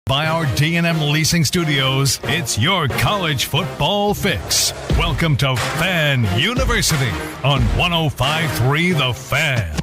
By our D&M Leasing Studios, it's your college football fix. Welcome to Fan University on 105.3 The Fan.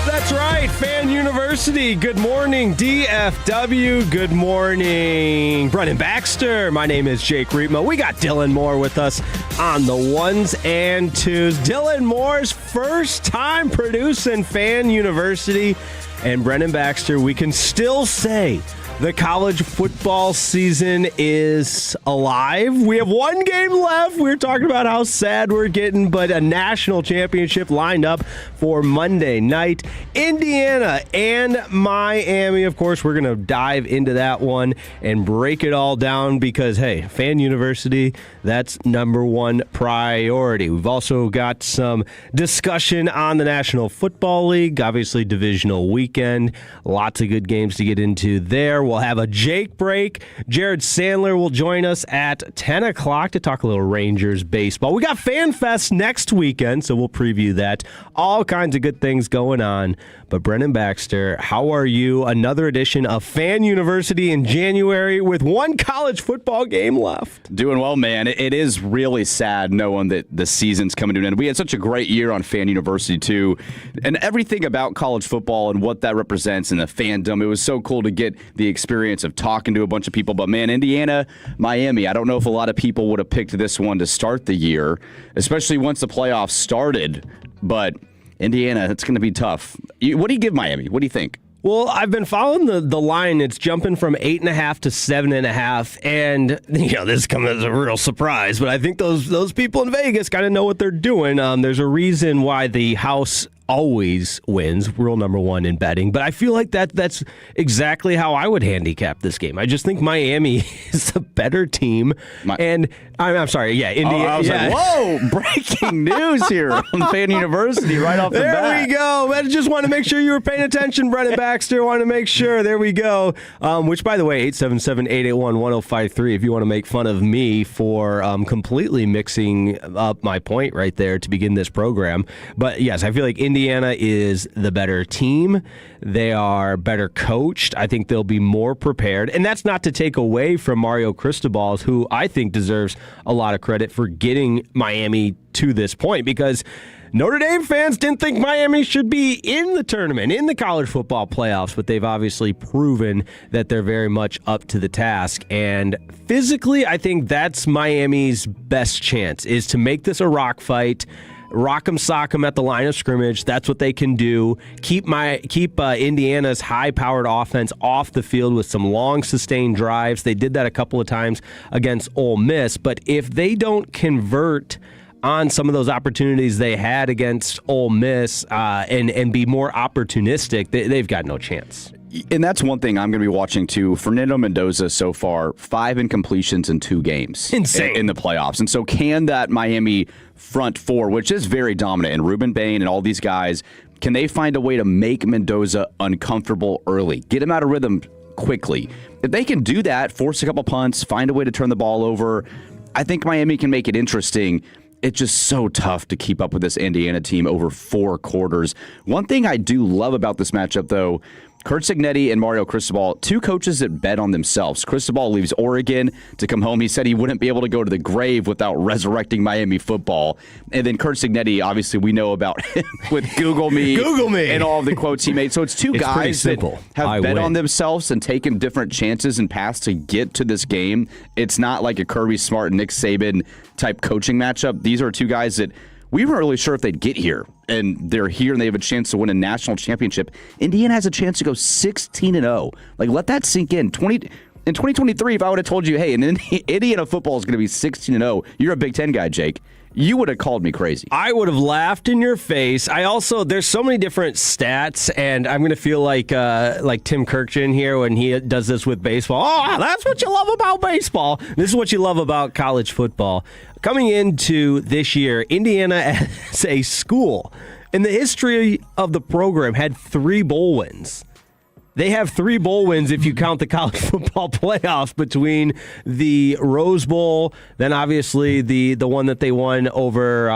That's right, Fan University. Good morning, DFW. Good morning, Brennan Baxter. My name is Jake Riepma. We got Dylan Moore with us on the ones and twos. Dylan Moore's first time producing Fan University. And Brennan Baxter, we can still say the college football season is alive. We have one game left. We were talking about how sad we're getting, but a national championship lined up for Monday night. Indiana and Miami. Of course, we're going to dive into that one and break it all down because, hey, Fan University, that's number one priority. We've also got some discussion on the National Football League, obviously divisional weekend. Lots of good games to get into there. We'll have a Jake break. Jared Sandler will join us at 10 o'clock to talk a little Rangers baseball. We got Fan Fest next weekend, so we'll preview that. All kinds of good things going on. But Brennan Baxter, how are you? Another edition of Fan University in January with one college football game left. Doing well, man. It is really sad knowing that the season's coming to an end. We had such a great year on Fan University, too. And everything about college football and what that represents in the fandom, it was so cool to get the experience of talking to a bunch of people. But, man, Indiana, Miami, I don't know if a lot of people would have picked this one to start the year, especially once the playoffs started. But Indiana, it's going to be tough. What do you give Miami? What do you think? Well, I've been following the line. It's jumping from 8.5 to 7.5, and this comes as a real surprise. But I think those people in Vegas kind of know what they're doing. There's a reason why the house always wins, rule number one in betting. But I feel like that's exactly how I would handicap this game. I just think Miami is a better team. And I'm sorry, yeah, Indiana. I was like, whoa, breaking news here on Fan University right off the bat. There we go. I just want to make sure you were paying attention, Brennan Baxter. Want to make sure. There we go. Which, by the way, 877-881-1053 if you want to make fun of me for completely mixing up my point right there to begin this program. But, yes, I feel like Indiana is the better team. They are better coached. I think they'll be more prepared. And that's not to take away from Mario Cristobal, who I think deserves a lot of credit for getting Miami to this point, because Notre Dame fans didn't think Miami should be in the tournament, in the college football playoffs, but they've obviously proven that they're very much up to the task. And physically, I think that's Miami's best chance, is to make this a rock fight. Rock 'em, sock 'em at the line of scrimmage. That's what they can do. Keep Indiana's high-powered offense off the field with some long, sustained drives. They did that a couple of times against Ole Miss. But if they don't convert on some of those opportunities they had against Ole Miss and be more opportunistic, they've got no chance. And that's one thing I'm going to be watching, too. Fernando Mendoza so far, 5 incompletions in 2 games. Insane. In the playoffs. And so can that Miami front four, which is very dominant, and Ruben Bain and all these guys, can they find a way to make Mendoza uncomfortable early? Get him out of rhythm quickly. If they can do that, force a couple punts, find a way to turn the ball over, I think Miami can make it interesting. It's just so tough to keep up with this Indiana team over 4 quarters. One thing I do love about this matchup, though, Curt Cignetti and Mario Cristobal, 2 coaches that bet on themselves. Cristobal leaves Oregon to come home. He said he wouldn't be able to go to the grave without resurrecting Miami football. And then Curt Cignetti, obviously, we know about him with Google Me, and all of the quotes he made. So it's 2 guys that have bet on themselves and taken different chances and paths to get to this game. It's not like a Kirby Smart, Nick Saban type coaching matchup. These are 2 guys that we weren't really sure if they'd get here, and they're here and they have a chance to win a national championship. Indiana has a chance to go 16-0. Like, let that sink in. In 2023, if I would have told you, hey, Indiana football is going to be 16-0, you're a Big Ten guy, Jake, you would have called me crazy. I would have laughed in your face. There's so many different stats, and I'm going to feel like Tim Kirkjian here when he does this with baseball. Oh, that's what you love about baseball. This is what you love about college football. Coming into this year, Indiana as a school, in the history of the program, had 3 bowl wins. They have 3 bowl wins if you count the college football playoffs between the Rose Bowl, then obviously the one that they won over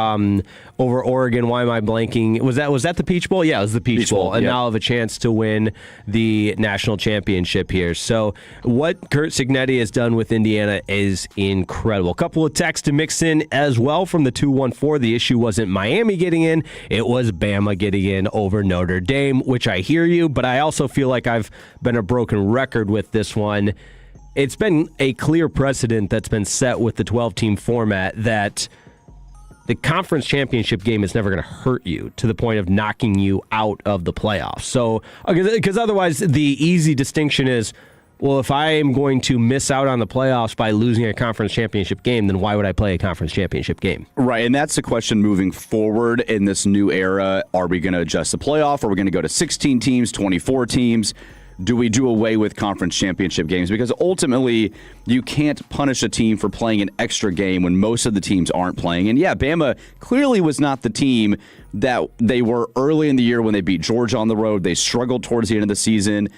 over Oregon. Why am I blanking? Was that the Peach Bowl? Yeah, it was the Peach Bowl. And yeah. now have a chance to win the national championship here. So what Curt Cignetti has done with Indiana is incredible. A couple of texts to mix in as well from the 214. The issue wasn't Miami getting in. It was Bama getting in over Notre Dame, which I hear you, but I also feel like I've been a broken record with this one. It's been a clear precedent that's been set with the 12-team format that the conference championship game is never going to hurt you to the point of knocking you out of the playoffs. So, because otherwise the easy distinction is, well, if I am going to miss out on the playoffs by losing a conference championship game, then why would I play a conference championship game? Right, and that's the question moving forward in this new era. Are we going to adjust the playoff? Are we going to go to 16 teams, 24 teams? Do we do away with conference championship games? Because ultimately, you can't punish a team for playing an extra game when most of the teams aren't playing. And yeah, Bama clearly was not the team that they were early in the year when they beat Georgia on the road. They struggled towards the end of the season.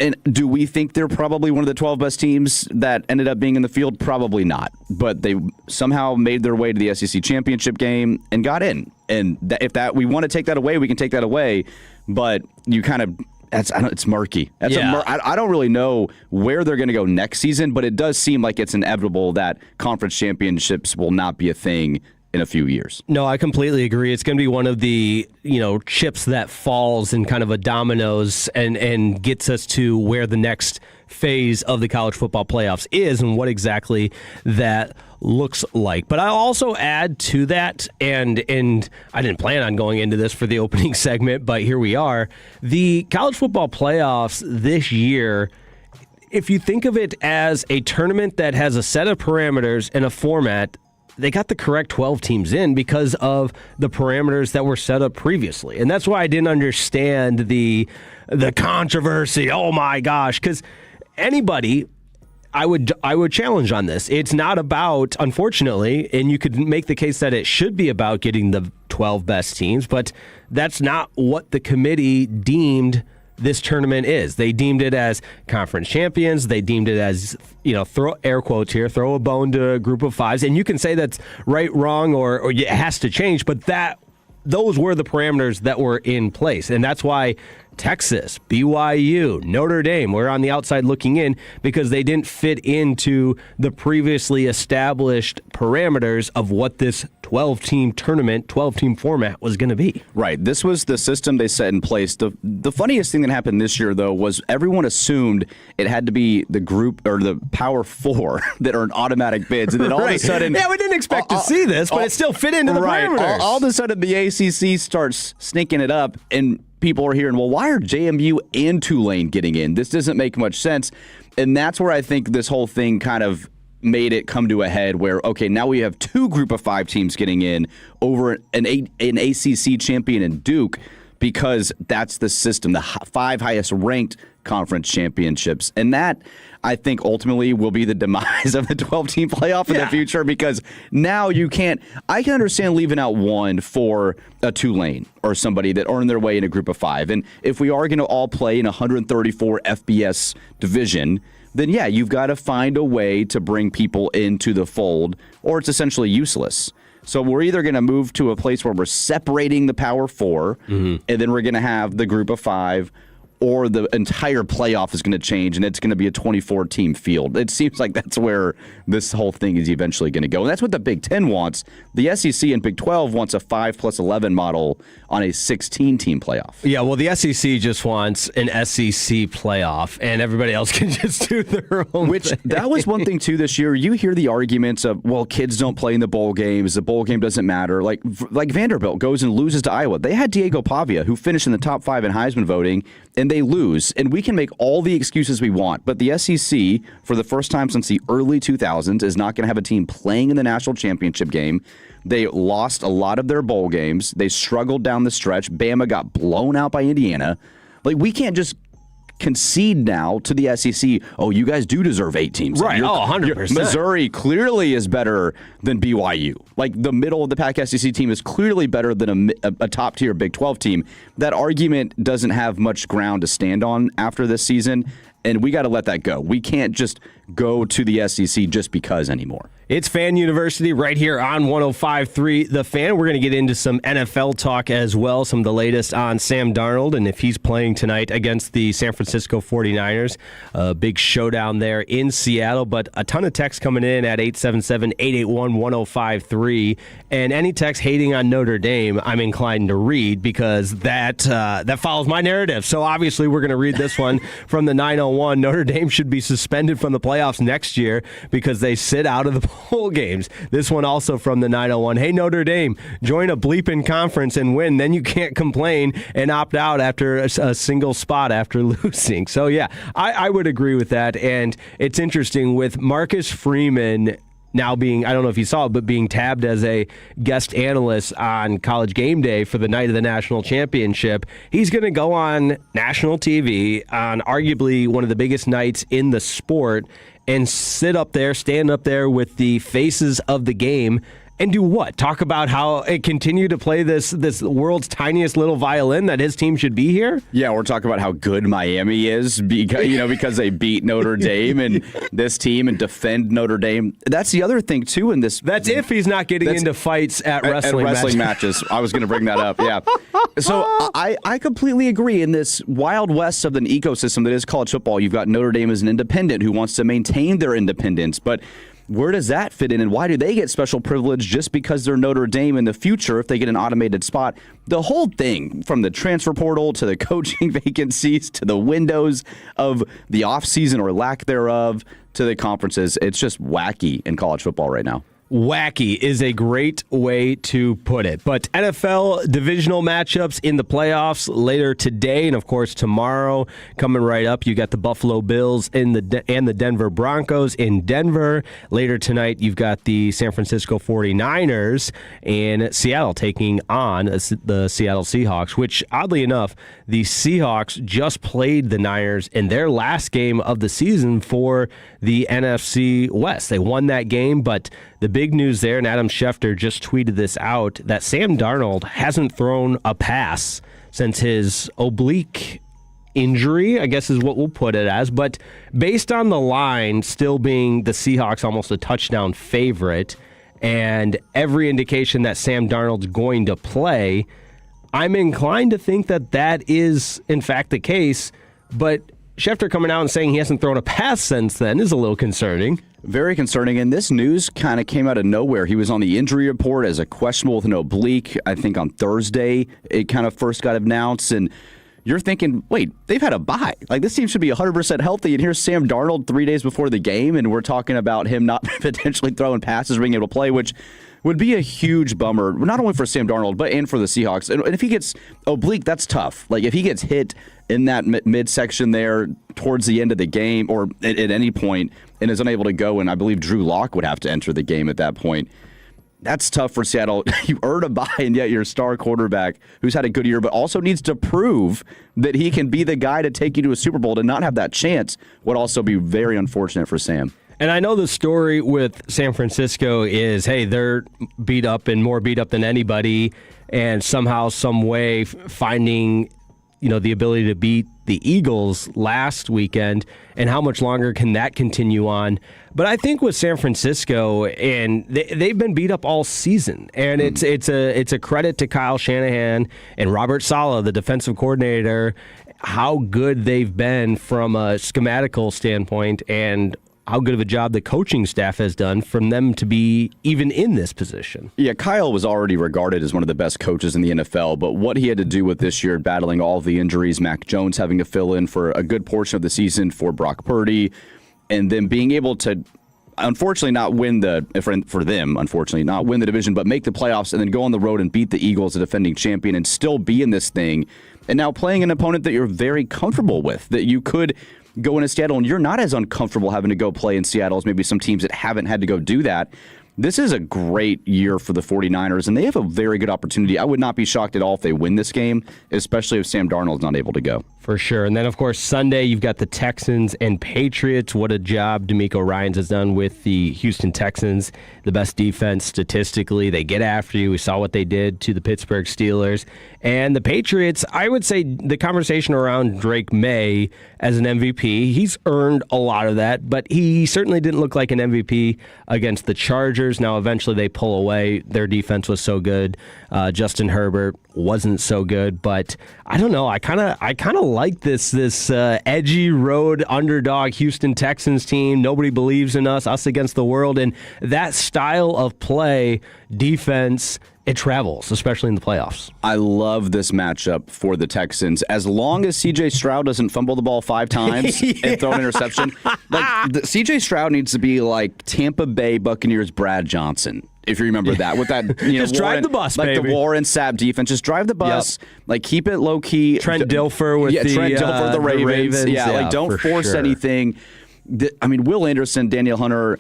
And do we think they're probably one of the 12 best teams that ended up being in the field? Probably not. But they somehow made their way to the SEC championship game and got in. And if we want to take that away, we can take that away. But you kind of... it's murky. I don't really know where they're going to go next season, but it does seem like it's inevitable that conference championships will not be a thing in a few years. No, I completely agree. It's going to be one of the chips that falls in kind of a dominoes and gets us to where the next phase of the college football playoffs is and what exactly that looks like. But I'll also add to that, and I didn't plan on going into this for the opening segment, but here we are. The college football playoffs this year, if you think of it as a tournament that has a set of parameters and a format, they got the correct 12 teams in because of the parameters that were set up previously. And that's why I didn't understand the controversy. Oh my gosh, because anybody, I would challenge on this. It's not about, unfortunately, and you could make the case that it should be about getting the 12 best teams, but that's not what the committee deemed this tournament is. They deemed it as conference champions. They deemed it as, throw air quotes here, throw a bone to a group of fives. And you can say that's right, wrong, or it has to change, but those were the parameters that were in place. And that's why Texas, BYU, Notre Dame were on the outside looking in because they didn't fit into the previously established parameters of what this 12-team tournament, 12-team format was going to be. Right. This was the system they set in place. The funniest thing that happened this year, though, was everyone assumed it had to be the group or the Power Four that earned automatic bids. And then all of a sudden... Yeah, we didn't expect to see this, but it still fit into the parameters. All of a sudden, the ACC starts sneaking it up, and people are hearing, well, why are JMU and Tulane getting in? This doesn't make much sense. And that's where I think this whole thing kind of made it come to a head where, okay, now we have two group of five teams getting in over an ACC champion in Duke because that's the system, the five highest ranked conference championships. And that, I think, ultimately will be the demise of the 12-team playoff in the future because now I can understand leaving out one for a Tulane or somebody that earned their way in a group of five. And if we are going to all play in 134 FBS division, then yeah, you've got to find a way to bring people into the fold or it's essentially useless. So we're either going to move to a place where we're separating the Power Four and then we're going to have the group of five, or the entire playoff is going to change and it's going to be a 24-team field. It seems like that's where this whole thing is eventually going to go. And that's what the Big Ten wants. The SEC and Big 12 wants a 5+11 model on a 16-team playoff. Yeah, well, the SEC just wants an SEC playoff, and everybody else can just do their own thing. That was one thing, too, this year. You hear the arguments of, well, kids don't play in the bowl games. The bowl game doesn't matter. Like Vanderbilt goes and loses to Iowa. They had Diego Pavia, who finished in the top 5 in Heisman voting, and they lose. And we can make all the excuses we want, but the SEC, for the first time since the early 2000s, is not going to have a team playing in the national championship game. They lost a lot of their bowl games. They struggled down the stretch. Bama got blown out by Indiana. Like, we can't just concede now to the SEC, oh, you guys do deserve 8 teams. Right, 100%. Missouri clearly is better than BYU. Like, the middle of the pack SEC team is clearly better than a top-tier Big 12 team. That argument doesn't have much ground to stand on after this season, and we got to let that go. We can't just go to the SEC just because anymore. It's Fan University right here on 105.3 The Fan. We're going to get into some NFL talk as well, some of the latest on Sam Darnold, and if he's playing tonight against the San Francisco 49ers. A big showdown there in Seattle, but a ton of texts coming in at 877-881-1053. And any text hating on Notre Dame, I'm inclined to read because that follows my narrative. So obviously we're going to read this one from the 901. Notre Dame should be suspended from the playoffs next year because they sit out of the bowl games. This one also from the 901. Hey, Notre Dame, join a bleeping conference and win. Then you can't complain and opt out after a single spot after losing. So, yeah, I would agree with that. And it's interesting with Marcus Freeman now being, I don't know if you saw it, but being tabbed as a guest analyst on College Game Day for the night of the national championship. He's going to go on national TV on arguably one of the biggest nights in the sport and stand up there with the faces of the game and do what? Talk about how it continue to play this world's tiniest little violin that his team should be here? Yeah, we're talking about how good Miami is because they beat Notre Dame and this team and defend Notre Dame. That's the other thing, too, in this. That's if he's not getting into fights at wrestling matches. I was going to bring that up, yeah. So I completely agree. In this wild west of an ecosystem that is college football, you've got Notre Dame as an independent who wants to maintain their independence, but where does that fit in, and why do they get special privilege just because they're Notre Dame in the future if they get an automated spot? The whole thing, from the transfer portal to the coaching vacancies to the windows of the offseason or lack thereof to the conferences, it's just wacky in college football right now. Wacky is a great way to put it. But NFL divisional matchups in the playoffs later today and, of course, tomorrow coming right up. You got the Buffalo Bills and the Denver Broncos in Denver. Later tonight, you've got the San Francisco 49ers and Seattle taking on the Seattle Seahawks, which, oddly enough, the Seahawks just played the Niners in their last game of the season for the NFC West. They won that game, but the big news there, and Adam Schefter just tweeted this out, that Sam Darnold hasn't thrown a pass since his oblique injury, I guess is what we'll put it as. But based on the line still being the Seahawks almost a touchdown favorite and every indication that Sam Darnold's going to play, I'm inclined to think that that is, in fact, the case. But Schefter coming out and saying he hasn't thrown a pass since then is a little concerning. Very concerning, and this news kind of came out of nowhere. He was on the injury report as a questionable with an oblique. I think on Thursday it kind of first got announced, and you're thinking, wait, they've had a bye. Like, this team should be 100% healthy, and here's Sam Darnold 3 days before the game, and we're talking about him not potentially throwing passes, being able to play, which would be a huge bummer, not only for Sam Darnold, but and for the Seahawks. And if he gets oblique, that's tough. Like, if he gets hit in that midsection there towards the end of the game or at any point and is unable to go, and I believe Drew Lock would have to enter the game at that point, that's tough for Seattle. You earn a bye, and yet your star quarterback, who's had a good year, but also needs to prove that he can be the guy to take you to a Super Bowl, to not have that chance would also be very unfortunate for Sam. And I know the story with San Francisco is, hey, they're beat up and more beat up than anybody, and somehow, some way, finding the ability to beat the Eagles last weekend, and how much longer can that continue on? But I think with San Francisco, and they've been beat up all season, and it's a credit to Kyle Shanahan and Robert Saleh, the defensive coordinator, how good they've been from a schematical standpoint and how good of a job the coaching staff has done from them to be even in this position. Yeah, Kyle was already regarded as one of the best coaches in the NFL, but what he had to do with this year, battling all of the injuries, Mac Jones having to fill in for a good portion of the season for Brock Purdy, and then being able to, unfortunately, not win not win the division, but make the playoffs and then go on the road and beat the Eagles, the defending champion, and still be in this thing, and now playing an opponent that you're very comfortable with, that you could go into Seattle, and you're not as uncomfortable having to go play in Seattle as maybe some teams that haven't had to go do that. This is a great year for the 49ers, and they have a very good opportunity. I would not be shocked at all if they win this game, especially if Sam Darnold's not able to go. For sure. And then, of course, Sunday, you've got the Texans and Patriots. What a job DeMeco Ryans has done with the Houston Texans. The best defense statistically. They get after you. We saw what they did to the Pittsburgh Steelers. And the Patriots, I would say the conversation around Drake May as an MVP, he's earned a lot of that, but he certainly didn't look like an MVP against the Chargers. Now, eventually they pull away. Their defense was so good. Justin Herbert wasn't so good, but I don't know. I kind of like this edgy road underdog Houston Texans team. Nobody believes in us against the world, and that style of play, defense, it travels, especially in the playoffs. I love this matchup for the Texans. As long as C.J. Stroud doesn't fumble the ball 5 times and throw an interception, C.J. Stroud needs to be like Tampa Bay Buccaneers Brad Johnson. If you remember that, with that, just drive the bus, like baby. The Warren Sapp defense, just drive the bus, like keep it low key. Trent Dilfer with the Ravens. Don't force anything. Will Anderson, Daniel Hunter,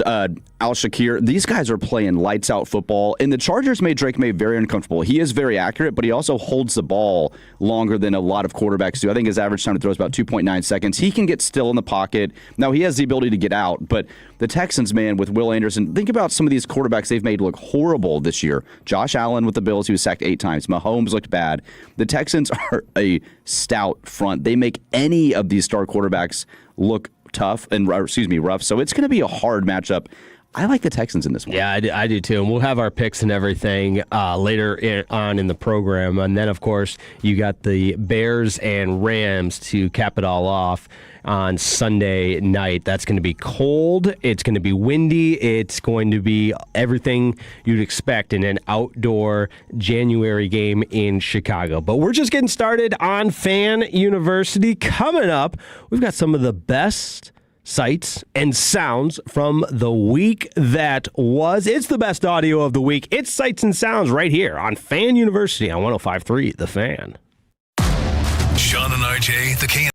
Al Shakir, these guys are playing lights out football, and the Chargers made Drake May very uncomfortable. He is very accurate, but he also holds the ball longer than a lot of quarterbacks do. I think his average time to throw is about 2.9 seconds. He can get still in the pocket. Now, he has the ability to get out, but the Texans, man, with Will Anderson, think about some of these quarterbacks they've made look horrible this year. Josh Allen with the Bills, he was sacked 8 times. Mahomes looked bad. The Texans are a stout front. They make any of these star quarterbacks look rough. So it's going to be a hard matchup. I like the Texans in this one. Yeah, I do too. And we'll have our picks and everything later on in the program. And then, of course, you got the Bears and Rams to cap it all off on Sunday night. That's going to be cold. It's going to be windy. It's going to be everything you'd expect in an outdoor January game in Chicago. But we're just getting started on Fan University. Coming up, we've got some of the best sights and sounds from the week that was. It's the best audio of the week. It's Sights and Sounds right here on Fan University on 105.3 The Fan. Sean and RJ, the K.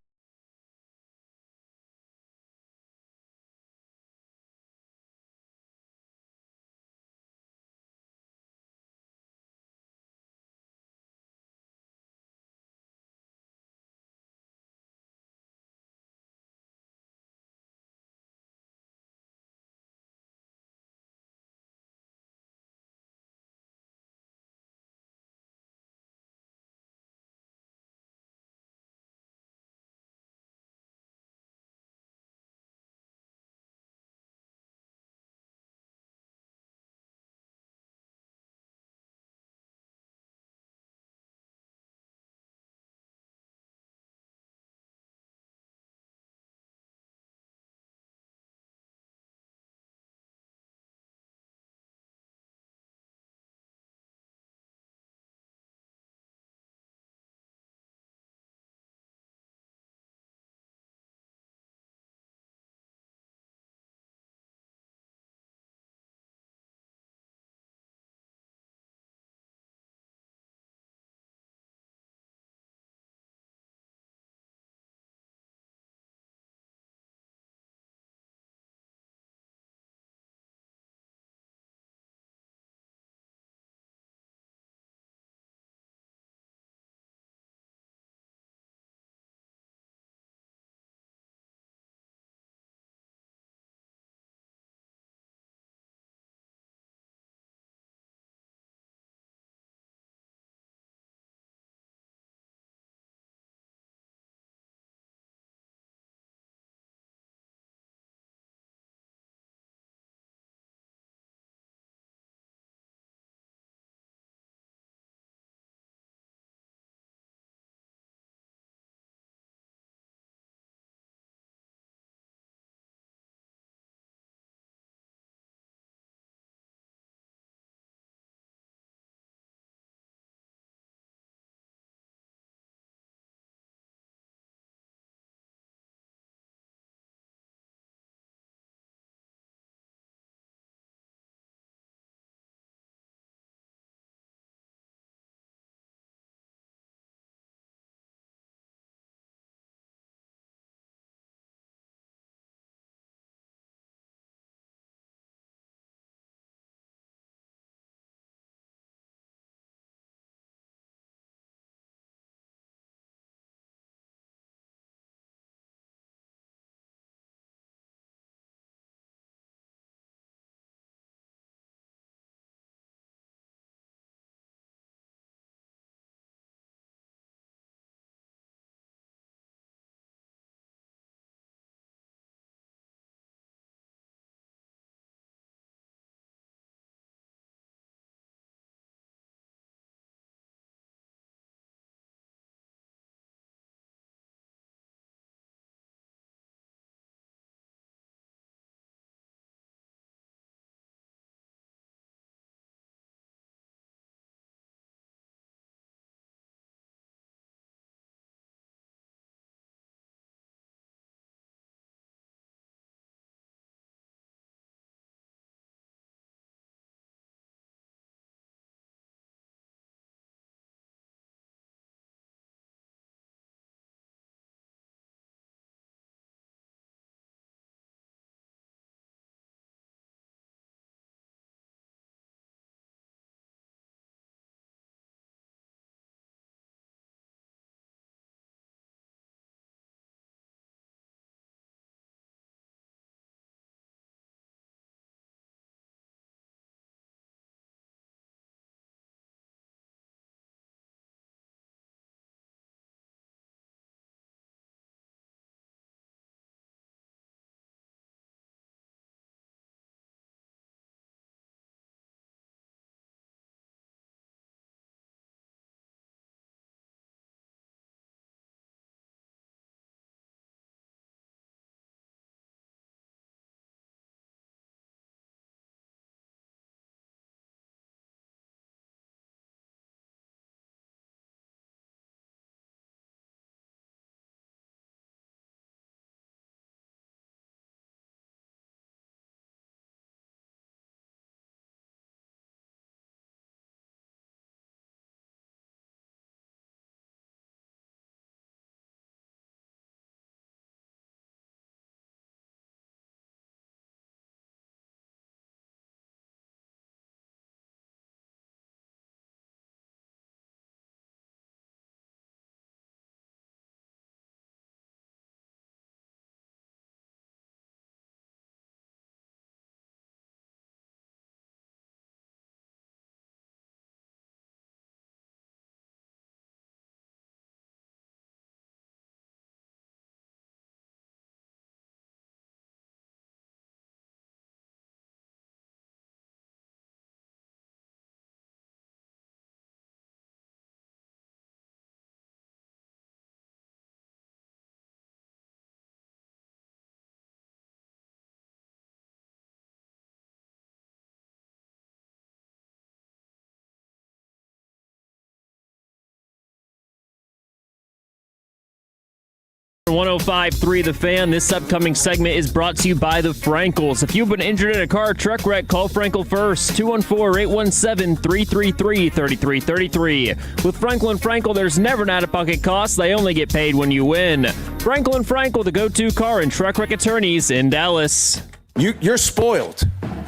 105.3 The Fan. This upcoming segment is brought to you by the Frankels. If you've been injured in a car or truck wreck, call Frankel first. 214-817-333-3333. With Frankel and Frankel, there's never an out-of-pocket cost. They only get paid when you win. Frankel and Frankel, the go-to car and truck wreck attorneys in Dallas. You're spoiled.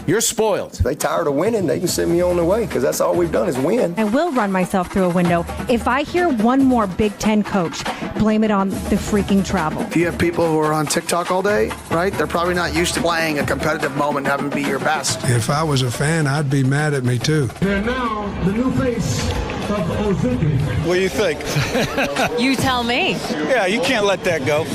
You're spoiled. If they tired of winning, they can send me on the way because that's all we've done is win. I will run myself through a window. If I hear one more Big Ten coach, blame it on the freaking travel. If you have people who are on TikTok all day, right, they're probably not used to playing a competitive moment and having to be your best. If I was a fan, I'd be mad at me too. And now, the new face of Ozempic. What do you think? You tell me. Yeah, you can't let that go.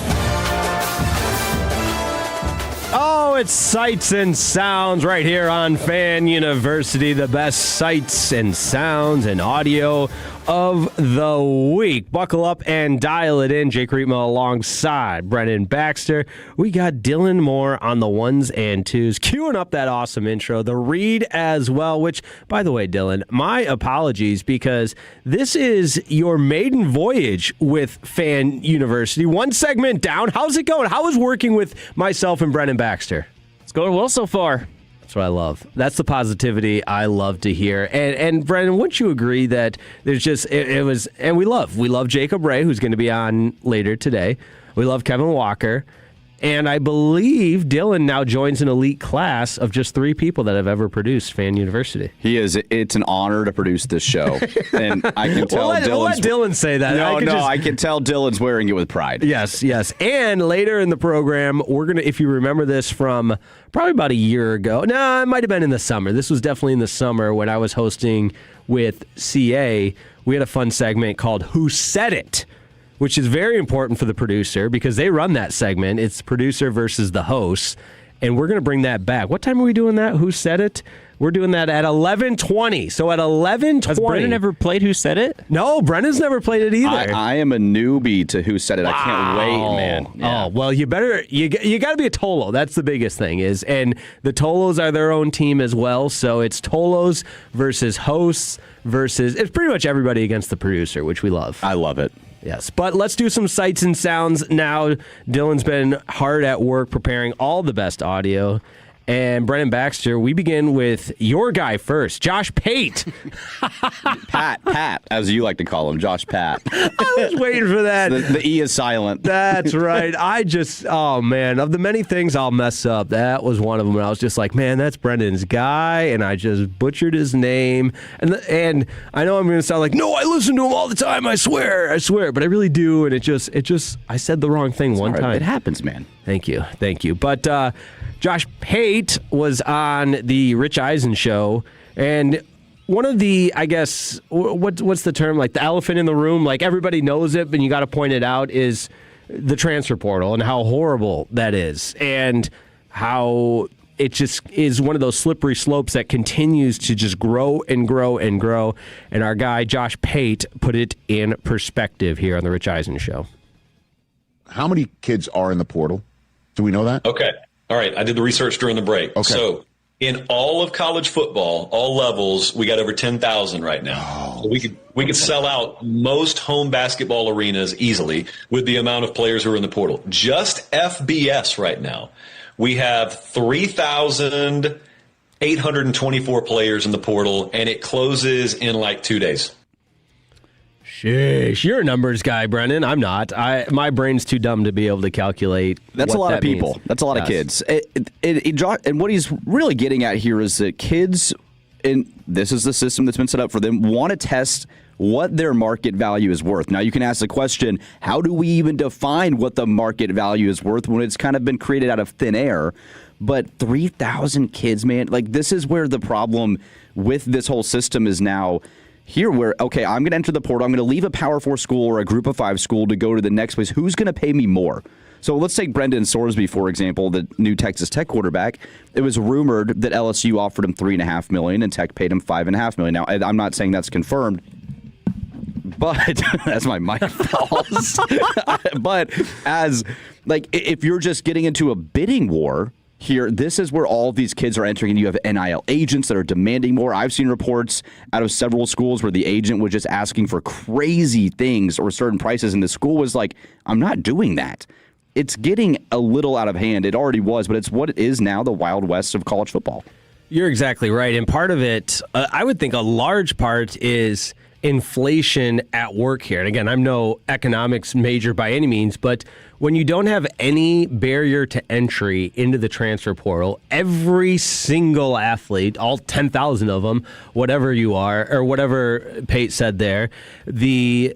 Oh, it's Sights and Sounds right here on Fan University, the best sights and sounds and audio of the week. Buckle up and dial it in. Jake Rietma alongside Brennan Baxter. We got Dylan Moore on the ones and twos, queuing up that awesome intro, the read as well, which, by the way, Dylan, my apologies because this is your maiden voyage with Fan University. One segment down. How's it going? How is working with myself and Brennan Baxter? It's going well so far. That's what I love. That's the positivity I love to hear. And Brendan, wouldn't you agree that there's just it was, and we love Jacob Ray, who's going to be on later today. We love Kevin Walker. And I believe Dylan now joins an elite class of just 3 people that have ever produced Fan University. He is. It's an honor to produce this show. And I can tell let Dylan say that. I can tell Dylan's wearing it with pride. Yes. And later in the program, we're going to, if you remember this from probably about a year ago. No, it might have been in the summer. This was definitely in the summer when I was hosting with CA. We had a fun segment called Who Said It?, which is very important for the producer because they run that segment. It's producer versus the host, and we're going to bring that back. What time are we doing that? Who Said It? We're doing that at 11:20. So at 11:20. Has Brennan ever played Who Said It? No, Brennan's never played it either. I am a newbie to Who Said It. Wow. I can't wait, man. Yeah. Oh, well, you got to be a Tolo. That's the biggest thing is, and the Tolos are their own team as well. So it's Tolos versus hosts versus, it's pretty much everybody against the producer, which we love. I love it. Yes, but let's do some sights and sounds now. Dylan's been hard at work preparing all the best audio. And Brennan Baxter, we begin with your guy first, Josh Pate. Pat, as you like to call him, Josh Pat. I was waiting for that. The E is silent. That's right. Oh, man, of the many things I'll mess up, that was one of them. And I was just like, man, that's Brendan's guy, and I just butchered his name. And I know I'm going to sound like, no, I listen to him all the time, I swear, but I really do. And it just, I said the wrong thing one time. It happens, man. Thank you. But Josh Pate was on the Rich Eisen show, and one of the, I guess, what's the term, like the elephant in the room, like everybody knows it, but you got to point it out, is the transfer portal and how horrible that is, and how it just is one of those slippery slopes that continues to just grow and grow and grow. And our guy, Josh Pate, put it in perspective here on the Rich Eisen show. How many kids are in the portal? Do we know that? Okay. All right. I did the research during the break. Okay. So in all of college football, all levels, we got over 10,000 right now. So we could sell out most home basketball arenas easily with the amount of players who are in the portal. Just FBS right now, we have 3,824 players in the portal, and it closes in like 2 days. Sheesh, you're a numbers guy, Brennan. I'm not. My brain's too dumb to be able to calculate. That's a lot of people. Means. That's a lot of kids. And what he's really getting at here is that kids, and this is the system that's been set up for them, want to test what their market value is worth. Now, you can ask the question, how do we even define what the market value is worth when it's kind of been created out of thin air? But 3,000 kids, man, like this is where the problem with this whole system is now. Here, where, okay, I'm going to enter the portal. I'm going to leave a Power 4 school or a Group of 5 school to go to the next place. Who's going to pay me more? So let's take Brendan Sorsby, for example, the new Texas Tech quarterback. It was rumored that LSU offered him $3.5 million and Tech paid him $5.5 million. Now, I'm not saying that's confirmed, but that's my mic falls. But as, like, if you're just getting into a bidding war, here, this is where all of these kids are entering, and you have NIL agents that are demanding more. I've seen reports out of several schools where the agent was just asking for crazy things or certain prices, and the school was like, I'm not doing that. it's getting a little out of hand. It already was, but it's what it is now, the Wild West of college football. You're exactly right. And part of it, I would think a large part is inflation at work here. And again, I'm no economics major by any means, but when you don't have any barrier to entry into the transfer portal, every single athlete, all 10,000 of them, whatever you are, or whatever Pate said there, the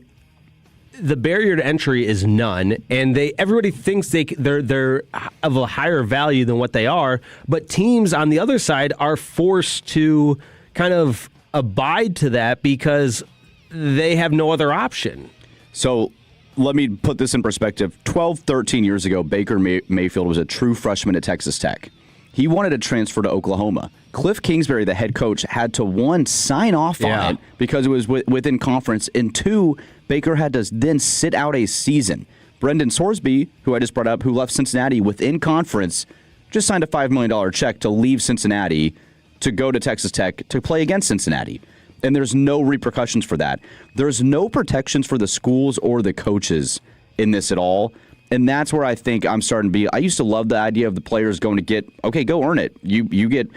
barrier to entry is none, and everybody thinks they're of a higher value than what they are, but teams on the other side are forced to kind of abide to that because they have no other option. So let me put this in perspective. 12, 13 years ago, Baker Mayfield was a true freshman at Texas Tech. He wanted to transfer to Oklahoma. Cliff Kingsbury, the head coach, had to, one, sign off on it because it was within conference, and two, Baker had to then sit out a season. Brendan Sorsby, who I just brought up, who left Cincinnati within conference, just signed a $5 million check to leave Cincinnati to go to Texas Tech to play against Cincinnati. And there's no repercussions for that. There's no protections for the schools or the coaches in this at all. And that's where I think I'm starting to be. I used to love the idea of the players going to get, okay, go earn it. You get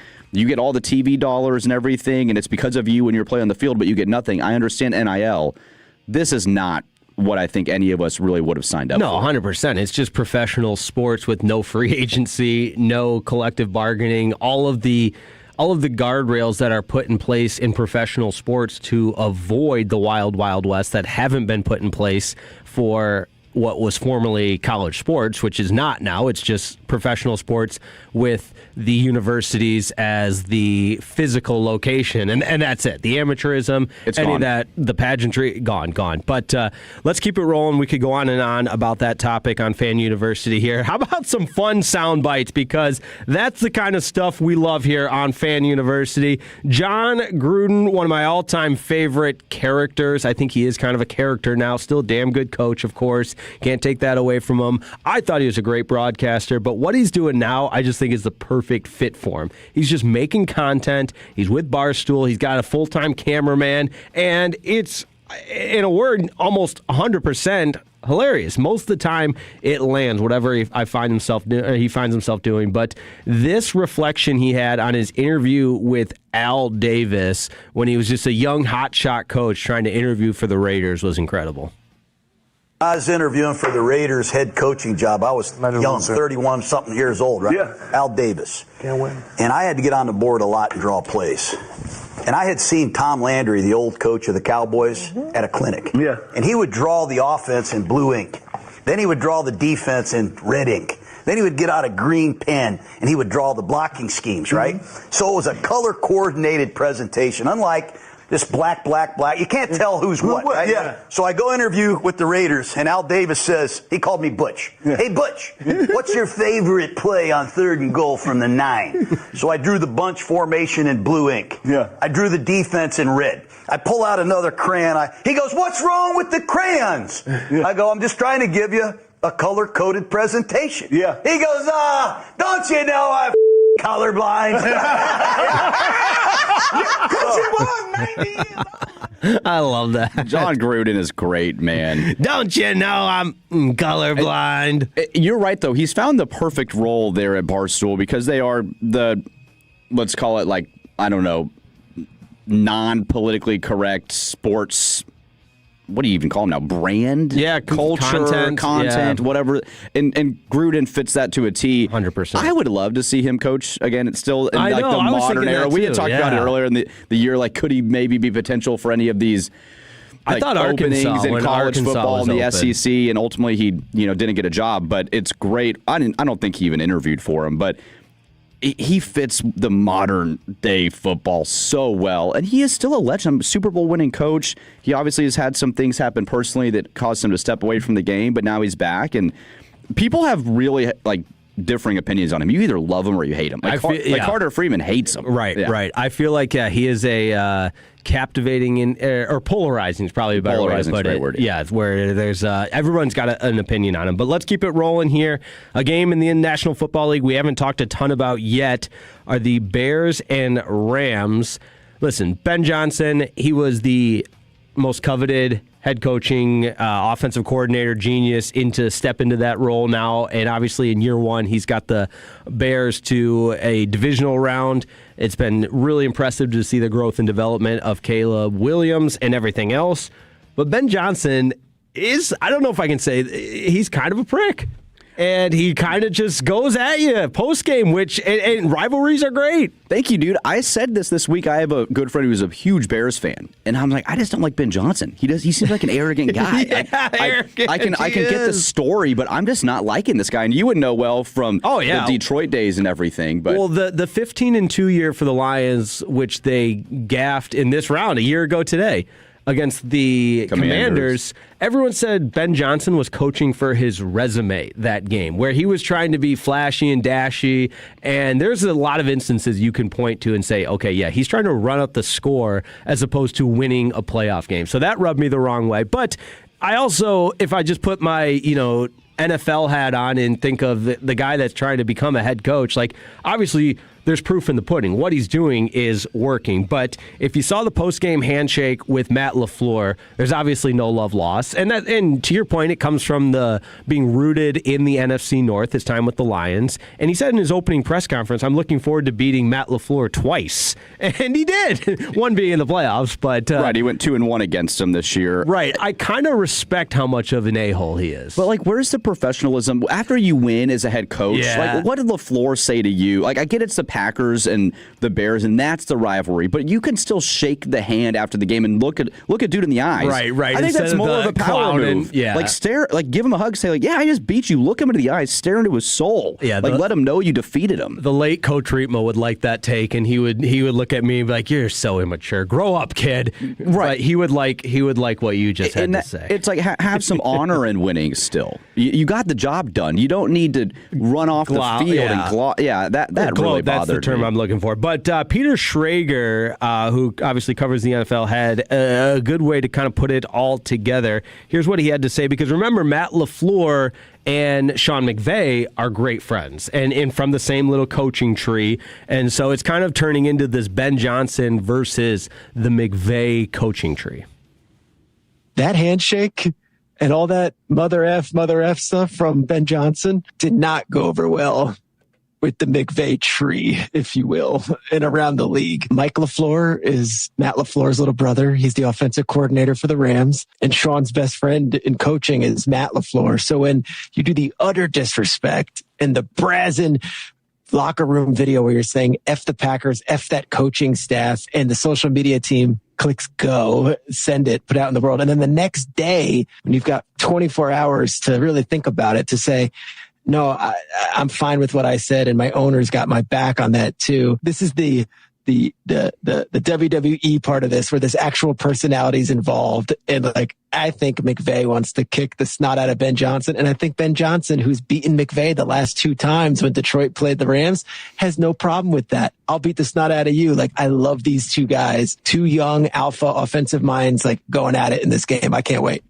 all the TV dollars and everything, and it's because of you when you're playing on the field, but you get nothing. I understand NIL. This is not what I think any of us really would have signed up for. No, 100%. It's just professional sports with no free agency, no collective bargaining, all of the guardrails that are put in place in professional sports to avoid the wild, wild west that haven't been put in place for what was formerly college sports, which is not now. It's just professional sports with the universities as the physical location, and that's it. The amateurism, it's any gone. of that, the pageantry, gone. But let's keep it rolling. We could go on and on about that topic on Fan University here. How about some fun sound bites? Because that's the kind of stuff we love here on Fan University. John Gruden, one of my all-time favorite characters. I think he is kind of a character now. Still a damn good coach, of course. Can't take that away from him. I thought he was a great broadcaster, but what he's doing now, I just think is the perfect fit for him. He's just making content. He's with Barstool. He's got a full-time cameraman, and it's, in a word, almost 100% hilarious. Most of the time, it lands, whatever he finds himself doing. But this reflection he had on his interview with Al Davis when he was just a young hotshot coach trying to interview for the Raiders was incredible. I was interviewing for the Raiders head coaching job. I was young, 31-something years old, right? Yeah. Al Davis. Can't win. And I had to get on the board a lot and draw plays. And I had seen Tom Landry, the old coach of the Cowboys, at a clinic. Yeah. And he would draw the offense in blue ink. Then he would draw the defense in red ink. Then he would get out a green pen and he would draw the blocking schemes, right? So it was a color-coordinated presentation, unlike this black. You can't tell who's what, right? Yeah. So I go interview with the Raiders, and Al Davis says, he called me Butch. Yeah. Hey, Butch, what's your favorite play on 3rd and goal from the 9? So I drew the bunch formation in blue ink. Yeah. I drew the defense in red. I pull out another crayon. He goes, what's wrong with the crayons? Yeah. I go, I'm just trying to give you a color-coded presentation. Yeah. He goes, don't you know I'm colorblind? I love that. John Gruden is great, man. Don't you know I'm colorblind? You're right, though. He's found the perfect role there at Barstool because they are the, let's call it like, I don't know, non-politically correct sports. What do you even call them now? Brand? Yeah, culture, content, whatever. And Gruden fits that to a T. 100%. I would love to see him coach again. It's still in like the I was modern thinking era. that We had too, talked about it earlier in the year. Like, could he maybe be potential for any of these? I thought openings Arkansas, in when college Arkansas football was in the open. SEC, and ultimately he didn't get a job. But it's great. I don't think he even interviewed for him, but he fits the modern day football so well, and he is still a legend, Super Bowl winning coach. He obviously has had some things happen personally that caused him to step away from the game, but now he's back, and people have really like differing opinions on him. You either love him or you hate him. Like Carter Freeman hates him. Right. I feel like he is a captivating or polarizing is probably a better way to put it. Word, yeah, it's where there's everyone's got an opinion on him. But let's keep it rolling here. A game in the National Football League we haven't talked a ton about yet are the Bears and Rams. Listen, Ben Johnson, he was the most coveted head coaching, offensive coordinator genius step into that role now. And obviously in year one, he's got the Bears to a divisional round. It's been really impressive to see the growth and development of Caleb Williams and everything else. But Ben Johnson I don't know if I can say, he's kind of a prick. And he kind of just goes at you post-game, and rivalries are great. Thank you, dude. I said this week. I have a good friend who's a huge Bears fan, and I'm like, I just don't like Ben Johnson. He seems like an arrogant guy. Arrogant. I can get the story, but I'm just not liking this guy. And you would know well from the Detroit days and everything. But well, the 15-2 year for the Lions, which they gaffed in this round a year ago today against the Commanders, everyone said Ben Johnson was coaching for his resume that game, where he was trying to be flashy and dashy. And there's a lot of instances you can point to and say, okay, yeah, he's trying to run up the score as opposed to winning a playoff game. So that rubbed me the wrong way. But I also, if I just put my, NFL hat on and think of the guy that's trying to become a head coach, like, obviously there's proof in the pudding. What he's doing is working. But if you saw the post-game handshake with Matt LaFleur, there's obviously no love lost. And to your point, it comes from the being rooted in the NFC North, his time with the Lions. And he said in his opening press conference, I'm looking forward to beating Matt LaFleur twice. And he did, one being in the playoffs. But right, he went 2-1 against him this year. Right. I kind of respect how much of an a-hole he is. But, where's the professionalism? After you win as a head coach, what did LaFleur say to you? I get it's the Packers and the Bears, and that's the rivalry. But you can still shake the hand after the game and look at dude in the eyes. Right. I think that's more of a power move. Yeah. Give him a hug, say I just beat you. Look him into the eyes, stare into his soul. Yeah. Let him know you defeated him. The late Coach Riepma would like that take, and he would look at me and be like, "You're so immature. Grow up, kid." Right. But he would like what you just had to say. It's like have some honor in winning. Still, you got the job done. You don't need to run off the field and that really bothered me. That's the term I'm looking for. But Peter Schrager, who obviously covers the NFL, had a good way to kind of put it all together. Here's what he had to say, because remember, Matt LaFleur and Sean McVay are great friends and from the same little coaching tree. And so it's kind of turning into this Ben Johnson versus the McVay coaching tree. That handshake and all that mother F stuff from Ben Johnson did not go over well with the McVay tree, if you will, and around the league. Mike LaFleur is Matt LaFleur's little brother. He's the offensive coordinator for the Rams. And Sean's best friend in coaching is Matt LaFleur. So when you do the utter disrespect and the brazen locker room video where you're saying F the Packers, F that coaching staff, and the social media team clicks go, send it, put it out in the world. And then the next day, when you've got 24 hours to really think about it, to say, no, I'm fine with what I said, and my owner's got my back on that too. This is the WWE part of this, where there's actual personalities involved. And I think McVay wants to kick the snot out of Ben Johnson. And I think Ben Johnson, who's beaten McVay the last 2 times when Detroit played the Rams, has no problem with that. I'll beat the snot out of you. I love these two guys, 2 young alpha offensive minds, going at it in this game. I can't wait.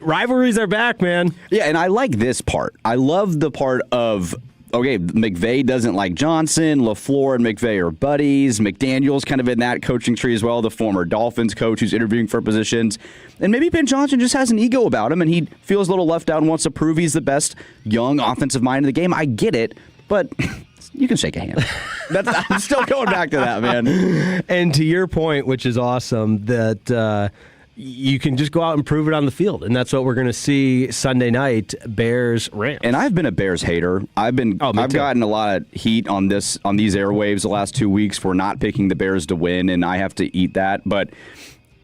Rivalries are back, man. Yeah, and I like this part. I love the part of, McVay doesn't like Johnson. LaFleur and McVay are buddies. McDaniel's kind of in that coaching tree as well, the former Dolphins coach who's interviewing for positions. And maybe Ben Johnson just has an ego about him, and he feels a little left out and wants to prove he's the best young offensive mind in the game. I get it, but you can shake a hand. I'm still going back to that, man. And to your point, which is awesome, that you can just go out and prove it on the field, and that's what we're going to see Sunday night, Bears-Rams. And I've been a Bears hater. I've gotten a lot of heat on these airwaves the last 2 weeks for not picking the Bears to win, and I have to eat that. But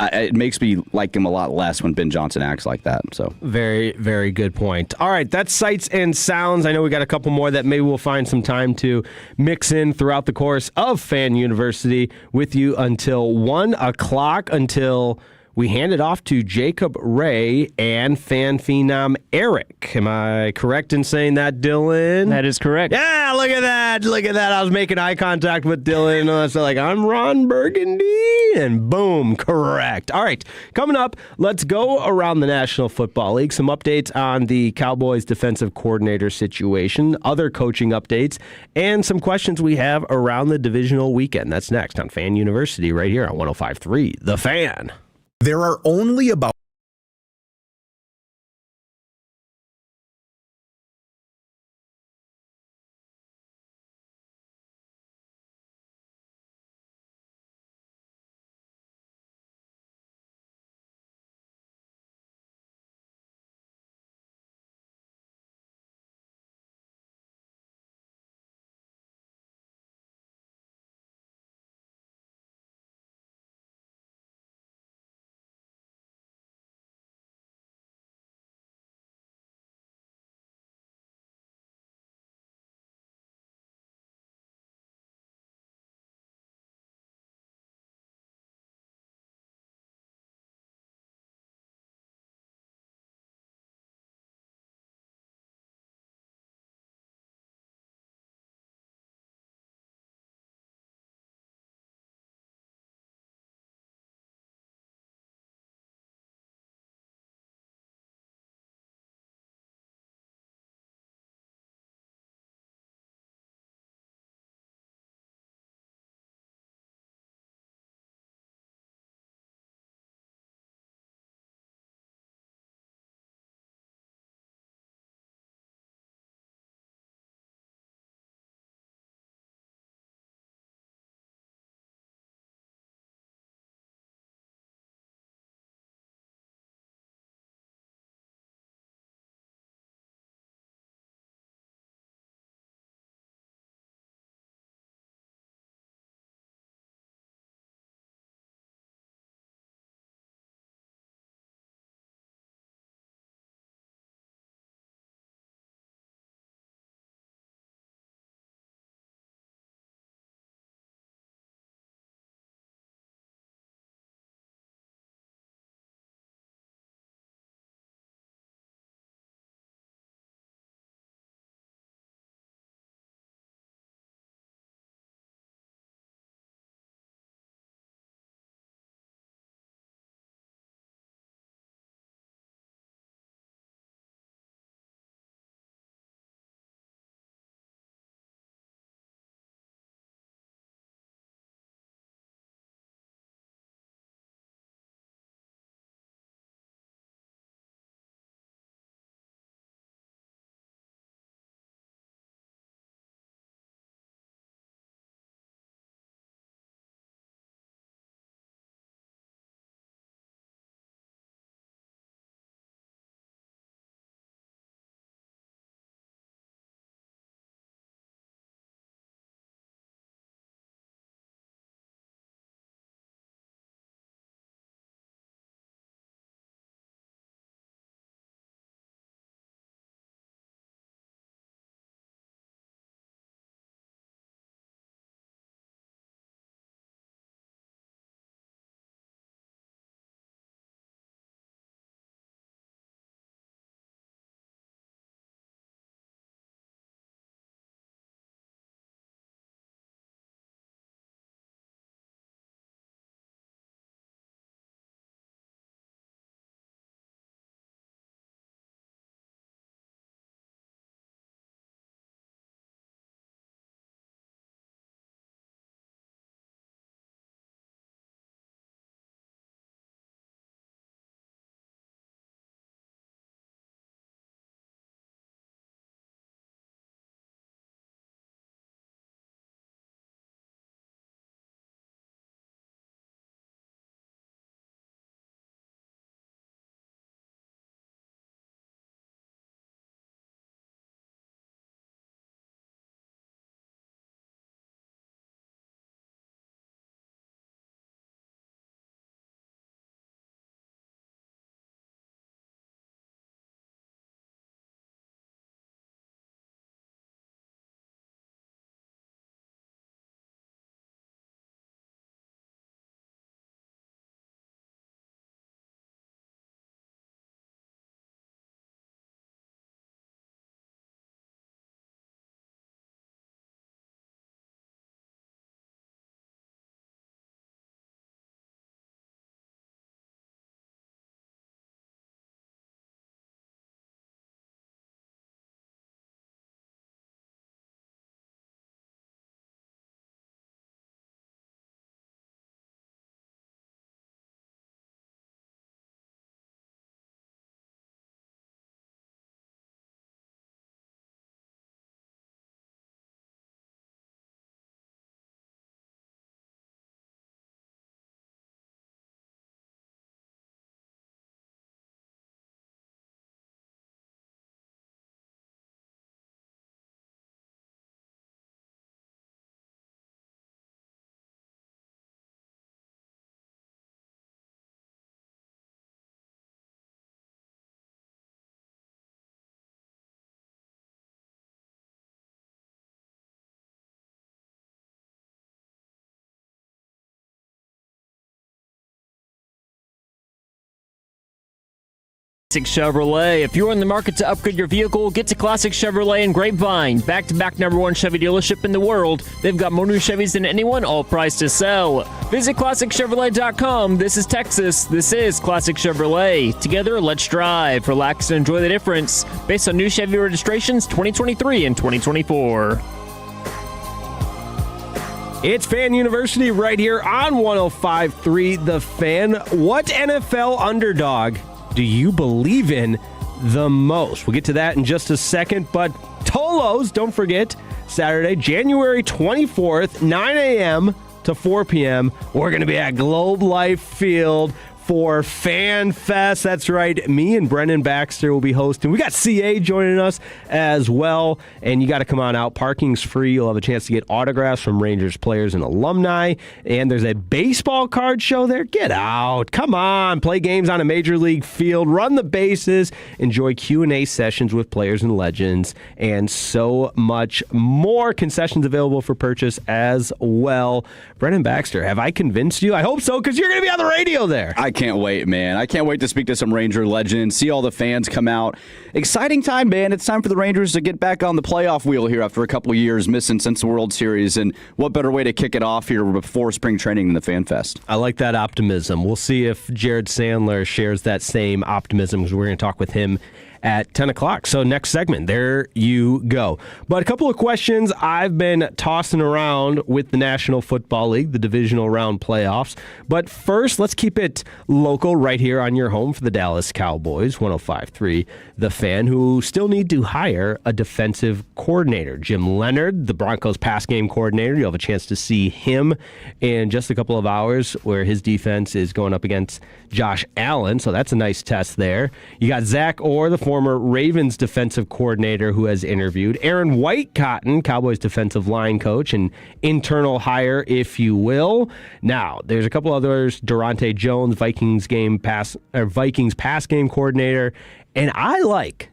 it makes me like him a lot less when Ben Johnson acts like that. So very, very good point. All right, that's Sights and Sounds. I know we got a couple more that maybe we'll find some time to mix in throughout the course of Fan University with you until 1 o'clock, until we hand it off to Jacob Ray and fan phenom Eric. Am I correct in saying that, Dylan? That is correct. Yeah, look at that. Look at that. I was making eye contact with Dylan. And I was like, I'm Ron Burgundy. And boom, correct. All right, coming up, let's go around the National Football League. Some updates on the Cowboys defensive coordinator situation, other coaching updates, and some questions we have around the divisional weekend. That's next on Fan University right here on 105.3 The Fan. There are only about Classic Chevrolet. If you're in the market to upgrade your vehicle, get to Classic Chevrolet in Grapevine. Back-to-back #1 Chevy dealership in the world. They've got more new Chevys than anyone, all priced to sell. Visit ClassicChevrolet.com. This is Texas. This is Classic Chevrolet. Together, let's drive. Relax and enjoy the difference. Based on new Chevy registrations 2023 and 2024. It's Fan University right here on 105.3 The Fan. What NFL underdog do you believe in the most? We'll get to that in just a second, but Tolos, don't forget, Saturday, January 24th, 9 a.m. to 4 p.m., we're going to be at Globe Life Field for Fan Fest. That's right. Me and Brendan Baxter will be hosting. We got CA joining us as well, and you got to come on out. Parking's free. You'll have a chance to get autographs from Rangers players and alumni, and there's a baseball card show there. Get out. Come on. Play games on a major league field. Run the bases. Enjoy Q&A sessions with players and legends, and so much more. Concessions available for purchase as well. Brendan Baxter, have I convinced you? I hope so, because you're going to be on the radio there. I can't wait, man. I can't wait to speak to some Ranger legends, see all the fans come out. Exciting time, man. It's time for the Rangers to get back on the playoff wheel here after a couple of years missing since the World Series. And what better way to kick it off here before spring training than the Fan Fest? I like that optimism. We'll see if Jared Sandler shares that same optimism, because we're going to talk with him at 10 o'clock. So next segment, there you go. But a couple of questions I've been tossing around with the National Football League, the divisional round playoffs. But first, let's keep it local right here on your home for the Dallas Cowboys, 105.3 The Fan, who still need to hire a defensive coordinator. Jim Leonard, the Broncos pass game coordinator, you'll have a chance to see him in just a couple of hours, where his defense is going up against Josh Allen. So that's a nice test there. You got Zach Orr, the former Ravens defensive coordinator, who has interviewed. Aaron White-Cotton, Cowboys defensive line coach, an internal hire, if you will. Now, there's a couple others. Durante Jones, Vikings pass game coordinator. And I like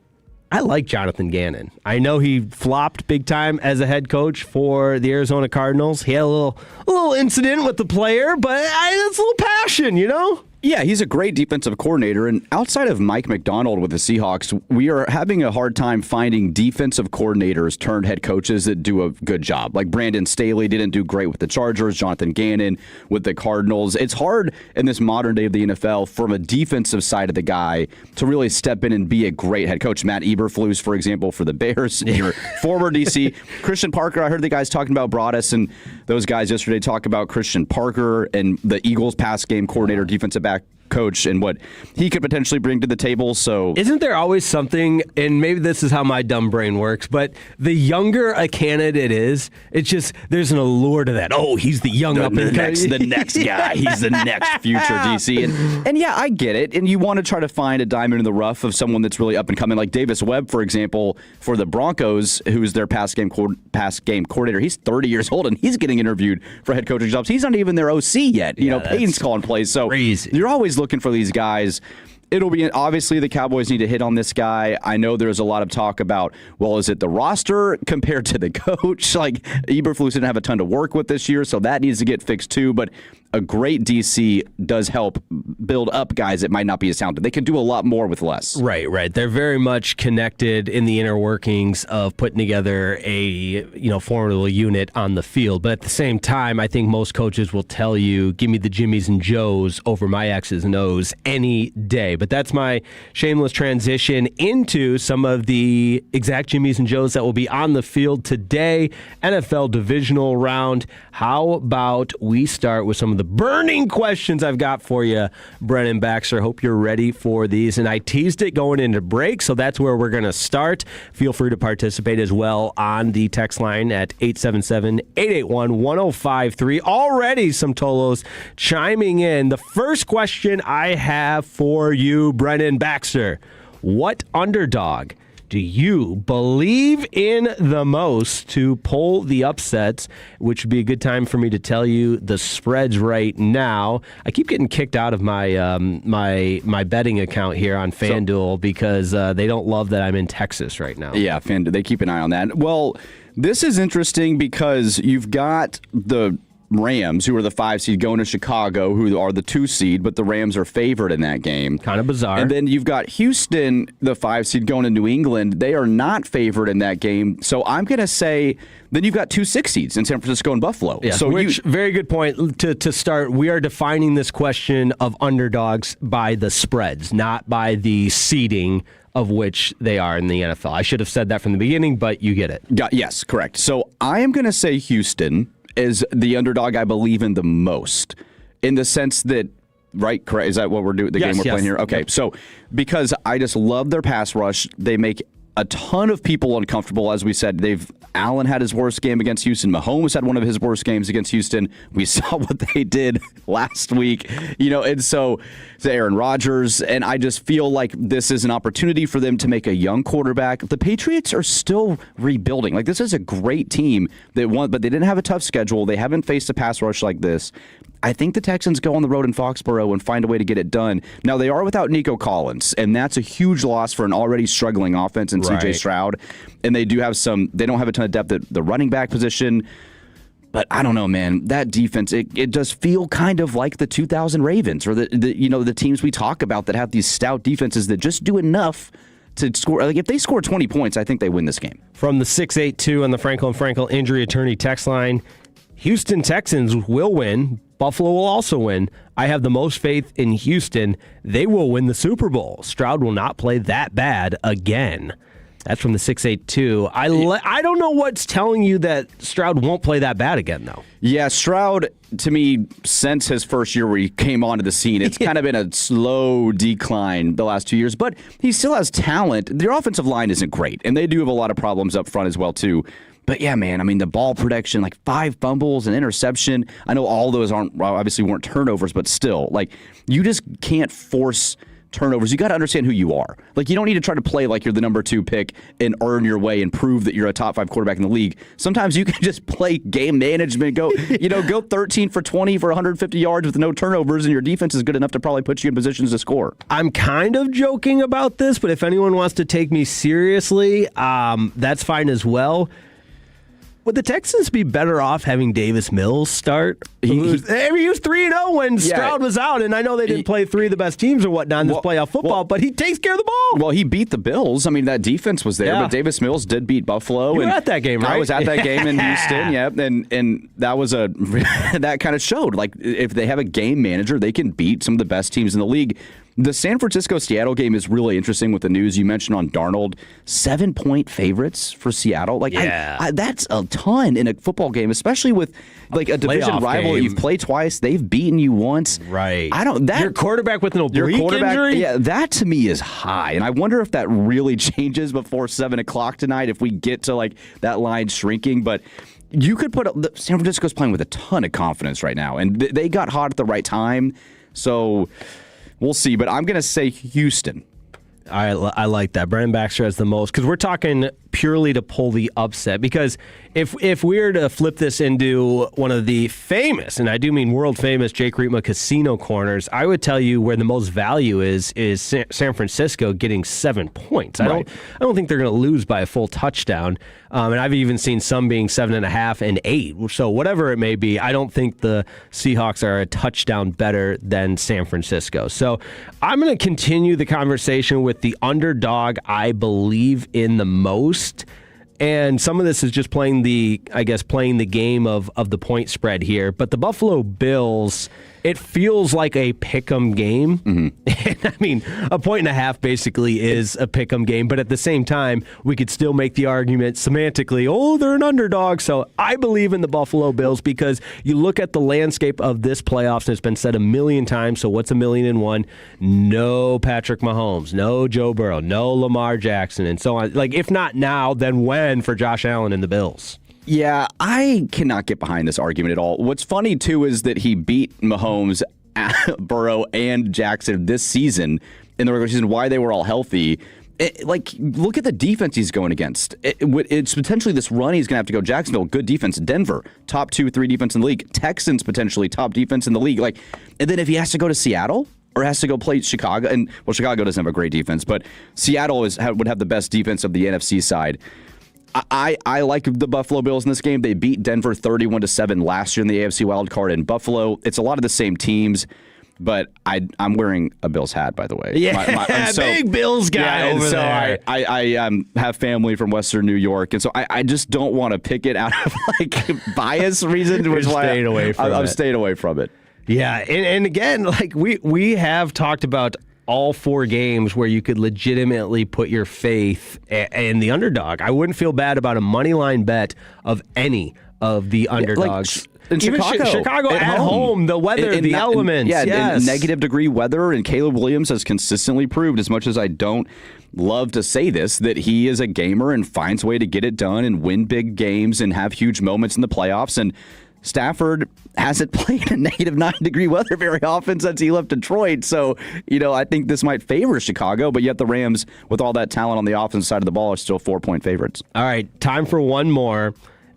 Jonathan Gannon. I know he flopped big time as a head coach for the Arizona Cardinals. He had a little incident with the player, but it's a little passion, you know? Yeah, he's a great defensive coordinator, and outside of Mike McDonald with the Seahawks, we are having a hard time finding defensive coordinators turned head coaches that do a good job. Like Brandon Staley didn't do great with the Chargers, Jonathan Gannon with the Cardinals. It's hard in this modern day of the NFL from a defensive side of the guy to really step in and be a great head coach. Matt Eberflus, for example, for the Bears, your former DC. Christian Parker, I heard the guys talking about Broadus and those guys yesterday talk about Christian Parker and the Eagles pass game coordinator, defensive back coach, and what he could potentially bring to the table. So isn't there always something, and maybe this is how my dumb brain works, but the younger a candidate is, it's just, there's an allure to that. Oh, he's the young up and the next guy. He's the next future DC. And yeah, I get it. And you want to try to find a diamond in the rough of someone that's really up and coming, like Davis Webb, for example, for the Broncos, who's their pass game coordinator. He's 30 years old, and he's getting interviewed for head coaching jobs. He's not even their OC yet. You know, Payton's calling plays. So crazy. You're always looking for these guys. It'll be, obviously the Cowboys need to hit on this guy. I know there's a lot of talk about, well, is it the roster compared to the coach? Like, Eberflus didn't have a ton to work with this year, so that needs to get fixed too. But a great DC does help build up guys that might not be as talented. They can do a lot more with less. Right. They're very much connected in the inner workings of putting together a formidable unit on the field. But at the same time, I think most coaches will tell you, give me the Jimmies and Joes over my X's and O's any day. But that's my shameless transition into some of the exact Jimmies and Joes that will be on the field today. NFL divisional round. How about we start with some of the burning questions I've got for you, Brennan Baxter. Hope you're ready for these. And I teased it going into break, so that's where we're going to start. Feel free to participate as well on the text line at 877-881-1053. Already some Tolos chiming in. The first question I have for you, Brennan Baxter. What underdog do you believe in the most to pull the upsets, which would be a good time for me to tell you the spreads right now. I keep getting kicked out of my my betting account here on FanDuel because they don't love that I'm in Texas right now. Yeah, FanDuel, they keep an eye on that. Well, this is interesting because you've got the Rams, who are the 5 seed, going to Chicago, who are the 2 seed, but the Rams are favored in that game. Kind of bizarre. And then you've got Houston, the 5 seed, going to New England. They are not favored in that game. So I'm going to say then you've got 2 6 seeds in San Francisco and Buffalo. Yeah, so very good point. To start, we are defining this question of underdogs by the spreads, not by the seeding of which they are in the NFL. I should have said that from the beginning, but you get it. Yes, correct. So I am going to say Houston is the underdog I believe in the most, in the sense that, right? Correct. Is that what we're doing? The game we're playing here? Okay. Yep. So because I just love their pass rush, they make a ton of people uncomfortable. As we said, Allen had his worst game against Houston. Mahomes had one of his worst games against Houston. We saw what they did last week, and so Aaron Rodgers, and I just feel like this is an opportunity for them to make a young quarterback. The Patriots are still rebuilding. Like, this is a great team that won, but they didn't have a tough schedule. They haven't faced a pass rush like this. I think the Texans go on the road in Foxborough and find a way to get it done. Now, they are without Nico Collins, and that's a huge loss for an already struggling offense in C.J. Stroud. And they don't have a ton of depth at the running back position. But I don't know, man. That defense, it does feel kind of like the 2000 Ravens, or the teams we talk about that have these stout defenses that just do enough to score. Like, if they score 20 points, I think they win this game. From the 682 on the Frankel & Frankel injury attorney text line, Houston Texans will win. Buffalo will also win. I have the most faith in Houston. They will win the Super Bowl. Stroud will not play that bad again. That's from the 682. I don't know what's telling you that Stroud won't play that bad again, though. Yeah, Stroud, to me, since his first year where he came onto the scene, it's kind of been a slow decline the last 2 years, but he still has talent. Their offensive line isn't great, and they do have a lot of problems up front as well, too. But yeah, man, I mean, the ball production, like 5 fumbles, an interception. I know all those weren't turnovers, but still, like, you just can't force turnovers. You got to understand who you are. Like, you don't need to try to play like you're the number 2 pick and earn your way and prove that you're a top 5 quarterback in the league. Sometimes you can just play game management, go 13 for 20 for 150 yards with no turnovers, and your defense is good enough to probably put you in positions to score. I'm kind of joking about this, but if anyone wants to take me seriously, that's fine as well. Would the Texans be better off having Davis Mills start? He was 3-0 when Stroud was out, and I know they didn't play 3 of the best teams or whatnot in this playoff football, but he takes care of the ball. Well, he beat the Bills. I mean, that defense was there, but Davis Mills did beat Buffalo. You were at that game, right? I was at that game in Houston, and that was that kind of showed. Like, if they have a game manager, they can beat some of the best teams in the league. The San Francisco-Seattle game is really interesting with the news you mentioned on Darnold. 7-point favorites for Seattle. Like, that's a ton in a football game, especially with like a division rival that you've played twice. They've beaten you once. Right. Your quarterback with an oblique injury? Yeah, that to me is high. And I wonder if that really changes before 7 o'clock tonight if we get to like that line shrinking. But you could San Francisco's playing with a ton of confidence right now. And they got hot at the right time. So we'll see, but I'm going to say Houston. I like that. Brandon Baxter has the most, because we're talking purely to pull the upset. Because if we were to flip this into one of the famous, and I do mean world famous, Jake Riepma casino corners, I would tell you where the most value is San Francisco getting 7 points. I don't think they're going to lose by a full touchdown. And I've even seen some being 7.5 and 8. So whatever it may be, I don't think the Seahawks are a touchdown better than San Francisco. So I'm going to continue the conversation with the underdog I believe in the most. And some of this is just playing the game of the point spread here. But the Buffalo Bills, it feels like a pick'em game. Mm-hmm. I mean, 1.5 basically is a pick'em game. But at the same time, we could still make the argument semantically, they're an underdog. So I believe in the Buffalo Bills because you look at the landscape of this playoffs, and it's been said a million times. So what's 1,000,001? No Patrick Mahomes, no Joe Burrow, no Lamar Jackson, and so on. Like, if not now, then when for Josh Allen and the Bills? Yeah, I cannot get behind this argument at all. What's funny, too, is that he beat Mahomes, Burrow, and Jackson this season in the regular season, why they were all healthy. Look at the defense he's going against. It's potentially this run he's going to have to go. Jacksonville, good defense. Denver, top 2-3 defense in the league. Texans, potentially top defense in the league. And then if he has to go to Seattle or has to go play Chicago, and Chicago doesn't have a great defense, but Seattle would have the best defense of the NFC side. I like the Buffalo Bills in this game. They beat Denver 31-7 last year in the AFC wildcard in Buffalo. It's a lot of the same teams. But I'm wearing a Bills hat, by the way. Yeah, big Bills guy over there. I have family from Western New York, and so I just don't want to pick it out of like bias reasons, which is why I'm staying away from it. Yeah, and again, like we have talked about all 4 games where you could legitimately put your faith in the underdog. I wouldn't feel bad about a money line bet of any of the underdogs. In Chicago at home, the weather, the elements. In negative degree weather, and Caleb Williams has consistently proved, as much as I don't love to say this, that he is a gamer and finds a way to get it done and win big games and have huge moments in the playoffs. And Stafford hasn't played in negative 9 degree weather very often since he left Detroit. So, I think this might favor Chicago, but yet the Rams, with all that talent on the offensive side of the ball, are still 4-point favorites. All right, time for one more.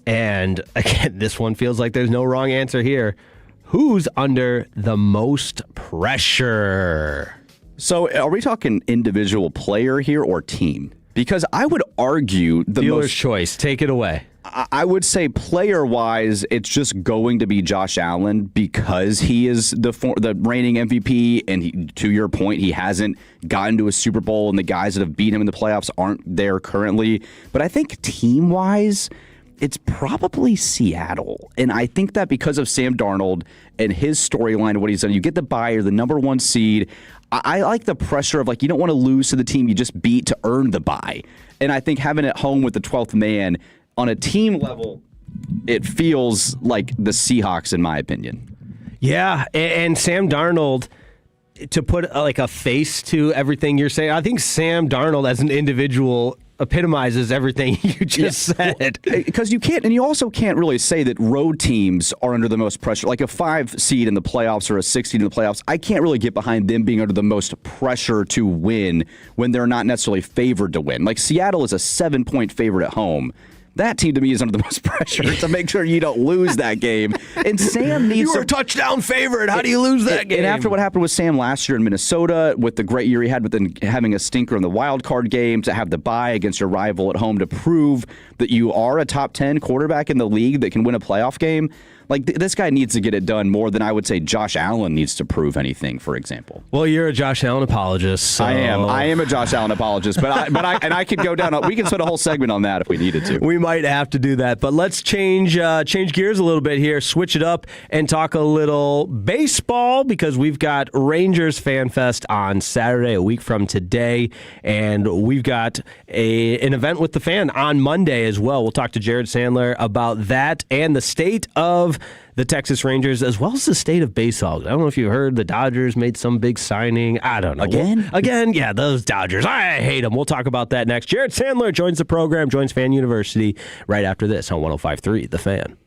And again, this one feels like there's no wrong answer here. Who's under the most pressure? So are we talking individual player here or team? Because I would argue the dealer's choice. Take it away. I would say player-wise, it's just going to be Josh Allen because he is the reigning MVP, and to your point, he hasn't gotten to a Super Bowl, and the guys that have beat him in the playoffs aren't there currently. But I think team-wise, it's probably Seattle. And I think that because of Sam Darnold and his storyline and what he's done, you get the bye, you're the number 1 seed. I like the pressure of, you don't want to lose to the team you just beat to earn the bye. And I think having it home with the 12th man on a team level, it feels like the Seahawks, in my opinion. Yeah, and Sam Darnold, to put a face to everything you're saying, I think Sam Darnold as an individual epitomizes everything you just said. Because you can't, and you also can't really say that road teams are under the most pressure. Like a 5 seed in the playoffs or a 6 seed in the playoffs, I can't really get behind them being under the most pressure to win when they're not necessarily favored to win. Like Seattle is a 7-point favorite at home. That team, to me, is under the most pressure to make sure you don't lose that game. And Sam needs You were a touchdown favorite. How do you lose that game? And after what happened with Sam last year in Minnesota, with the great year he had, but then having a stinker in the wild card game, to have the bye against your rival at home to prove that you are a top 10 quarterback in the league that can win a playoff game, this guy needs to get it done more than I would say Josh Allen needs to prove anything, for example. Well, you're a Josh Allen apologist. So. I am a Josh Allen apologist, but I could go down. We can spend a whole segment on that if we needed to. We might have to do that, but let's change gears a little bit here, switch it up, and talk a little baseball because we've got Rangers Fan Fest on Saturday, a week from today, and we've got an event with the Fan on Monday as well. We'll talk to Jared Sandler about that and the state of the Texas Rangers, as well as the state of baseball. I don't know if you heard the Dodgers made some big signing. I don't know. Again? Yeah, those Dodgers. I hate them. We'll talk about that next. Jared Sandler joins the program, joins Fan University right after this on 105.3 The Fan.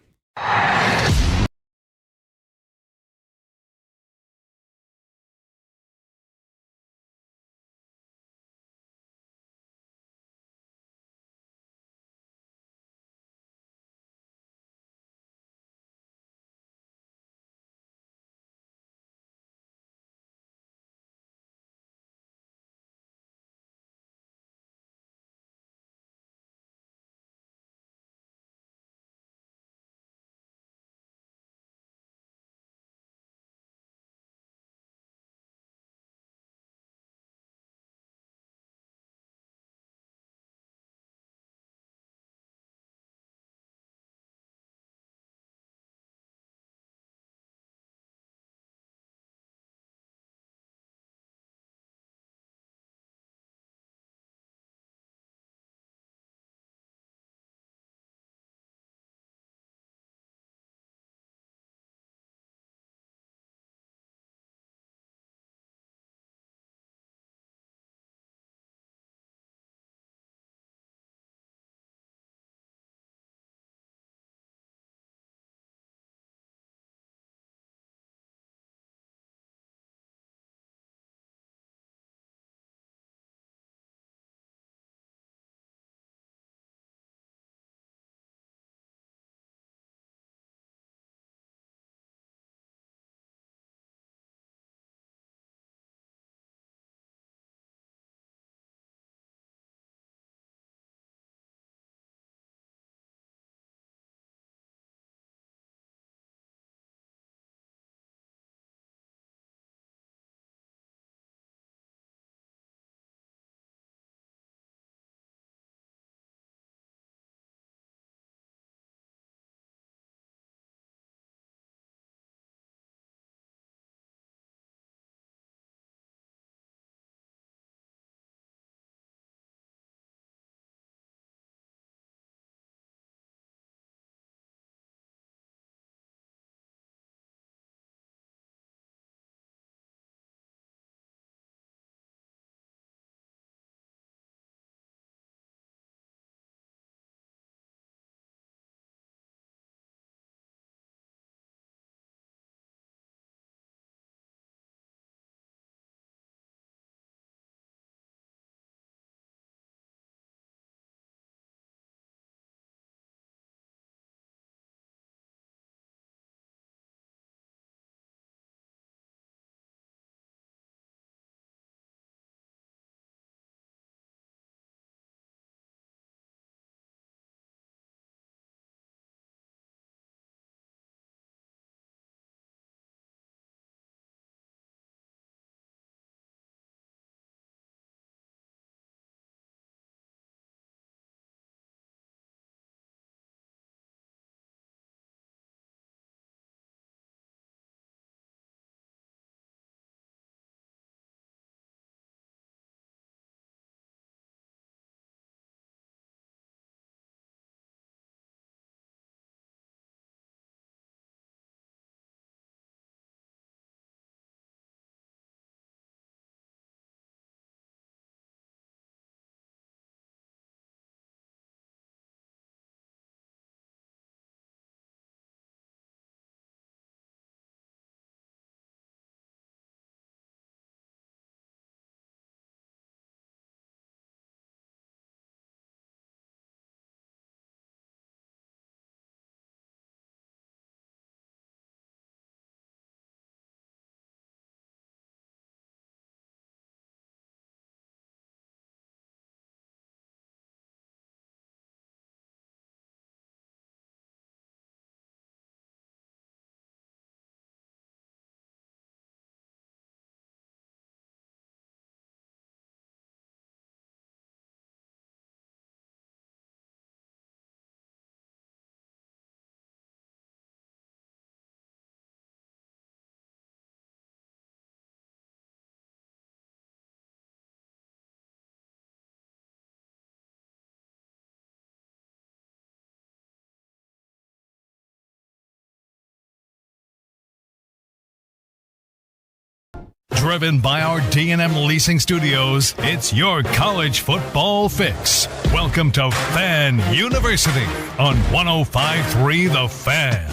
Driven by our D&M Leasing Studios, it's your college football fix. Welcome to Fan University on 105.3 The Fan.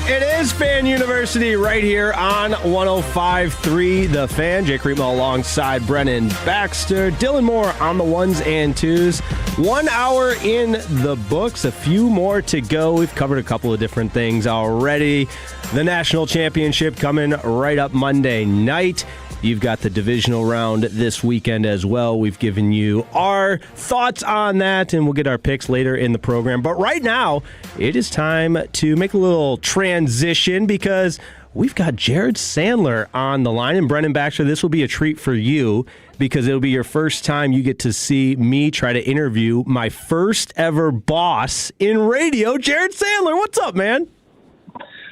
It is Fan University right here on 105.3 The Fan. Jake Reitma alongside Brennan Baxter. Dylan Moore on the ones and twos. 1 hour in the books. A few more to go. We've covered a couple of different things already. The national championship coming right up Monday night. You've got the divisional round this weekend as well. We've given you our thoughts on that, and we'll get our picks later in the program. But right now, it is time to make a little transition because we've got Jared Sandler on the line. And Brennan Baxter, this will be a treat for you because it'll be your first time you get to see me try to interview my first ever boss in radio, Jared Sandler. What's up, man?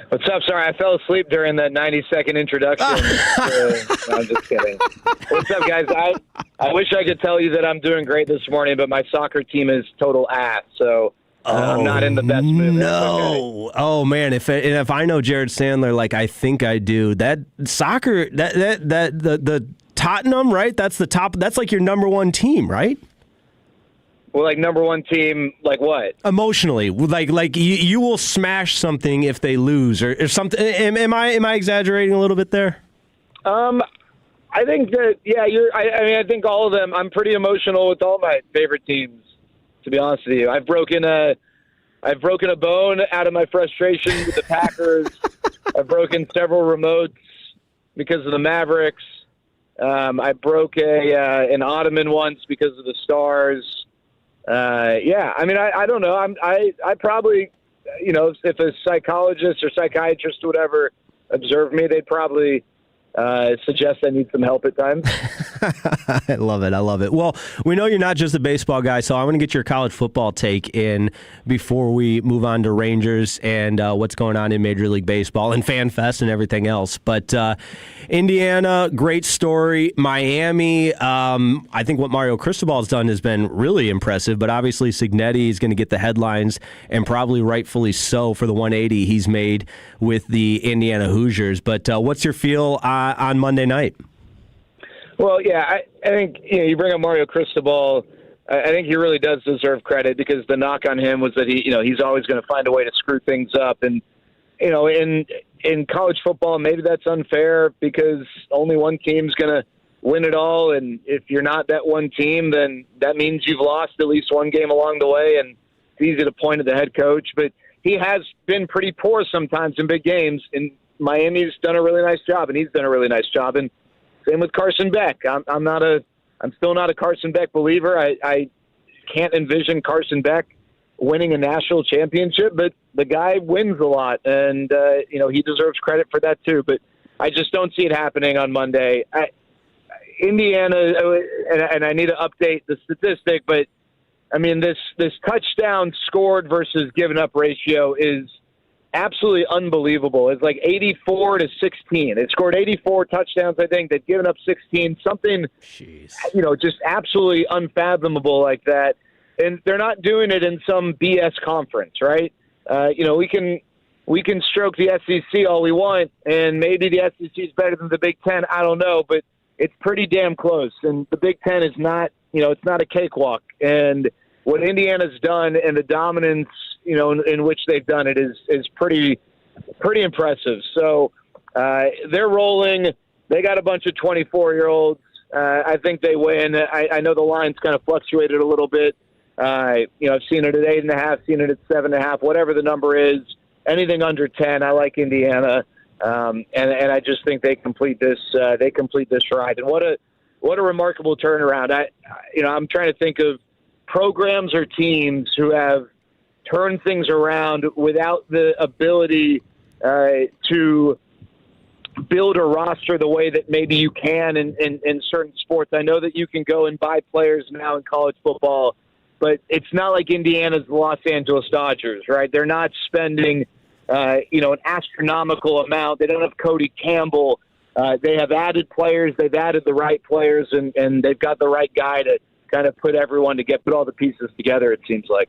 What's up? Sorry, I fell asleep during that 90-second introduction. No, I'm just kidding. What's up, guys? I wish I could tell you that I'm doing great this morning, but my soccer team is total ass, so I'm not in the best mood. No. Okay. Oh, man, if I know Jared Sandler like I think I do, that soccer, the Tottenham, right? That's the top. That's like your number one team, right? Well, like number one team, like what? Emotionally, like you will smash something if they lose or something. Am I exaggerating a little bit there? I think that I think all of them. I'm pretty emotional with all my favorite teams. To be honest with you, I've broken a bone out of my frustration with the Packers. I've broken several remotes because of the Mavericks. I broke an ottoman once because of the Stars. I don't know. I probably, if a psychologist or psychiatrist or whatever observed me, they'd probably suggest I need some help at times. I love it. Well, we know you're not just a baseball guy, so I want to get your college football take in before we move on to Rangers and what's going on in Major League Baseball and Fan Fest and everything else. But Indiana, great story. Miami, I think what Mario Cristobal has done has been really impressive, but obviously Cignetti is going to get the headlines, and probably rightfully so for the 180 he's made with the Indiana Hoosiers. But what's your feel on Monday night? Well, yeah, I think you bring up Mario Cristobal. I think he really does deserve credit because the knock on him was that he's always going to find a way to screw things up, and in college football maybe that's unfair because only one team's going to win it all, and if you're not that one team, then that means you've lost at least one game along the way, and it's easy to point at the head coach, but he has been pretty poor sometimes in big games, and Miami's done a really nice job, and he's done a really nice job, and same with Carson Beck. I'm still not a Carson Beck believer. I can't envision Carson Beck winning a national championship, but the guy wins a lot, and he deserves credit for that too. But I just don't see it happening on Monday. Indiana, and I need to update the statistic, but I mean this touchdown scored versus given up ratio is absolutely unbelievable. It's like 84-16. It scored 84 touchdowns, I think. They've given up 16. Something, just absolutely unfathomable like that. And they're not doing it in some BS conference, right? We can stroke the SEC all we want, and maybe the SEC is better than the Big Ten. I don't know, but it's pretty damn close. And the Big Ten is not, it's not a cakewalk. And what Indiana's done and the dominance, in which they've done it is pretty impressive. So they're rolling. They got a bunch of 24-year-olds. I think they win. I know the line's kind of fluctuated a little bit. I've seen it at 8.5, seen it at 7.5, whatever the number is. Anything under 10, I like Indiana, and I just think they complete this. They complete this ride, and what a remarkable turnaround. I'm trying to think of programs or teams who have turned things around without the ability to build a roster the way that maybe you can in certain sports. I know that you can go and buy players now in college football, but it's not like Indiana's Los Angeles Dodgers, right? They're not spending, an astronomical amount. They don't have Cody Campbell. They have added players. They've added the right players, and they've got the right guy to kind of put all the pieces together, it seems like.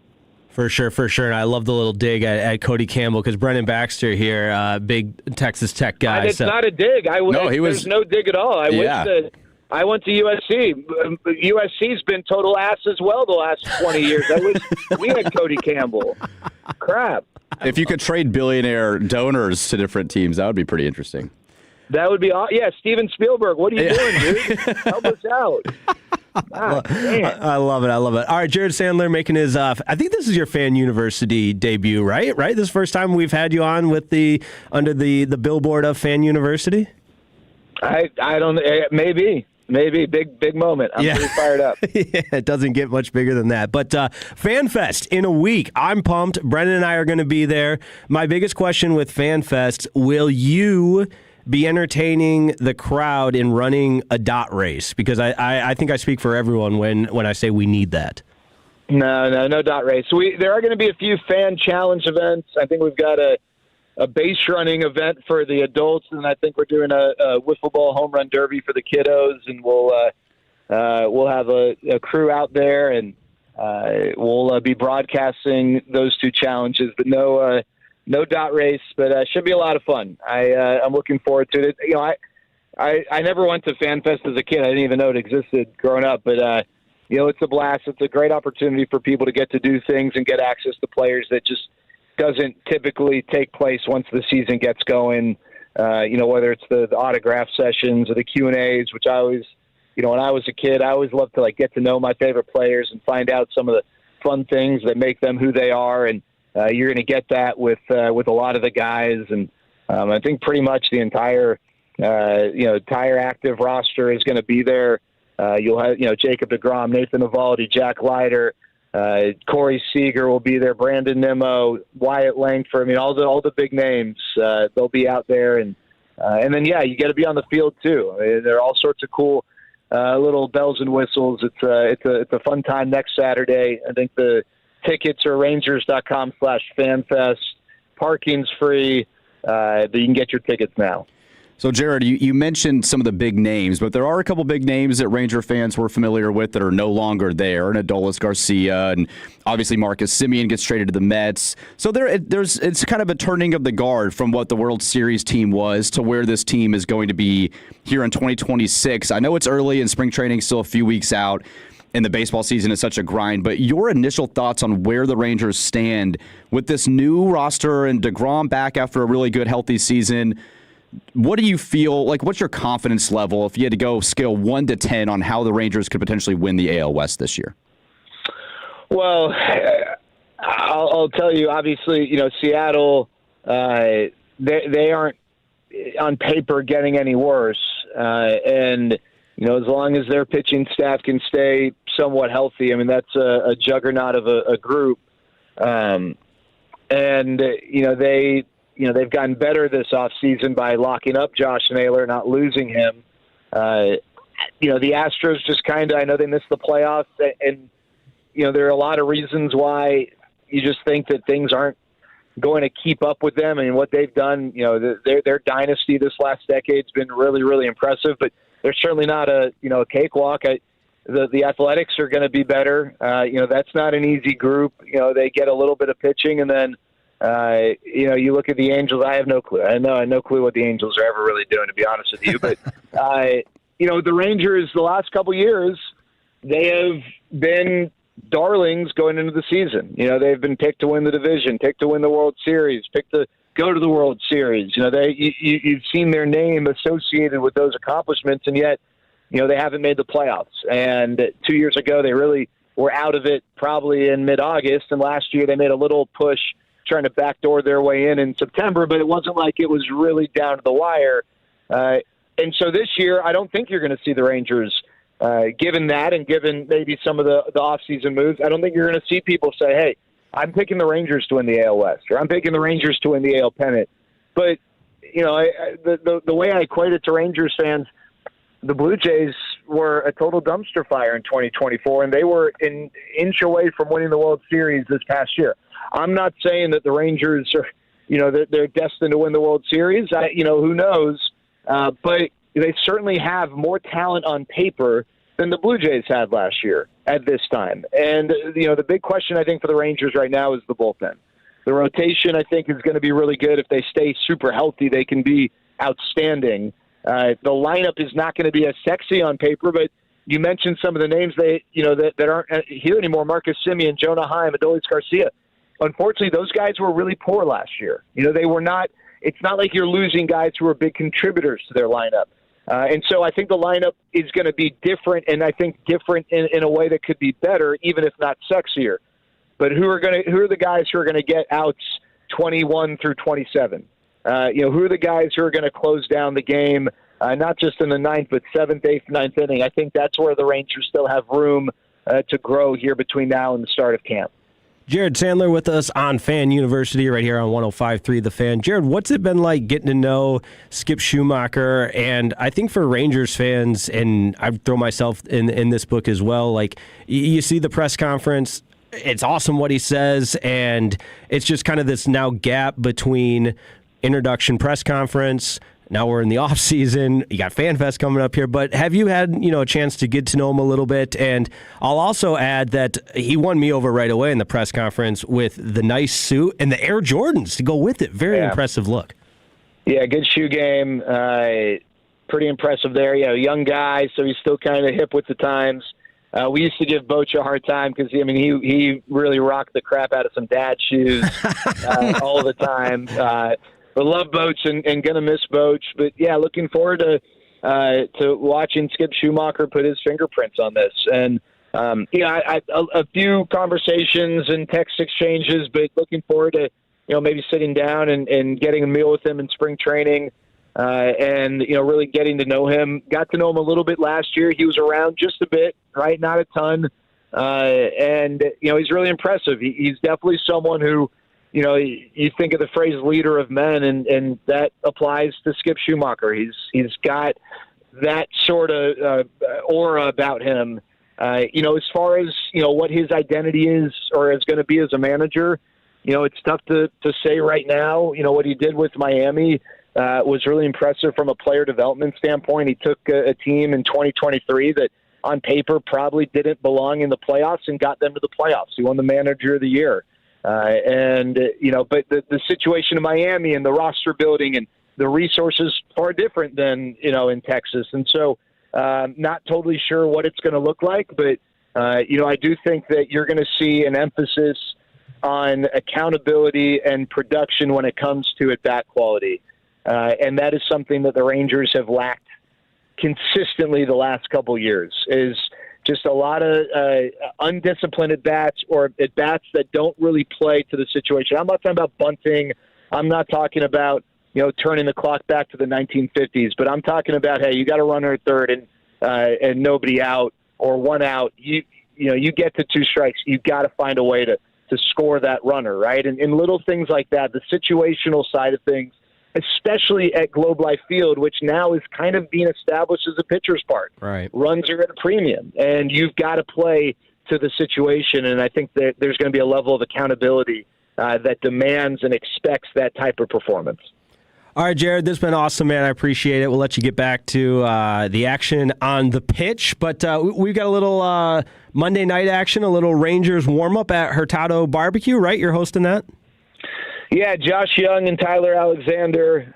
For sure. And I love the little dig at Cody Campbell because Brendan Baxter here, big Texas Tech guy. It's not a dig. There's no dig at all. I wish that I went to USC. USC's been total ass as well the last 20 years. I wish we had Cody Campbell. Crap. If you could trade billionaire donors to different teams, that would be pretty interesting. That would be Steven Spielberg. What are you doing, dude? Help us out. I love it. All right, Jared Sandler making his. I think this is your Fan University debut, right? This is the first time we've had you on with under the billboard of Fan University. I don't. Maybe big moment. I'm pretty fired up. Yeah, it doesn't get much bigger than that. But FanFest in a week. I'm pumped. Brendan and I are going to be there. My biggest question with FanFest: will you be entertaining the crowd in running a dot race? Because I think I speak for everyone when I say we need that. No dot race. There are going to be a few fan challenge events. I think we've got a base running event for the adults, and I think we're doing a wiffle ball home run derby for the kiddos, and we'll have a crew out there, and we'll be broadcasting those two challenges, but no dot race, but should be a lot of fun. I'm looking forward to it. I never went to FanFest as a kid. I didn't even know it existed growing up, but it's a blast. It's a great opportunity for people to get to do things and get access to players that just doesn't typically take place once the season gets going. Whether it's the autograph sessions or the Q&As, which I always, when I was a kid, I always loved to get to know my favorite players and find out some of the fun things that make them who they are. And you're going to get that with a lot of the guys, and I think pretty much the entire active roster is going to be there. You'll have Jacob deGrom, Nathan Eovaldi, Jack Leiter, Corey Seager will be there, Brandon Nimmo, Wyatt Langford. I mean, all the big names they'll be out there, and then you got to be on the field too. I mean, there are all sorts of cool little bells and whistles. It's a fun time next Saturday. I think the tickets are rangers.com/fanfest. Parking's free, but you can get your tickets now. So, Jared, you mentioned some of the big names, but there are a couple big names that Ranger fans were familiar with that are no longer there, and Adolis Garcia, and obviously Marcus Semien gets traded to the Mets. So it's kind of a turning of the guard from what the World Series team was to where this team is going to be here in 2026. I know it's early and spring training still a few weeks out, and the baseball season is such a grind, but your initial thoughts on where the Rangers stand with this new roster and DeGrom back after a really good, healthy season. What do you feel like? What's your confidence level if you had to go scale 1 to 10 on how the Rangers could potentially win the AL West this year? Well, I'll tell you, obviously, Seattle, they aren't on paper getting any worse. And, as long as their pitching staff can stay somewhat healthy, I mean, that's a juggernaut of a group. They've gotten better this offseason by locking up Josh Naylor, not losing him. The Astros just I know they missed the playoffs, and, there are a lot of reasons why you just think that things aren't going to keep up with them. I mean, what they've done, their dynasty this last decade's been really, really impressive, but they're certainly not a cakewalk. The Athletics are going to be better. That's not an easy group. They get a little bit of pitching, and then you look at the Angels. I have no clue. I have no clue what the Angels are ever really doing, to be honest with you. But the Rangers, the last couple years, they have been darlings going into the season. They've been picked to win the division, picked to win the World Series, picked to go to the World Series. You've seen their name associated with those accomplishments, and yet, they haven't made the playoffs. And 2 years ago, they really were out of it probably in mid-August, and last year they made a little push trying to backdoor their way in September, but it wasn't like it was really down to the wire. And so this year, I don't think you're going to see the Rangers, given that and given maybe some of the offseason moves, I don't think you're going to see people say, hey, I'm picking the Rangers to win the AL West, or I'm picking the Rangers to win the AL pennant. But, the way I equate it to Rangers fans, the Blue Jays were a total dumpster fire in 2024, and they were an inch away from winning the World Series this past year. I'm not saying that the Rangers are, they're destined to win the World Series. Who knows? But they certainly have more talent on paper than the Blue Jays had last year at this time. And, the big question I think for the Rangers right now is the bullpen. The rotation I think is going to be really good. If they stay super healthy, they can be outstanding. The lineup is not going to be as sexy on paper, but you mentioned some of the names that aren't here anymore. Marcus Semien, Jonah Heim, Adolis Garcia. Unfortunately, those guys were really poor last year. They were not. It's not like you're losing guys who are big contributors to their lineup. And so I think the lineup is going to be different, and I think different in a way that could be better, even if not sexier. But who are the guys who are going to get outs 21 through 27? Who are the guys who are going to close down the game, not just in the ninth, but seventh, eighth, ninth inning? I think that's where the Rangers still have room to grow here between now and the start of camp. Jared Sandler with us on Fan University right here on 105.3 The Fan. Jared, what's it been like getting to know Skip Schumacher? And I think for Rangers fans, and I throw myself in this book as well, like you see the press conference, it's awesome what he says, and it's just kind of this now gap between introduction press conference. Now we're in the off season. You got FanFest coming up here, but have you had a chance to get to know him a little bit? And I'll also add that he won me over right away in the press conference with the nice suit and the Air Jordans to go with it. Very impressive look. Yeah, good shoe game. Pretty impressive there. Young guy, so he's still kind of hip with the times. We used to give Boch a hard time because he really rocked the crap out of some dad shoes all the time. But love Boch and gonna miss Boch. But yeah, looking forward to watching Skip Schumacher put his fingerprints on this. And a few conversations and text exchanges, but looking forward to maybe sitting down and getting a meal with him in spring training. And really getting to know him. Got to know him a little bit last year. He was around just a bit, right? Not a ton. And he's really impressive. He's definitely someone who. You think of the phrase "leader of men," and that applies to Skip Schumacher. He's got that sort of aura about him. As far as what his identity is or is going to be as a manager, it's tough to say right now. What he did with Miami was really impressive from a player development standpoint. He took a team in 2023 that on paper probably didn't belong in the playoffs and got them to the playoffs. He won the Manager of the Year. But the situation in Miami and the roster building and the resources far different than, in Texas. And so, not totally sure what it's going to look like, but, I do think that you're going to see an emphasis on accountability and production when it comes to at-bat quality. And that is something that the Rangers have lacked consistently the last couple years is just a lot of undisciplined at-bats or at-bats that don't really play to the situation. I'm not talking about bunting. I'm not talking about, turning the clock back to the 1950s. But I'm talking about, hey, you got a runner at third and nobody out or one out. You get to two strikes. You've got to find a way to score that runner, right? And little things like that, the situational side of things, especially at Globe Life Field, which now is kind of being established as a pitcher's park. Right. Runs are at a premium, and you've got to play to the situation. And I think that there's going to be a level of accountability that demands and expects that type of performance. All right, Jared, this has been awesome, man. I appreciate it. We'll let you get back to the action on the pitch. But we've got a little Monday night action, a little Rangers warm-up at Hurtado Barbecue, right? You're hosting that? Yeah, Josh Young and Tyler Alexander.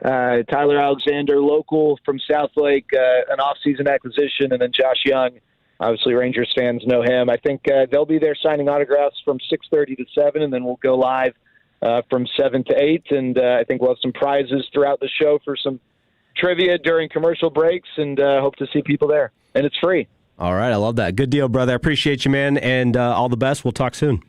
Tyler Alexander, local from Southlake, an off-season acquisition, and then Josh Young, obviously Rangers fans know him. I think they'll be there signing autographs from 6:30 to 7, and then we'll go live from 7 to 8. And I think we'll have some prizes throughout the show for some trivia during commercial breaks, and hope to see people there. And it's free. All right, I love that. Good deal, brother. I appreciate you, man, and all the best. We'll talk soon.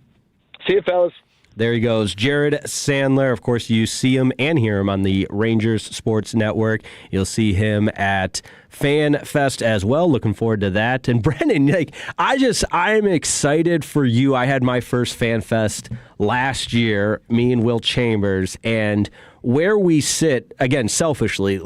See you, fellas. There he goes, Jared Sandler. Of course, you see him and hear him on the Rangers Sports Network. You'll see him at FanFest as well. Looking forward to that. And Brendan, I'm excited for you. I had my first FanFest last year, me and Will Chambers, and where we sit, again, selfishly,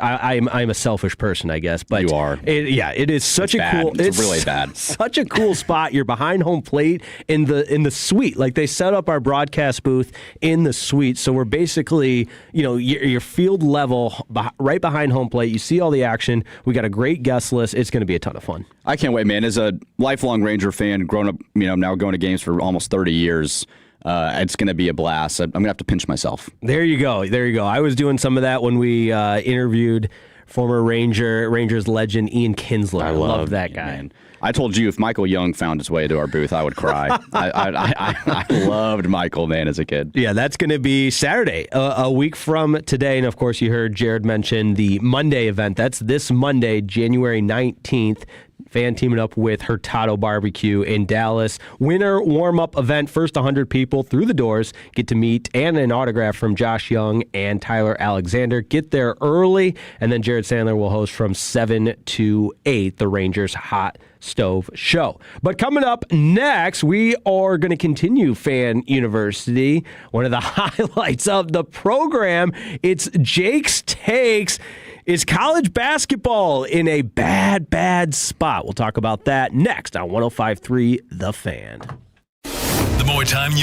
I'm a selfish person, I guess, but you are. It is such It's really bad. Such a cool spot. You're behind home plate in the suite. Like, they set up our broadcast booth in the suite, so we're basically, your field level right behind home plate. You see all the action. We got a great guest list. It's going to be a ton of fun. I can't wait, man. As a lifelong Ranger fan, grown up, now going to games for almost 30 years. It's going to be a blast. I'm going to have to pinch myself. There you go. I was doing some of that when we interviewed former Rangers legend Ian Kinsler. I love that guy. Man. I told you if Michael Young found his way to our booth, I would cry. I loved Michael, man, as a kid. Yeah, that's going to be Saturday, a week from today. And, of course, you heard Jared mention the Monday event. That's this Monday, January 19th. Fan teaming up with Hurtado Barbecue in Dallas. Winter warm-up event. First 100 people through the doors get to meet and an autograph from Josh Young and Tyler Alexander. Get there early, and then Jared Sandler will host from 7 to 8, the Rangers Hot Stove Show. But coming up next, we are going to continue Fan University. One of the highlights of the program, it's Jake's Takes. Is college basketball in a bad spot? We'll talk about that next on 105.3 The Fan. The more time you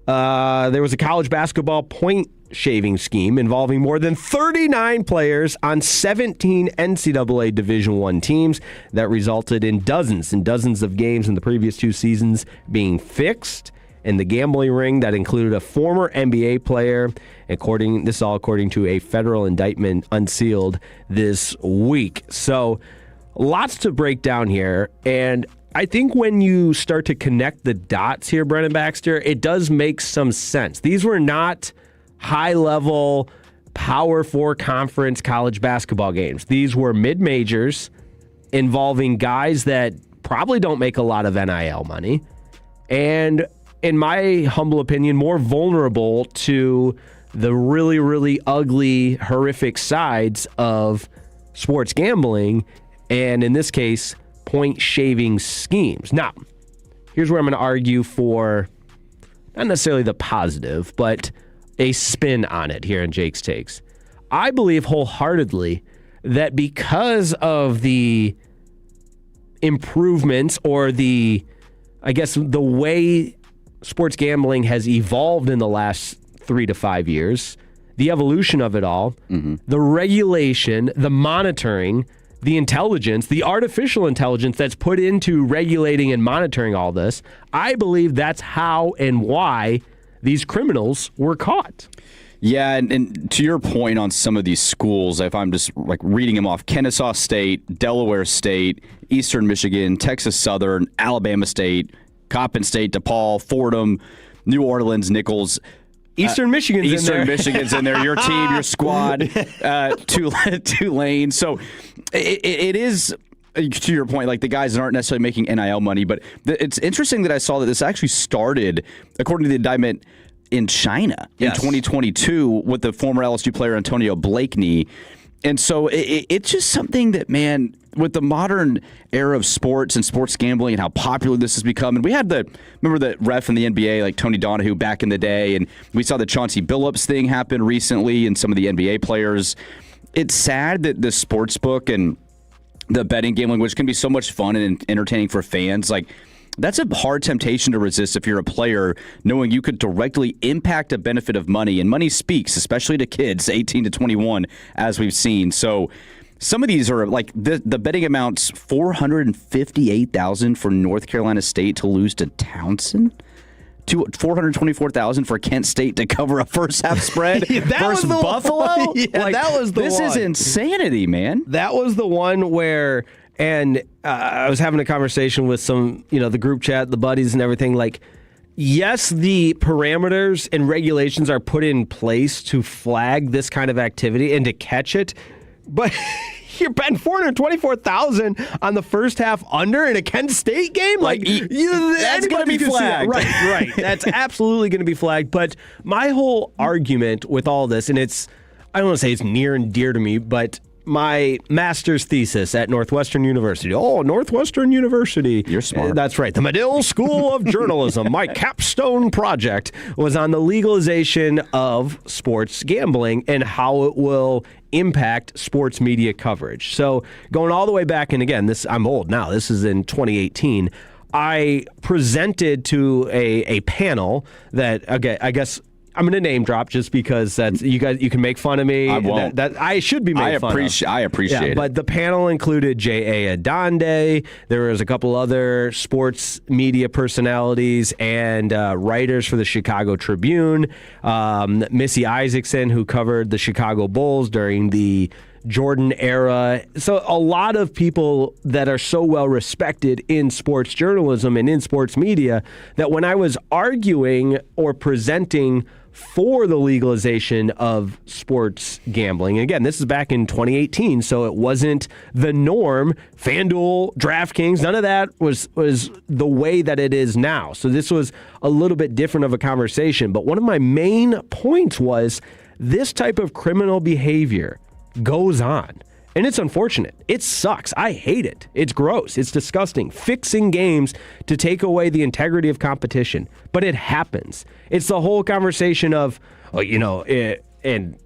There was a college basketball point shaving scheme involving more than 39 players on 17 NCAA Division I teams that resulted in dozens and dozens of games in the previous 2 seasons being fixed. And the gambling ring that included a former NBA player, this is all according to a federal indictment unsealed this week. So lots to break down here. And I think when you start to connect the dots here, Brennan Baxter, it does make some sense. These were not high-level Power 4 conference college basketball games. These were mid-majors involving guys that probably don't make a lot of NIL money and, in my humble opinion, more vulnerable to the really, really ugly, horrific sides of sports gambling and, in this case, point shaving schemes. Now, here's where I'm going to argue for not necessarily the positive, but a spin on it here in Jake's Takes. I believe wholeheartedly that because of the improvements or the way sports gambling has evolved in the last 3 to 5 years, the evolution of it all, the regulation, the monitoring, the intelligence, the artificial intelligence that's put into regulating and monitoring all this, I believe that's how and why these criminals were caught. Yeah, and to your point on some of these schools, if I'm just like reading them off, Kennesaw State, Delaware State, Eastern Michigan, Texas Southern, Alabama State, Coppin State, DePaul, Fordham, New Orleans, Nichols. Eastern Michigan's in there. Your team, your squad, Tulane. So it is, to your point, like the guys that aren't necessarily making NIL money, but it's interesting that I saw that this actually started, according to the indictment, in China in 2022 with the former LSU player Antonio Blakeney. And so it's just something that, man, with the modern era of sports and sports gambling and how popular this has become, and we had remember the ref in the NBA, like Tony Donahue back in the day, and we saw the Chauncey Billups thing happen recently and some of the NBA players. It's sad that the sports book and the betting gambling, which can be so much fun and entertaining for fans, like that's a hard temptation to resist if you're a player, knowing you could directly impact a benefit of money. And money speaks, especially to kids 18 to 21, as we've seen. So some of these are like the betting amounts, $458,000 for North Carolina State to lose to Townsend, to $424,000 for Kent State to cover a first half spread versus Buffalo. That was the one. This is insanity, man. That was the one where. And I was having a conversation with some, the group chat, the buddies and everything. Like, yes, the parameters and regulations are put in place to flag this kind of activity and to catch it. But you're betting $424,000 on the first half under in a Kent State game? Like that's going to be flagged. Right. That's absolutely going to be flagged. But my whole argument with all this, and I don't want to say it's near and dear to me, but my master's thesis at Northwestern University. Oh, Northwestern University. You're smart. That's right. The Medill School of Journalism. My capstone project was on the legalization of sports gambling and how it will impact sports media coverage. So going all the way back, and again, I'm old now. This is in 2018. I presented to a panel that, okay, I guess I'm going to name drop just because that's you can make fun of me. I won't. That I should be made fun of. I appreciate it. But the panel included J.A. Adonde. There was a couple other sports media personalities and writers for the Chicago Tribune. Missy Isaacson, who covered the Chicago Bulls during the Jordan era. So a lot of people that are so well respected in sports journalism and in sports media that when I was arguing or presenting for the legalization of sports gambling. And again, this is back in 2018, so it wasn't the norm. FanDuel, DraftKings, none of that was the way that it is now. So this was a little bit different of a conversation. But one of my main points was this type of criminal behavior goes on. And it's unfortunate. It sucks. I hate it. It's gross. It's disgusting. Fixing games to take away the integrity of competition. But it happens. It's the whole conversation of, and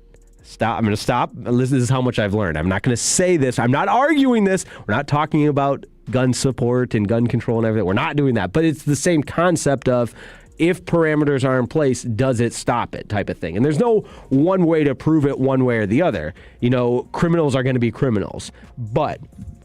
stop. I'm going to stop. This is how much I've learned. I'm not going to say this. I'm not arguing this. We're not talking about gun support and gun control and everything. We're not doing that. But it's the same concept of if parameters are in place, does it stop it type of thing? And there's no one way to prove it one way or the other. Criminals are going to be criminals. But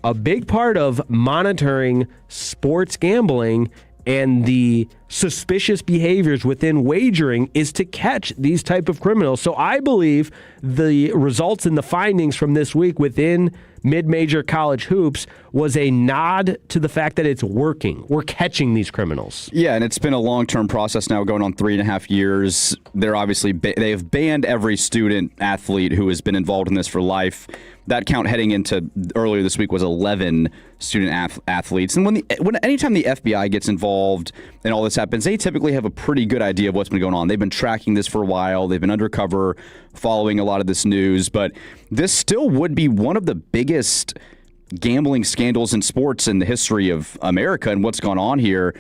a big part of monitoring sports gambling and the suspicious behaviors within wagering is to catch these type of criminals. So I believe the results and the findings from this week within mid-major college hoops was a nod to the fact that it's working. We're catching these criminals. Yeah, and it's been a long-term process now going on 3.5 years. They're obviously they have banned every student athlete who has been involved in this for life. That count heading into earlier this week was 11 student athletes. And anytime the FBI gets involved and all this happens, they typically have a pretty good idea of what's been going on. They've been tracking this for a while. They've been undercover following a lot of this news. But this still would be one of the biggest gambling scandals in sports in the history of America and what's gone on here.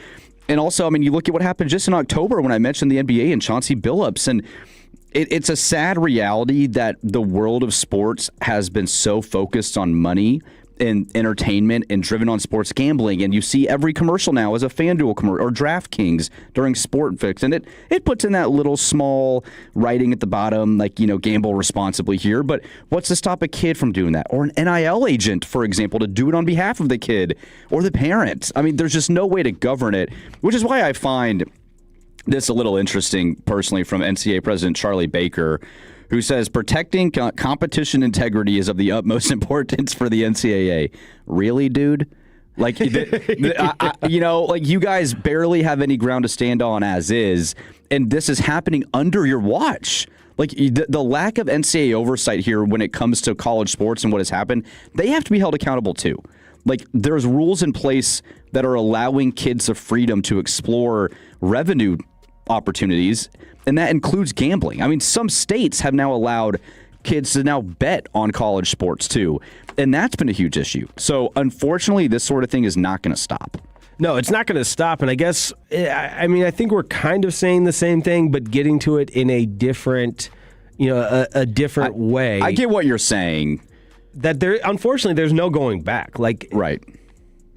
And also, you look at what happened just in October when I mentioned the NBA and Chauncey Billups. And it's a sad reality that the world of sports has been so focused on money and entertainment and driven on sports gambling. And you see every commercial now is a FanDuel commercial or DraftKings during Sport Fix. And it puts in that little small writing at the bottom, gamble responsibly here. But what's to stop a kid from doing that? Or an NIL agent, for example, to do it on behalf of the kid or the parent. There's just no way to govern it, which is why I find this a little interesting, personally, from NCAA President Charlie Baker, who says protecting competition integrity is of the utmost importance for the NCAA. Really, dude? You guys barely have any ground to stand on as is, and this is happening under your watch. The lack of NCAA oversight here when it comes to college sports and what has happened, they have to be held accountable too. There's rules in place that are allowing kids the freedom to explore revenue opportunities, and that includes gambling. Some states have now allowed kids to now bet on college sports too, and that's been a huge issue. So unfortunately, this sort of thing is not going to stop. No, it's not going to stop, and I guess, I think we're kind of saying the same thing, but getting to it in a different, a different way. I get what you're saying. That unfortunately, there's no going back. Right.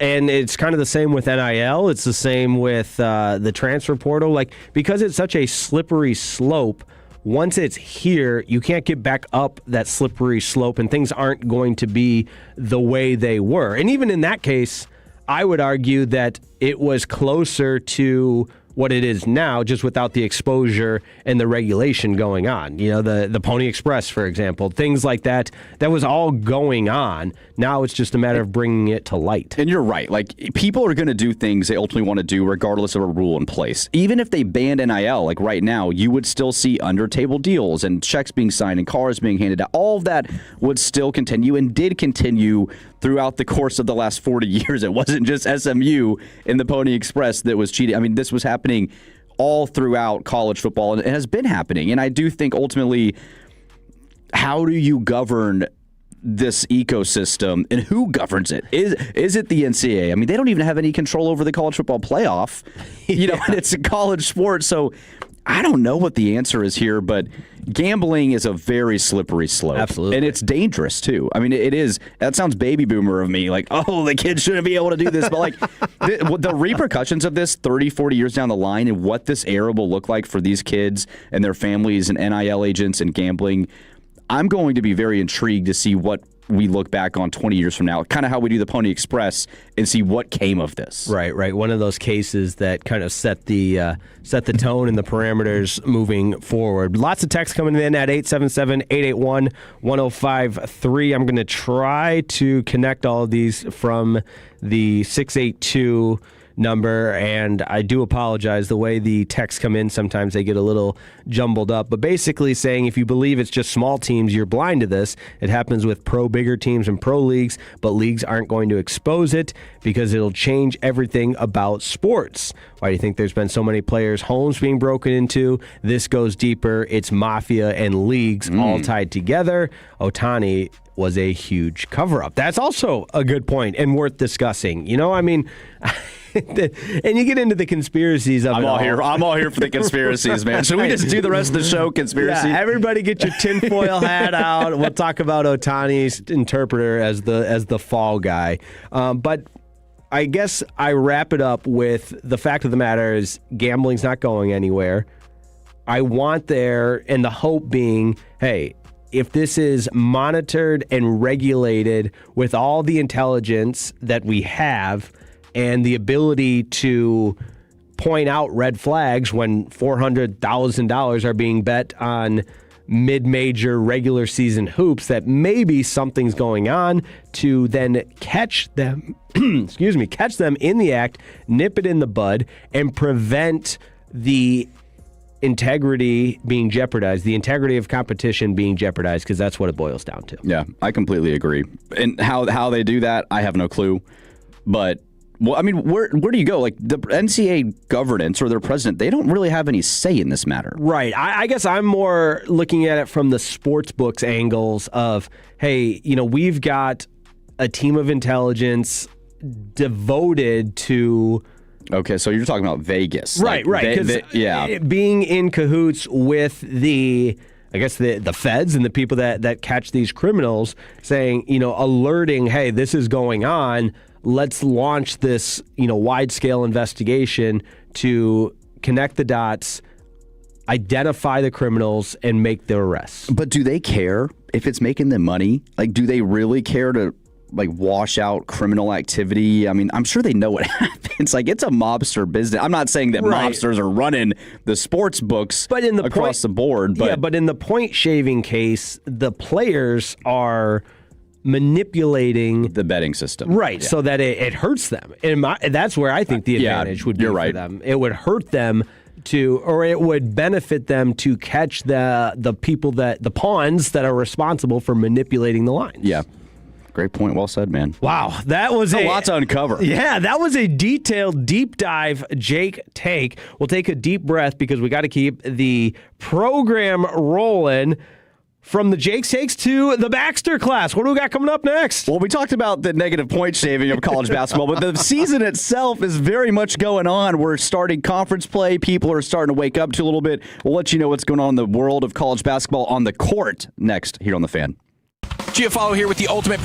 And it's kind of the same with NIL. It's the same with the transfer portal. Because it's such a slippery slope, once it's here, you can't get back up that slippery slope, and things aren't going to be the way they were. And even in that case, I would argue that it was closer to what it is now, just without the exposure and the regulation going on. The Pony Express, for example, things like that was all going on. Now it's just a matter of bringing it to light. And you're right. People are going to do things they ultimately want to do regardless of a rule in place. Even if they banned NIL, right now, you would still see under-table deals and checks being signed and cars being handed out. All of that would still continue and did continue throughout the course of the last 40 years. It wasn't just SMU in the Pony Express that was cheating. This was happening all throughout college football, and it has been happening. And I do think ultimately, how do you govern this ecosystem, and who governs it? Is it the NCAA? They don't even have any control over the college football playoff, and it's a college sport. So I don't know what the answer is here, but gambling is a very slippery slope. Absolutely. And it's dangerous, too. It is. That sounds baby boomer of me. The kids shouldn't be able to do this. But, the repercussions of this 30, 40 years down the line and what this era will look like for these kids and their families and NIL agents and gambling, I'm going to be very intrigued to see what we look back on 20 years from now, kind of how we do the Pony Express, and see what came of this. Right. One of those cases that kind of set the tone and the parameters moving forward. Lots of text coming in at 877-881-1053. I'm going to try to connect all of these from the 682 number, and I do apologize. The way the texts come in, sometimes they get a little jumbled up, but basically saying if you believe it's just small teams, you're blind to this. It happens with bigger teams and pro leagues, but leagues aren't going to expose it because it'll change everything about sports. Why do you think there's been so many players' homes being broken into? This goes deeper. It's mafia and leagues all tied together. Ohtani was a huge cover-up. That's also a good point and worth discussing. And you get into the conspiracies of I'm all here for the conspiracies, man. Should we just do the rest of the show conspiracy? Yeah, everybody get your tinfoil hat out. We'll talk about Ohtani's interpreter as the fall guy. But I guess I wrap it up with the fact of the matter is gambling's not going anywhere. I want there, and the hope being, hey, if this is monitored and regulated with all the intelligence that we have and the ability to point out red flags when $400,000 are being bet on mid-major regular season hoops, that maybe something's going on, to then catch them, catch them in the act, nip it in the bud, and prevent the integrity being jeopardized, the integrity of competition being jeopardized, because that's what it boils down to. Yeah, I completely agree. And how they do that, I have no clue. But, well, I mean, where do you go? Like, the NCAA governance or their president, they don't really have any say in this matter. Right. I guess I'm more looking at it from the sports books angles of, hey, we've got a team of intelligence devoted to... Okay, so you're talking about Vegas. Right, because being in cahoots with the feds and the people that catch these criminals, saying, alerting, hey, this is going on, let's launch this, wide-scale investigation to connect the dots, identify the criminals, and make their arrests. But do they care if it's making them money? Like, do they really care to wash out criminal activity? I mean, I'm sure they know what happens. Like, it's a mobster business. I'm not saying that mobsters are running the sports books across the board. But but in the point shaving case, the players are manipulating the betting system. Right, so that it hurts them. And that's where I think the advantage would be for them. It would hurt them or it would benefit them to catch the people the pawns that are responsible for manipulating the lines. Yeah. Great point. Well said, man. Wow. That was a lot to uncover. Yeah, that was a detailed, deep dive Jake take. We'll take a deep breath because we got to keep the program rolling. From the Jake's Takes to the Baxter class. What do we got coming up next? Well, we talked about the negative point shaving of college basketball, but the season itself is very much going on. We're starting conference play. People are starting to wake up to a little bit. We'll let you know what's going on in the world of college basketball on the court next here on The Fan. Giafalo here with the ultimate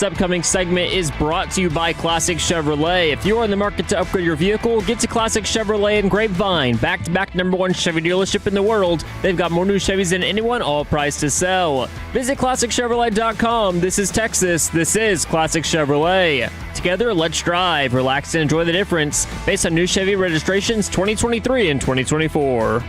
upcoming segment is brought to you by Classic Chevrolet. If you're in the market to upgrade your vehicle, get to Classic Chevrolet in Grapevine. Back-to-back #1 Chevy dealership in the world. They've got more new Chevys than anyone, all priced to sell. Visit ClassicChevrolet.com. This is Texas. This is Classic Chevrolet. Together, let's drive, relax, and enjoy the difference based on new Chevy registrations 2023 and 2024.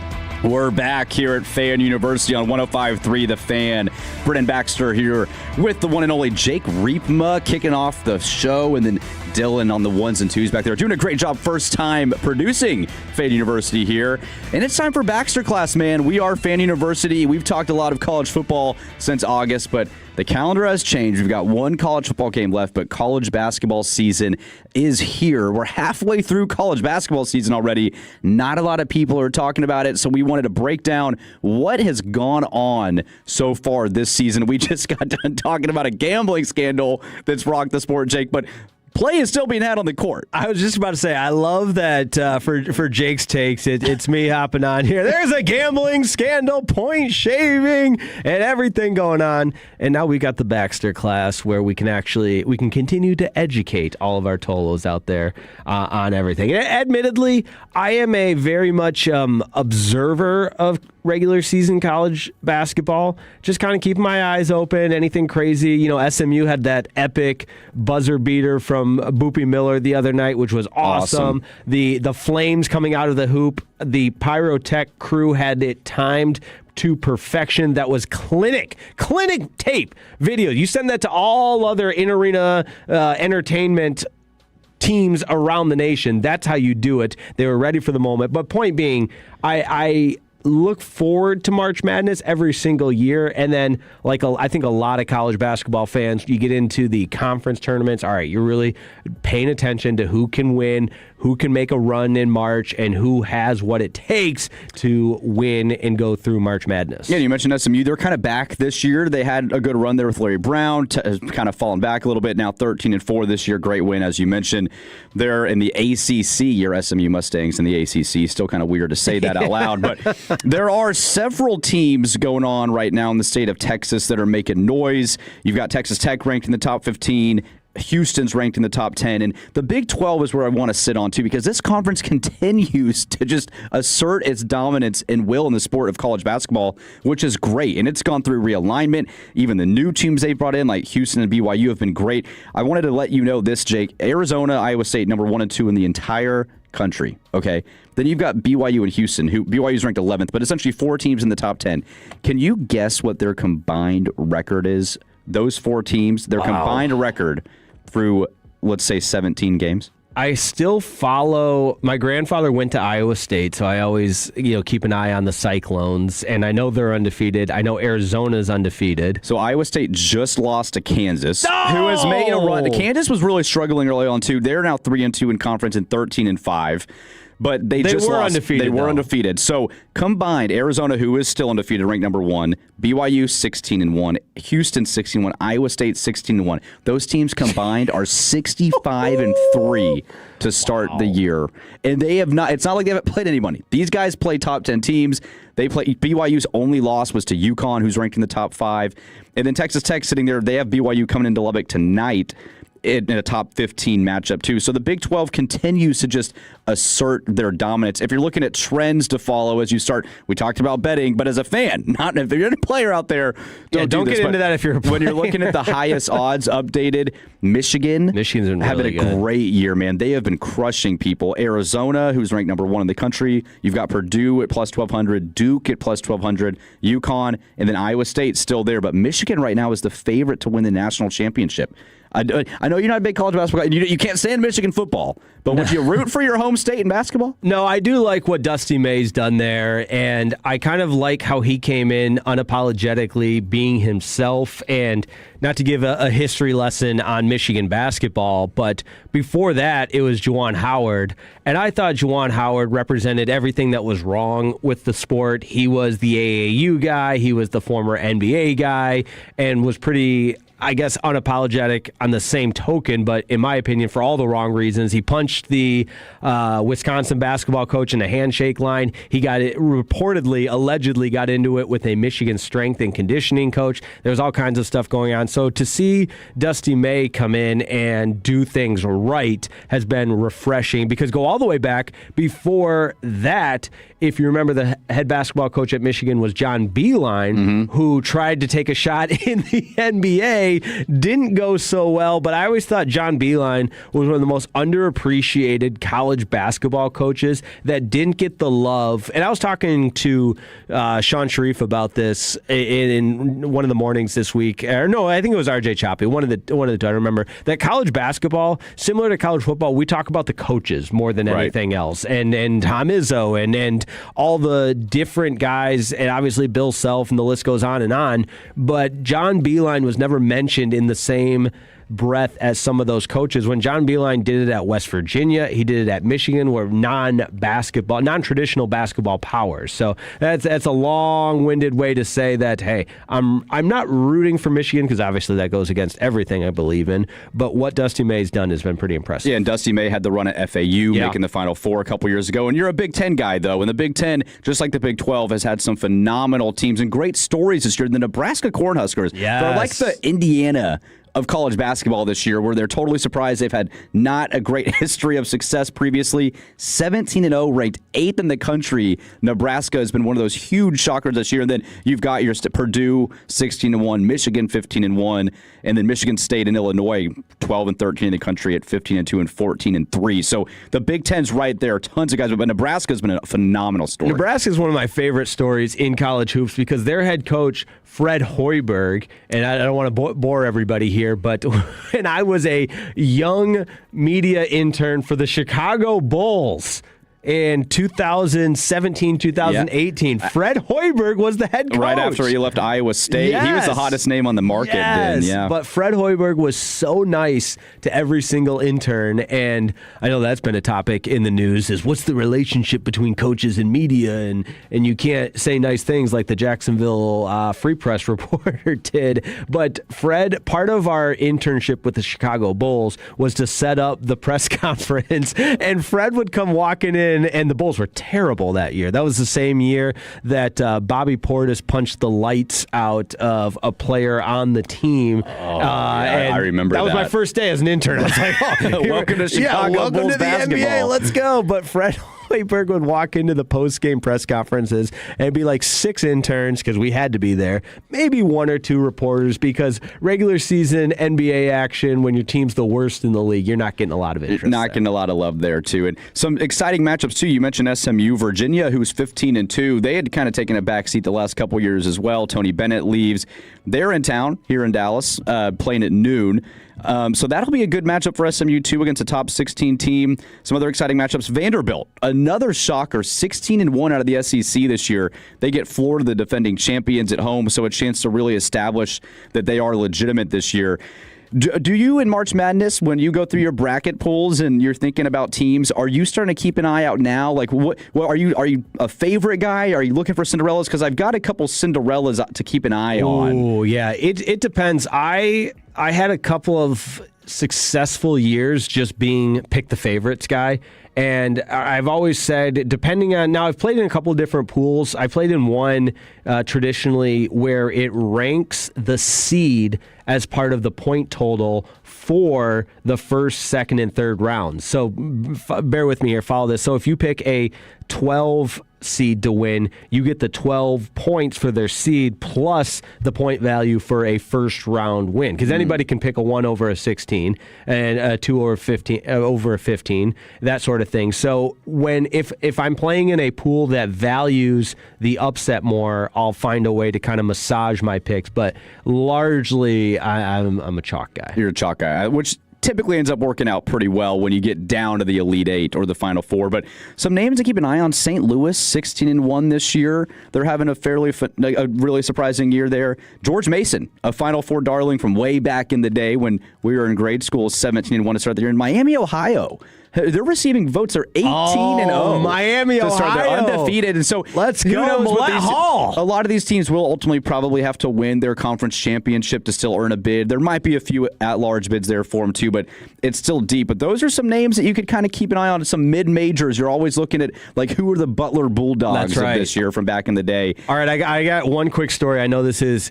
We're back here at Fan University on 105.3 The Fan. Brennan Baxter here with the one and only Jake Riepma kicking off the show, and then Dylan on the ones and twos back there. Doing a great job first time producing Fan University here. And it's time for Baxter Class, man. We are Fan University. We've talked a lot of college football since August, but the calendar has changed. We've got one college football game left, but college basketball season is here. We're halfway through college basketball season already. Not a lot of people are talking about it, so we wanted to break down what has gone on so far this season. We just got done talking about a gambling scandal that's rocked the sport, Jake, but play is still being had on the court. I was just about to say, I love that for Jake's takes, it's me hopping on here. There's a gambling scandal, point shaving, and everything going on. And now we got the Baxter Class where we can continue to educate all of our Tolos out there on everything. And admittedly, I am a very much observer of regular season college basketball, just kind of keeping my eyes open, anything crazy. You know, SMU had that epic buzzer beater from Boopy Miller the other night, which was awesome. The flames coming out of the hoop, the Pyrotech crew had it timed to perfection. That was clinic tape video. You send that to all other in-arena entertainment teams around the nation. That's how you do it. They were ready for the moment. But point being, I look forward to March Madness every single year, and then I think a lot of college basketball fans, you get into the conference tournaments. All right, you're really paying attention to who can win, who can make a run in March, and who has what it takes to win and go through March Madness. Yeah, you mentioned SMU. They're kind of back this year. They had a good run there with Larry Brown, kind of fallen back a little bit. Now 13-4 this year. Great win, as you mentioned. They're in the ACC, your SMU Mustangs in the ACC. Still kind of weird to say that out loud, but there are several teams going on right now in the state of Texas that are making noise. You've got Texas Tech ranked in the top 15. Houston's ranked in the top 10, and the Big 12 is where I want to sit on too, because this conference continues to just assert its dominance and will in the sport of college basketball, which is great, and it's gone through realignment. Even the new teams they brought in, like Houston and BYU, have been great. I wanted to let you know this, Jake. Arizona, Iowa State, number 1 and 2 in the entire country, okay? Then you've got BYU and Houston, who BYU's ranked 11th, but essentially 4 teams in the top 10. Can you guess what their combined record is? Those 4 teams, their combined record through, let's say, 17 games? I still follow. My grandfather went to Iowa State, so I always keep an eye on the Cyclones, and I know they're undefeated. I know Arizona's undefeated. So Iowa State just lost to Kansas, who has made a run. Kansas was really struggling early on, too. They're now 3-2 in conference and 13-5. But they just were lost. Undefeated. They were though. undefeated. So combined, Arizona, who is still undefeated, ranked number 1, BYU 16-1, Houston 16-1, Iowa State 16-1. Those teams combined are 65-3 to start the year, and they have not. It's not like they haven't played anybody. These guys play top 10 teams. They play. BYU's only loss was to UConn, who's ranked in the top 5, and then Texas Tech sitting there. They have BYU coming into Lubbock tonight in a top 15 matchup too. So the Big 12 continues to just assert their dominance. If you're looking at trends to follow as you start, we talked about betting, but as a fan, not if you're a player out there, don't get into that if you're a player. When you're looking at the highest odds updated, Michigan's been having a great year, man. They have been crushing people. Arizona, who's ranked number 1 in the country. You've got Purdue at plus 1,200, Duke at plus 1,200, UConn, and then Iowa State still there. But Michigan right now is the favorite to win the national championship. I know you're not a big college basketball guy. You can't stand Michigan football, but would you root for your home state in basketball? No, I do like what Dusty May's done there, and I kind of like how he came in unapologetically being himself, and not to give a history lesson on Michigan basketball, but before that, it was Juwan Howard, and I thought Juwan Howard represented everything that was wrong with the sport. He was the AAU guy, he was the former NBA guy, and was pretty I guess, unapologetic on the same token, but in my opinion, for all the wrong reasons. He punched the Wisconsin basketball coach in a handshake line. He got it allegedly got into it with a Michigan strength and conditioning coach. There's all kinds of stuff going on. So to see Dusty May come in and do things right has been refreshing, because go all the way back before that, if you remember, the head basketball coach at Michigan was John Beilein, who tried to take a shot in the NBA. Didn't go so well, but I always thought John Beilein was one of the most underappreciated college basketball coaches that didn't get the love. And I was talking to Sean Sharif about this in one of the mornings this week. Or no, I think it was RJ Choppy. One of the two. I remember that college basketball, similar to college football, we talk about the coaches more than anything else. And Tom Izzo and all the different guys, and obviously Bill Self, and the list goes on and on. But John Beilein was never mentioned in the same breath as some of those coaches. When John Beilein did it at West Virginia, he did it at Michigan, were non-traditional basketball powers. So that's a long-winded way to say that, hey, I'm not rooting for Michigan, because obviously that goes against everything I believe in, but what Dusty May's done has been pretty impressive. Yeah, and Dusty May had the run at FAU, making the Final Four a couple years ago. And you're a Big Ten guy, though, and the Big Ten, just like the Big 12, has had some phenomenal teams and great stories this year. The Nebraska Cornhuskers, they're like the Indiana of college basketball this year, where they're totally surprised. They've had not a great history of success previously. 17-0, ranked 8th in the country. Nebraska has been one of those huge shockers this year. And then you've got your Purdue 16-1, Michigan 15-1, and then Michigan State and Illinois 12-13 in the country at 15-2 and 14-3. So the Big Ten's right there. Tons of guys, but Nebraska's been a phenomenal story. Nebraska is one of my favorite stories in college hoops, because their head coach Fred Hoiberg, and I don't want to bore everybody here, but when I was a young media intern for the Chicago Bulls in 2017, 2018, Fred Hoiberg was the head coach. Right after he left Iowa State. He was the hottest name on the market then. Yeah. But Fred Hoiberg was so nice to every single intern, and I know that's been a topic in the news, is what's the relationship between coaches and media, and you can't say nice things like the Jacksonville Free Press reporter did. But Fred, part of our internship with the Chicago Bulls was to set up the press conference, and Fred would come walking in, and the Bulls were terrible that year. That was the same year that Bobby Portis punched the lights out of a player on the team. And I remember that. That was my first day as an intern. I was like, welcome to Chicago welcome Bulls to the basketball. NBA, let's go. But Fred Hoiberg would walk into the post-game press conferences, and it'd be like 6 interns, because we had to be there, maybe 1 or 2 reporters, because regular season NBA action, when your team's the worst in the league, you're not getting a lot of interest. Not getting a lot of love there, too. And some exciting matchups, too. You mentioned SMU. Virginia, who's 15-2. They had kind of taken a backseat the last couple years as well. Tony Bennett leaves. They're in town here in Dallas, playing at noon. So that'll be a good matchup for SMU, too, against a top 16 team. Some other exciting matchups. Vanderbilt, another shocker, 16-1 out of the SEC this year. They get Florida, the defending champions, at home, so a chance to really establish that they are legitimate this year. Do you, in March Madness, when you go through your bracket pools and you're thinking about teams, are you starting to keep an eye out now? Like, what are you a favorite guy? Are you looking for Cinderellas? Because I've got a couple Cinderellas to keep an eye on. Oh, yeah. It depends. I had a couple of successful years just being pick the favorites guy. And I've always said, depending on, now I've played in a couple of different pools. I played in one traditionally where it ranks the seed as part of the point total for the first, second, and third rounds. So bear with me here, follow this. So if you pick a 12 seed to win, you get the 12 points for their seed plus the point value for a first round win. Because anybody can pick a 1 over a 16 and a 2 over 15 over a 15, that sort of thing. So if I'm playing in a pool that values the upset more, I'll find a way to kind of massage my picks. But largely, I'm a chalk guy. You're a chalk guy, which typically ends up working out pretty well when you get down to the Elite Eight or the Final Four. But some names to keep an eye on: St. Louis, 16-1 this year. They're having a really surprising year there. George Mason, a Final Four darling from way back in the day when we were in grade school, 17-1 to start the year. And Miami, Ohio Their receiving votes are 18-0. Miami, to start. They're Ohio. undefeated, and so Let's who go, knows what Millett Hall. A lot of these teams will ultimately probably have to win their conference championship to still earn a bid. There might be a few at-large bids there for them too, but it's still deep. But those are some names that you could kind of keep an eye on. Some mid-majors. You're always looking at like who are the Butler Bulldogs That's right. of this year from back in the day. All right, I got one quick story. I know this is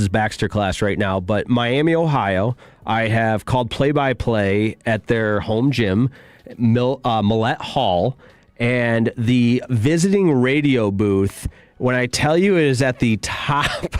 Baxter class right now, but Miami, Ohio. I have called play-by-play at their home gym, Millett Hall, and the visiting radio booth. When I tell you it is at the top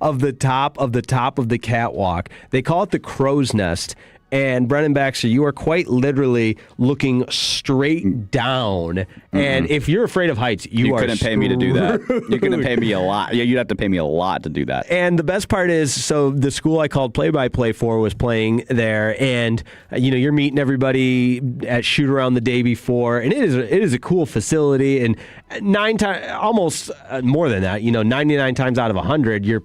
of the top of the top of the catwalk, they call it the crow's nest. And Brennan Baxter, you are quite literally looking straight down. And if you're afraid of heights, you couldn't pay me to do that. You couldn't pay me a lot. Yeah, you'd have to pay me a lot to do that. And the best part is, so the school I called play-by-play for was playing there, and you're meeting everybody at shoot around the day before, and it is a cool facility. And 9 times, almost more than that, 99 times out of 100, you're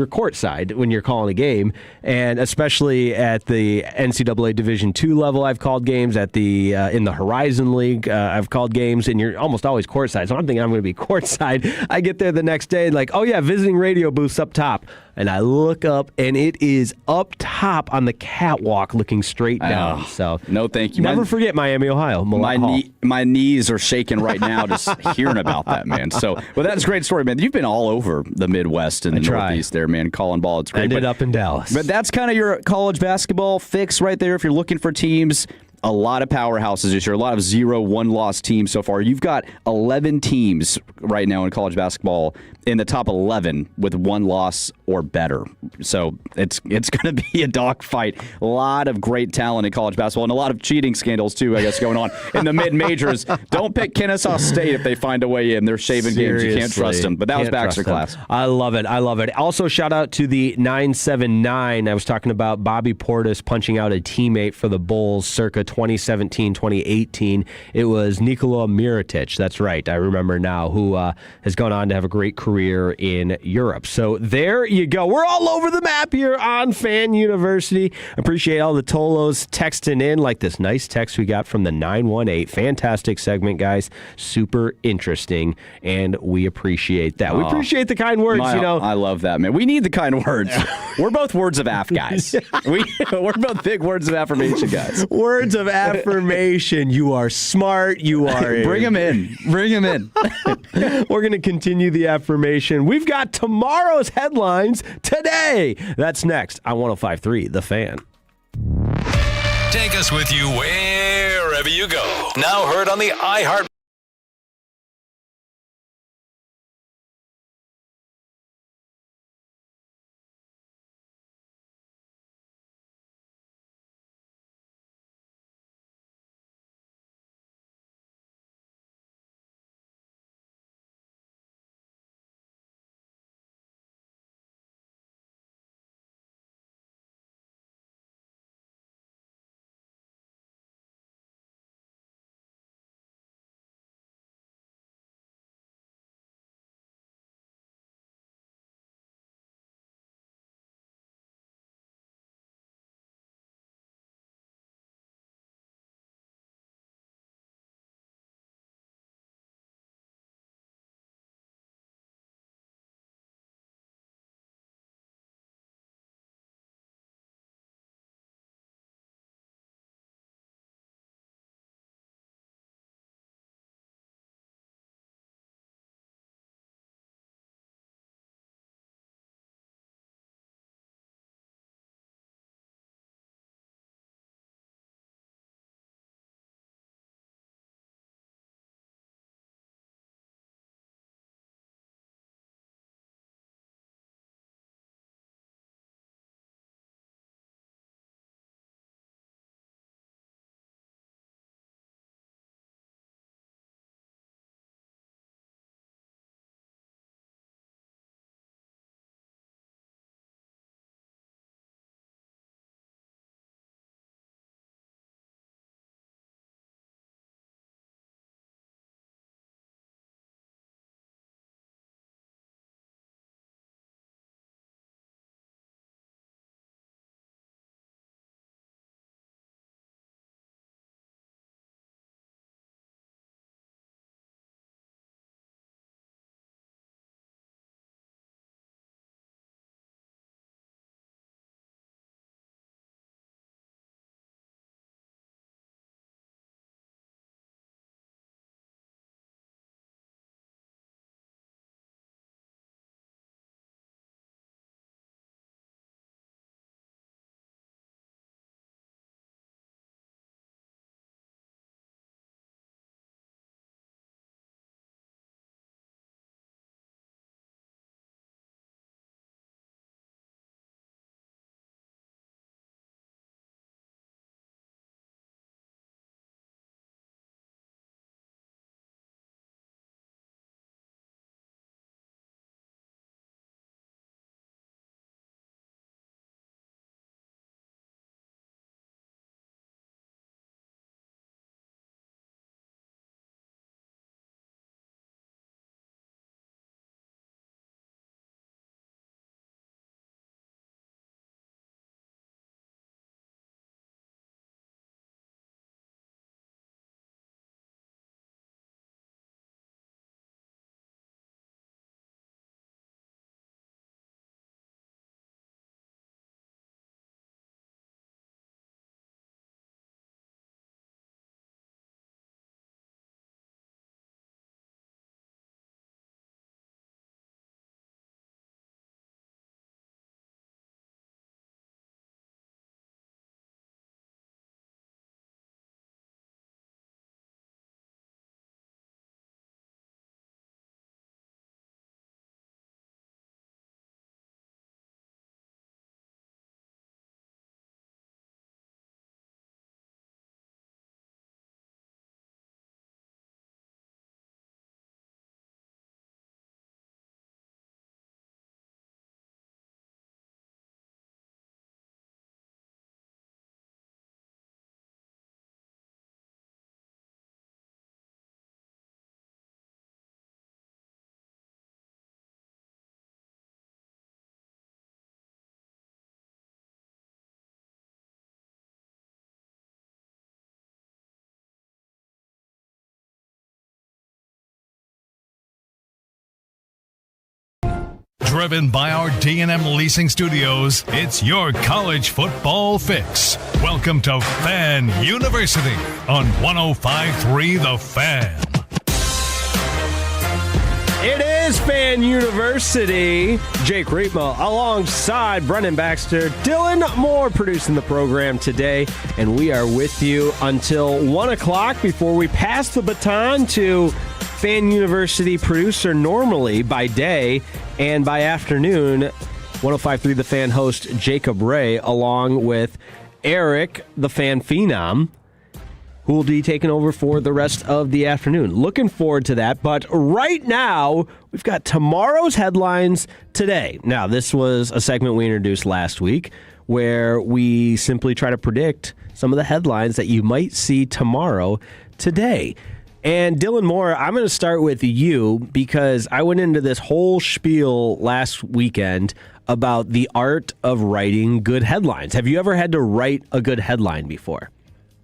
courtside when you're calling a game, and especially at the NCAA Division II level, I've called games at the in the Horizon League. I've called games, and you're almost always courtside. So I'm thinking I'm going to be courtside. I get there the next day, like, oh yeah, visiting radio booths up top, and I look up, and it is up top on the catwalk, looking straight down. So no, thank you. Never forget Miami, Ohio. My knees are shaking right now just hearing about that, man. So, well, that's a great story, man. You've been all over the Midwest and the Northeast there, man, calling ball. It's great. Ended up in Dallas. But that's kind of your college basketball fix right there. If you're looking for teams, a lot of powerhouses this year, a lot of 0-1 loss teams so far. You've got 11 teams right now in college basketball in the top 11 with 1 loss or better. So it's going to be a dogfight. A lot of great talent in college basketball and a lot of cheating scandals too, I guess, going on in the mid-majors. Don't pick Kennesaw State if they find a way in. They're shaving games. You can't trust them. But that was Baxter class. I love it. Also, shout out to the 979. I was talking about Bobby Portis punching out a teammate for the Bulls circa 2017, 2018. It was Nikola Mirotic. That's right. I remember now, who has gone on to have a great career in Europe. So there you go. We're all over the map here on Fan University. Appreciate all the Tolos texting in, like this nice text we got from the 918. Fantastic segment, guys. Super interesting, and we appreciate that. We appreciate the kind words, I love that, man. We need the kind words. We're both words of aff guys. We're both big words of affirmation guys. Words of affirmation. You are smart. You are. Bring them in. Bring them in. We're going to continue the affirmation. We've got tomorrow's headlines today. That's next on 105.3 The Fan. Take us with you wherever you go. Now heard on the iHeart Driven by our D&M Leasing Studios, it's your college football fix. Welcome to Fan University on 105.3 The Fan. It is Fan University. Jake Riepma alongside Brennan Baxter, Dylan Moore producing the program today, and we are with you until 1 o'clock before we pass the baton to Fan University producer normally by day and by afternoon, 105.3 The Fan host Jacob Ray, along with Eric, the Fan Phenom, who will be taking over for the rest of the afternoon. Looking forward to that. But right now, we've got tomorrow's headlines today. Now, this was a segment we introduced last week where we simply try to predict some of the headlines that you might see tomorrow today. And Dylan Moore, I'm going to start with you because I went into this whole spiel last weekend about the art of writing good headlines. Have you ever had to write a good headline before?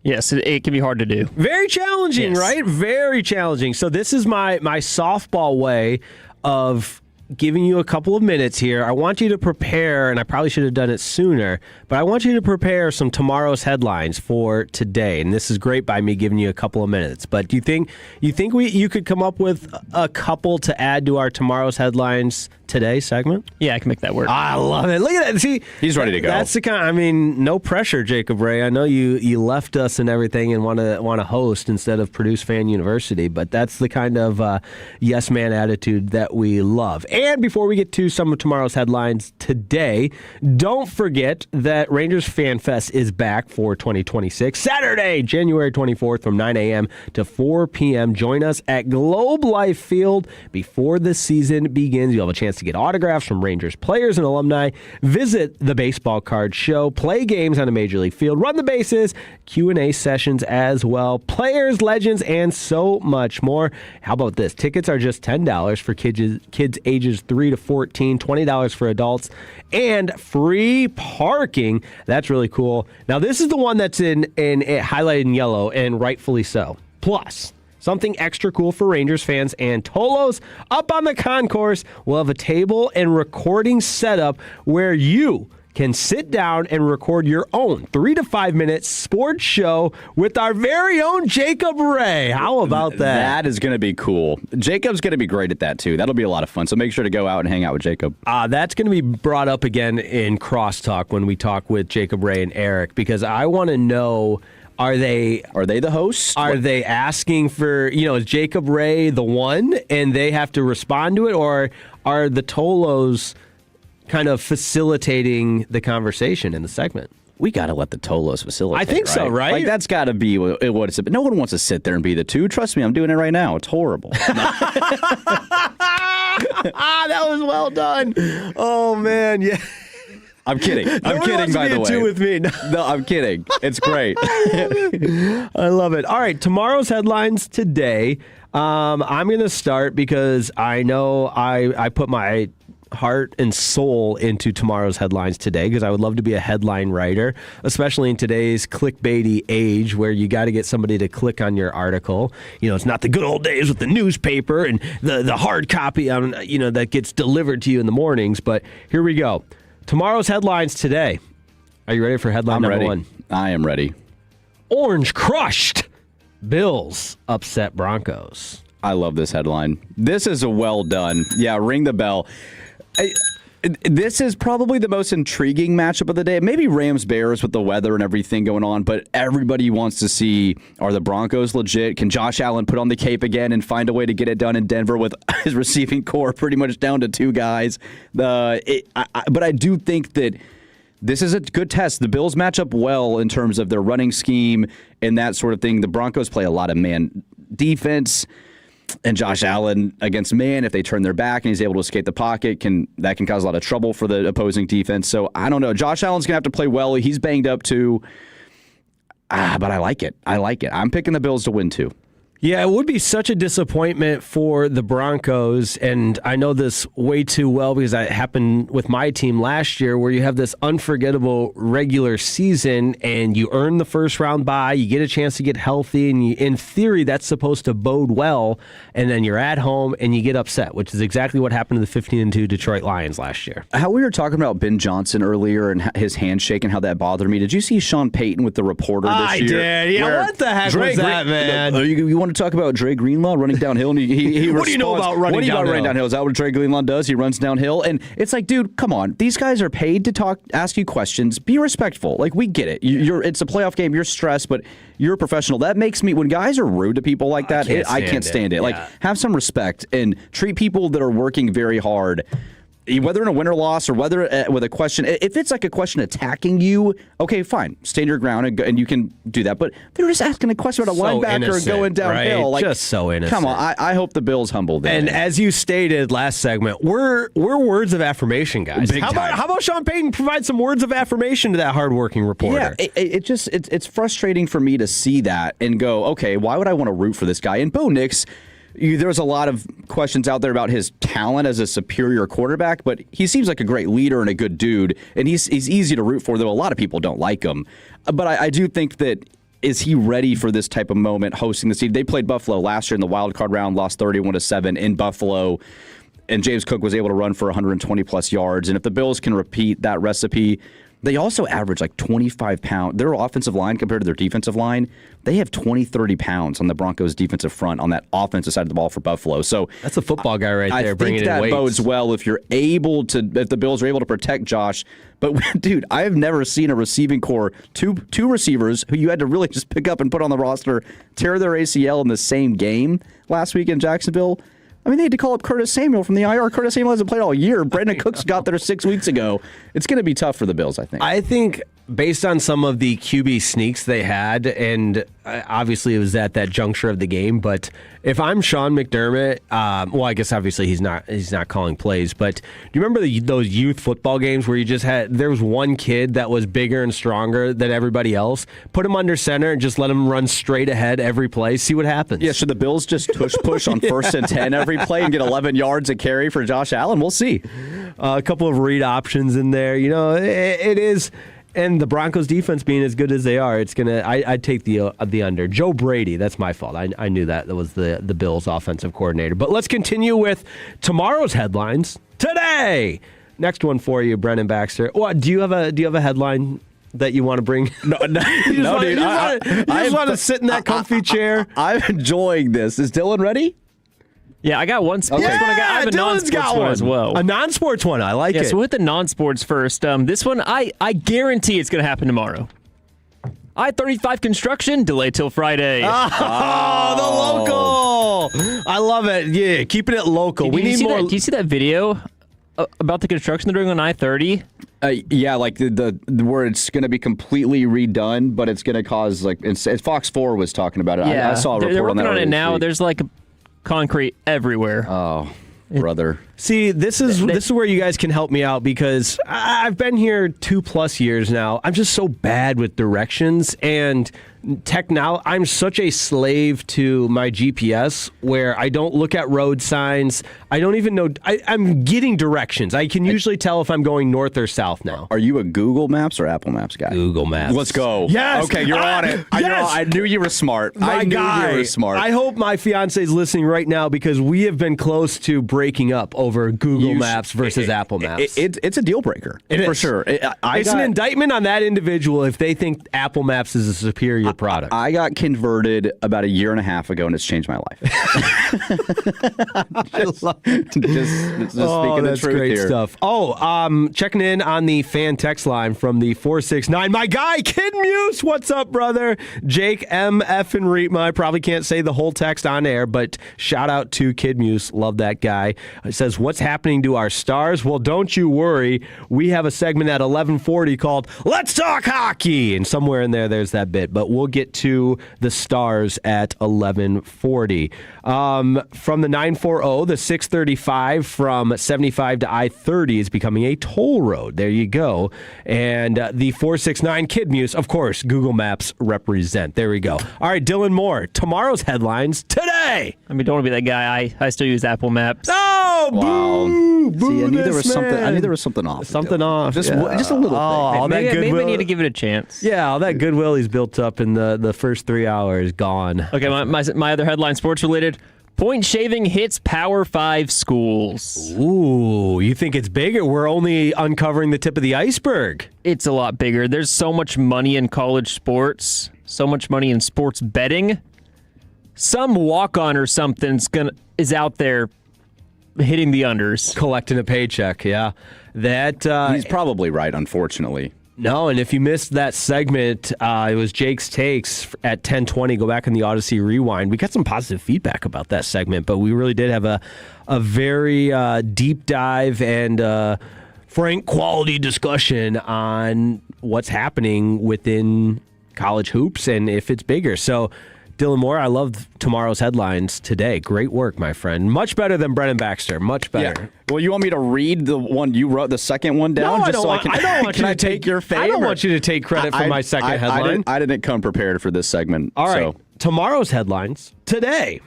Yes, it can be hard to do. Very challenging, Yes. right? Very challenging. So this is my softball way of giving you a couple of minutes here. I want you to prepare, and I probably should have done it sooner, but I want you to prepare some tomorrow's headlines for today. And this is great by me giving you a couple of minutes. But do you think you could come up with a couple to add to our tomorrow's headlines today segment? Yeah, I can make that work. I love it. Look at that. See, he's ready to go. That's the kind. No pressure, Jacob Ray. I know you left us and everything and want to host instead of produce Fan University, but that's the kind of yes man attitude that we love. And before we get to some of tomorrow's headlines today, don't forget that Rangers Fan Fest is back for 2026. Saturday, January 24th from 9 a.m. to 4 p.m. Join us at Globe Life Field before the season begins. You'll have a chance to get autographs from Rangers players and alumni, visit the baseball card show, play games on a Major League field, run the bases, Q&A sessions as well, players, legends, and so much more. How about this? Tickets are just $10 for kids ages 3 to 14, $20 for adults, and free parking. That's really cool. Now, this is the one that's in highlighted in yellow, and rightfully so. Plus, something extra cool for Rangers fans and Tolos. Up on the concourse, we'll have a table and recording setup where you can sit down and record your own 3 to 5 minute sports show with our very own Jacob Ray. How about that? That is going to be cool. Jacob's going to be great at that, too. That'll be a lot of fun. So make sure to go out and hang out with Jacob. That's going to be brought up again in Crosstalk when we talk with Jacob Ray and Eric, because I want to know, Are they the hosts? Are they asking for, is Jacob Ray the one and they have to respond to it, or are the Tolos kind of facilitating the conversation in the segment? We got to let the Tolos facilitate. I think so, right? Like, that's got to be what it's about. No one wants to sit there and be the two. Trust me, I'm doing it right now. It's horrible. That was well done. Oh, man, yeah. I'm kidding. I'm kidding, by the way. Two with me. No, I'm kidding. It's great. I love it. All right, tomorrow's headlines today. I'm going to start because I know I put my heart and soul into tomorrow's headlines today because I would love to be a headline writer, especially in today's clickbaity age where you got to get somebody to click on your article. It's not the good old days with the newspaper and the hard copy that gets delivered to you in the mornings. But here we go. Tomorrow's headlines today. Are you ready for headline number one? I am ready. Orange crushed. Bills upset Broncos. I love this headline. This is a well done. Yeah, ring the bell. This is probably the most intriguing matchup of the day. Maybe Rams-Bears with the weather and everything going on, but everybody wants to see, are the Broncos legit? Can Josh Allen put on the cape again and find a way to get it done in Denver with his receiving core pretty much down to two guys? But I do think that this is a good test. The Bills match up well in terms of their running scheme and that sort of thing. The Broncos play a lot of man defense. And Josh Allen against man, if they turn their back and he's able to escape the pocket, that can cause a lot of trouble for the opposing defense. So I don't know. Josh Allen's going to have to play well. He's banged up too. But I like it. I'm picking the Bills to win too. Yeah, it would be such a disappointment for the Broncos, and I know this way too well because it happened with my team last year where you have this unforgettable regular season and you earn the first round bye, you get a chance to get healthy, and in theory that's supposed to bode well, and then you're at home and you get upset, which is exactly what happened to the 15-2 Detroit Lions last year. How we were talking about Ben Johnson earlier and his handshake and how that bothered me. Did you see Sean Payton with the reporter this year? I did. Yeah, what the heck was that, man? You want to talk about Dre Greenlaw running downhill? And he what do you know about running downhill? Is that what Dre Greenlaw does? He runs downhill. And it's like, dude, come on. These guys are paid to ask you questions. Be respectful. Like, we get it. It's a playoff game. You're stressed, but you're a professional. That makes me, when guys are rude to people like that, I can't stand it. Yeah. Like, have some respect and treat people that are working very hard, whether in a win or loss or whether with a question. If it's like a question attacking you, okay, fine. Stand your ground and you can do that. But they're just asking a question about a linebacker going downhill. Right? Like, just so innocent. Come on. I hope the Bills humble them. And as you stated last segment, we're words of affirmation, guys. How about Sean Payton provide some words of affirmation to that hardworking reporter? Yeah, it's frustrating for me to see that and go, okay, why would I want to root for this guy? And Bo Nix, there's a lot of questions out there about his talent as a superior quarterback, but he seems like a great leader and a good dude, and he's easy to root for, though a lot of people don't like him. But I do think that, is he ready for this type of moment hosting the team? They played Buffalo last year in the wild card round, lost 31-7 in Buffalo, and James Cook was able to run for 120-plus yards. And if the Bills can repeat that recipe, they also average like 25 pounds. Their offensive line compared to their defensive line, they have 20, 30 pounds on the Broncos' defensive front on that offensive side of the ball for Buffalo. So that's a football guy right there bringing in weights. I think that bodes well if the Bills are able to protect Josh. But, dude, I have never seen a receiving core, two receivers who you had to really just pick up and put on the roster, tear their ACL in the same game last week in Jacksonville. I mean, they had to call up Curtis Samuel from the IR. Curtis Samuel hasn't played all year. Brandon Cooks got there 6 weeks ago. It's going to be tough for the Bills, I think. I think based on some of the QB sneaks they had, and obviously it was at that juncture of the game, but if I'm Sean McDermott, well, I guess obviously he's not calling plays, but do you remember those youth football games where you just there was one kid that was bigger and stronger than everybody else? Put him under center and just let him run straight ahead every play, see what happens. Yeah, should the Bills just push on 1st and 10 every play and get 11 yards a carry for Josh Allen? We'll see. A couple of read options in there. You know, it is. And the Broncos defense being as good as they are, it's gonna. I'd take the under. Joe Brady, that's my fault. I knew that was the Bills' offensive coordinator. But let's continue with tomorrow's headlines today. Next one for you, Brennan Baxter. What do you have a headline that you want to bring? No, dude. You just want to sit in that comfy chair. I'm enjoying this. Is Dylan ready? Yeah, I got one sports one. I have a non-sports one as well. A non-sports one. I like it. So with the non-sports first, this one, I guarantee it's going to happen tomorrow. I-35 construction delayed till Friday. Oh, the local. I love it. Yeah, keeping it local. Do you see that video about the construction they're doing on I-30? Yeah, like the where it's going to be completely redone, but it's going to cause Fox 4 was talking about it. Yeah, I saw a report they're working on that it now. There's concrete everywhere. Oh, brother. See, this is where you guys can help me out because I've been here 2+ years now. I'm just so bad with directions and now I'm such a slave to my GPS where I don't look at road signs. I don't even know. I'm getting directions. I can usually tell if I'm going north or south now. Are you a Google Maps or Apple Maps guy? Google Maps. Let's go. Yes. Okay, you're on it. Yes. I knew you were smart. I knew you were smart. I hope my fiance is listening right now because we have been close to breaking up over Google Maps versus Apple Maps. It's a deal breaker. For sure. It's an indictment on that individual if they think Apple Maps is a superior product. I got converted about a year and a half ago, and it's changed my life. just speaking the truth great here. Stuff. Checking in on the fan text line from the 469. My guy, Kid Muse. What's up, brother? Jake M. F. and Reetma. I probably can't say the whole text on air, but shout out to Kid Muse. Love that guy. It says, stars. What's happening to our stars? Well, don't you worry. We have a segment at 11:40 called Let's Talk Hockey. And somewhere in there's that bit. But we'll get to the stars at 11:40. From the 940, the 635 from 75 to I-30 is becoming a toll road. There you go. And the 469 Kid Muse, of course, Google Maps represent. There we go. All right, Dylan Moore, tomorrow's headlines today. I mean, don't want to be that guy. I still use Apple Maps. Oh, boo! See, Boo I knew there was this something. I knew man. there was something off. Something off. Just a little thing. All that Maybe goodwill. I need to give it a chance. Yeah, all that goodwill he's built up in the first 3 hours gone. Okay, my other headline, sports related. Point shaving hits Power 5 schools. Ooh, you think it's bigger? We're only uncovering the tip of the iceberg. It's a lot bigger. There's so much money in college sports, so much money in sports betting. Some walk-on or something is out there hitting the unders. Collecting a paycheck, yeah. He's probably right, unfortunately. No, and if you missed that segment, it was Jake's Takes at 10:20. Go back in the Odyssey Rewind. We got some positive feedback about that segment, but we really did have a very deep dive and frank quality discussion on what's happening within college hoops and if it's bigger. So, Dylan Moore, I love tomorrow's headlines today. Great work, my friend. Much better than Brennan Baxter. Much better. Yeah. Well, you want me to read the one you wrote, the second one down? No, I don't want you to take your favor? I don't want you to take credit for my second headline. I didn't come prepared for this segment. All right. Tomorrow's headlines today.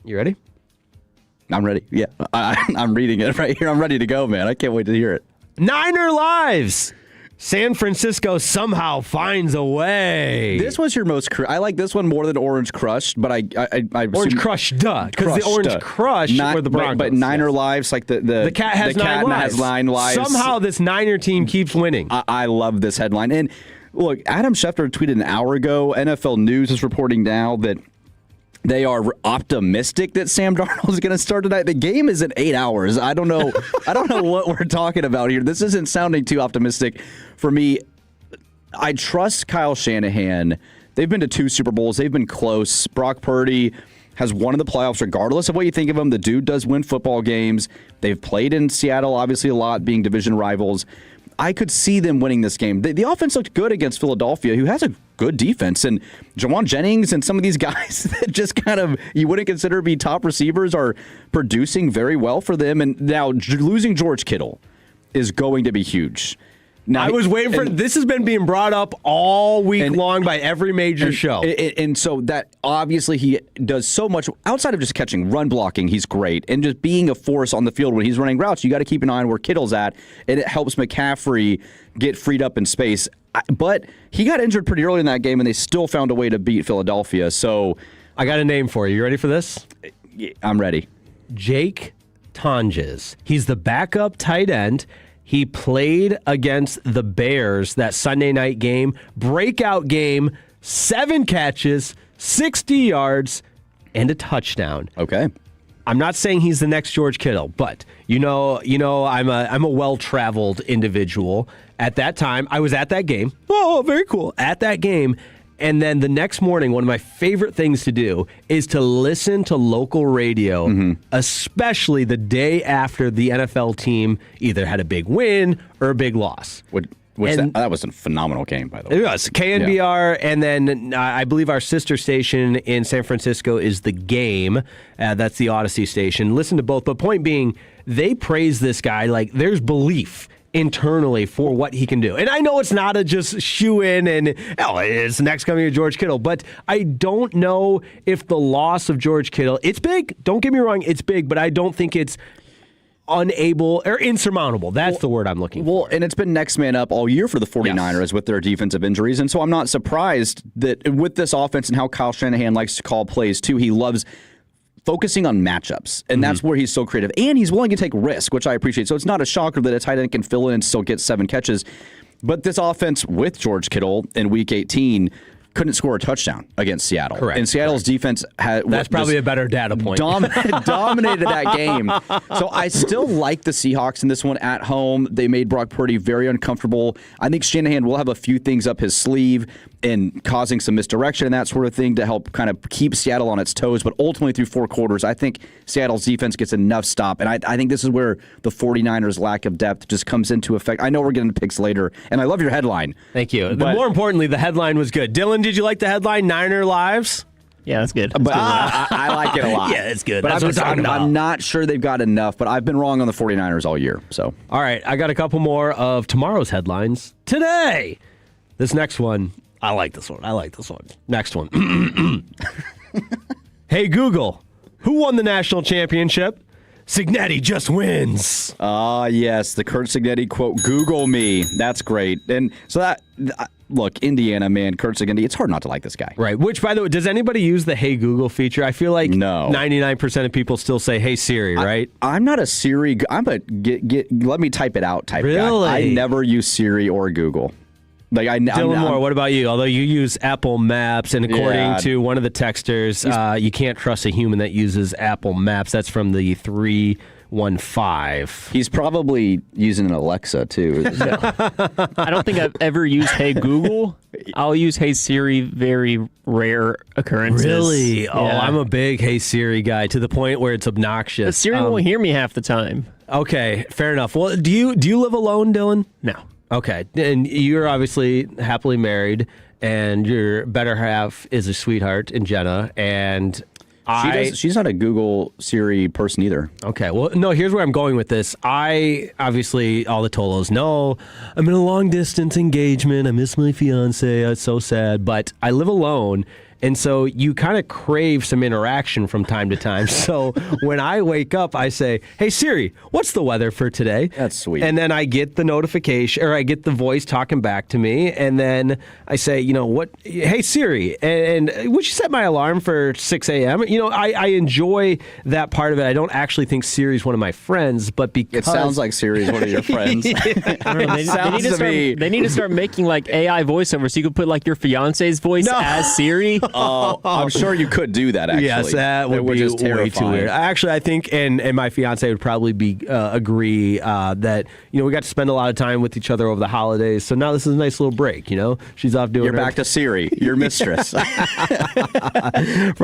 You ready? I'm ready. Yeah. I'm reading it right here. I'm ready to go, man. I can't wait to hear it. Niner lives. San Francisco somehow finds a way. This was your most. I like this one more than Orange Crushed, but I Orange Crushed, because the Orange Crush were the Broncos. But Niner lives, like the cat has nine lives. Somehow this Niner team keeps winning. I love this headline. And look, Adam Schefter tweeted an hour ago. NFL News is reporting now that they are optimistic that Sam Darnold is going to start tonight. The game is in 8 hours. I don't know. I don't know what we're talking about here. This isn't sounding too optimistic for me. I trust Kyle Shanahan. They've been to 2 Super Bowls. They've been close. Brock Purdy has won in the playoffs regardless of what you think of him. The dude does win football games. They've played in Seattle, obviously, a lot, being division rivals. I could see them winning this game. The offense looked good against Philadelphia, who has a good defense. And Jawan Jennings and some of these guys that just kind of you wouldn't consider to be top receivers are producing very well for them. And now losing George Kittle is going to be huge. Now, I was waiting for this. Has been being brought up all week long by every major show. And so that obviously he does so much outside of just catching, run blocking. He's great. And just being a force on the field when he's running routes, you got to keep an eye on where Kittle's at. And it helps McCaffrey get freed up in space. But he got injured pretty early in that game, and they still found a way to beat Philadelphia. So I got a name for you. You ready for this? I'm ready. Jake Tonjes. He's the backup tight end. He played against the Bears that Sunday night game. Breakout game, 7 catches, 60 yards, and a touchdown. Okay. I'm not saying he's the next George Kittle, but you know, I'm a well-traveled individual. At that time, I was at that game. Oh, very cool. At that game. And then the next morning, one of my favorite things to do is to listen to local radio, especially the day after the NFL team either had a big win or a big loss. That was a phenomenal game, by the way. It was. KNBR, and then I believe our sister station in San Francisco is The Game. That's the Odyssey station. Listen to both. But point being, they praise this guy like there's belief internally for what he can do. And I know it's not a just shoe in and, it's the next coming of George Kittle, but I don't know if the loss of George Kittle, it's big. Don't get me wrong, it's big, but I don't think it's unable or insurmountable. That's the word I'm looking for. Well, and it's been next man up all year for the 49ers with their defensive injuries. And so I'm not surprised that with this offense and how Kyle Shanahan likes to call plays too, he loves focusing on matchups, and that's where he's so creative. And he's willing to take risk, which I appreciate. So it's not a shocker that a tight end can fill in and still get 7 catches. But this offense with George Kittle in Week 18 couldn't score a touchdown against Seattle. Correct. And Seattle's defense that's probably a better data point. Dominated that game. So I still like the Seahawks in this one at home. They made Brock Purdy very uncomfortable. I think Shanahan will have a few things up his sleeve. and causing some misdirection and that sort of thing to help kind of keep Seattle on its toes. But ultimately, through 4 quarters, I think Seattle's defense gets enough stop. And I think this is where the 49ers' lack of depth just comes into effect. I know we're getting to picks later, and I love your headline. Thank you. More importantly, the headline was good. Dylan, did you like the headline, Niner Lives? Yeah, that's good. But I like it a lot. Yeah, it's good. But That's I'm not sure they've got enough, but I've been wrong on the 49ers all year. So, all right, I got a couple more of tomorrow's headlines today. This next one, I like this one. Next one. Hey, Google, who won the national championship? Signetti just wins. Yes, the Kurt Signetti quote, Google me. That's great. And so look, Indiana, man, Kurt Signetti, it's hard not to like this guy. Right, which, by the way, does anybody use the Hey Google feature? I feel like 99% of people still say Hey Siri, right? I'm not a Siri, I'm a let me type it out type guy. I never use Siri or Google. Dylan Moore, what about you? Although you use Apple Maps, and according to one of the texters, you can't trust a human that uses Apple Maps. That's from the 315. He's probably using an Alexa, too. I don't think I've ever used Hey Google. I'll use Hey Siri, very rare occurrences. Really? Yeah. Oh, I'm a big Hey Siri guy to the point where it's obnoxious. But Siri won't hear me half the time. Okay, fair enough. Well, do you live alone, Dylan? No. Okay, and you're obviously happily married, and your better half is a sweetheart in Jenna, and she's not a Google Siri person either. Okay, well, no, here's where I'm going with this. I, obviously, all the Tolos know, I'm in a long-distance engagement. I miss my fiance. It's so sad, but I live alone. And so you kind of crave some interaction from time to time. So when I wake up, I say, hey, Siri, what's the weather for today? That's sweet. And then I get the notification, or I get the voice talking back to me. And then I say, hey, Siri, and would you set my alarm for 6 a.m.? I enjoy that part of it. I don't actually think Siri's one of my friends, but because... It sounds like Siri's one of your friends. They need to start making like AI voiceovers so you could put like your fiance's voice as Siri. Oh, I'm sure you could do that, actually. Yes, that would be way too weird. Actually, I think, and my fiance would probably agree that, we got to spend a lot of time with each other over the holidays, so now this is a nice little break, She's off doing You're back to Siri, your mistress. From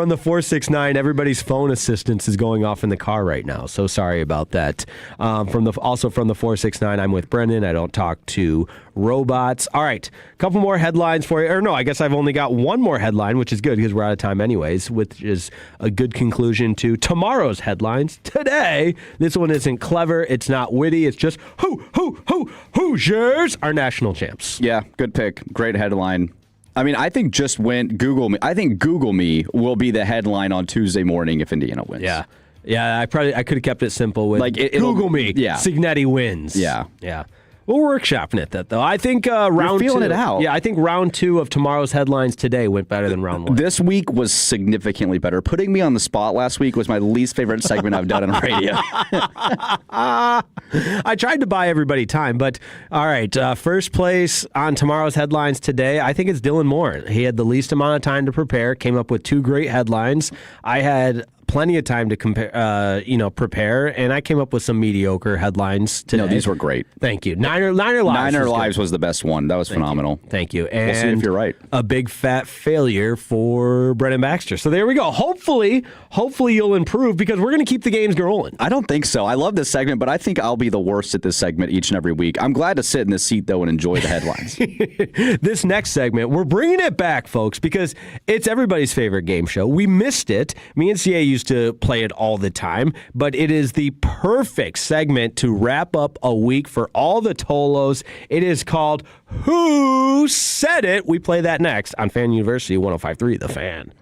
the 469, everybody's phone assistance is going off in the car right now, so sorry about that. Also from the 469, I'm with Brendan. I don't talk to robots. All right, a couple more headlines for you. Or no, I guess I've only got one more headline, which is good because we're out of time anyways, which is a good conclusion to tomorrow's headlines. Today, this one isn't clever. It's not witty. It's just Hoosiers are national champs. Yeah, good pick. Great headline. I mean, I think just went Google me. I think Google me will be the headline on Tuesday morning if Indiana wins. Yeah. Yeah, I could have kept it simple with Google me. Yeah. Signetti wins. Yeah. Yeah. We're workshopping it, though. I think round You're feeling two. it out. Yeah, I think round 2 of tomorrow's headlines today went better than round 1. This week was significantly better. Putting me on the spot last week was my least favorite segment I've done on radio. I tried to buy everybody time, but all right. First place on tomorrow's headlines today, I think it's Dylan Moore. He had the least amount of time to prepare, came up with 2 great headlines. I had plenty of time to prepare, and I came up with some mediocre headlines today. No, these were great. Thank you. Niner Lives. Niner Lives was the best one. That was phenomenal. Thank you. And we'll see if you're right. A big fat failure for Brendan Baxter. So there we go. Hopefully you'll improve because we're going to keep the games rolling. I don't think so. I love this segment, but I think I'll be the worst at this segment each and every week. I'm glad to sit in this seat, though, and enjoy the headlines. This next segment, we're bringing it back, folks, because it's everybody's favorite game show. We missed it. Me and CA used to play it all the time, but it is the perfect segment to wrap up a week for all the Tolos. It is called Who Said It? We play that next on Fan University 105.3 The Fan.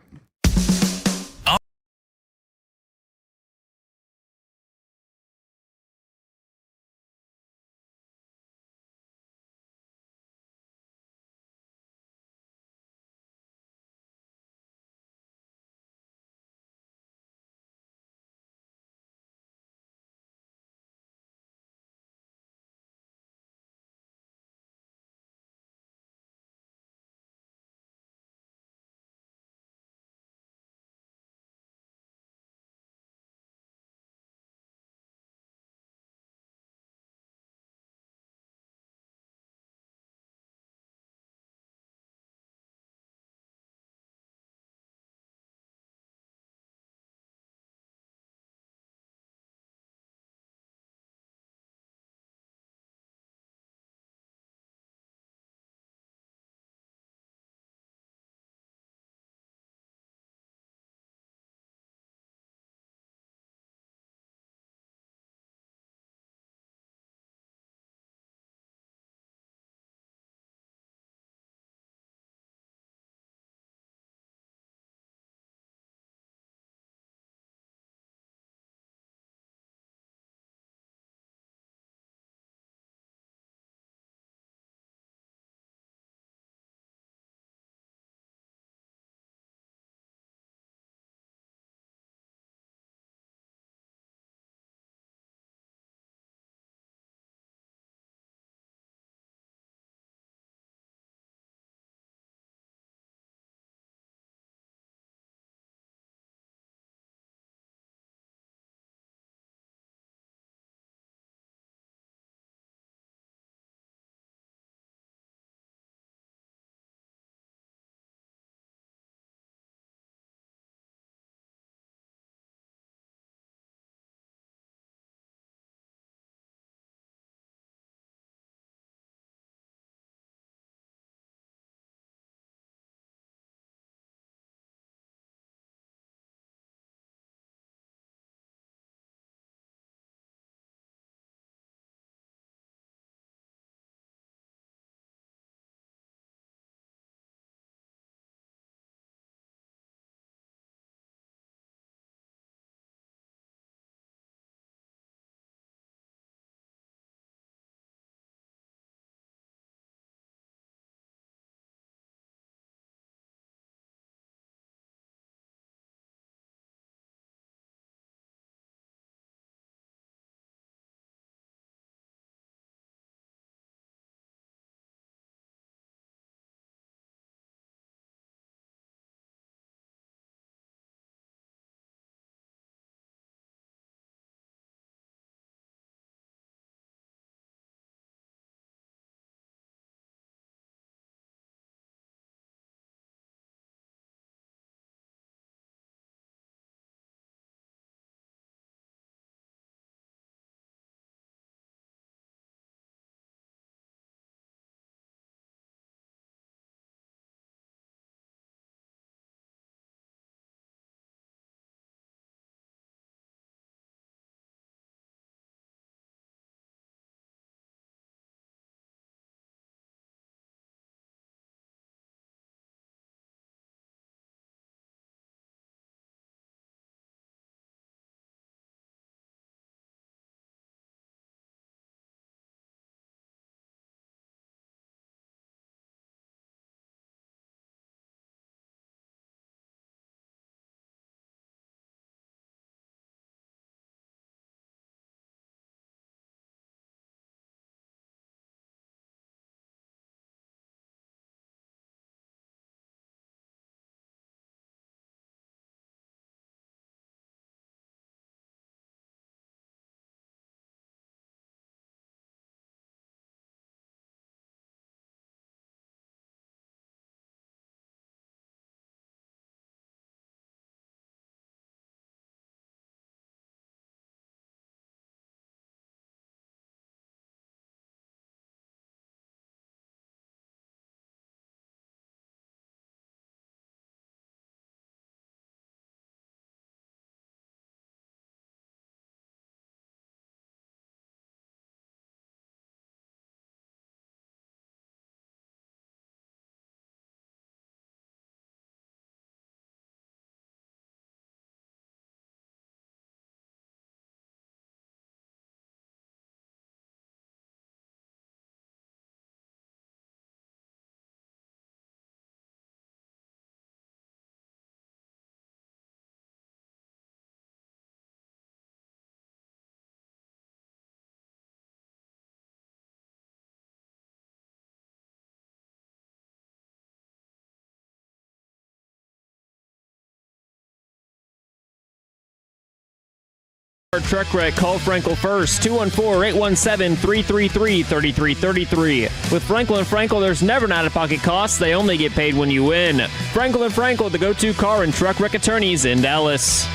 Truck wreck, call Frankel first. 214-817-333-3333. With Frankel and Frankel, there's never an out-of-pocket cost. They only get paid when you win. Frankel and Frankel, the go-to car and truck wreck attorneys in Dallas.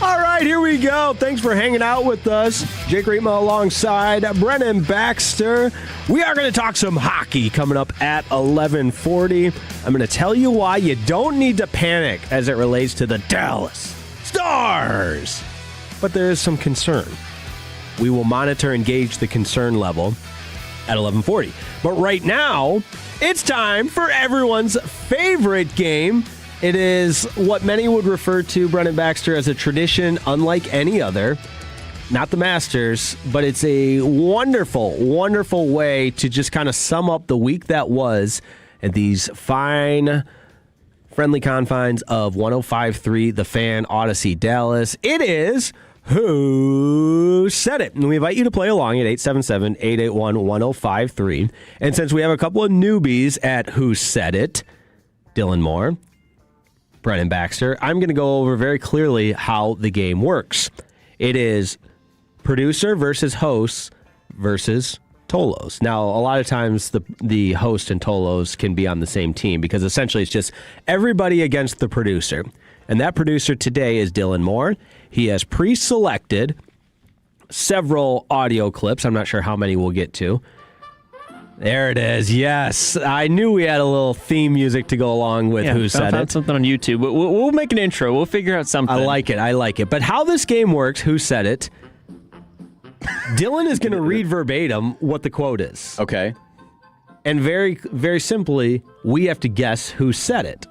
All right, here we go. Thanks for hanging out with us. Jake Rietma alongside Brennan Baxter. We are going to talk some hockey coming up at 11:40. I'm going to tell you why you don't need to panic as it relates to the Dallas Stars. But there is some concern. We will monitor and gauge the concern level at 11:40. But right now, it's time for everyone's favorite game. It is what many would refer to, Brennan Baxter, as a tradition unlike any other. Not the Masters, but it's a wonderful, wonderful way to just kind of sum up the week that was at these fine, friendly confines of 105.3 The Fan, Odyssey, Dallas. It is Who Said It? And we invite you to play along at 877-881-1053. And since we have a couple of newbies at Who Said It, Dylan Moore, Brennan Baxter, I'm going to go over very clearly how the game works. It is producer versus host versus Tolos. Now, a lot of times the host and Tolos can be on the same team because essentially it's just everybody against the producer. And that producer today is Dylan Moore. He has pre-selected several audio clips. I'm not sure how many we'll get to. There it is. Yes. I knew we had a little theme music to go along with Who Said It. I found something on YouTube. But we'll make an intro. We'll figure out something. I like it. But how this game works, Who Said It, Dylan is going to read verbatim what the quote is. Okay. And very, very simply, we have to guess who said it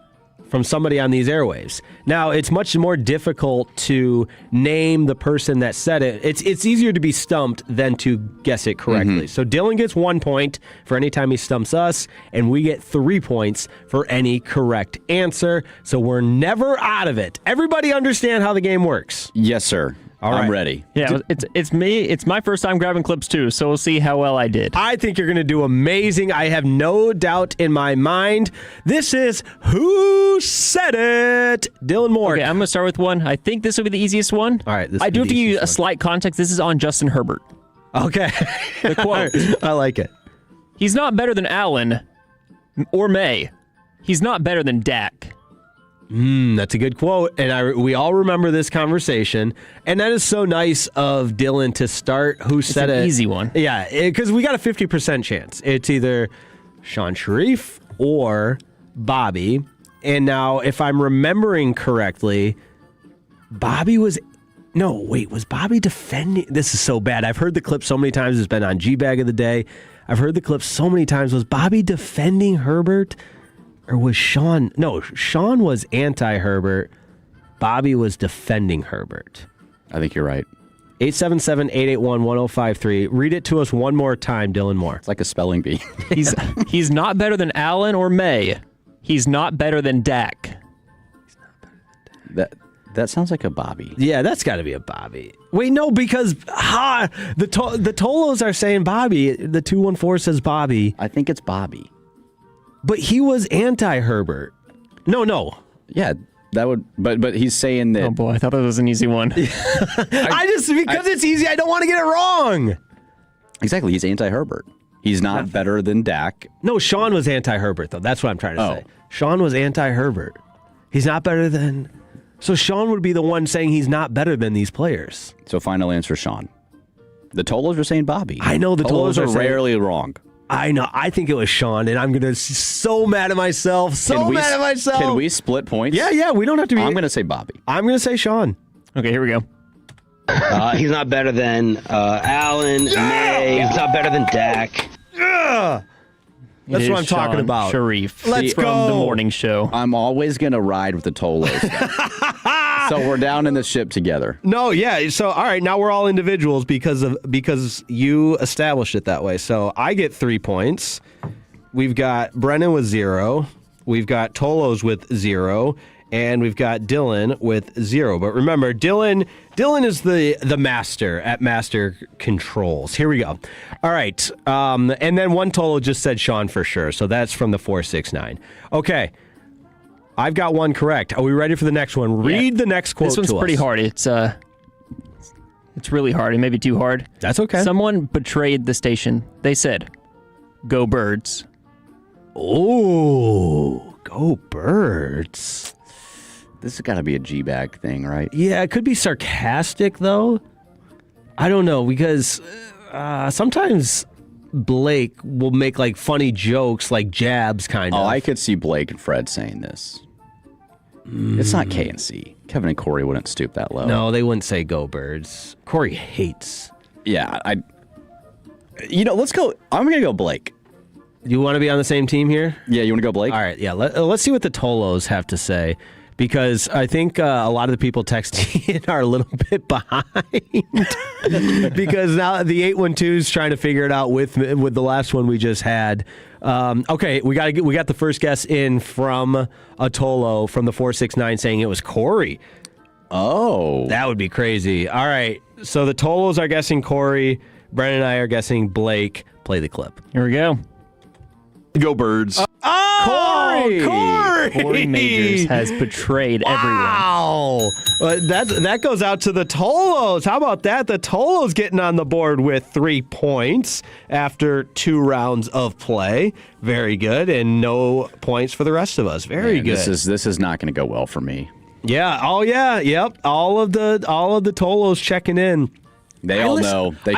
from somebody on these airwaves. Now, it's much more difficult to name the person that said it. It's easier to be stumped than to guess it correctly. Mm-hmm. So Dylan gets 1 point for any time he stumps us, and we get 3 points for any correct answer. So we're never out of it. Everybody understand how the game works? Yes, sir. I'm ready. Yeah, it's me. It's my first time grabbing clips, too, so we'll see how well I did. I think you're going to do amazing. I have no doubt in my mind. This is Who Said It? Dylan Moore. Okay, I'm going to start with one. I think this will be the easiest one. All right. I do have to give you a slight context. This is on Justin Herbert. Okay. The quote. I like it. He's not better than Allen or May. He's not better than Dak. That's a good quote, and we all remember this conversation, and that is so nice of Dylan to start Who Said It. It's an easy one. Yeah, because we got a 50% chance. It's either Sean Sharif or Bobby, and now, if I'm remembering correctly, was Bobby defending? This is so bad. I've heard the clip so many times. It's been on G-Bag of the Day. I've heard the clip so many times. Was Bobby defending Herbert? Or was Sean? No, Sean was anti-Herbert. Bobby was defending Herbert. I think you're right. 877-881-1053. Read it to us one more time, Dylan Moore. It's like a spelling bee. He's not better than Allen or May. He's not better than Dak. That sounds like a Bobby. Yeah, that's got to be a Bobby. Wait, no, because the Tolos are saying Bobby. The 214 says Bobby. I think it's Bobby. But he was anti-Herbert. No. Yeah, that would. But he's saying that. Oh boy, I thought that was an easy one. Because it's easy, I don't want to get it wrong. Exactly, he's anti-Herbert. He's not better than Dak. No, Sean was anti-Herbert though. That's what I'm trying to say. Sean was anti-Herbert. He's not better than. So Sean would be the one saying he's not better than these players. So final answer, Sean. The Tolos are saying Bobby. I know the Tolos are rarely wrong. I know. I think it was Sean, and I'm going to be so mad at myself. Mad at myself. Can we split points? Yeah. We don't have to be. I'm going to say Bobby. I'm going to say Sean. Okay, here we go. He's not better than Allen, May. He's not better than Dak. That's what I'm talking about. Sharif. Let's go. From the morning show. I'm always going to ride with the Tolos. So we're down in the ship together. No, yeah. So all right, now we're all individuals because you established it that way. So I get 3 points. We've got Brennan with 0. We've got Tolos with 0. And we've got Dylan with 0. But remember, Dylan is the master at master controls. Here we go. All right. And then one Tolo just said Sean for sure. So that's from the 469. Okay. I've got one correct. Are we ready for the next one? Read the next quote. This one's pretty hard. It's really hard. It may be too hard. That's okay. Someone betrayed the station. They said, "Go Birds." Oh, go Birds. This has got to be a G-bag thing, right? Yeah, it could be sarcastic, though. I don't know, because sometimes Blake will make, like, funny jokes, like jabs, kind of. Oh, I could see Blake and Fred saying this. It's not K&C. Kevin and Corey wouldn't stoop that low. No, they wouldn't say go Birds. Corey hates. Yeah, let's go. I'm going to go Blake. You want to be on the same team here? Yeah, you want to go Blake? All right, yeah. Let's see what the Tolos have to say. Because I think a lot of the people texting in are a little bit behind. Because now the 812 is trying to figure it out with the last one we just had. Okay, we got the first guess in from a Tolo from the 469 saying it was Corey. Oh. That would be crazy. All right, so the Tolos are guessing Corey. Brennan and I are guessing Blake. Play the clip. Here we go. Go Birds. Corey! Corey Majors has betrayed everyone. Wow. That goes out to the Tolos. How about that? The Tolos getting on the board with 3 points after 2 rounds of play. Very good. And no points for the rest of us. Very good. This is not going to go well for me. Yeah. Oh, yeah. Yep. All of the Tolos checking in. They all know. They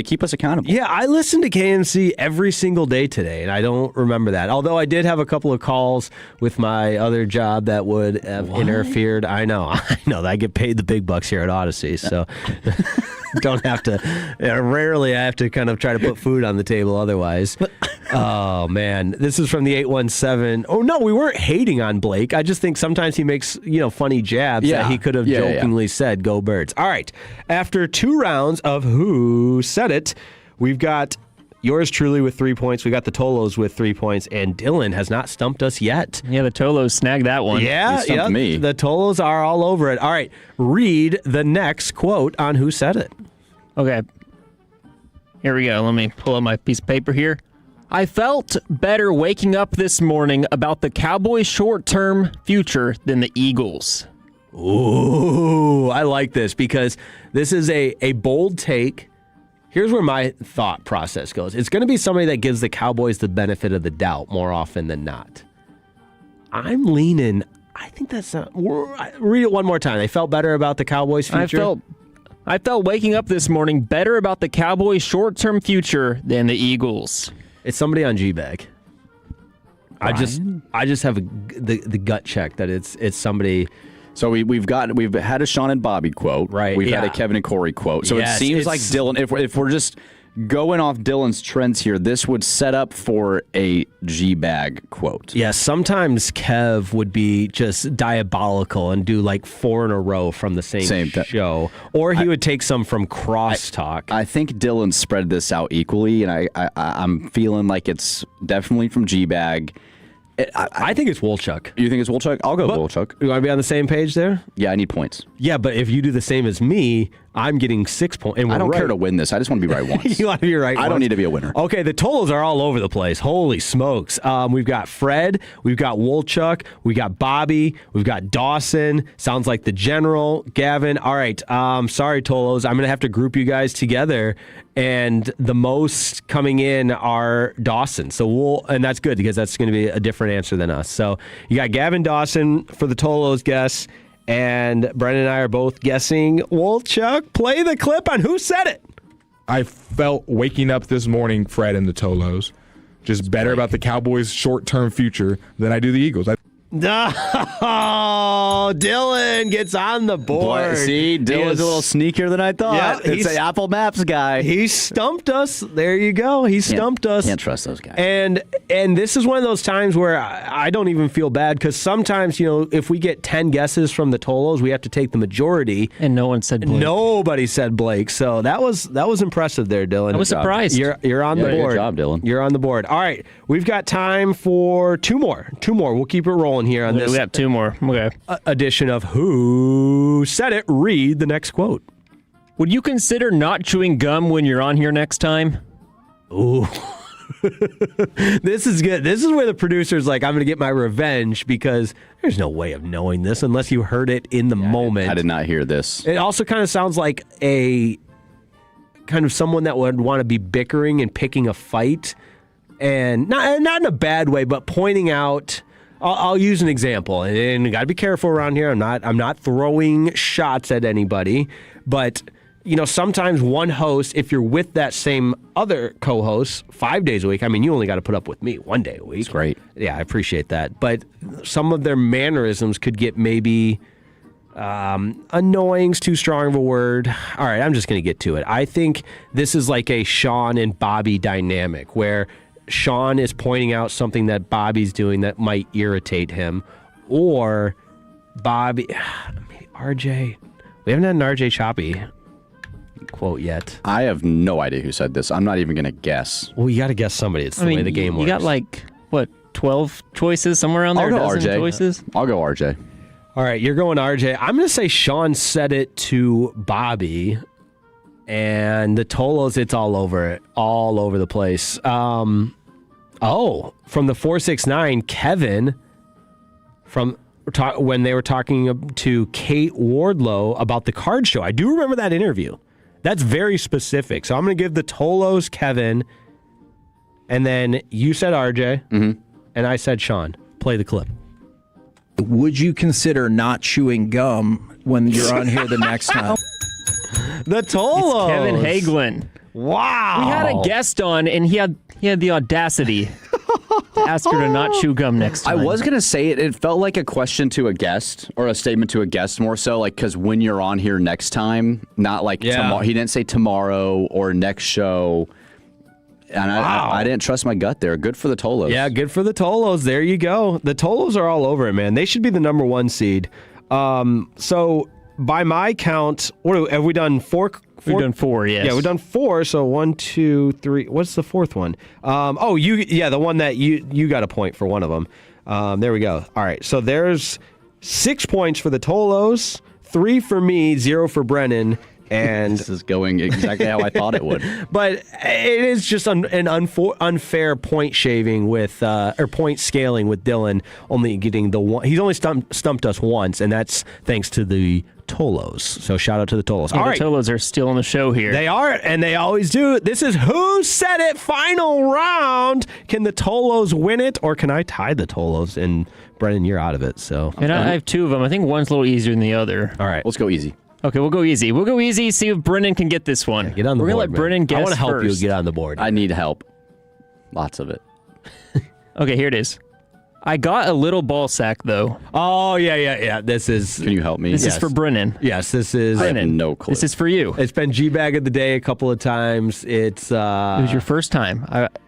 keep us accountable. Yeah, I listen to KNC every single day today, and I don't remember that. Although I did have a couple of calls with my other job that would have interfered. I know that I get paid the big bucks here at Odyssey, so don't have to. Rarely I have to kind of try to put food on the table otherwise. Oh, man. This is from the 817. Oh, no, we weren't hating on Blake. I just think sometimes he makes, funny jabs that he could have jokingly said, go Birds. All right. After 2 rounds of Who Said It, we've got yours truly with 3 points. We got the Tolos with 3 points, and Dylan has not stumped us yet. Yeah, the Tolos snagged that one. Yeah, me. The Tolos are all over it. All right. Read the next quote on Who Said It. Okay. Here we go. Let me pull up my piece of paper here. I felt better waking up this morning about the Cowboys' short-term future than the Eagles. Ooh, I like this because this is a bold take. Here's where my thought process goes. It's going to be somebody that gives the Cowboys the benefit of the doubt more often than not. I'm leaning. I think that's read it one more time. They felt better about the Cowboys' future. I felt waking up this morning better about the Cowboys' short-term future than the Eagles. It's somebody on G-Bag. I just have the gut check that it's somebody. So we've had a Sean and Bobby quote, right? We've had a Kevin and Corey quote. So it seems like Dylan. If we're just going off Dylan's trends here, this would set up for a G-Bag quote. Yeah, sometimes Kev would be just diabolical and do like 4 in a row from the same show. Or he would take some from Crosstalk. I think Dylan spread this out equally, and I'm feeling like it's definitely from G-Bag. I think it's Wolchuk. You think it's Wolchuk? I'll go Wolchuk. You want to be on the same page there? Yeah, I need points. Yeah, but if you do the same as me, I'm getting 6 points. And I don't care to win this. I just want to be right once. You want to be right once? I don't need to be a winner. Okay, the Tolos are all over the place. Holy smokes. We've got Fred. We've got Wolchuk. We got Bobby. We've got Dawson. Sounds like the General. Gavin. All right. Sorry, Tolos. I'm going to have to group you guys together. And the most coming in are Dawson. And that's good because that's going to be a different answer than us. So you got Gavin Dawson for the Tolos guess. And Brendan and I are both guessing Wolchuk. Play the clip on Who Said It. I felt waking up this morning, Fred and the Tolos, just better about the Cowboys' short-term future than I do the Eagles. Oh, Dylan gets on the board. See, Dylan's a little sneakier than I thought. Yeah, it's an Apple Maps guy. He stumped us. There you go. He stumped us. Can't trust those guys. And this is one of those times where I don't even feel bad because sometimes, if we get 10 guesses from the Tolos, we have to take the majority. And no one said Blake. Nobody said Blake. So that was impressive there, Dylan. I was surprised. You're on the board. Good job, Dylan. You're on the board. All right. We've got time for 2 more. 2 more. We'll keep it rolling here on this. We got 2 more. Okay. Edition of Who Said It. Read the next quote. Would you consider not chewing gum when you're on here next time? Ooh. This is good. This is where the producer's like, I'm going to get my revenge because there's no way of knowing this unless you heard it in the moment. I did not hear this. It also kind of sounds like a kind of someone that would want to be bickering and picking a fight, and not in a bad way, but pointing out. I'll use an example, and you got to be careful around here. I'm not throwing shots at anybody, but sometimes one host, if you're with that same other co-host 5 days a week, I mean, you only got to put up with me 1 day a week. That's great. Yeah, I appreciate that. But some of their mannerisms could get maybe annoying's too strong of a word. All right, I'm just going to get to it. I think this is like a Sean and Bobby dynamic where Sean is pointing out something that Bobby's doing that might irritate him, or Bobby, RJ. We haven't had an RJ Choppy quote yet. I have no idea who said this. I'm not even going to guess. Well, you got to guess somebody. It's the way the game works. You got like, what, 12 choices, somewhere around there? I'll go RJ. Choices? I'll go RJ. All right, you're going RJ. I'm going to say Sean said it to Bobby, and the Tolos, it's all over the place. From the 469, Kevin, when they were talking to Kate Wardlow about the card show. I do remember that interview. That's very specific. So I'm going to give the Tolos Kevin, and then you said RJ, and I said Sean. Play the clip. Would you consider not chewing gum when you're on here the next time? The Tolos. It's Kevin Hagelin. Wow. We had a guest on, and he had the audacity to ask her to not chew gum next time. I was going to say it felt like a question to a guest, or a statement to a guest more so, like, because when you're on here next time, not like tomorrow. He didn't say tomorrow or next show. And I didn't trust my gut there. Good for the Tolos. Yeah, good for the Tolos. There you go. The Tolos are all over it, man. They should be the number 1 seed. So by my count, have we done 4? We've done 4, yes. Yeah, we've done 4. So 1, 2, 3. What's the 4th one? The one that you got a point for one of them. There we go. All right. So there's 6 points for the Tolos, 3 for me, 0 for Brennan. And this is going exactly how I thought it would. But it is just an unfair point shaving with or point scaling with Dylan only getting the one. He's only stumped us once, and that's thanks to the Tolos. So shout out to the Tolos. All right, the Tolos are still on the show here. They are, and they always do. This is Who Said It final round. Can the Tolos win it, or can I tie the Tolos? And Brennan, you're out of it. So and I have 2 of them. I think one's a little easier than the other. All right, let's go easy. Okay, we'll go easy. See if Brennan can get this one. Yeah, get on the board. We're going to let Brennan guess I want to help first. you get on the board. I need help. Lots of it. Okay, here it is. I got a little ball sack, though. Oh, yeah. This is... Can you help me? This is for Brennan. Yes, this is... I have no clue. This is for you. It's been G-Bag of the day a couple of times. It was your first time.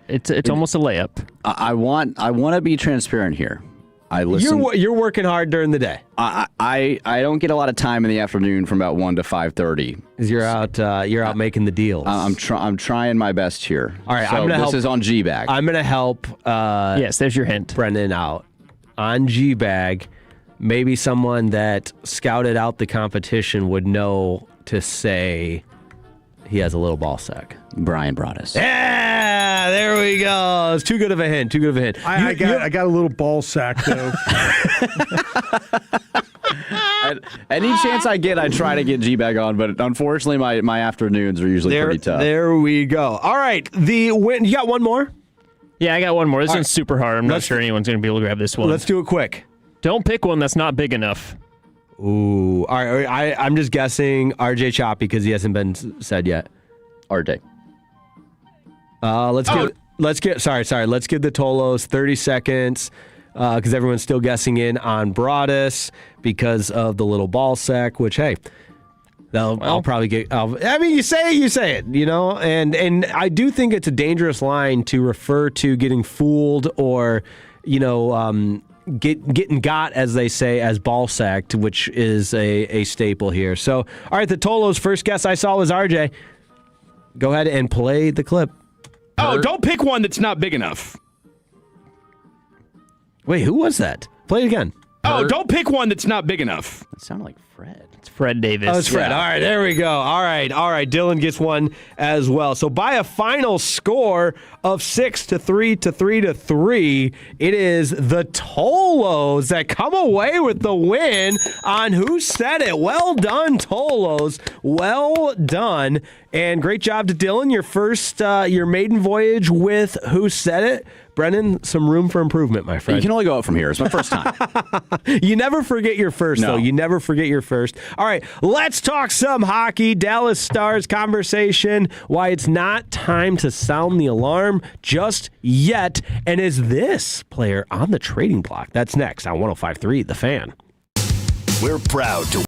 It's almost a layup. I want to be transparent here. I listen. You're working hard during the day. I don't get a lot of time in the afternoon from about 1 to 5:30. Because you're out making the deals. I'm trying my best here. All right, so I'm gonna help. This is on G-Bag. I'm gonna help. Yes, there's your hint. Brendan out on G-Bag. Maybe someone that scouted out the competition would know to say he has a little ball sack. Brian Broaddus. Yeah, there we go. It's too good of a hint. I got a little ball sack though. Any chance I get, I try to get G-Bag on, but unfortunately, my afternoons are usually pretty tough. There we go. All right, you got one more? Yeah, I got one more. This one's super hard. I'm not sure anyone's going to be able to grab this one. Let's do it quick. Don't pick one that's not big enough. Ooh. All right, I'm just guessing RJ Choppy because he hasn't been said yet. RJ. Let's give the Tolos 30 seconds because everyone's still guessing in on Broaddus because of the little ball sack, which, hey, I'll probably get. You say it, you know, and I do think it's a dangerous line to refer to getting fooled or, you know, getting got, as they say, as ball sacked, which is a staple here. So, all right, the Tolos' first guess I saw was RJ. Go ahead and play the clip. Oh, don't pick one that's not big enough. Wait, who was that? Play it again. Oh, don't pick one that's not big enough. That sounded like Fred. It's Fred Davis. Oh, it's Fred. Yeah. All right, there we go. All right. Dylan gets one as well. So by a final score of 6-3 to 3-3, it is the Tolos that come away with the win on Who Said It. Well done, Tolos. Well done. And great job to Dylan. Your maiden voyage with Who Said It. Brennan, some room for improvement, my friend. You can only go up from here. It's my first time. You never forget your first, though. You never forget your first. All right, let's talk some hockey. Dallas Stars conversation. Why it's not time to sound the alarm just yet. And is this player on the trading block? That's next on 105.3 The Fan. We're proud to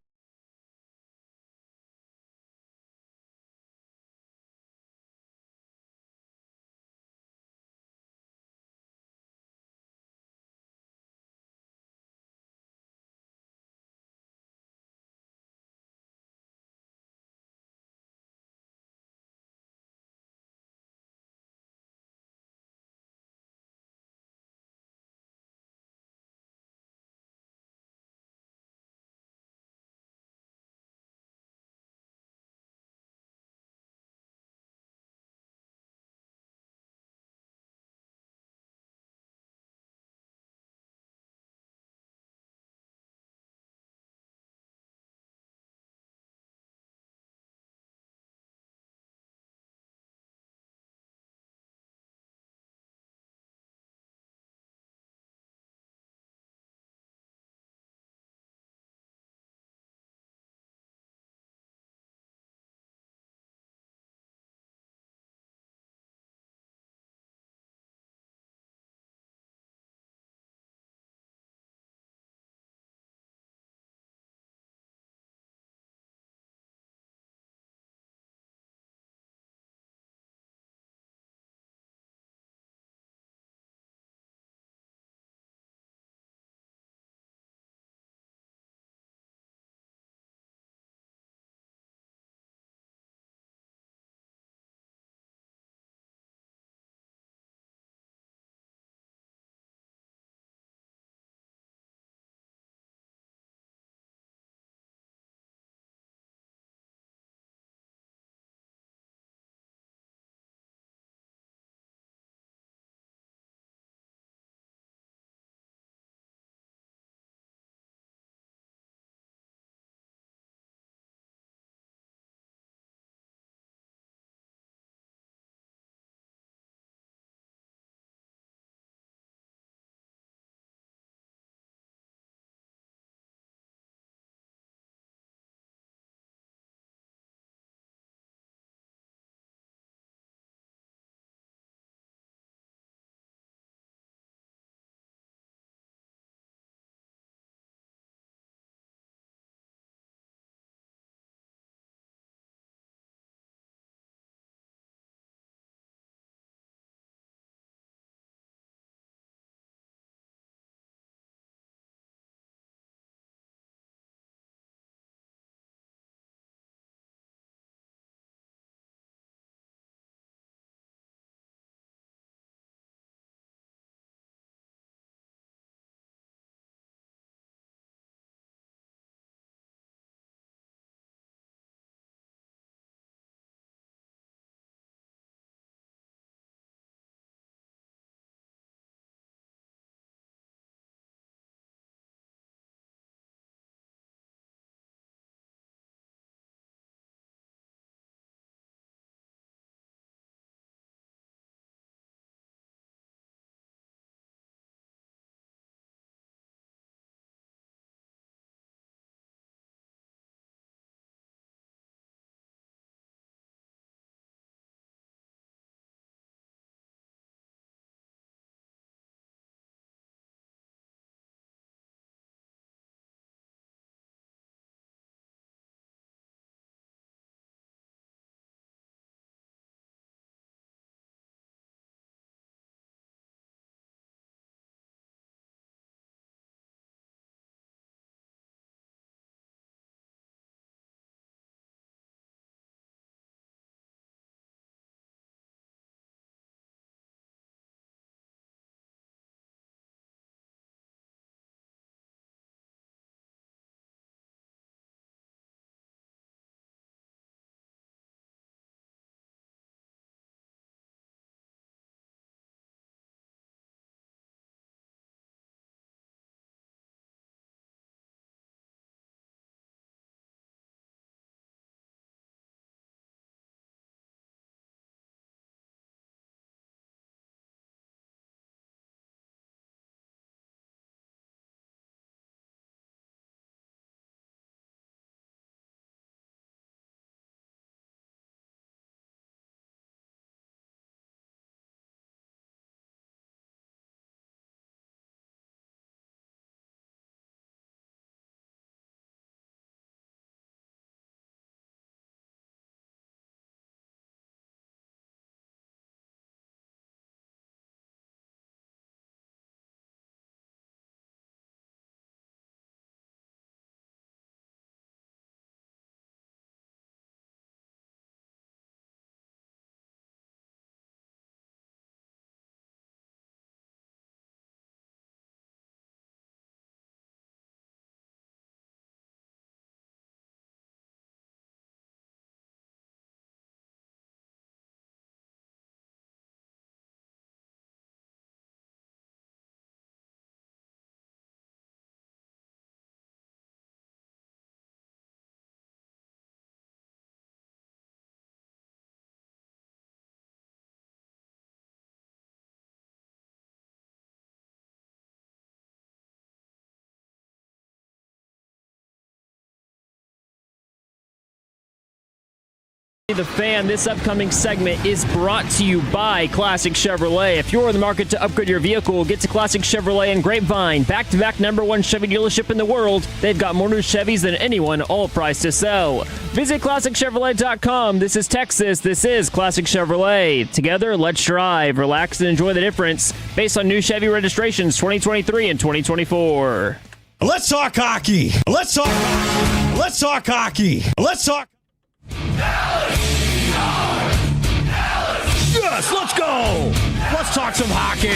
The Fan, this upcoming segment is brought to you by Classic Chevrolet. If you're in the market to upgrade your vehicle, get to Classic Chevrolet and Grapevine, back-to-back #1 Chevy dealership in the world. They've got more new Chevys than anyone, all priced to sell. Visit ClassicChevrolet.com. This is Texas. This is Classic Chevrolet. Together, let's drive, relax, and enjoy the difference based on new Chevy registrations 2023 and 2024. Let's talk hockey. Let's talk hockey. Let's talk hockey. Let's talk. Yes, let's go. Let's talk some hockey.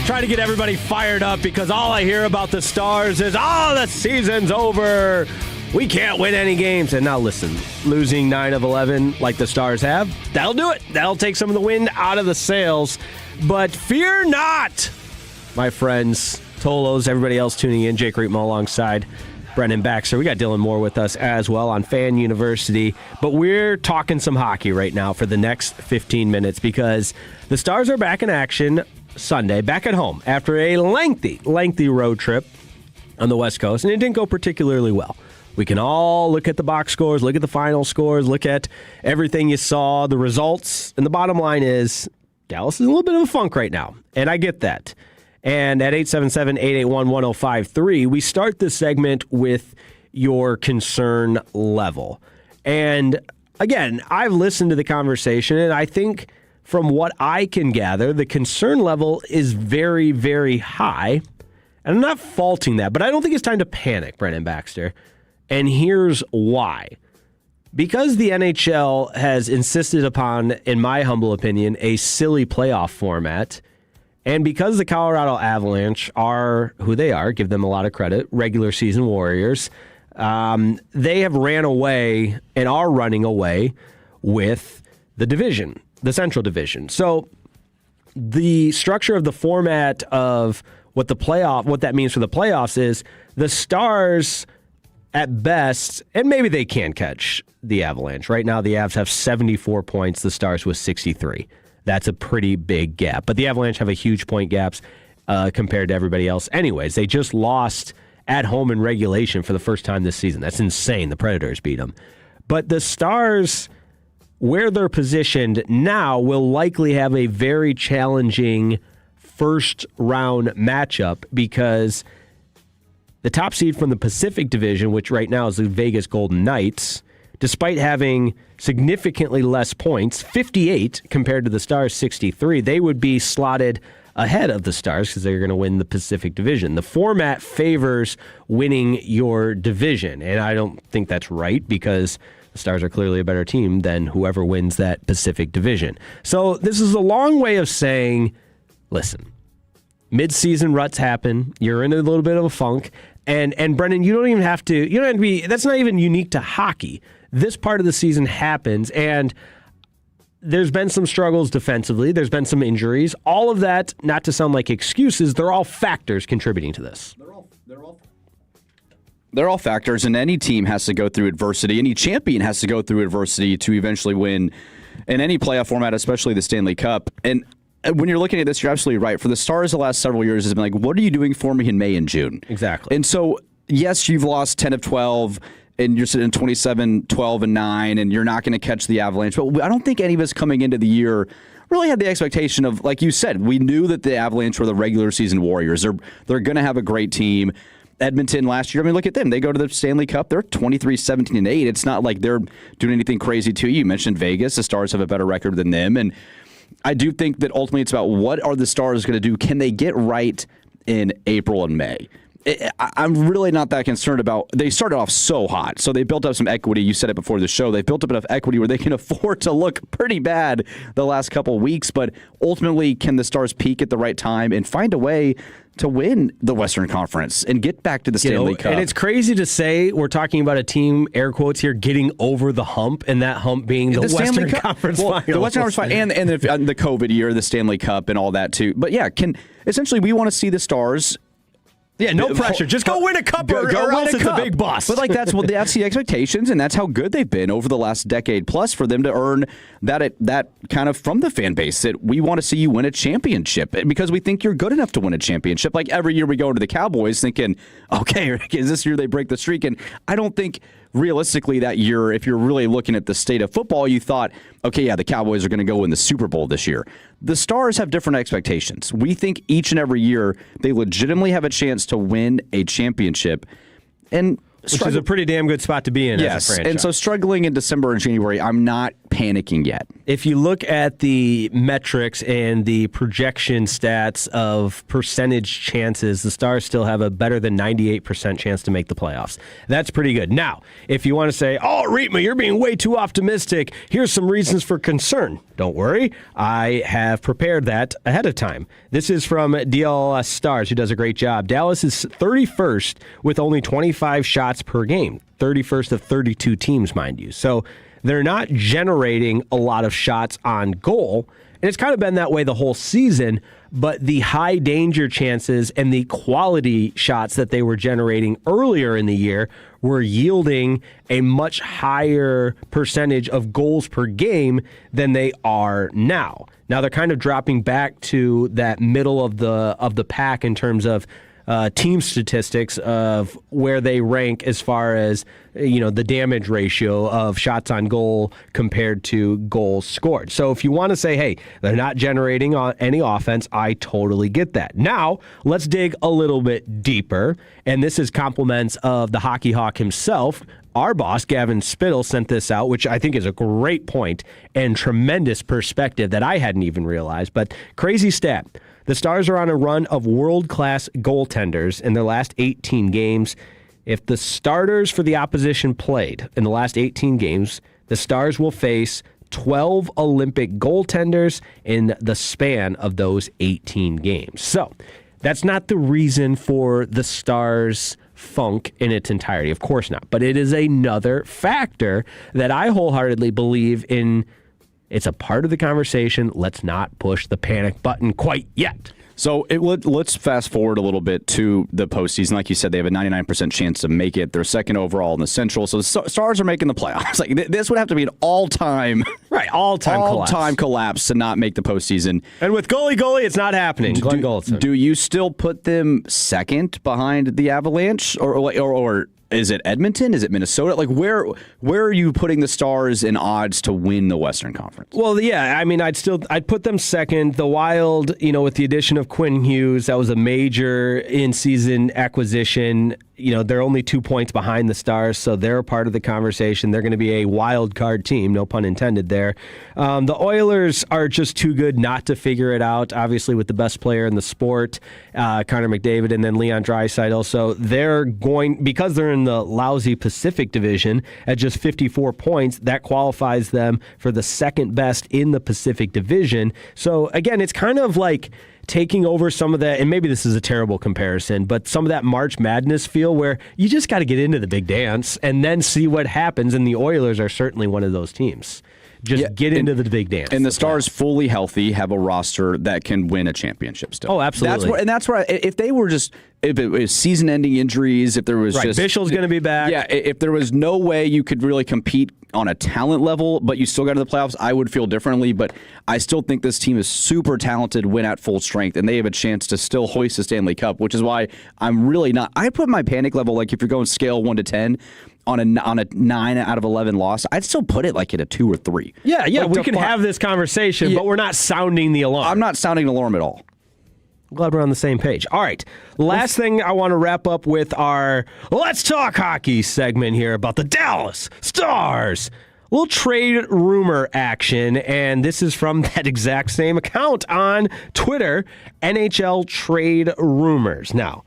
Trying to get everybody fired up because all I hear about the Stars is, the season's over. We can't win any games. And now listen, losing 9 of 11 like the Stars have, that'll do it. That'll take some of the wind out of the sails. But fear not, my friends, Tolos, everybody else tuning in, Jake Reitmo alongside Brendan Baxter. We got Dylan Moore with us as well on Fan University. But we're talking some hockey right now for the next 15 minutes because the Stars are back in action Sunday, back at home after a lengthy road trip on the West Coast, and it didn't go particularly well. We can all look at the box scores, look at the final scores, look at everything you saw, the results, and the bottom line is Dallas is in a little bit of a funk right now, and I get that. And at 877-881-1053, we start this segment with your concern level. And again, I've listened to the conversation, and I think from what I can gather, the concern level is very, very high. And I'm not faulting that, but I don't think it's time to panic, Brendan Baxter. And here's why. Because the NHL has insisted upon, in my humble opinion, a silly playoff format, and because the Colorado Avalanche are who they are, give them a lot of credit, regular season warriors, they have ran away and are running away with the division, the Central Division. So the structure of the format of what that means for the playoffs is the Stars at best, and maybe they can catch the Avalanche. Right now the Avs have 74 points, the Stars with 63. That's a pretty big gap. But the Avalanche have a huge point gaps compared to everybody else. Anyways, they just lost at home in regulation for the first time this season. That's insane. The Predators beat them. But the Stars, where they're positioned now, will likely have a very challenging first-round matchup because the top seed from the Pacific Division, which right now is the Vegas Golden Knights, despite having significantly less points, 58 compared to the Stars' 63, they would be slotted ahead of the Stars because they're going to win the Pacific Division. The format favors winning your division, and I don't think that's right because the Stars are clearly a better team than whoever wins that Pacific Division. So this is a long way of saying, listen, mid-season ruts happen. You're in a little bit of a funk. And Brendan, you don't have to be, that's not even unique to hockey. This part of the season happens, and there's been some struggles defensively. There's been some injuries. All of that, not to sound like excuses, they're all factors contributing to this. They're all factors, and any team has to go through adversity. Any champion has to go through adversity to eventually win in any playoff format, especially the Stanley Cup. And when you're looking at this, you're absolutely right. For the Stars the last several years has been like, what are you doing for me in May and June? Exactly. And so, yes, you've lost 10 of 12, and you're sitting 27, 12, and 9, and you're not going to catch the Avalanche. But I don't think any of us coming into the year really had the expectation of, like you said, we knew that the Avalanche were the regular season warriors. They're going to have a great team. Edmonton last year, I mean, look at them. They go to the Stanley Cup. They're 23-17-8. It's not like they're doing anything crazy to you. You mentioned Vegas. The Stars have a better record than them. And I do think that ultimately it's about what are the Stars going to do? Can they get right in April and May? I'm really not that concerned about. They started off so hot, so they built up some equity. You said it before the show. They've built up enough equity where they can afford to look pretty bad the last couple of weeks. But ultimately, can the Stars peak at the right time and find a way to win the Western Conference and get back to the Stanley Cup? And it's crazy to say we're talking about a team, air quotes here, getting over the hump, and that hump being the Western Conference Final. The Western Conference Final and the COVID year, the Stanley Cup, and all that too. But yeah, essentially we want to see the Stars. Yeah, no pressure. Just go win a cup or else it's a big bust. But that's the expectations, and that's how good they've been over the last decade plus for them to earn that kind of from the fan base that we want to see you win a championship because we think you're good enough to win a championship. Like every year we go into the Cowboys thinking, okay, is this year they break the streak? And I don't think realistically that year, if you're really looking at the state of football, you thought, okay, yeah, the Cowboys are going to go win the Super Bowl this year. The Stars have different expectations. We think each and every year they legitimately have a chance to win a championship. And which is a pretty damn good spot to be in as a franchise. And so struggling in December and January, I'm not panicking yet. If you look at the metrics and the projection stats of percentage chances, the Stars still have a better than 98% chance to make the playoffs. That's pretty good. Now, if you want to say, oh, Rietma, you're being way too optimistic, here's some reasons for concern. Don't worry. I have prepared that ahead of time. This is from DLS Stars, who does a great job. Dallas is 31st with only 25 shots per game. 31st of 32 teams, mind you. So they're not generating a lot of shots on goal. And it's kind of been that way the whole season, but the high danger chances and the quality shots that they were generating earlier in the year were yielding a much higher percentage of goals per game than they are now. Now they're kind of dropping back to that middle of the pack in terms of team statistics of where they rank as far as the damage ratio of shots on goal compared to goals scored. So if you want to say, hey, they're not generating any offense, I totally get that. Now, let's dig a little bit deeper, and this is compliments of the hockey hawk himself. Our boss, Gavin Spittle, sent this out, which I think is a great point and tremendous perspective that I hadn't even realized. But crazy stat. The Stars are on a run of world-class goaltenders in their last 18 games. If the starters for the opposition played in the last 18 games, the Stars will face 12 Olympic goaltenders in the span of those 18 games. So that's not the reason for the Stars' funk in its entirety. Of course not. But it is another factor that I wholeheartedly believe in. It's a part of the conversation. Let's not push the panic button quite yet. So let's fast forward a little bit to the postseason. Like you said, they have a 99% chance to make it. They're second overall in the Central. So the Stars are making the playoffs. Like this would have to be an all-time collapse to not make the postseason. And with goalie, it's not happening. Do you still put them second behind the Avalanche, or is it Edmonton? Is it Minnesota? Like where are you putting the Stars in odds to win the Western Conference? Well, yeah, I mean, I'd put them second. The Wild, with the addition of Quinn Hughes, that was a major in-season acquisition. They're only 2 points behind the Stars, so they're a part of the conversation. They're going to be a wild card team, no pun intended there. The Oilers are just too good not to figure it out, obviously with the best player in the sport, Connor McDavid, and then Leon Draisaitl. So they're going, because they're in the lousy Pacific Division at just 54 points, that qualifies them for the second best in the Pacific Division. So again, it's kind of like taking over some of that, and maybe this is a terrible comparison, but some of that March Madness feel where you just got to get into the big dance and then see what happens, and the Oilers are certainly one of those teams. Get into the big dance. And the Stars, fully healthy, have a roster that can win a championship still. Oh, absolutely. That's where if it was season-ending injuries, if there was just... Bischel's going to be back. Yeah, if there was no way you could really compete on a talent level, but you still got to the playoffs, I would feel differently. But I still think this team is super talented, win at full strength, and they have a chance to still hoist the Stanley Cup, which is why I'm really not... I put my panic level, like if you're going scale 1 to 10... On a 9 out of 11 loss, I'd still put it like at a 2 or 3. Yeah, we can have this conversation, but we're not sounding the alarm. I'm not sounding the alarm at all. I'm glad we're on the same page. All right, last thing I want to wrap up with our Let's Talk Hockey segment here about the Dallas Stars. A little trade rumor action, and this is from that exact same account on Twitter, NHL Trade Rumors. Now,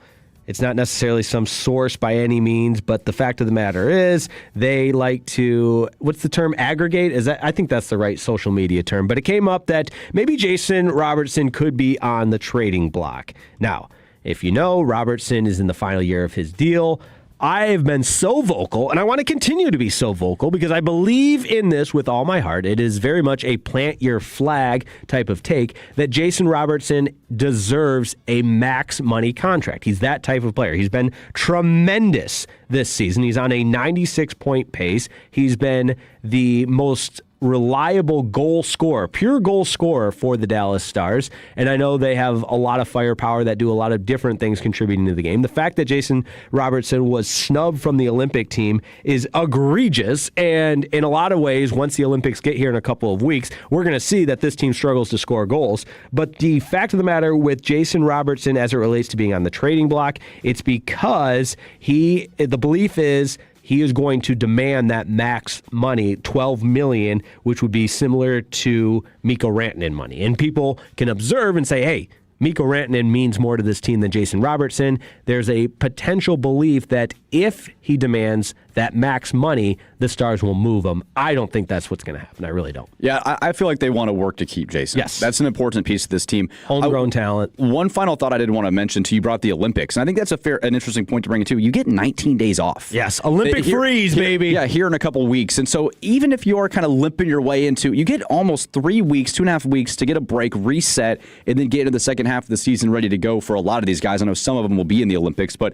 it's not necessarily some source by any means, but the fact of the matter is they like to, what's the term, aggregate? I think that's the right social media term, but it came up that maybe Jason Robertson could be on the trading block. Now, if you know, Robertson is in the final year of his deal. I've been so vocal, and I want to continue to be so vocal because I believe in this with all my heart. It is very much a plant your flag type of take that Jason Robertson deserves a max money contract. He's that type of player. He's been tremendous this season. He's on a 96-point pace. He's been the most reliable goal scorer, pure goal scorer for the Dallas Stars. And I know they have a lot of firepower that do a lot of different things contributing to the game. The fact that Jason Robertson was snubbed from the Olympic team is egregious. And in a lot of ways, once the Olympics get here in a couple of weeks, we're going to see that this team struggles to score goals. But the fact of the matter with Jason Robertson as it relates to being on the trading block, it's because the belief is he is going to demand that max money, $12 million, which would be similar to Mikko Rantanen money. And people can observe and say, hey, Mikko Rantanen means more to this team than Jason Robertson. There's a potential belief that if he demands that max money, the Stars will move him. I don't think that's what's going to happen. I really don't. Yeah, I feel like they want to work to keep Jason. Yes. That's an important piece of this team. Homegrown talent. One final thought I did want to mention to you brought the Olympics, and I think that's an interesting point to bring it to. You get 19 days off. Yes, Olympic freeze, baby. Yeah, here in a couple weeks. And so even if you're kind of limping your way into, you get almost 3 weeks, 2.5 weeks to get a break, reset, and then get into the second half of the season ready to go for a lot of these guys. I know some of them will be in the Olympics, but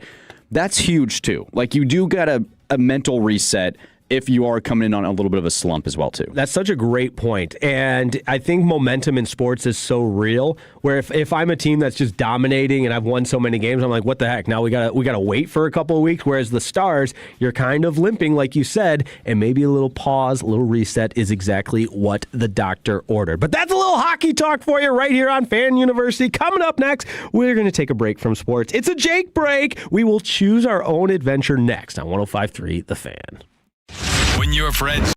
that's huge too. Like, you do got a mental reset if you are coming in on a little bit of a slump as well too. That's such a great point. And I think momentum in sports is so real, where if I'm a team that's just dominating and I've won so many games, I'm like, what the heck? Now we gotta wait for a couple of weeks. Whereas the Stars, you're kind of limping, like you said, and maybe a little pause, a little reset is exactly what the doctor ordered. But that's a little hockey talk for you right here on Fan University. Coming up next, we're going to take a break from sports. It's a Jake break. We will choose our own adventure next on 105.3 The Fan. When your friends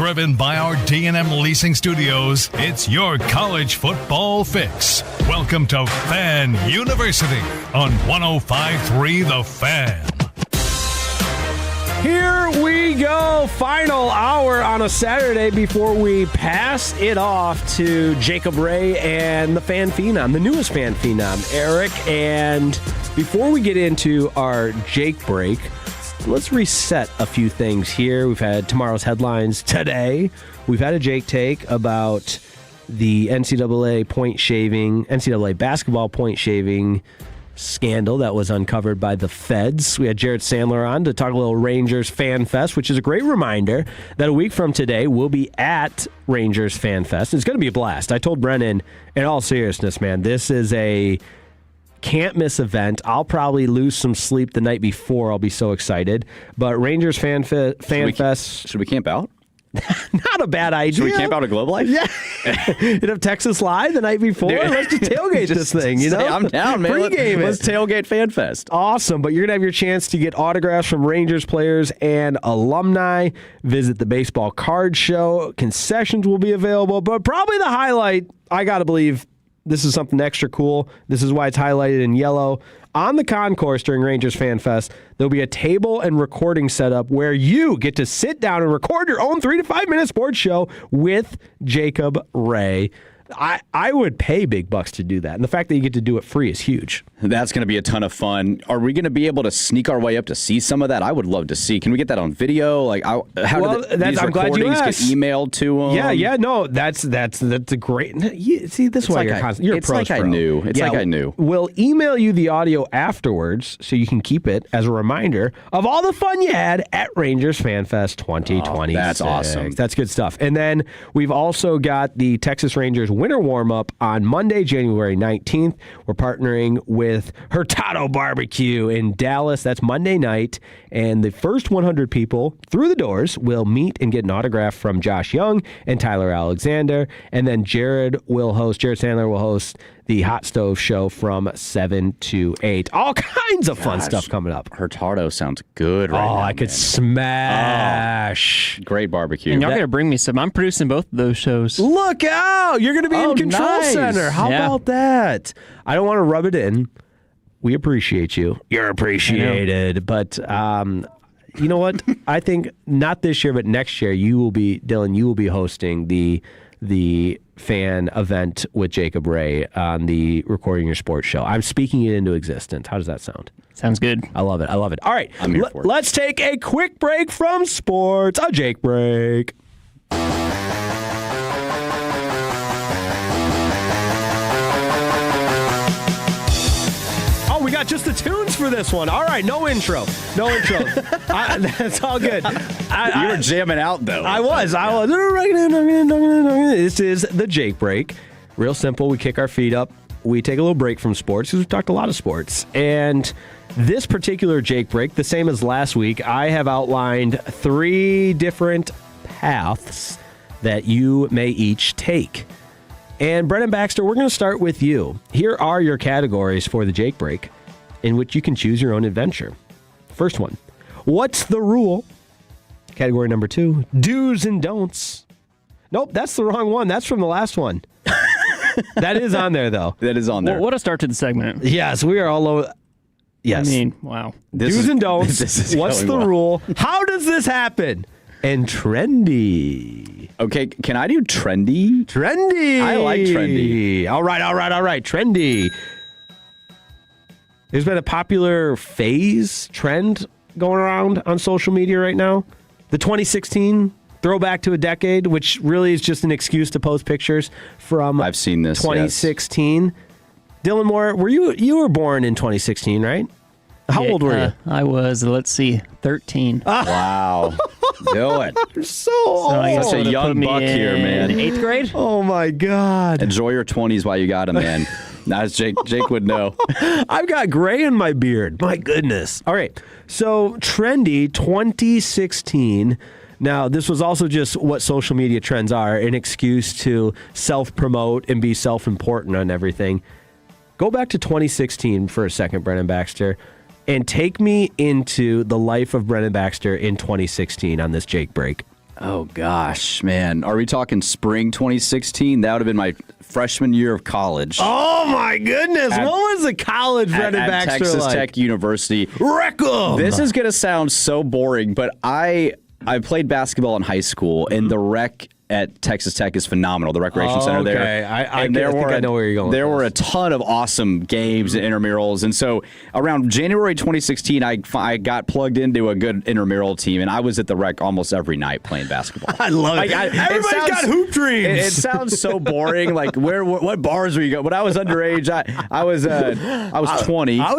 Driven by our D&M Leasing Studios, it's your college football fix. Welcome to Fan University on 105.3 The Fan. Here we go. Final hour on a Saturday before we pass it off to Jacob Ray and the fan phenom, the newest fan phenom, Eric. And before we get into our Jake break, let's reset a few things here. We've had tomorrow's headlines today. We've had a Jake take about the NCAA basketball point shaving scandal that was uncovered by the feds. We had Jared Sandler on to talk a little Rangers Fan Fest, which is a great reminder that a week from today we'll be at Rangers Fan Fest. It's going to be a blast. I told Brennan, in all seriousness, man, this is a can't miss event. I'll probably lose some sleep the night before. I'll be so excited. But Rangers Fan Fest. Should we camp out? Not a bad idea. Should we camp out at Globe Life? Yeah. You'd have Texas Live the night before. Dude. Let's just tailgate this thing, you know? I'm down, man. Pre-game Let's tailgate Fan Fest. Awesome. But you're going to have your chance to get autographs from Rangers players and alumni. Visit the baseball card show. Concessions will be available. But probably the highlight, I got to believe, this is something extra cool. This is why it's highlighted in yellow. On the concourse during Rangers Fan Fest, there'll be a table and recording setup where you get to sit down and record your own 3 to 5 minute sports show with Jacob Ray. I would pay big bucks to do that. And the fact that you get to do it free is huge. That's going to be a ton of fun. Are we going to be able to sneak our way up to see some of that? I would love to see. Can we get that on video? Like, how do these recordings get emailed to them? Yeah, no, that's a great. See, this is why you're constant. You're a pros pro. I knew. It's like I knew. We'll email you the audio afterwards so you can keep it as a reminder of all the fun you had at Rangers Fan Fest 2020. That's awesome. That's good stuff. And then we've also got the Texas Rangers winter warm-up on Monday, January 19th. We're partnering with Hurtado Barbecue in Dallas. That's Monday night. And the first 100 people through the doors will meet and get an autograph from Josh Young and Tyler Alexander. And then Jared Sandler will host the Hot Stove Show from 7 to 8. All kinds of fun stuff coming up. Hurtado sounds good right now. I could smash. Great barbecue. And y'all got to bring me some. I'm producing both of those shows. Look out. You're going to be in Control Center. How about that? I don't want to rub it in. We appreciate you. You're appreciated. But you know what? I think not this year, but next year, Dylan, you will be hosting the fan event with Jacob Ray on the Recording Your Sports show. I'm speaking it into existence. How does that sound? Sounds good. I love it. All right. I'm here for it. Let's take a quick break from sports. A Jake break. We got just the tunes for this one. All right, no intro. That's all good. You were jamming out, though. I was. This is the Jake break. Real simple. We kick our feet up. We take a little break from sports because we've talked a lot of sports. And this particular Jake break, the same as last week, I have outlined 3 different paths that you may each take. And Brennan Baxter, we're going to start with you. Here are your categories for the Jake break, in which you can choose your own adventure. First one, what's the rule? Category number 2, do's and don'ts. Nope, that's the wrong one. That's from the last one. That is on there, though. That is on there. What a start to the segment. Yes, we are all over. Yes. I mean, wow. Do's and don'ts. What's the rule? How does this happen? And trendy. Okay, can I do trendy? Trendy. I like trendy. All right. Trendy. There's been a popular trend going around on social media right now. The 2016 throwback to a decade, which really is just an excuse to post pictures from I've seen this, 2016. Yes. Dylan Moore, you were born in 2016, right? How old were you? I was, 13. Wow. Do it. I'm so old. Such a young buck here, man. 8th grade? Oh, my God. Enjoy your 20s while you got them, man. As Jake would know. I've got gray in my beard. My goodness. All right. So, trendy 2016. Now, this was also just what social media trends are, an excuse to self-promote and be self-important on everything. Go back to 2016 for a second, Brennan Baxter, and take me into the life of Brennan Baxter in 2016 on this Jake break. Oh, gosh, man. Are we talking spring 2016? That would have been my freshman year of college. Oh, my goodness. What was the college Brendan Baxter Texas like? Tech University. Wreck 'em! This is going to sound so boring, but I played basketball in high school, and the rec at Texas Tech is phenomenal. The recreation center there. Okay, I think I know where you're going. There were a ton of awesome games and intramurals, and so around January 2016, I got plugged into a good intramural team, and I was at the rec almost every night playing basketball. I love it. Everybody's got hoop dreams. It sounds so boring. Like what bars were you going? When I was underage, I was 20. I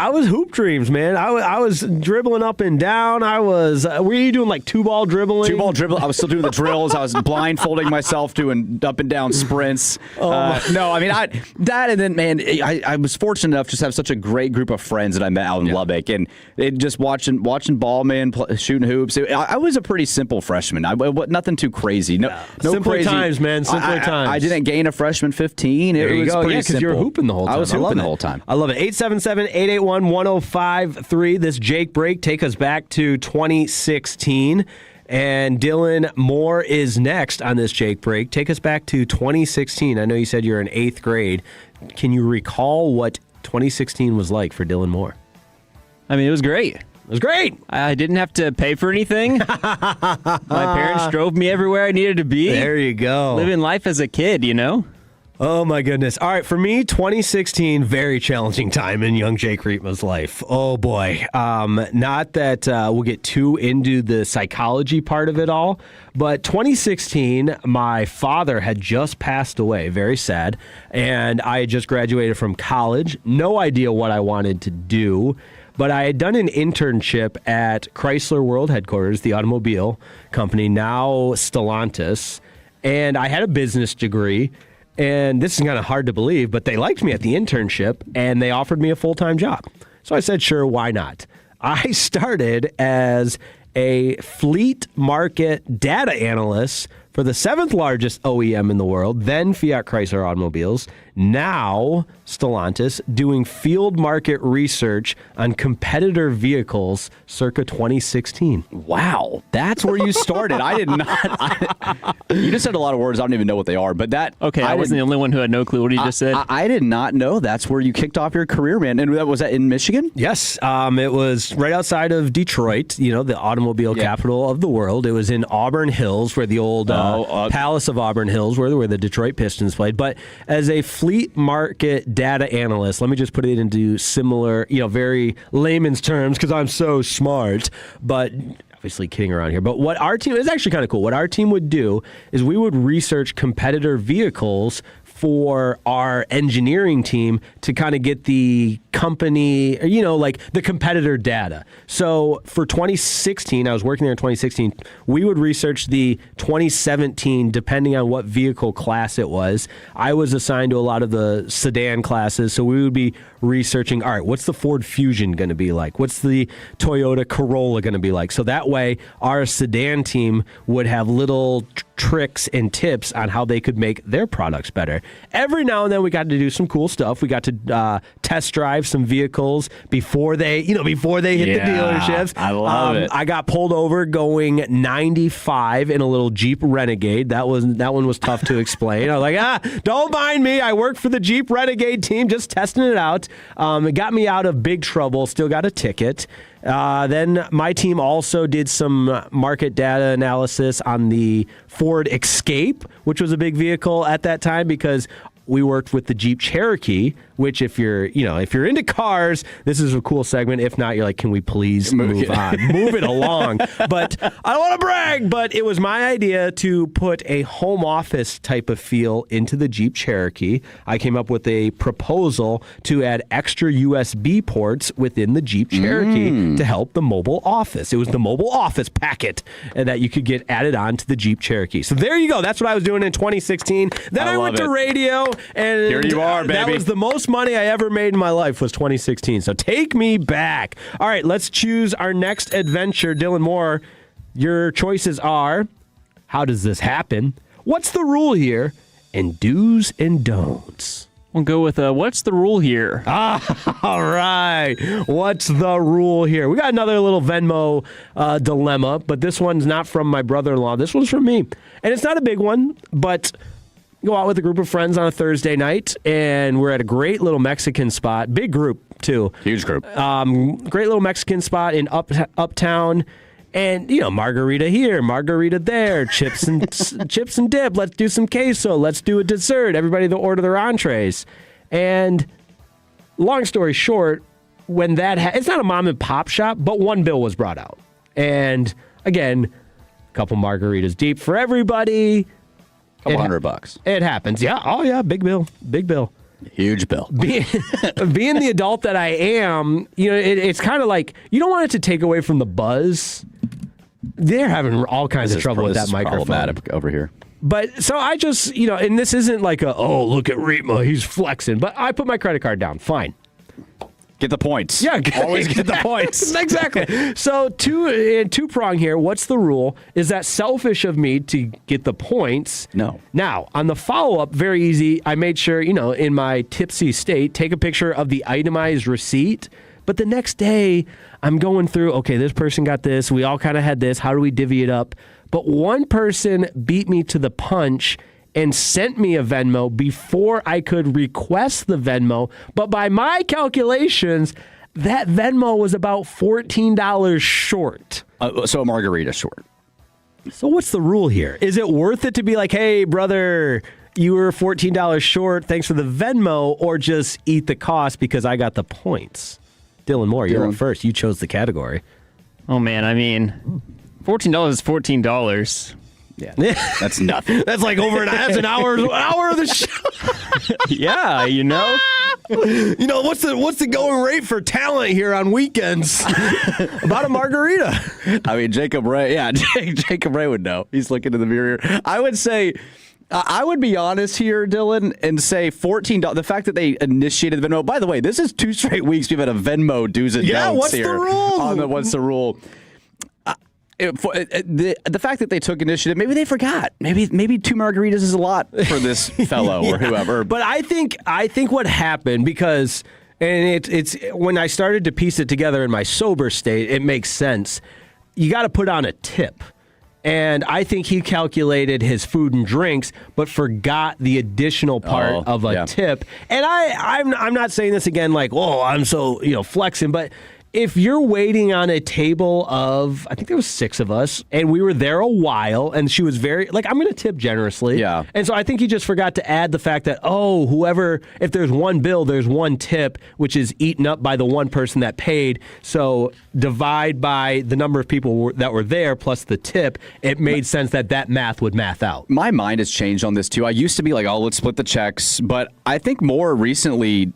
was hoop dreams, man. I was dribbling up and down. Were you doing like 2-ball dribbling? 2-ball dribbling. I was still doing the drills. I was blindfolding myself doing up and down sprints. No, I mean, and then, man, I was fortunate enough to just have such a great group of friends that I met out in Lubbock, and just watching ball, man, shooting hoops. I was a pretty simple freshman. Nothing too crazy. No Simpler crazy times, man. Simpler times. I didn't gain a freshman 15. There you go. Pretty because you were hooping the whole time. I was hooping the whole time. I love it. 877-881-1053. This Jake break take us back to 2016. And Dylan Moore is next on this Jake break. Take us back to 2016. I know you said you're in 8th grade. Can you recall what 2016 was like for Dylan Moore? I mean, it was great. It was great. I didn't have to pay for anything. My parents drove me everywhere I needed to be. There you go. Living life as a kid, you know? Oh, my goodness. All right, for me, 2016, very challenging time in young Jake Riepma's life. Oh, boy. Not that we'll get too into the psychology part of it all, but 2016, my father had just passed away, very sad, and I had just graduated from college. No idea what I wanted to do, but I had done an internship at Chrysler World Headquarters, the automobile company, now Stellantis, and I had a business degree. And this is kind of hard to believe, but they liked me at the internship, and they offered me a full-time job. So I said, sure, why not? I started as a fleet market data analyst for the 7th largest OEM in the world, then Fiat Chrysler Automobiles, now Stellantis, doing field market research on competitor vehicles circa 2016. Wow, that's where you started. I did not. You just said a lot of words. I don't even know what they are, but that. Okay, I wasn't the only one who had no clue what you just said. I did not know that's where you kicked off your career, man. And was that in Michigan? Yes, it was right outside of Detroit, the automobile capital of the world. It was in Auburn Hills, where the old Palace of Auburn Hills, where the Detroit Pistons played. But as a fleet market data analyst, let me just put it into similar, very layman's terms because I'm so smart, but obviously kidding around here. But what our team is actually kind of cool. What our team would do is we would research competitor vehicles for our engineering team to kind of get the company, like the competitor data. So for 2016, I was working there in 2016, we would research the 2017, depending on what vehicle class it was. I was assigned to a lot of the sedan classes, so we would be researching, all right, what's the Ford Fusion going to be like? What's the Toyota Corolla going to be like? So that way, our sedan team would have little tricks and tips on how they could make their products better. Every now and then we got to do some cool stuff. We got to test drive some vehicles before they hit the dealerships. I love it. I got pulled over going 95 in a little Jeep Renegade. That one was tough to explain. I was like, don't mind me. I work for the Jeep Renegade team, just testing it out. It got me out of big trouble. Still got a ticket. Then my team also did some market data analysis on the Ford Escape, which was a big vehicle at that time because we worked with the Jeep Cherokee, which if you're into cars, this is a cool segment. If not, you're like, can we please move on? Move it along. But I don't want to brag, but it was my idea to put a home office type of feel into the Jeep Cherokee. I came up with a proposal to add extra USB ports within the Jeep Cherokee to help the mobile office. It was the mobile office packet that you could get added on to the Jeep Cherokee. So there you go. That's what I was doing in 2016. Then I went to radio. And here you are, baby. That was the most money I ever made in my life was 2016. So take me back. All right, let's choose our next adventure. Dylan Moore, your choices are, how does this happen? What's the rule here? And do's and don'ts. We'll go with what's the rule here? All right. What's the rule here? We got another little Venmo dilemma, but this one's not from my brother-in-law. This one's from me. And it's not a big one, but go out with a group of friends on a Thursday night, and we're at a great little Mexican spot. Big group, too. Huge group. Great little Mexican spot in Uptown. And, margarita here, margarita there, chips and dip. Let's do some queso. Let's do a dessert. Everybody to order their entrees. And long story short, when that it's not a mom and pop shop, but one bill was brought out. And again, a couple margaritas deep for everybody. Couple $100. It happens. Yeah. Oh, yeah. Big bill. Big bill. Huge bill. Being the adult that I am, it's kind of like you don't want it to take away from the buzz. They're having all kinds of trouble with that microphone. Problematic over here. But so I just, and this isn't like look at Reetma, he's flexing. But I put my credit card down. Fine. Get the points. Yeah, always get the points. Exactly. So two-prong here. What's the rule? Is that selfish of me to get the points? No. Now, on the follow-up, very easy. I made sure, in my tipsy state, take a picture of the itemized receipt. But the next day, I'm going through, okay, this person got this. We all kind of had this. How do we divvy it up? But one person beat me to the punch and sent me a Venmo before I could request the Venmo. But by my calculations, that Venmo was about $14 short. So a margarita short. So what's the rule here? Is it worth it to be like, hey, brother, you were $14 short, thanks for the Venmo, or just eat the cost because I got the points? Dylan Moore, you're up first. You chose the category. Oh, man, I mean, $14 is $14. Yeah, that's nothing. That's like that's an hour of the show. Yeah, what's the going rate for talent here on weekends? About a margarita. I mean, Jacob Ray. Yeah, Jacob Ray would know. He's looking in the mirror. I would say, I would be honest here, Dylan, and say $14. The fact that they initiated the Venmo. By the way, this is 2 straight weeks we've had a Venmo do's and don'ts what's here. The rule? On what's the rule? The fact that they took initiative, maybe they forgot. Maybe 2 margaritas is a lot for this fellow or whoever. But I think what happened, because it's when I started to piece it together in my sober state, it makes sense. You got to put on a tip. And I think he calculated his food and drinks, but forgot the additional part of a tip. And I'm not saying this again like, I'm so flexing, but if you're waiting on a table of, I think there was 6 of us, and we were there a while, and she was very, I'm going to tip generously. Yeah. And so I think he just forgot to add the fact that, if there's one bill, there's one tip, which is eaten up by the one person that paid. So divide by the number of people that were there plus the tip, it made sense that math would math out. My mind has changed on this, too. I used to be like, let's split the checks. But I think more recently,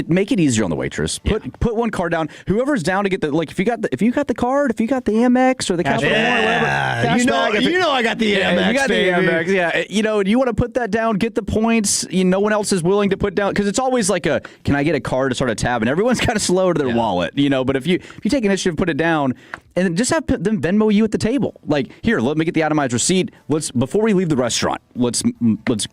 make it easier on the waitress. Put one card down. Whoever's down to get the if you got the card, if you got the Amex or the Capital One or whatever. I got the Amex. You got the Amex. Yeah. And you want to put that down, get the points. No one else is willing to put down, because it's always like can I get a card to start a tab? And everyone's kind of slow to their wallet. But if you take initiative, put it down, and just have them Venmo you at the table. Like, here, let me get the itemized receipt. Before we leave the restaurant, let's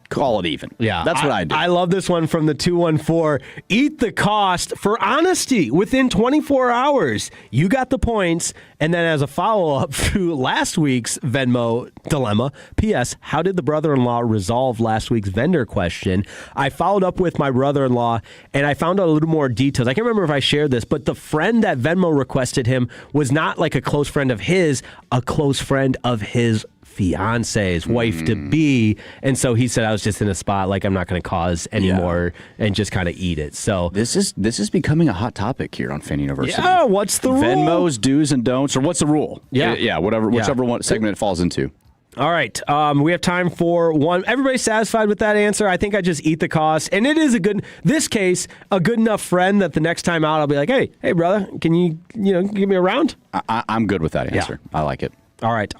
call it even. Yeah, that's what I do. I love this one from the 214. Eat the cost for honesty within 24 hours. You got the points. And then as a follow-up to last week's Venmo dilemma, P.S., how did the brother-in-law resolve last week's vendor question? I followed up with my brother-in-law, and I found out a little more details. I can't remember if I shared this, but the friend that Venmo requested him was not like a close friend of his, a close friend of his fiance's wife-to-be. And so he said, I was just in a spot, I'm not going to cause any more, and just kind of eat it. So this is becoming a hot topic here on Fan University. Yeah, what's the rule? Venmo's do's and don'ts, or what's the rule? Yeah. Whichever one segment it falls into. All right. We have time for one. Everybody satisfied with that answer? I think I just eat the cost. And it is a good enough friend that the next time out I'll be like, hey, brother, can you give me a round? I'm good with that answer. Yeah. I like it. All right.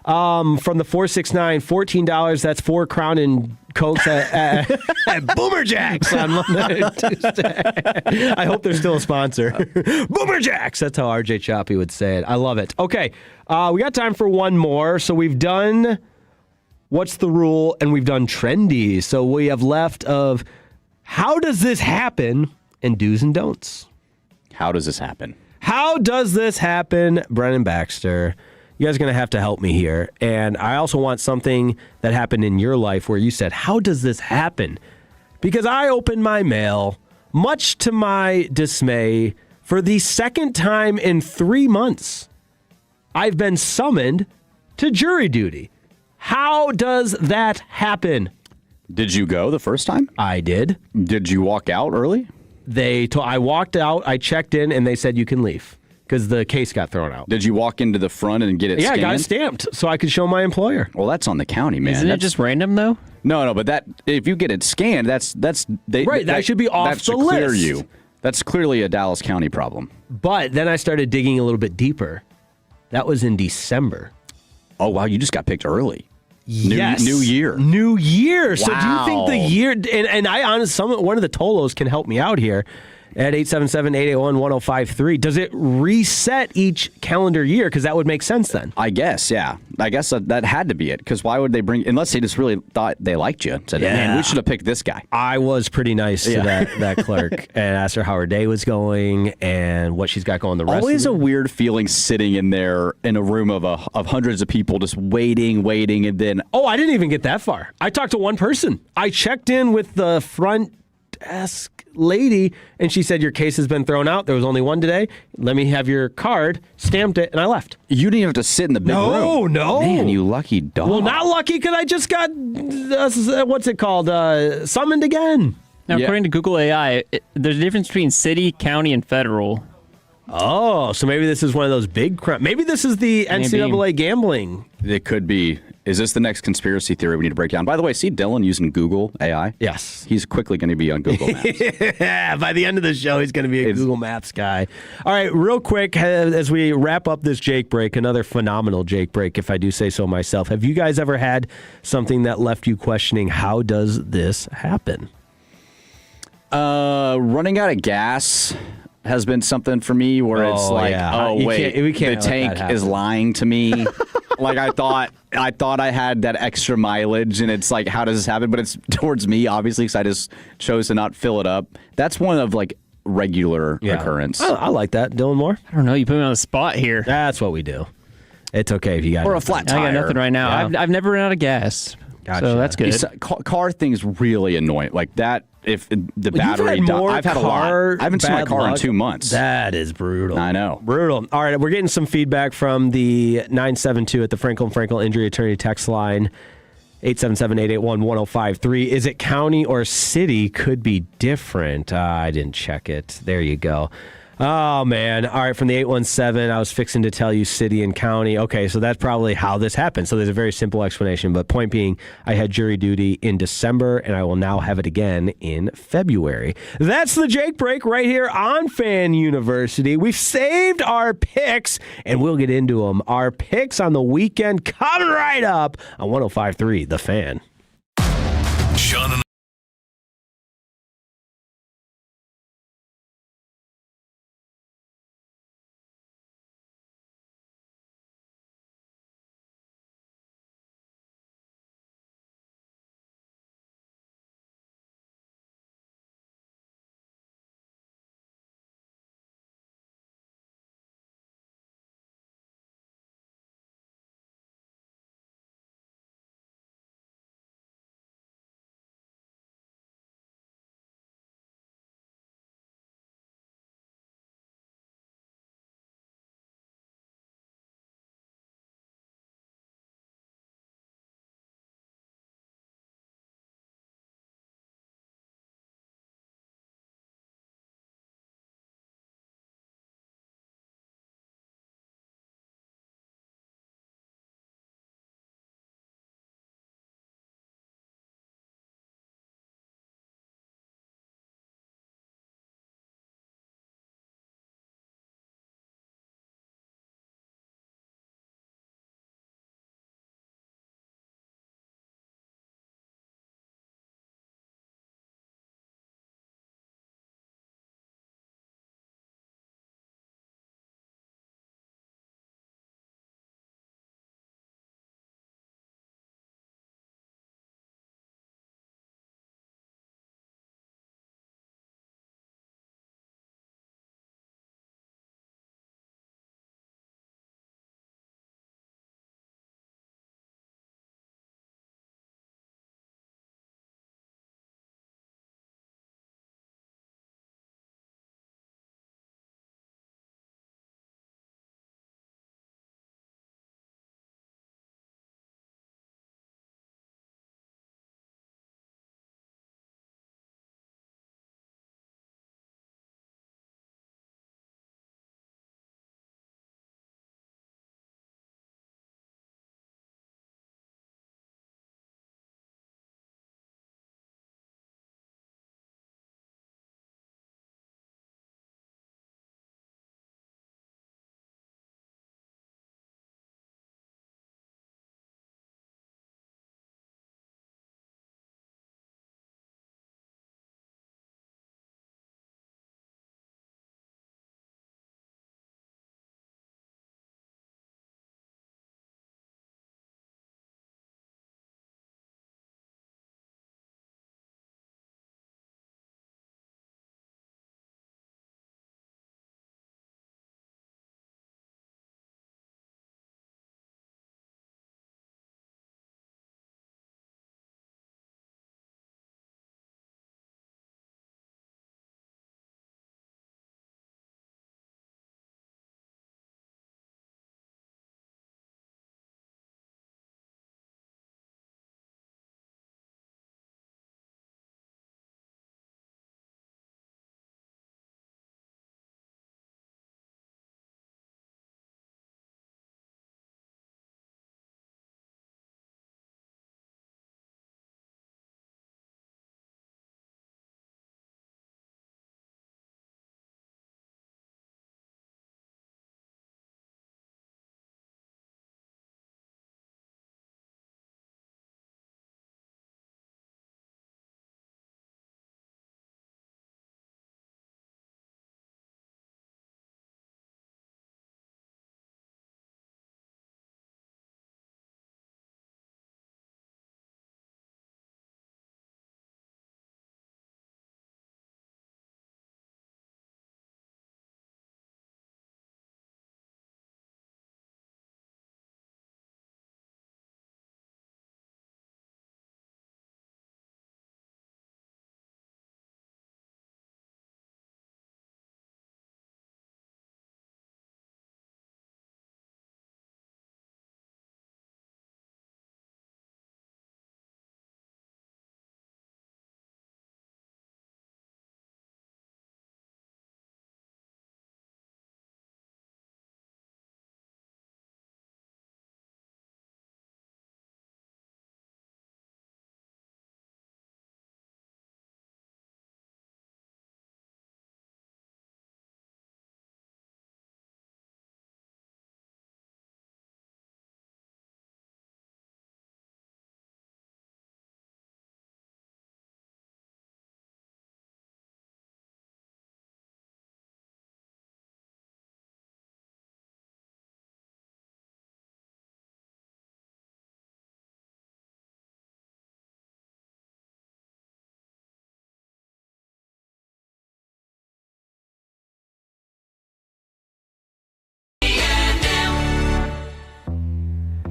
From the 469, $14. That's 4 Crown and Cokes at Boomer Jacks on Monday and Tuesday. I hope they're still a sponsor. Boomer Jacks. That's how RJ Choppy would say it. I love it. Okay. We got time for one more. So we've done What's the Rule, and we've done Trendy. So we have left of How does this happen in do's and don'ts? How does this happen? How does this happen, Brennan Baxter? You guys are going to have to help me here. And I also want something that happened in your life where you said, how does this happen? Because I opened my mail, much to my dismay, for the second time in 3 months. I've been summoned to jury duty. How does that happen? Did you go the first time? I did. Did you walk out early? I walked out, I checked in, and they said you can leave because the case got thrown out. Did you walk into the front and get it scanned? Yeah, I got it stamped so I could show my employer. Well, that's on the county, man. Isn't it just random, though? No, but that if you get it scanned, that should be off the list. Clear you. That's clearly a Dallas County problem. But then I started digging a little bit deeper. That was in December. Oh, wow, you just got picked early. Yes. New year. New year. So wow. do you think the year, and I honestly, one of the Tolos can help me out here at 877-881-1053. Does it reset each calendar year? Because that would make sense then. I guess, yeah. I guess that had to be it. Because why would they unless they just really thought they liked you. Said, man, we should have picked this guy. I was pretty nice to that clerk and asked her how her day was going and what she's got going the rest of the Always a weird feeling sitting in there in a room of hundreds of people just waiting, and then... Oh, I didn't even get that far. I talked to one person. I checked in with the front desk lady, and she said, your case has been thrown out. There was only one today. Let me have your card, stamped it, and I left. You didn't even have to sit in the big room. No. Man, you lucky dog. Well, not lucky because I just got, what's it called, summoned again. Now, according to Google AI, there's a difference between city, county, and federal. Oh, so maybe this is one of those big crimes. Maybe this is the NCAA gambling. It could be. Is this the next conspiracy theory we need to break down? By the way, see Dylan using Google AI? Yes. He's quickly going to be on Google Maps. Yeah, by the end of the show, he's going to be a Google Maps guy. All right, real quick, as we wrap up this Jake break, another phenomenal Jake break, if I do say so myself. Have you guys ever had something that left you questioning, how does this happen? Running out of gas has been something for me where it's like, the tank is lying to me. Like I thought I had that extra mileage, and it's like, how does this happen? But it's towards me, obviously, because I just chose to not fill it up. That's one of like regular occurrence. I like that. Dylan Moore? I don't know. You put me on the spot here. That's what we do. It's okay if you got or a flat tire. I got nothing right now. Yeah. I've never run out of gas. Gotcha. So that's good. Car thing's really annoying. Like that, if the battery dies. I've had a lot. I haven't seen my car in 2 months. That is brutal. I know. Brutal. All right, we're getting some feedback from the 972 at the Franklin Injury Attorney text line. 877-881-1053. Is it county or city? Could be different. I didn't check it. There you go. Oh, man. All right, from the 817, I was fixing to tell you city and county. Okay, so that's probably how this happened. So there's a very simple explanation. But point being, I had jury duty in December, and I will now have it again in February. That's the Jake Break right here on Fan University. We've saved our picks, and we'll get into them. Our picks on the weekend coming right up on 105.3 The Fan. Sean and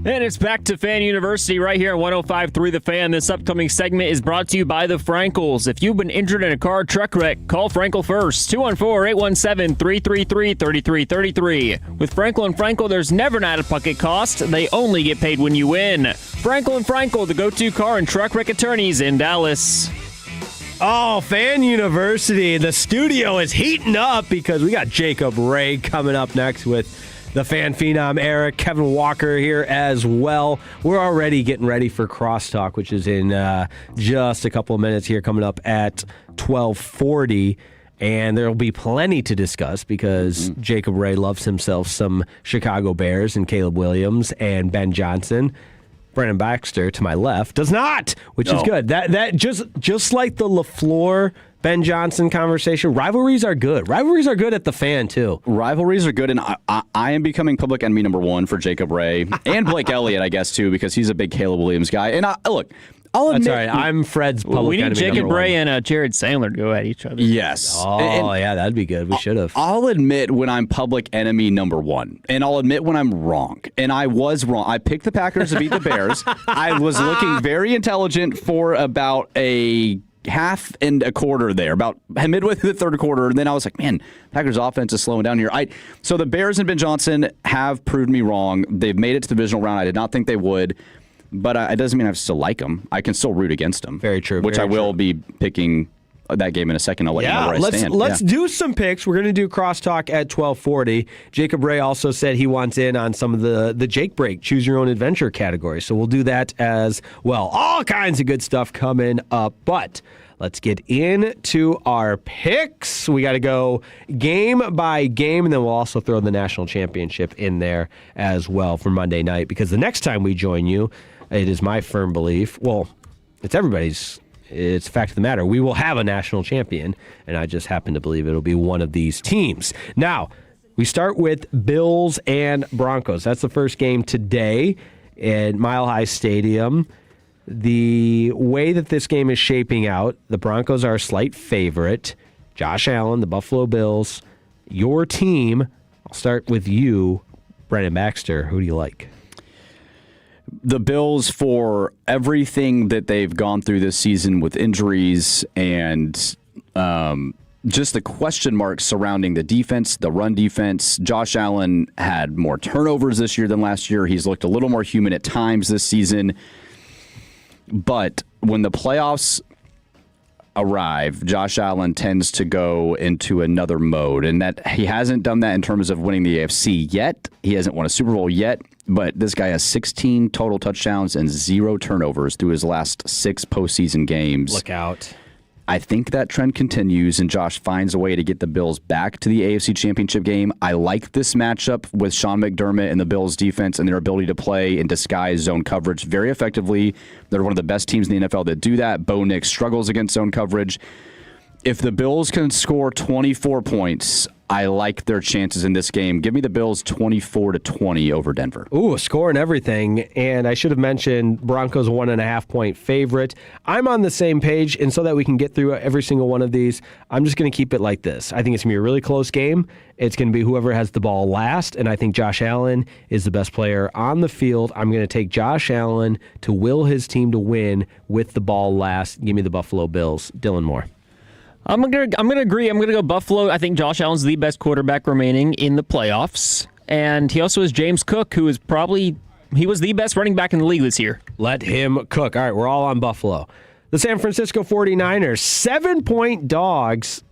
And it's back to Fan University right here on 105.3 The Fan. This upcoming segment is brought to you by the Frankels. If you've been injured in a car or truck wreck, call Frankel first. 214-817-3333-3333. With Frankel & Frankel, there's never an out-of-pocket cost. They only get paid when you win. Frankel & Frankel, the go-to car and truck wreck attorneys in Dallas. Oh, Fan University. The studio is heating up because we got Jacob Ray coming up next with the Fan Phenom Eric, Kevin Walker here as well. We're already getting ready for Crosstalk, which is in just a couple of minutes here, coming up at 12:40. And there will be plenty to discuss because Jacob Ray loves himself some Chicago Bears and Caleb Williams and Ben Johnson. Brennan Baxter, to my left, does not, which is good. That just like the LaFleur Ben Johnson conversation, rivalries are good. Rivalries are good at the Fan, too. Rivalries are good, and I am becoming public enemy number one for Jacob Ray and Blake Elliott, I guess, too, because he's a big Caleb Williams guy. And look, I'll admit... That's all right. I'm Fred's public enemy. We need Jacob Ray and Jared Sandler to go at each other. Yes. Oh, yeah, that'd be good. We should have. I'll admit when I'm public enemy number one, and I'll admit when I'm wrong. And I was wrong. I picked the Packers to beat the Bears. I was looking very intelligent for about a half and a quarter there, about midway through the third quarter, and then I was like, man, Packers offense is slowing down here. So the Bears and Ben Johnson have proved me wrong. They've made it to the divisional round. I did not think they would, but it doesn't mean I still like them. I can still root against them. Very true. Which I will be picking that game in a second. I'll let you know where I stand. Let's do some picks. We're going to do Crosstalk at 12:40. Jacob Ray also said he wants in on some of the Jake Break, Choose Your Own Adventure category. So we'll do that as well. All kinds of good stuff coming up. But let's get into our picks. We got to go game by game, and then we'll also throw the national championship in there as well for Monday night, because the next time we join you, it is my firm belief, well, it's everybody's, it's a fact of the matter, we will have a national champion, and I just happen to believe it'll be one of these teams. Now, we start with Bills and Broncos. That's the first game today at Mile High Stadium. The way that this game is shaping out, the Broncos are a slight favorite. Josh Allen, the Buffalo Bills, your team. I'll start with you, Brennan Baxter. Who do you like? The Bills, for everything that they've gone through this season with injuries and just the question marks surrounding the defense, the run defense. Josh Allen had more turnovers this year than last year. He's looked a little more human at times this season. But when the playoffs arrive, Josh Allen tends to go into another mode, and that he hasn't done that in terms of winning the AFC yet. He hasn't won a Super Bowl yet, but this guy has 16 total touchdowns and 0 turnovers through his last 6 postseason games. Look out. I think that trend continues, and Josh finds a way to get the Bills back to the AFC Championship game. I like this matchup with Sean McDermott and the Bills' defense and their ability to play and disguise zone coverage very effectively. They're one of the best teams in the NFL that do that. Bo Nix struggles against zone coverage. If the Bills can score 24 points, I like their chances in this game. Give me the Bills 24-20 over Denver. Ooh, a score and everything. And I should have mentioned Broncos 1.5-point favorite. I'm on the same page, and so that we can get through every single one of these, I'm just going to keep it like this. I think it's going to be a really close game. It's going to be whoever has the ball last, and I think Josh Allen is the best player on the field. I'm going to take Josh Allen to will his team to win with the ball last. Give me the Buffalo Bills. Dylan Moore. I'm gonna agree. I'm gonna go Buffalo. I think Josh Allen's the best quarterback remaining in the playoffs, and he also has James Cook, who is he was the best running back in the league this year. Let him cook. All right, we're all on Buffalo. The San Francisco 49ers, 7-point dogs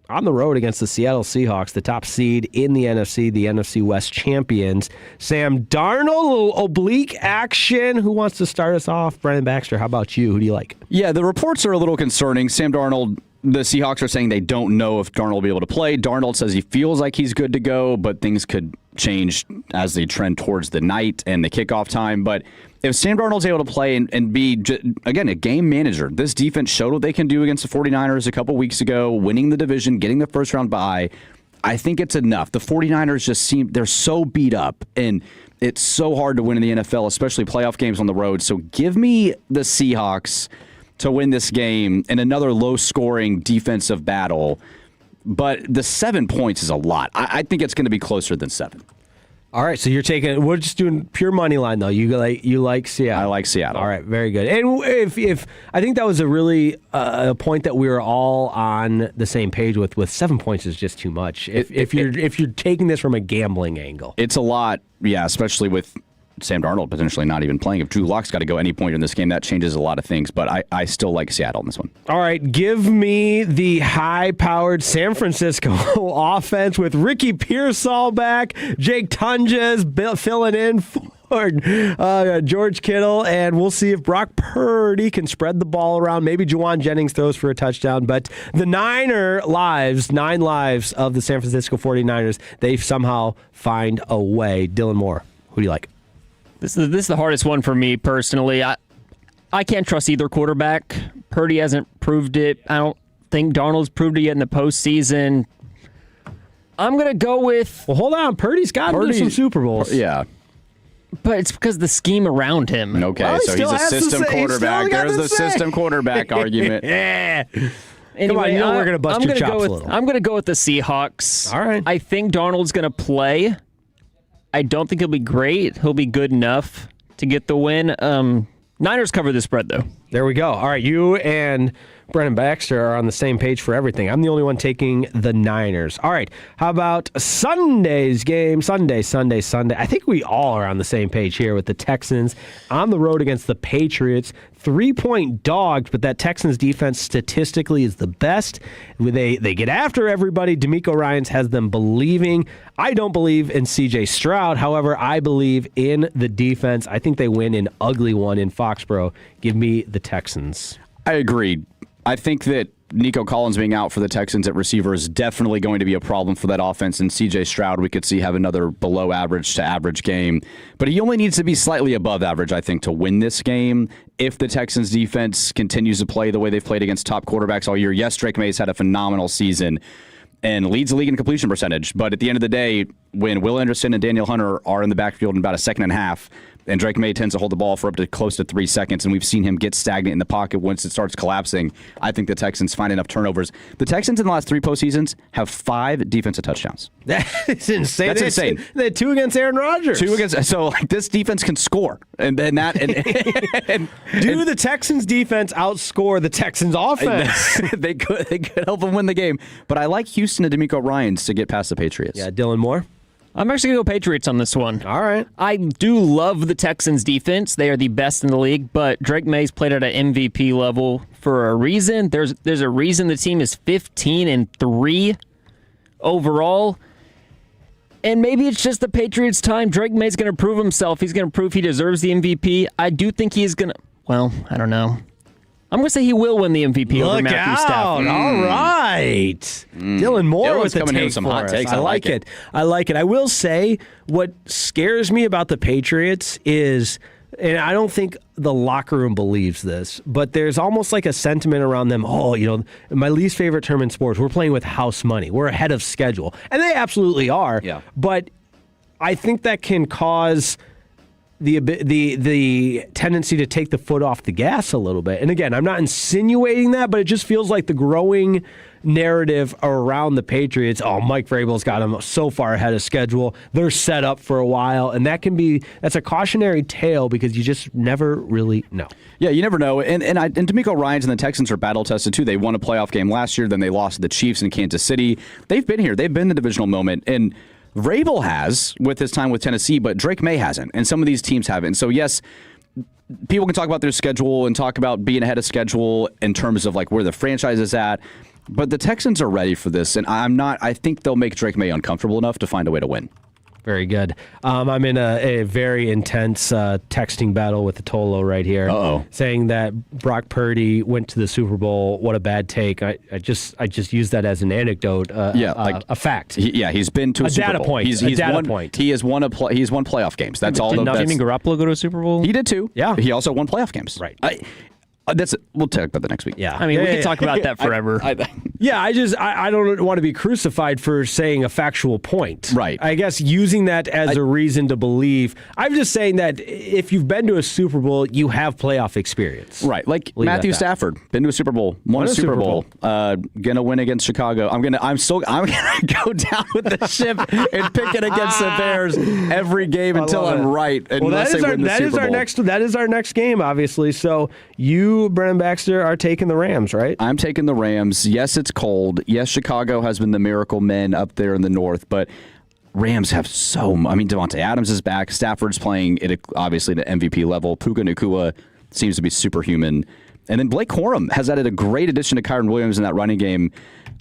on the road against the Seattle Seahawks, the top seed in the NFC West champions. Sam Darnold, oblique action. Who wants to start us off? Brennan Baxter, how about you? Who do you like? Yeah, the reports are a little concerning. Sam Darnold, the Seahawks are saying they don't know if Darnold will be able to play. Darnold says he feels like he's good to go, but things could change as they trend towards the night and the kickoff time. But if Sam Darnold's able to play and be, again, a game manager, this defense showed what they can do against the 49ers a couple weeks ago, winning the division, getting the first-round bye. I think it's enough. The 49ers they're so beat up, and it's so hard to win in the NFL, especially playoff games on the road. So give me the Seahawks to win this game in another low-scoring defensive battle. But the 7 points is a lot. I think it's going to be closer than 7. All right, so we're just doing pure money line though. You like Seattle. I like Seattle. All right, very good. And if I think that was a really a point that we were all on the same page with 7 points is just too much. If you're taking this from a gambling angle, it's a lot. Yeah, especially with Sam Darnold potentially not even playing. If Drew Lock's got to go any point in this game, that changes a lot of things. But I still like Seattle in this one. All right, give me the high-powered San Francisco offense with Ricky Pearsall back, Jake Tunges filling in for George Kittle, and we'll see if Brock Purdy can spread the ball around. Maybe Juwan Jennings throws for a touchdown, but the 9 lives of the San Francisco 49ers, they somehow find a way. Dylan Moore, who do you like? This is the hardest one for me personally. I can't trust either quarterback. Purdy hasn't proved it. I don't think Darnold's proved it yet in the postseason. I'm going to go with... Well, hold on. Purdy's gotten to some Super Bowls. Yeah. But it's because of the scheme around him. Okay, well, so he's a system quarterback. There's the system quarterback argument. Yeah. Anyway, Come on, we're going to bust your chops a little. I'm going to go with the Seahawks. All right. I think Darnold's going to play. I don't think he'll be great. He'll be good enough to get the win. Niners cover the spread, though. There we go. All right, you and Brennan Baxter are on the same page for everything. I'm the only one taking the Niners. All right, how about Sunday's game? Sunday. I think we all are on the same page here with the Texans on the road against the Patriots. 3-point dogs, but that Texans defense statistically is the best. They get after everybody. DeMeco Ryans has them believing. I don't believe in C.J. Stroud. However, I believe in the defense. I think they win an ugly one in Foxborough. Give me the Texans. I agree. I think that Nico Collins being out for the Texans at receiver is definitely going to be a problem for that offense, and C.J. Stroud we could see have another below average to average game. But he only needs to be slightly above average, I think, to win this game if the Texans defense continues to play the way they've played against top quarterbacks all year. Yes, Drake May's had a phenomenal season and leads the league in completion percentage, but at the end of the day, when Will Anderson and Daniel Hunter are in the backfield in about a second and a half, and Drake May tends to hold the ball for up to close to 3 seconds, and we've seen him get stagnant in the pocket once it starts collapsing. I think the Texans find enough turnovers. The Texans in the last 3 postseasons have 5 defensive touchdowns. That's insane. That's insane. They had 2 against Aaron Rodgers. 2 against. So this defense can score, and that. And do the Texans defense outscore the Texans offense? They could help them win the game. But I like Houston and DeMeco Ryans to get past the Patriots. Yeah, Dylan Moore. I'm actually going to go Patriots on this one. All right. I do love the Texans defense. They are the best in the league, but Drake May's played at an MVP level for a reason. There's a reason the team is 15-3 overall. And maybe it's just the Patriots' time. Drake May's going to prove himself. He's going to prove he deserves the MVP. I do think he's going to, well, I don't know. I'm going to say he will win the MVP over Matthew Stafford. All right. Dylan Moore with the coming in take with some for hot us. takes. I like it. I like it. I will say what scares me about the Patriots is, and I don't think the locker room believes this, but there's almost like a sentiment around them. Oh, my least favorite term in sports, we're playing with house money. We're ahead of schedule. And they absolutely are. Yeah. But I think that can cause the tendency to take the foot off the gas a little bit. And again, I'm not insinuating that, but it just feels like the growing narrative around the Patriots. Oh, Mike Vrabel's got them so far ahead of schedule. They're set up for a while, and that's a cautionary tale because you just never really know. Yeah, you never know. And DeMeco Ryans and the Texans are battle tested too. They won a playoff game last year, then they lost to the Chiefs in Kansas City. They've been here. They've been the divisional moment, and Vrabel has with his time with Tennessee, but Drake May hasn't, and some of these teams haven't. So yes, people can talk about their schedule and talk about being ahead of schedule in terms of like where the franchise is at, but the Texans are ready for this, and I think they'll make Drake May uncomfortable enough to find a way to win. Very good. I'm in a very intense texting battle with the Tolo right here. Saying that Brock Purdy went to the Super Bowl. What a bad take. I just used that as an anecdote. A fact. He's been to a Super data Bowl. point. He's a data won, point. He has won playoff games. That's all. Did Jimmy Garoppolo go to a Super Bowl? He did too. Yeah. He also won playoff games. Right. That's it. We'll talk about that next week. Yeah. I mean, we could talk about that forever. I don't want to be crucified for saying a factual point. Right. I guess using that as a reason to believe. I'm just saying that if you've been to a Super Bowl, you have playoff experience. Right. Like Matthew Stafford, been to a Super Bowl, won a Super Bowl, gonna win against Chicago. I'm gonna go down with the ship and pick it against the Bears every game until I'm right. Unless they win the Super Bowl. That is our next game, obviously. So you, Brennan Baxter, are taking the Rams, right? I'm taking the Rams. Yes, it's cold. Yes, Chicago has been the miracle men up there in the north, but Rams have Devontae Adams is back. Stafford's playing at obviously the MVP level. Puka Nacua seems to be superhuman. And then Blake Corum has added a great addition to Kyron Williams in that running game.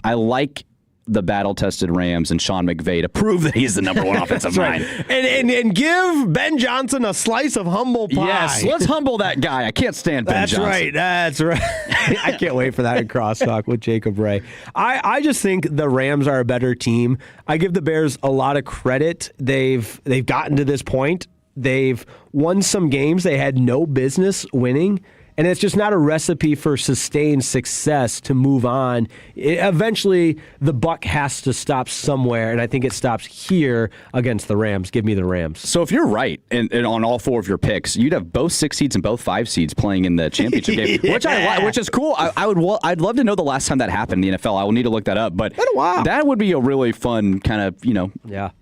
I like the battle-tested Rams and Sean McVay to prove that he's the number one offensive mind. And give Ben Johnson a slice of humble pie. Yes, let's humble that guy. I can't stand Ben Johnson. That's right. I can't wait for that in crosstalk with Jacob Ray. I just think the Rams are a better team. I give the Bears a lot of credit. They've gotten to this point. They've won some games they had no business winning. And it's just not a recipe for sustained success to move on. Eventually, the buck has to stop somewhere, and I think it stops here against the Rams. Give me the Rams. So if you're right and on all four of your picks, you'd have both 6 seeds and both 5 seeds playing in the championship game, which is cool. I'd love to know the last time that happened in the NFL. I will need to look that up, but that would be a really fun kind of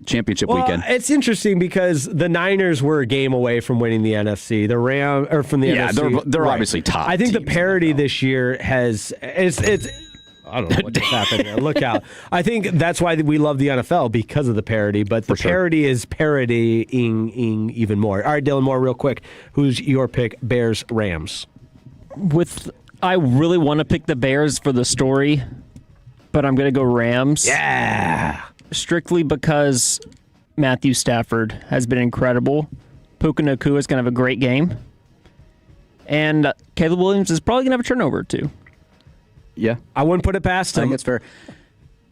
championship weekend. It's interesting because the Niners were a game away from winning the NFC. The Rams or from the NFC. They're obviously top. I think the parity this year it's I don't know what just happened there. Look out. I think that's why we love the NFL, because of the parity, but the parity is parodying even more. All right, Dylan Moore, real quick. Who's your pick? Bears, Rams. I really want to pick the Bears for the story, but I'm going to go Rams. Yeah. Strictly because Matthew Stafford has been incredible. Puka Nacua is going to have a great game. And Caleb Williams is probably going to have a turnover, too. Yeah. I wouldn't put it past him. I think it's fair.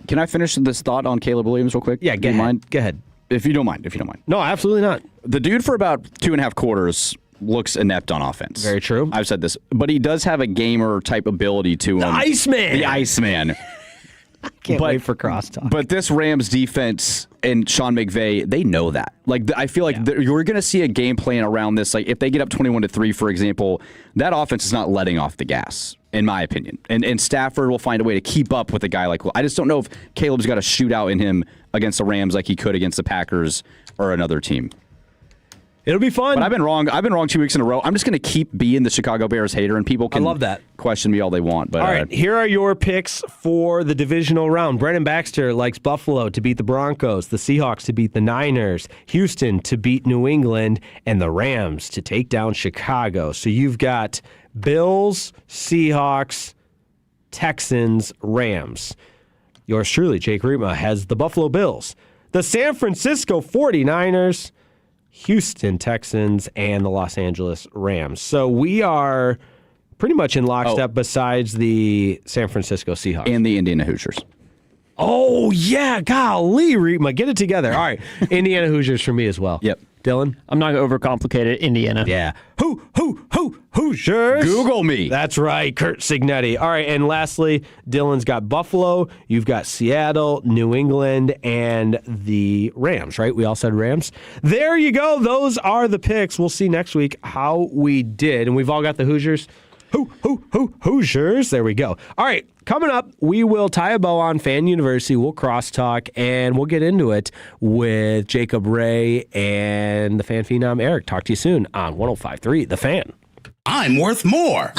Can I finish this thought on Caleb Williams real quick? Yeah, go ahead. If you don't mind. No, absolutely not. The dude for about 2.5 quarters looks inept on offense. Very true. I've said this. But he does have a gamer-type ability to him. The Iceman. Can't wait for crosstalk. But this Rams defense and Sean McVay, they know that. I feel like you're going to see a game plan around this. Like if they get up 21-3, for example, that offense is not letting off the gas, in my opinion. And Stafford will find a way to keep up with a guy like. I just don't know if Caleb's got a shootout in him against the Rams like he could against the Packers or another team. It'll be fun. But I've been wrong. I've been wrong 2 weeks in a row. I'm just going to keep being the Chicago Bears hater, and people can question me all they want. But all right, here are your picks for the divisional round. Brennan Baxter likes Buffalo to beat the Broncos, the Seahawks to beat the Niners, Houston to beat New England, and the Rams to take down Chicago. So you've got Bills, Seahawks, Texans, Rams. Yours truly, Jake Rima, has the Buffalo Bills, the San Francisco 49ers, Houston Texans, and the Los Angeles Rams. So we are pretty much in lockstep besides the San Francisco Seahawks. And the Indiana Hoosiers. Oh, yeah. Golly, Rima, get it together. All right. Indiana Hoosiers for me as well. Yep. Dylan? I'm not going to overcomplicate it. Indiana. Yeah. Hoosiers? Google me. That's right. Kurt Signetti. All right. And lastly, Dylan's got Buffalo. You've got Seattle, New England, and the Rams, right? We all said Rams. There you go. Those are the picks. We'll see next week how we did. And we've all got the Hoosiers. Hoosiers. There we go. All right. Coming up, we will tie a bow on Fan University. We'll crosstalk, and we'll get into it with Jacob Ray and the fan phenom Eric. Talk to you soon on 105.3 The Fan. I'm worth more.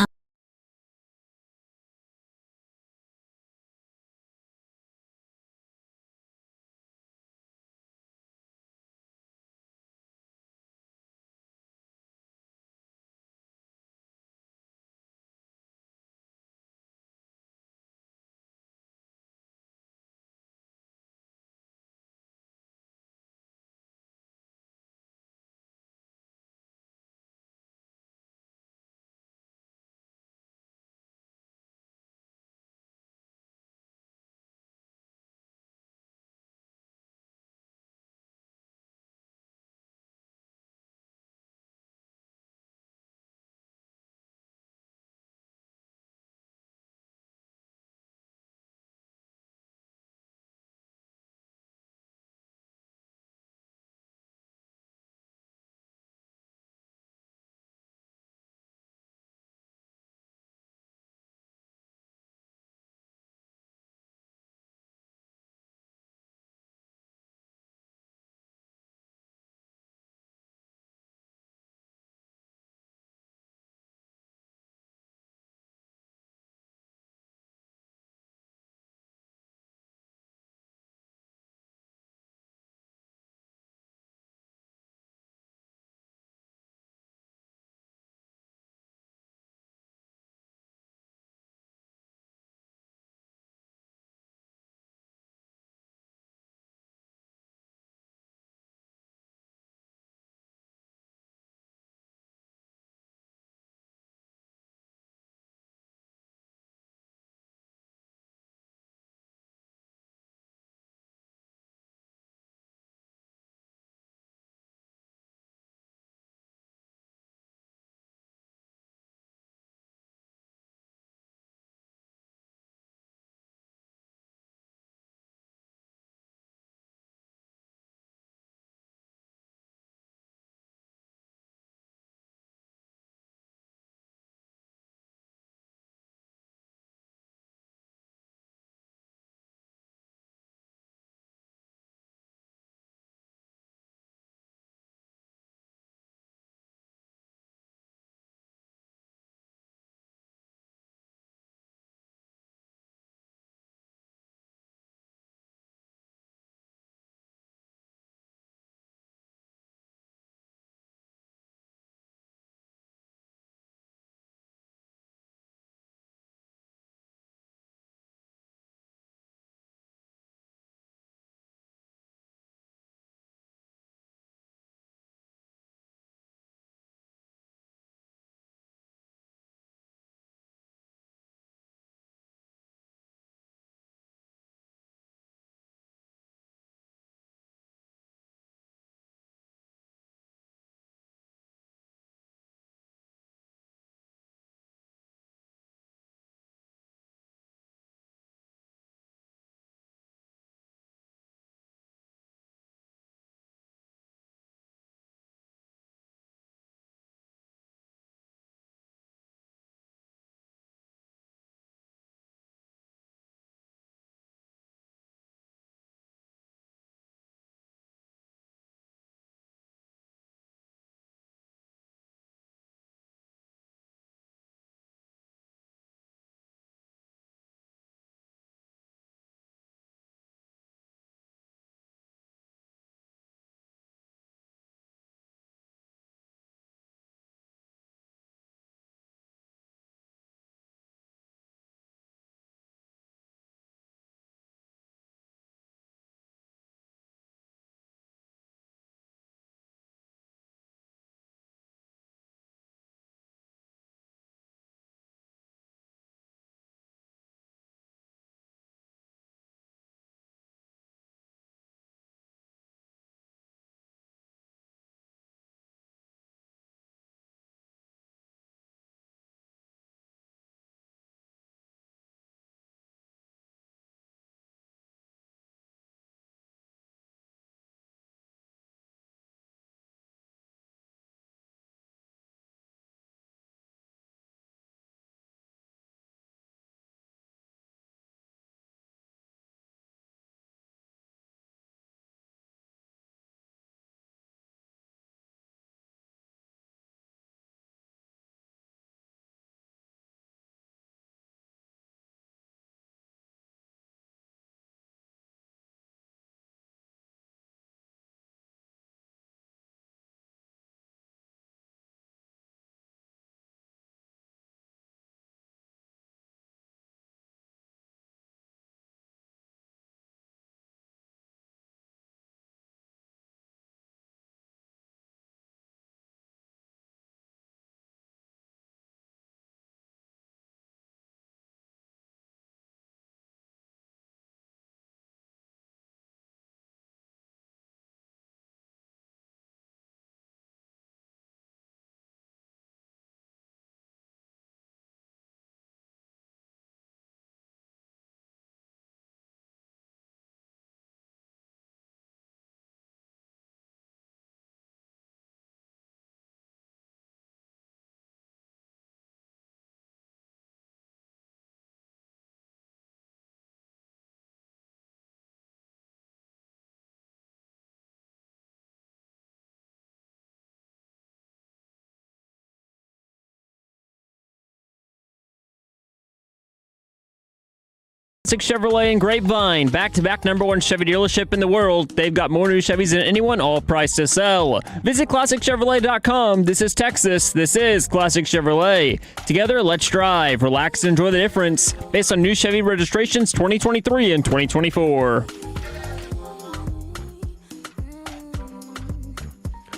Classic Chevrolet and Grapevine, back-to-back #1 Chevy dealership in the world. They've got more new Chevys than anyone, all priced to sell. Visit ClassicChevrolet.com. This is Texas. This is Classic Chevrolet. Together, let's drive, relax, and enjoy the difference. Based on new Chevy registrations 2023 and 2024.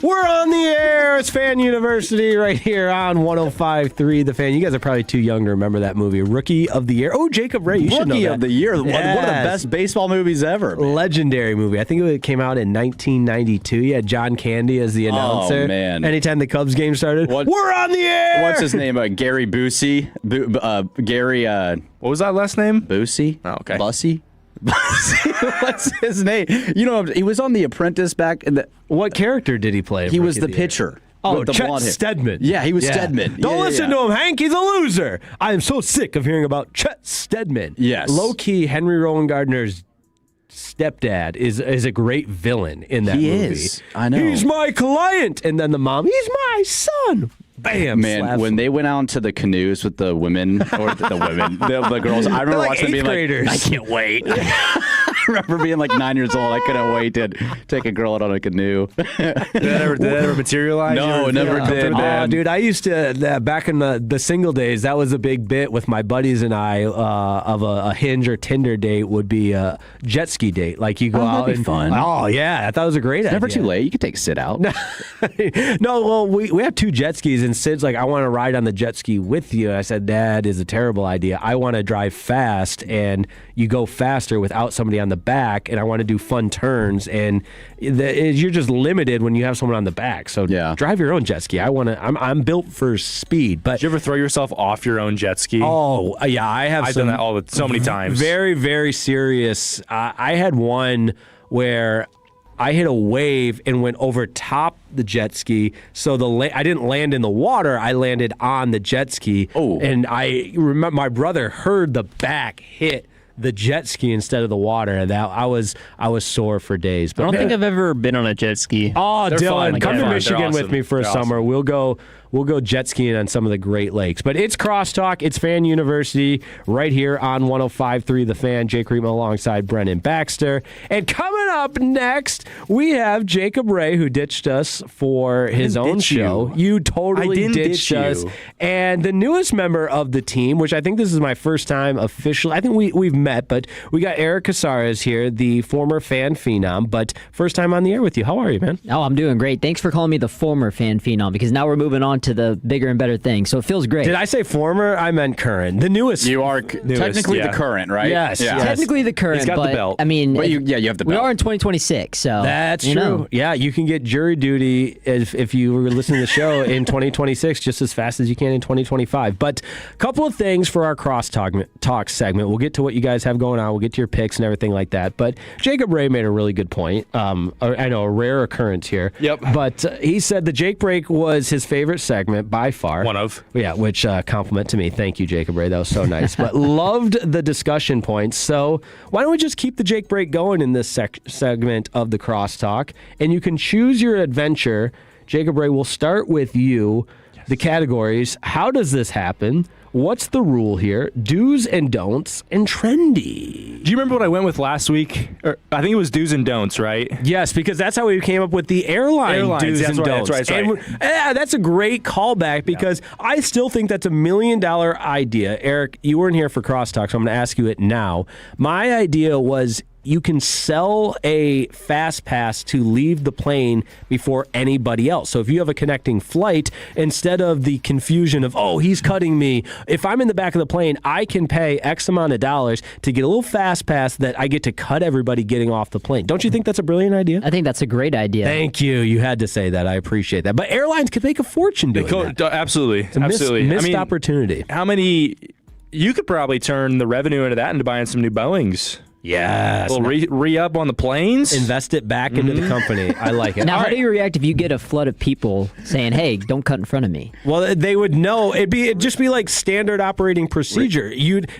We're on the air. It's Fan University right here on 105.3 The Fan. You guys are probably too young to remember that movie, Rookie of the Year. Oh, Jacob Ray, you should know that. Rookie of the Year, one of the best baseball movies ever. Man. Legendary movie. I think it came out in 1992. You had John Candy as the announcer. Oh, man. Anytime the Cubs game started, we're on the air. What's his name? Gary Busey? Gary, what was that last name? Busey? Oh, okay. Bussey? What's his name? You know, he was on The Apprentice back in the... What character did he play? He was the pitcher. Oh, the Chet blonde hair. Stedman. Yeah, he was Stedman. Don't listen to him, Hank. He's a loser. I am so sick of hearing about Chet Stedman. Yes. Low-key, Henry Rowan Gardner's stepdad is a great villain in that movie. He is. I know. He's my client. And then the mom, he's my son. Bam. Man, when they went out into the canoes with the women, or the women, the girls, I remember watching them being graders. like, I can't wait. I remember being like 9 years old. I couldn't wait to take a girl out on a canoe. Did that ever materialize? No, it never did, man. Dude, I used to, back in the single days, that was a big bit with my buddies and I of a Hinge or Tinder date would be a jet ski date. Like you go out that'd be fun. Oh, yeah. I thought it was a great idea. Never too late. You could take Sid out. No, well, we have 2 jet skis, and Sid's like, I want to ride on the jet ski with you. And I said, that is a terrible idea. I want to drive fast, and you go faster without somebody on the back, and I want to do fun turns, and you're just limited when you have someone on the back. So drive your own jet ski. I'm built for speed. But did you ever throw yourself off your own jet ski? Oh, yeah, I've done that so many times. Very, very serious. I had one where I hit a wave and went over top the jet ski. So I didn't land in the water. I landed on the jet ski. Oh. And I remember my brother heard the back hit the jet ski instead of the water, and that I was sore for days. But I don't think I've ever been on a jet ski. Oh, They're Dylan, fun. come to They're Michigan awesome. with me for a summer. Awesome. We'll go jet skiing on some of the Great Lakes. But it's Crosstalk. It's Fan University right here on 105.3 The Fan. Jake Reitman alongside Brennan Baxter. And coming up next, we have Jacob Ray, who ditched us for his own show. You totally ditched us. And the newest member of the team, which I think this is my first time officially. I think we've met, but we got Eric Casares here, the former fan phenom, but first time on the air with you. How are you, man? Oh, I'm doing great. Thanks for calling me the former fan phenom, because now we're moving on to the bigger and better thing, so it feels great. Did I say former? I meant current. The newest. You are technically the current, right? Yes. Technically the current. He's got the belt. I mean, but you have the belt. We are in 2026, so that's true. Know. Yeah, you can get jury duty if you were listening to the show in 2026 just as fast as you can in 2025. But a couple of things for our crosstalk segment. We'll get to what you guys have going on. We'll get to your picks and everything like that. But Jacob Ray made a really good point. I know, a rare occurrence here. Yep. But he said the Jake Break was his favorite segment by far. One of. Yeah, which compliment to me. Thank you, Jacob Ray. That was so nice. But loved the discussion points. So why don't we just keep the Jake Break going in this segment of the Crosstalk? And you can choose your adventure. Jacob Ray, we'll start with you. Yes. The categories. How does this happen? What's the rule here? Do's and don'ts and trendy. Do you remember what I went with last week? I think it was do's and don'ts, right? Yes, because that's how we came up with the airlines do's and don'ts. That's right. That's a great callback because I still think that's $1 million idea. Eric, you weren't here for Crosstalk, so I'm going to ask you it now. My idea was you can sell a fast pass to leave the plane before anybody else. So if you have a connecting flight, instead of the confusion of, oh, he's cutting me, if I'm in the back of the plane, I can pay X amount of dollars to get a little fast pass that I get to cut everybody getting off the plane. Don't you think that's a brilliant idea? I think that's a great idea. Thank you. You had to say that. I appreciate that. But airlines could make a fortune doing that. Absolutely. It's a missed opportunity. How many... You could probably turn the revenue into that into buying some new Boeings. Yes. We'll re-up on the planes. Invest it back into the company. I like it. Now, All how right. do you react if you get a flood of people saying, "Hey, don't cut in front of me"? Well, they would know. It'd just be like standard operating procedure.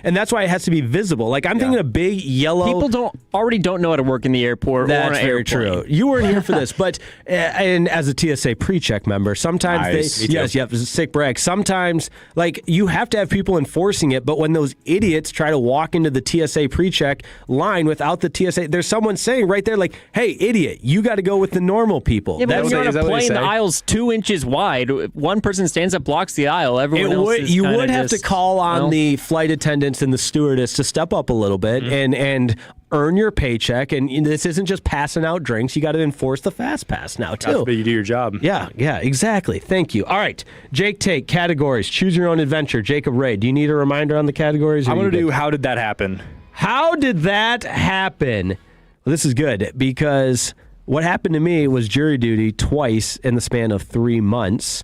And that's why it has to be visible. Like I'm thinking a big yellow. People already don't know how to work in the airport. That's or on an very airplane. true. You weren't here for this, but and as a TSA pre-check member, sometimes Nice. Me yes, too. you have a sick brag. Sometimes, like you have to have people enforcing it, but when those idiots try to walk into the TSA pre-check line without the TSA, there's someone saying right there, like, "Hey, idiot, you got to go with the normal people." Yeah, but when you're on is a that what they plane, the say? aisle's 2 inches wide. One person stands up, blocks the aisle. Everyone else is You kinda would have to just, call on you know? the flight attendants and the stewardess to step up a little bit and earn your paycheck. And this isn't just passing out drinks. You got to enforce the fast pass now too. But you do your job. Yeah, exactly. Thank you. All right, Jake, take categories. Choose your own adventure. Jacob Ray, do you need a reminder on the categories? I'm going to do how did that happen? How did that happen? Well, this is good because what happened to me was jury duty twice in the span of 3 months.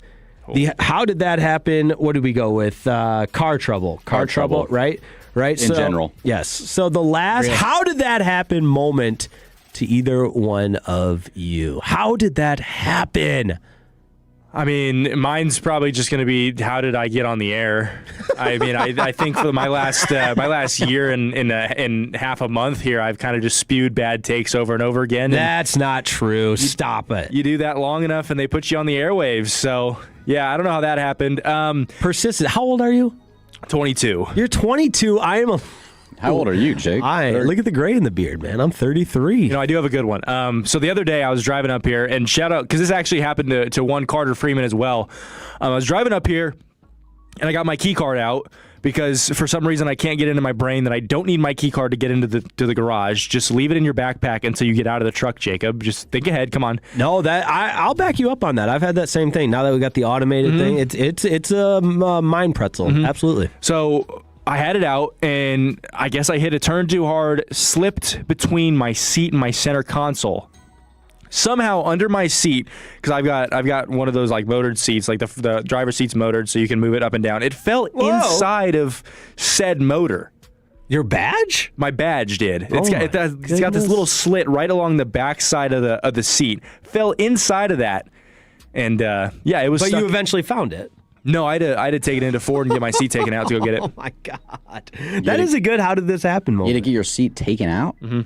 How did that happen? What did we go with? Car trouble. Car trouble, right? Right. In general. Yes. So the last how did that happen moment to either one of you. How did that happen? I mean, mine's probably just going to be how did I get on the air? I mean, I think for my last year and half a month here, I've kind of just spewed bad takes over and over again. That's not true. Stop it. You do that long enough, and they put you on the airwaves. So yeah, I don't know how that happened. Persistent. How old are you? 22. You're 22. I am a. How old are you, Jake? Look at the gray in the beard, man. I'm 33. You know, I do have a good one. So the other day I was driving up here, and shout out, because this actually happened to one Carter Freeman as well. I was driving up here, and I got my key card out because for some reason I can't get into my brain that I don't need my key card to get into the garage. Just leave it in your backpack until you get out of the truck, Jacob. Just think ahead. Come on. No, I'll back you up on that. I've had that same thing. Now that we got the automated thing, it's a mind pretzel. Absolutely. So I had it out, and I guess I hit a turn too hard, slipped between my seat and my center console. Somehow under my seat, because I've got one of those like motored seats, like the driver's seat's motored, so you can move it up and down. It fell inside of said motor. Your badge? My badge did. It's got this little slit right along the back side of the seat. Fell inside of that, and it was. But stuck. you eventually found it. No, I had to take it into Ford and get my seat taken out to go get it. Oh my God, that is a good. How did this happen moment. You had to get your seat taken out? Mm-hmm.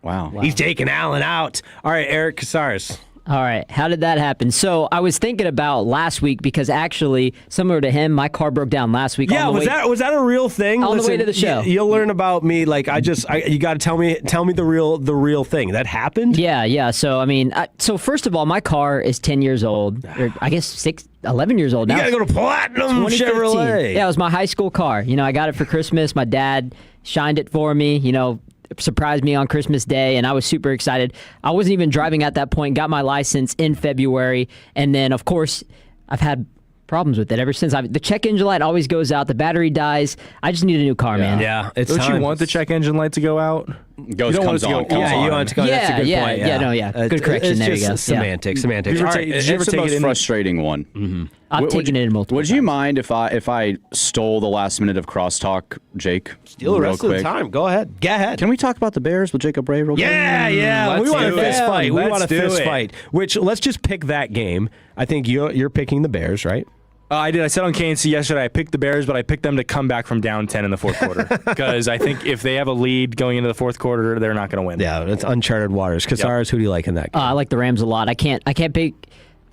Wow. He's taking Allen out. All right, Eric Casares. All right, how did that happen? So I was thinking about last week because actually, similar to him, my car broke down last week. Yeah, was that a real thing? On the way to the show. You'll learn about me. Like you got to tell me the real thing that happened. Yeah. So I mean, so first of all, my car is 10 years old, or I guess 11 years old now. You gotta go to Platinum 2015. Chevrolet. Yeah, it was my high school car. You know, I got it for Christmas. My dad shined it for me. You know, surprised me on Christmas Day, and I was super excited. I wasn't even driving at that point, got my license in February, and then, of course, I've had problems with it ever since. The check engine light always goes out, the battery dies. I just need a new car, man. Yeah, it's Don't time. you want the check engine light to go out? You don't want it to go on. Yeah, you want it to go. That's a good point. Good correction. It's there just you go. semantics. Semantics. All All right, right, it's the most frustrating one. Mm-hmm. I've taken it in multiple Would you mind if I stole the last minute of crosstalk, Jake? Steal the real rest quick? of the time. Go ahead. Can we talk about the Bears with Jacob Ray real quick? Yeah. We want a fist fight. We want a do fist it. fight. Which let's just pick that game. I think you're picking the Bears, right? I did. I said on KNC yesterday I picked the Bears, but I picked them to come back from down 10 in the fourth quarter because I think if they have a lead going into the fourth quarter, they're not going to win. Yeah, it's uncharted waters. Casares, who do you like in that game? I like the Rams a lot. I can't pick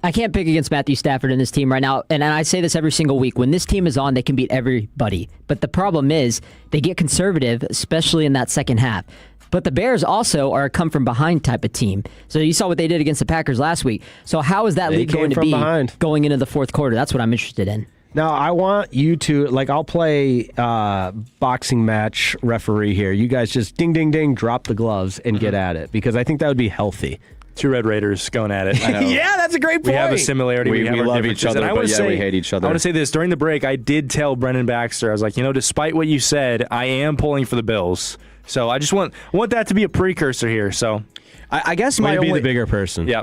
against Matthew Stafford and this team right now. And I say this every single week. When this team is on, they can beat everybody. But the problem is they get conservative, especially in that second half. But the Bears also are a come-from-behind type of team. So you saw what they did against the Packers last week. So how is that lead going to be going into the fourth quarter? That's what I'm interested in. Now, I want you to, I'll play boxing match referee here. You guys just ding, ding, ding, drop the gloves and get at it because I think that would be healthy. Two Red Raiders going at it. Yeah, that's a great point. We have a similarity. We have our love differences. each other, And I but wanna we hate each other. I want to say this. During the break, I did tell Brendan Baxter, I was like, despite what you said, I am pulling for the Bills So I just want that to be a precursor here. So I guess Way my to be only, the bigger person. yeah.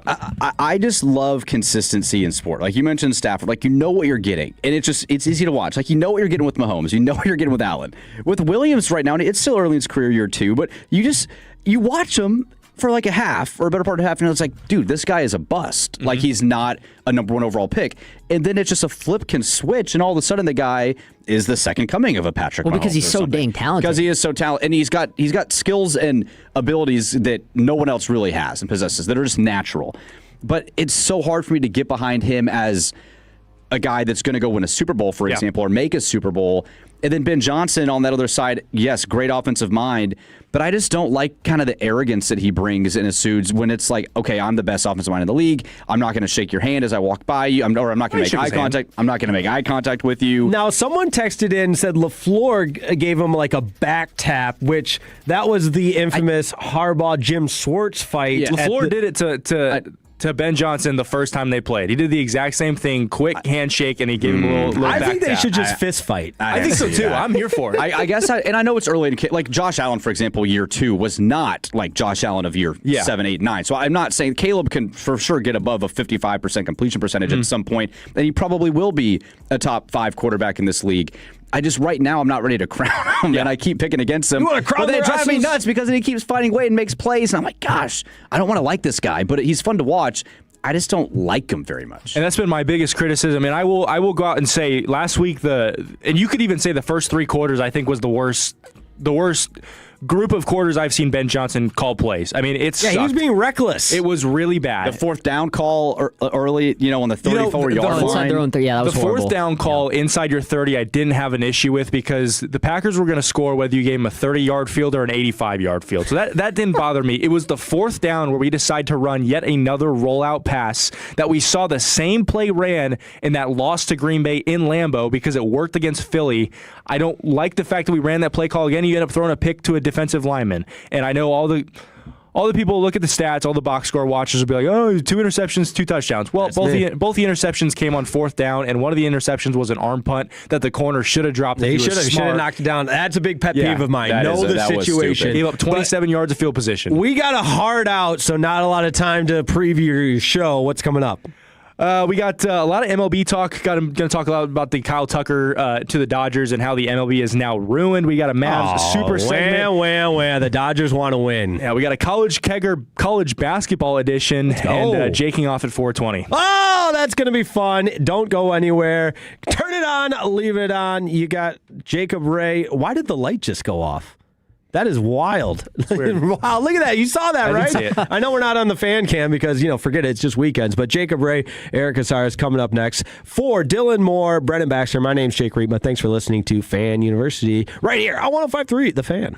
I just love consistency in sport. Like you mentioned Stafford, like you know what you're getting. And it's easy to watch. Like you know what you're getting with Mahomes. You know what you're getting with Allen. With Williams right now, and it's still early in his career year 2, but you watch him for like a half or a better part of half, and it's like, dude, this guy is a bust. Mm-hmm. Like he's not a number 1 overall pick. And then it's just a flip can switch, and all of a sudden the guy is the second coming of a Patrick Mahomes. Well, because he's or so something. dang talented. Because he is so talented, and he's got skills and abilities that no one else really has and possesses that are just natural. But it's so hard for me to get behind him as a guy that's going to go win a Super Bowl, for example, or make a Super Bowl. And then Ben Johnson on that other side, yes, great offensive mind, but I just don't like kind of the arrogance that he brings and exudes when it's like, okay, I'm the best offensive mind in the league. I'm not going to shake your hand as I walk by you. I'm not going to make eye contact. I'm not going to make eye contact with you. Now, someone texted in and said LaFleur gave him like a back tap, which that was the infamous Harbaugh-Jim Schwartz fight. Yeah. LaFleur did it to Ben Johnson the first time they played. He did the exact same thing, quick handshake, and he gave him a little I back think they tap. should just fist fight. I think so too. I'm here for it. I guess, and I know it's early, like Josh Allen, for example, year 2 was not like Josh Allen of year 7, 8, 9. So I'm not saying Caleb can for sure get above a 55% completion percentage at some point, and he probably will be a top 5 quarterback in this league. I just right now I'm not ready to crown him, and I keep picking against him. You want to crown but then it drives me Russell's? nuts because he keeps finding weight and makes plays, and I'm like, gosh, I don't want to like this guy, but he's fun to watch. I just don't like him very much. And that's been my biggest criticism. And I will go out and say last week and you could even say the first 3 quarters I think was the worst group of quarters I've seen Ben Johnson call plays. I mean, he was being reckless. It was really bad. The 4th down call early, on the 34-yard line. Their own that was the horrible. 4th down call inside your 30, I didn't have an issue with because the Packers were going to score whether you gave them a 30-yard field or an 85-yard field. So that didn't bother me. It was the 4th down where we decide to run yet another rollout pass that we saw the same play ran in that loss to Green Bay in Lambeau because it worked against Philly. I don't like the fact that we ran that play call again. You end up throwing a pick to a defensive lineman. And I know all the people look at the stats, all the box score watchers will be like, oh, 2 interceptions, 2 touchdowns. Well, both the interceptions came on 4th down, and one of the interceptions was an arm punt that the corner should have dropped. They should have knocked it down. That's a big pet peeve of mine. Know the situation. Gave up 27 yards of field position. We got a hard out, so not a lot of time to preview your show. What's coming up? We got a lot of MLB talk. Going to talk a lot about the Kyle Tucker to the Dodgers and how the MLB is now ruined. We got a Mavs super segment. Wah. The Dodgers want to win. Yeah, we got a college basketball edition and jaking off at 420. Oh, that's going to be fun. Don't go anywhere. Turn it on, leave it on. You got Jacob Ray. Why did the light just go off? That is wild. Wow, look at that. You saw that, right? Didn't see it. I know we're not on the fan cam because, forget it. It's just weekends. But Jacob Ray, Eric Cassar is coming up next. For Dylan Moore, Brendan Baxter, my name's Jake Riepma. Thanks for listening to Fan University right here on 105.3 The Fan.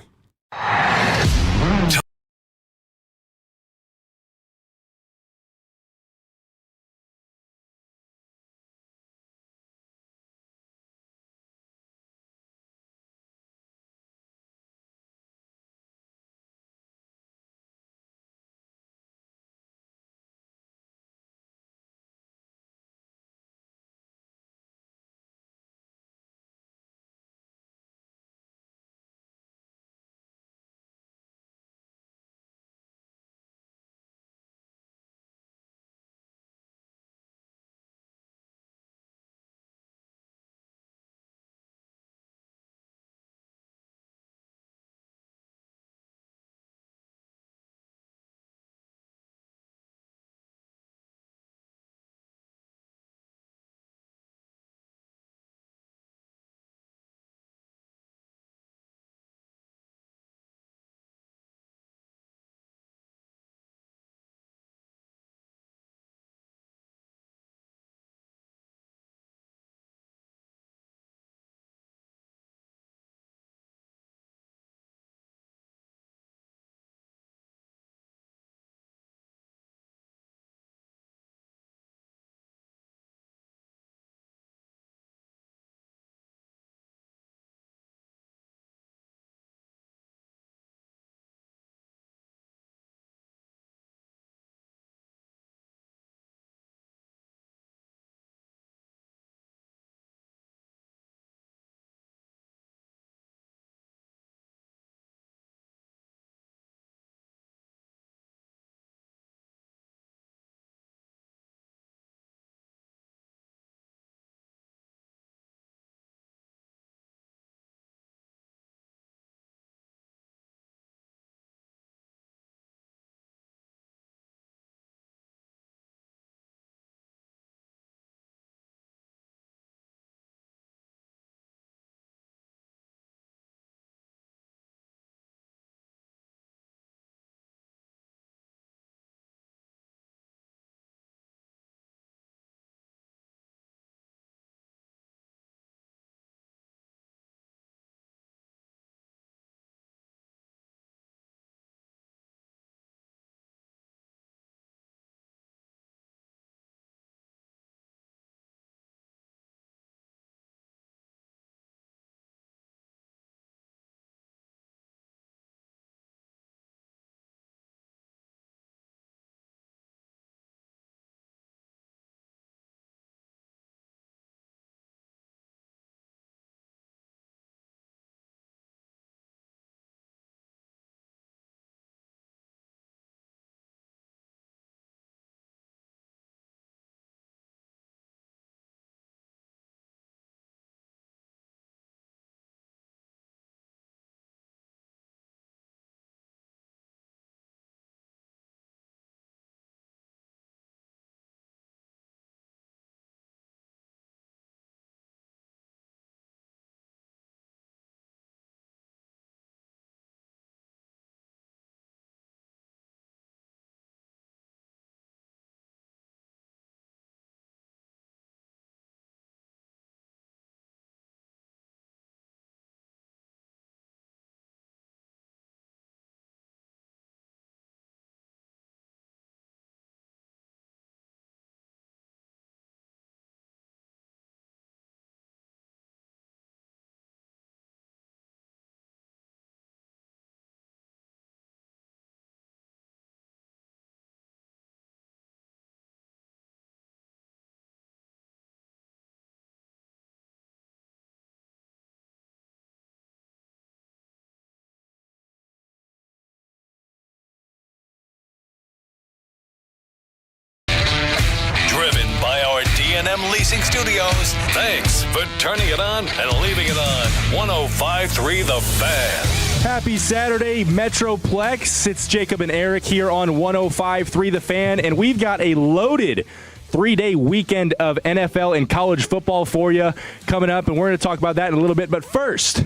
T&M Leasing Studios. Thanks for turning it on and leaving it on. 105.3 The Fan. Happy Saturday, Metroplex. It's Jacob and Eric here on 105.3 The Fan, and we've got a loaded 3-day weekend of NFL and college football for you coming up, and we're going to talk about that in a little bit. But first,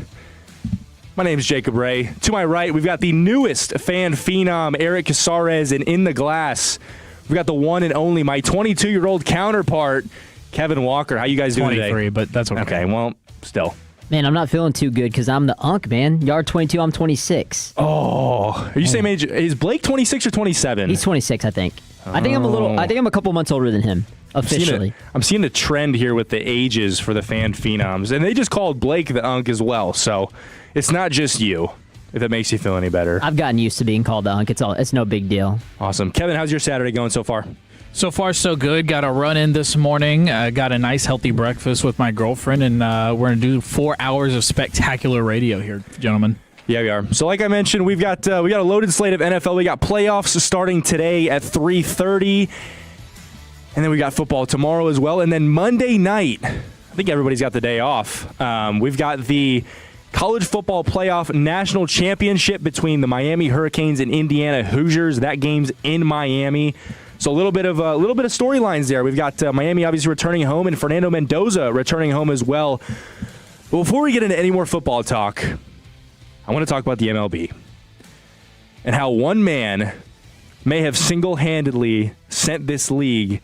my name is Jacob Ray. To my right, we've got the newest fan phenom, Eric Casares, and in the glass, we've got the one and only, my 22-year-old counterpart, Kevin Walker. How you guys doing today? 23, but that's okay. Okay, well, still. Man, I'm not feeling too good because I'm the unk, man. Y'all are 22, I'm 26. Oh, are you same age? Is Blake 26 or 27? He's 26, I think. I think I'm a couple months older than him, officially. I'm seeing a trend here with the ages for the fan phenoms, and they just called Blake the unk as well, so it's not just you, if that makes you feel any better. I've gotten used to being called the unk. It's no big deal. Awesome. Kevin, how's your Saturday going so far? So far, so good. Got a run in this morning. Got a nice, healthy breakfast with my girlfriend, and we're going to do 4 hours of spectacular radio here, gentlemen. Yeah, we are. So like I mentioned, we got a loaded slate of NFL. We got playoffs starting today at 3:30, and then we got football tomorrow as well. And then Monday night, I think everybody's got the day off. We've got the College Football Playoff National Championship between the Miami Hurricanes and Indiana Hoosiers. That game's in Miami. So a little bit of storylines there. We've got Miami obviously returning home and Fernando Mendoza returning home as well. But before we get into any more football talk, I want to talk about the MLB and how one man may have single-handedly sent this league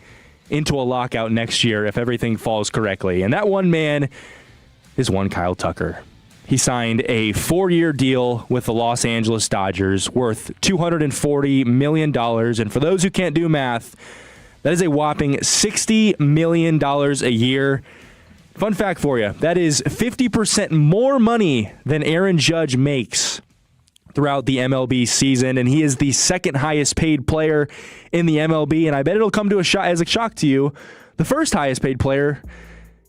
into a lockout next year if everything falls correctly. And that one man is one Kyle Tucker. He signed a 4-year deal with the Los Angeles Dodgers worth $240 million. And for those who can't do math, that is a whopping $60 million a year. Fun fact for you, that is 50% more money than Aaron Judge makes throughout the MLB season, and he is the second highest paid player in the MLB, and I bet it'll come to as a shock to you. The first highest paid player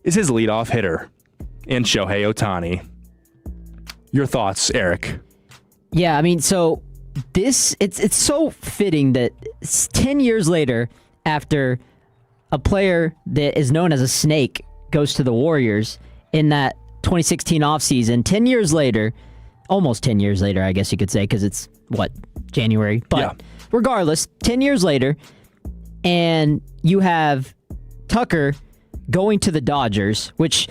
is his leadoff hitter in Shohei Ohtani. Your thoughts, Eric? Yeah, I mean, so it's so fitting that 10 years later, after a player that is known as a snake goes to the Warriors in that 2016 offseason, 10 years later, almost 10 years later, I guess you could say, because it's, January? But regardless, 10 years later, and you have Tucker going to the Dodgers, which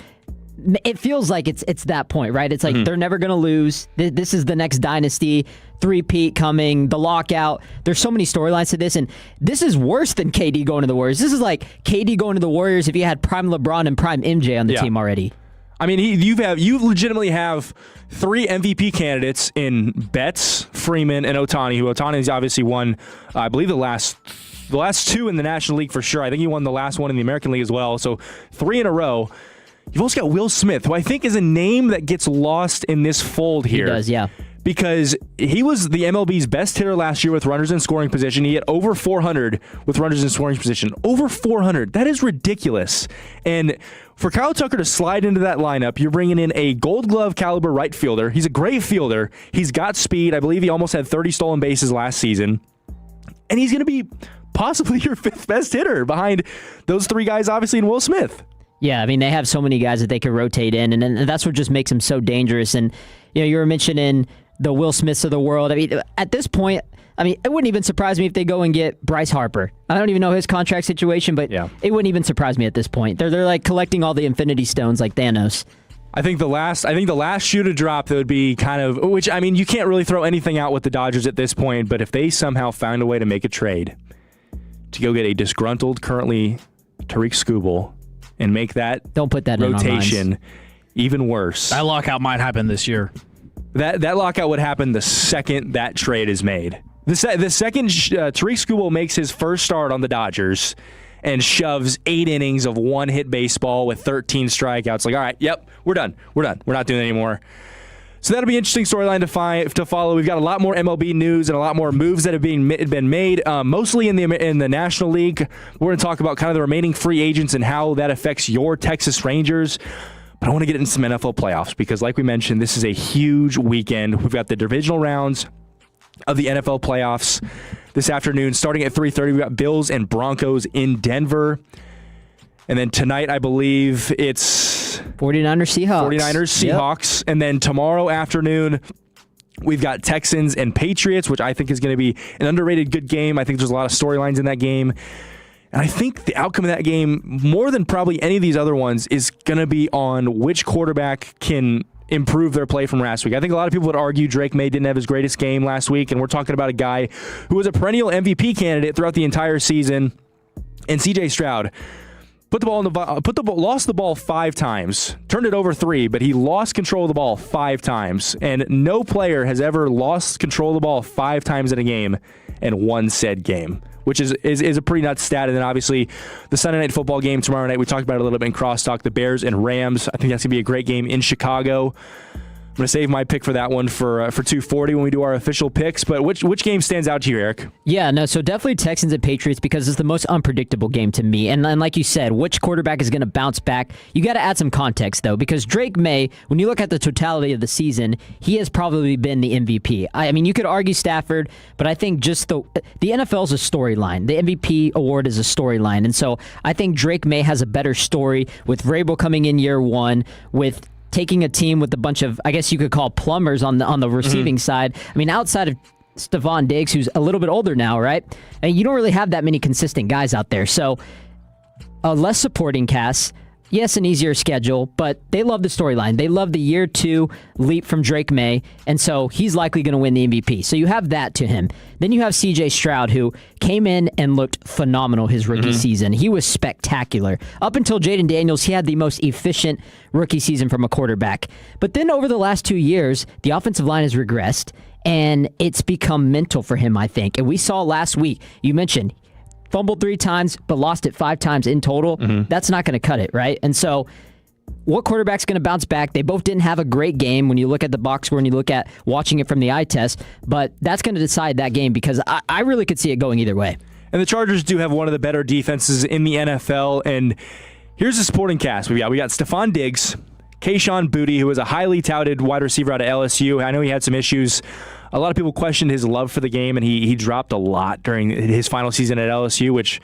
it feels like it's that point, right? It's like they're never going to lose. This is the next dynasty, three-peat coming, the lockout. There's so many storylines to this, and this is worse than KD going to the Warriors. This is like KD going to the Warriors if you had prime LeBron and prime MJ on the team already. I mean, you legitimately have 3 MVP candidates in Betts, Freeman, and Ohtani, who Ohtani's obviously won, I believe, the last 2 in the National League for sure. I think he won the last one in the American League as well, so 3 in a row. You've also got Will Smith, who I think is a name that gets lost in this fold here. He does, yeah. Because he was the MLB's best hitter last year with runners in scoring position. He hit over 400 with runners in scoring position. Over 400. That is ridiculous. And for Kyle Tucker to slide into that lineup, you're bringing in a Gold Glove caliber right fielder. He's a great fielder. He's got speed. I believe he almost had 30 stolen bases last season. And he's going to be possibly your 5th best hitter behind those 3 guys, obviously, and Will Smith. Yeah, I mean, they have so many guys that they could rotate in, and that's what just makes him so dangerous. And, you were mentioning the Will Smiths of the world. I mean, at this point, it wouldn't even surprise me if they go and get Bryce Harper. I don't even know his contract situation, but it wouldn't even surprise me at this point. They're like collecting all the Infinity Stones like Thanos. I think the last shoe to drop that would be kind of, which, I mean, you can't really throw anything out with the Dodgers at this point, but if they somehow found a way to make a trade to go get a disgruntled, currently Tariq Skubal, and make that don't put that rotation even worse. That lockout might happen this year. That lockout would happen the second that trade is made. The second Tariq Skubal makes his first start on the Dodgers and shoves 8 innings of one-hit baseball with 13 strikeouts. Like, all right, yep, we're done. We're not doing it anymore. So that'll be an interesting storyline to follow. We've got a lot more MLB news and a lot more moves that have been made, mostly in the National League. We're going to talk about kind of the remaining free agents and how that affects your Texas Rangers. But I want to get into some NFL playoffs because, like we mentioned, this is a huge weekend. We've got the divisional rounds of the NFL playoffs this afternoon. Starting at 3:30, we've got Bills and Broncos in Denver. And then tonight, I believe it's 49ers Seahawks. Yep. And then tomorrow afternoon, we've got Texans and Patriots, which I think is going to be an underrated good game. I think there's a lot of storylines in that game. And I think the outcome of that game, more than probably any of these other ones, is going to be on which quarterback can improve their play from last week. I think a lot of people would argue Drake May didn't have his greatest game last week, and we're talking about a guy who was a perennial MVP candidate throughout the entire season. And C.J. Stroud lost the ball 5 times, turned it over 3, but he lost control of the ball 5 times. And no player has ever lost control of the ball 5 times in a game and won said game, which is a pretty nuts stat. And then obviously the Sunday Night Football game tomorrow night, we talked about it a little bit in Crosstalk, the Bears and Rams. I think that's going to be a great game in Chicago. I'm going to save my pick for that one for 240 when we do our official picks. But which game stands out to you, Eric? Yeah, no, so definitely Texans and Patriots because it's the most unpredictable game to me. And like you said, which quarterback is going to bounce back? You got to add some context, though, because Drake May, when you look at the totality of the season, he has probably been the MVP. I mean, you could argue Stafford, but I think just the NFL is a storyline. The MVP award is a storyline. And so I think Drake May has a better story with Vrabel coming in year 1, with taking a team with a bunch of, I guess you could call plumbers on the receiving side. I mean, outside of Stephon Diggs, who's a little bit older now, right? And you don't really have that many consistent guys out there. So a less supporting cast, yes, an easier schedule, but they love the storyline. They love the year 2 leap from Drake May, and so he's likely going to win the MVP. So you have that to him. Then you have C.J. Stroud, who came in and looked phenomenal his rookie season. He was spectacular. Up until Jaden Daniels, he had the most efficient rookie season from a quarterback. But then over the last 2 years, the offensive line has regressed, and it's become mental for him, I think. And we saw last week, you mentioned, fumbled 3 times, but lost it 5 times in total. That's not going to cut it, right? And so what quarterback's going to bounce back? They both didn't have a great game when you look at the box score and you look at watching it from the eye test, but that's going to decide that game because I really could see it going either way. And the Chargers do have one of the better defenses in the NFL, and here's the supporting cast. We got Stephon Diggs, Kayshon Boutte, who was a highly touted wide receiver out of LSU. I know he had some issues. A lot of people questioned his love for the game, and he dropped a lot during his final season at LSU, which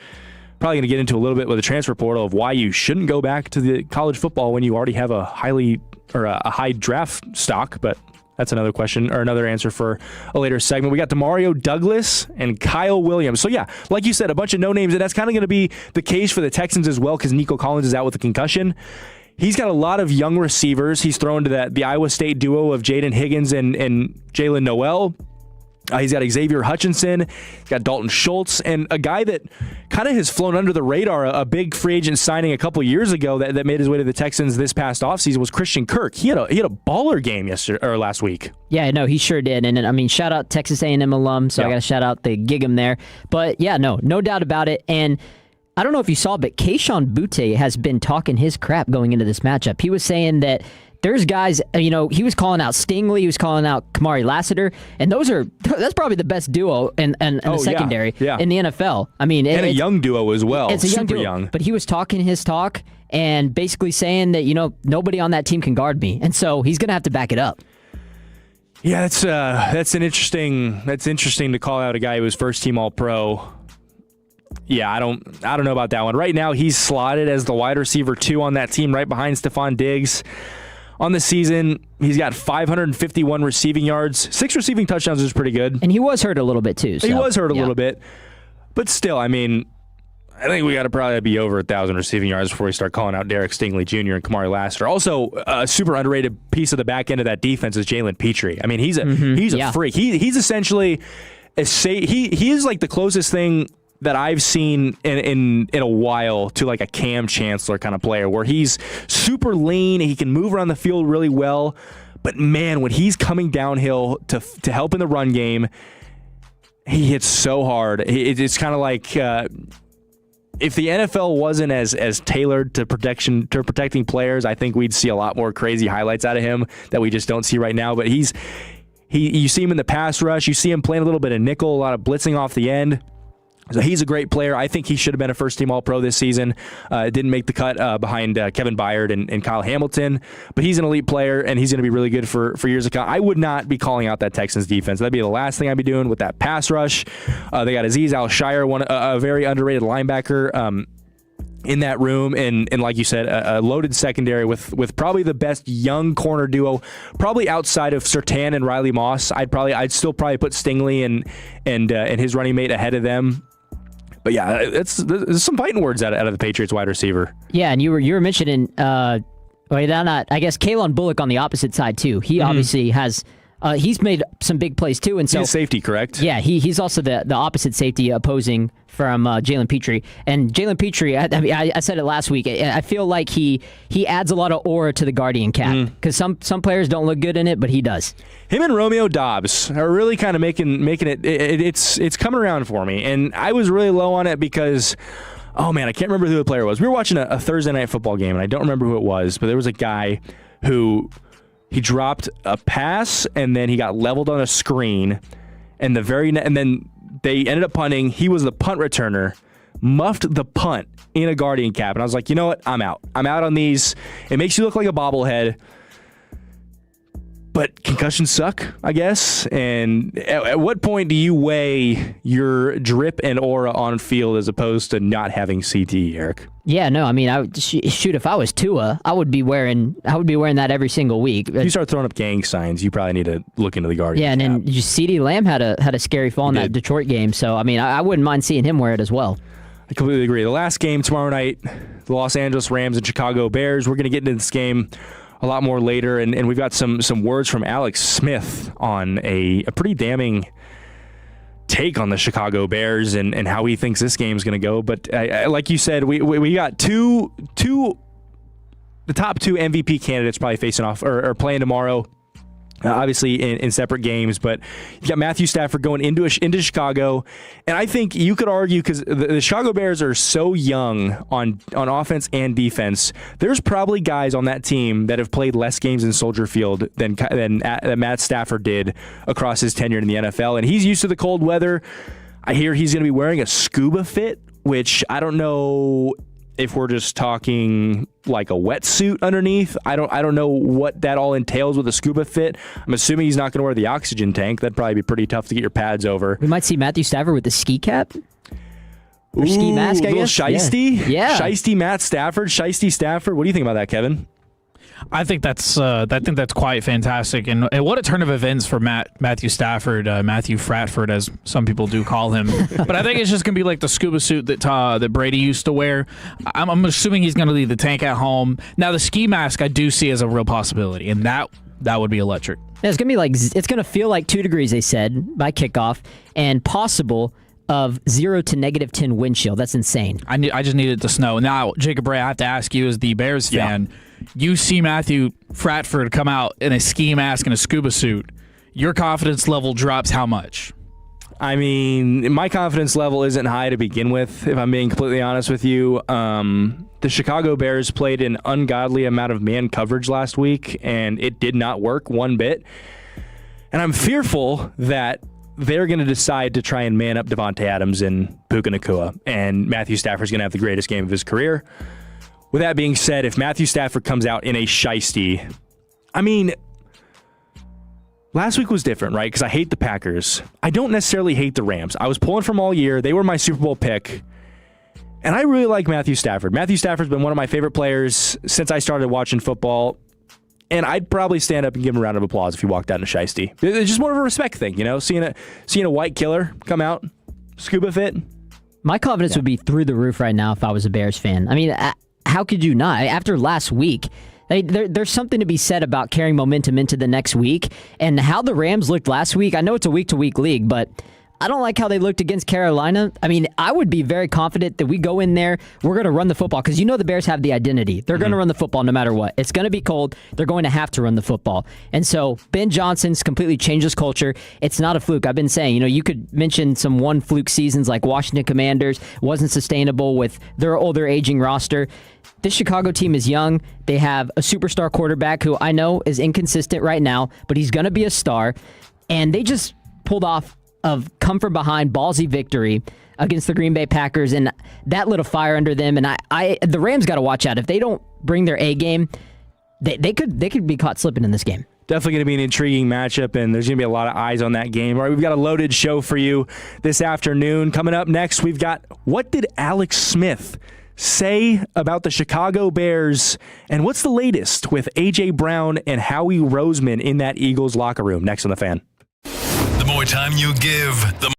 probably going to get into a little bit with the transfer portal of why you shouldn't go back to the college football when you already have a high draft stock. But that's another question or another answer for a later segment. We got Demario Douglas and Kyle Williams. So yeah, like you said, a bunch of no names, and that's kind of going to be the case for the Texans as well because Nico Collins is out with a concussion. He's got a lot of young receivers. He's thrown to the Iowa State duo of Jaden Higgins and Jalen Noel. He's got Xavier Hutchinson. He's got Dalton Schultz. And a guy that kind of has flown under the radar, a big free agent signing a couple years ago that made his way to the Texans this past offseason was Christian Kirk. He had a baller game last week. Yeah, no, he sure did. And I mean, shout out Texas A&M alum, so I got to shout out the Gig'em there. But yeah, no doubt about it. And I don't know if you saw, but Kayshon Boutte has been talking his crap going into this matchup. He was saying that there's guys, he was calling out Stingley, he was calling out Kamari Lassiter, and that's probably the best duo in the secondary in the NFL. I mean, and a young duo as well. It's a super young. But he was talking his talk and basically saying that nobody on that team can guard me, and so he's going to have to back it up. Yeah, that's interesting to call out a guy who was first team All-Pro. Yeah, I don't know about that one. Right now, he's slotted as the wide receiver 2 on that team, right behind Stephon Diggs. On the season, he's got 551 receiving yards. 6 receiving touchdowns is pretty good. And he was hurt a little bit, too. So, he was hurt a little bit. But still, I mean, I think we got to probably be over 1,000 receiving yards before we start calling out Derek Stingley Jr. and Kamari Lassiter. Also, a super underrated piece of the back end of that defense is Jalen Petrie. I mean, he's a freak. He's essentially he is like the closest thing that I've seen in a while to like a Cam Chancellor kind of player where he's super lean, he can move around the field really well, but man, when he's coming downhill to help in the run game, he hits so hard. It's kind of like if the NFL wasn't as tailored to protecting players, I think we'd see a lot more crazy highlights out of him that we just don't see right now. But you see him in the pass rush, you see him playing a little bit of nickel, a lot of blitzing off the end. So he's a great player. I think he should have been a first-team All-Pro this season. Didn't make the cut behind Kevin Byard and Kyle Hamilton, but he's an elite player, and he's going to be really good for years to come. I would not be calling out that Texans defense. That'd be the last thing I'd be doing with that pass rush. They got Azeez Al-Shire, a very underrated linebacker. in that room, and like you said, a loaded secondary with probably the best young corner duo, probably outside of Surtain and Riley Moss. I'd still probably put Stingley and his running mate ahead of them. But yeah, there's some fighting words out of the Patriots wide receiver. Yeah, and you were mentioning I guess Kalen Bullock on the opposite side too. He obviously has. He's made some big plays too, and so he's safety, correct? Yeah, he's also the opposite safety opposing from Jalen Petrie. And Jalen Petrie, I said it last week. I feel like he adds a lot of aura to the Guardian cap because some players don't look good in it, but he does. Him and Romeo Doubs are really kind of making it. It's coming around for me, and I was really low on it because. Oh man, I can't remember who the player was. We were watching a Thursday night football game, and I don't remember who it was, but there was a guy who. He dropped a pass, and then he got leveled on a screen, and then they ended up punting. He was the punt returner, muffed the punt in a Guardian cap, and I was like, you know what? I'm out. I'm out on these. It makes you look like a bobblehead, but concussions suck, I guess. And at what point do you weigh your drip and aura on field as opposed to not having CT, Eric? Yeah, no, I mean, shoot, if I was Tua, I would be wearing that every single week. If you start throwing up gang signs, you probably need to look into the Guardians. Yeah, and then CeeDee Lamb had a scary fall in that Detroit game, so I mean, I wouldn't mind seeing him wear it as well. I completely agree. The last game tomorrow night, the Los Angeles Rams and Chicago Bears. We're going to get into this game a lot more later, and we've got some words from Alex Smith on a pretty damning take on the Chicago Bears and how he thinks this game is going to go. But like you said, we got the top two MVP candidates probably facing off or playing tomorrow. Obviously in separate games, but you got Matthew Stafford going into Chicago, and I think you could argue because the Chicago Bears are so young on offense and defense. There's probably guys on that team that have played less games in Soldier Field than Matt Stafford did across his tenure in the NFL, and he's used to the cold weather. I hear he's going to be wearing a scuba fit, which I don't know if we're just talking like a wetsuit underneath. I don't know what that all entails with a scuba fit. I'm assuming he's not going to wear the oxygen tank. That'd probably be pretty tough to get your pads over. We might see Matthew Stafford with the ski cap. Or ski mask, I guess. Shiesty? Yeah. Shiesty Matt Stafford. Shiesty Stafford. What do you think about that, Kevin? I think that's quite fantastic, and what a turn of events for Matthew Stafford, Matthew Fratford, as some people do call him. But I think it's just gonna be like the scuba suit that Brady used to wear. I'm assuming he's gonna leave the tank at home. Now the ski mask I do see as a real possibility, and that would be electric. Yeah, it's gonna feel like 2 degrees. They said by kickoff, and possible of 0 to -10 wind chill. That's insane. I just needed to snow. Now, Jacob Ray, I have to ask you as the Bears fan. Yeah. You see Matthew Fratford come out in a ski mask and a scuba suit. Your confidence level drops how much? I mean, my confidence level isn't high to begin with, if I'm being completely honest with you. The Chicago Bears played an ungodly amount of man coverage last week, and it did not work one bit. And I'm fearful that they're going to decide to try and man up Devontae Adams and Puka Nacua, and Matthew Stafford's going to have the greatest game of his career. With that being said, if Matthew Stafford comes out in a shiesty, I mean, last week was different, right? Because I hate the Packers. I don't necessarily hate the Rams. I was pulling from all year. They were my Super Bowl pick. And I really like Matthew Stafford. Matthew Stafford's been one of my favorite players since I started watching football. And I'd probably stand up and give him a round of applause if he walked out in a shiesty. It's just more of a respect thing, you know? Seeing a white killer come out, scuba fit. My confidence would be through the roof right now if I was a Bears fan. I mean, how could you not? After last week, there's something to be said about carrying momentum into the next week. And how the Rams looked last week, I know it's a week-to-week league, but I don't like how they looked against Carolina. I mean, I would be very confident that we go in there, we're going to run the football, because you know the Bears have the identity. They're going to run the football no matter what. It's going to be cold. They're going to have to run the football. And so Ben Johnson's completely changed his culture. It's not a fluke. I've been saying, you could mention some one fluke seasons like Washington Commanders. Wasn't sustainable with their older aging roster. This Chicago team is young. They have a superstar quarterback who I know is inconsistent right now, but he's going to be a star. And they just pulled off of come from behind ballsy victory against the Green Bay Packers, and that lit a fire under them. And the Rams got to watch out. If they don't bring their A game, they could be caught slipping in this game. Definitely going to be an intriguing matchup, and there's going to be a lot of eyes on that game. All right, we've got a loaded show for you this afternoon. Coming up next, we've got what did Alex Smith say about the Chicago Bears? And what's the latest with A.J. Brown and Howie Roseman in that Eagles locker room? Next on The Fan. The more time you give, the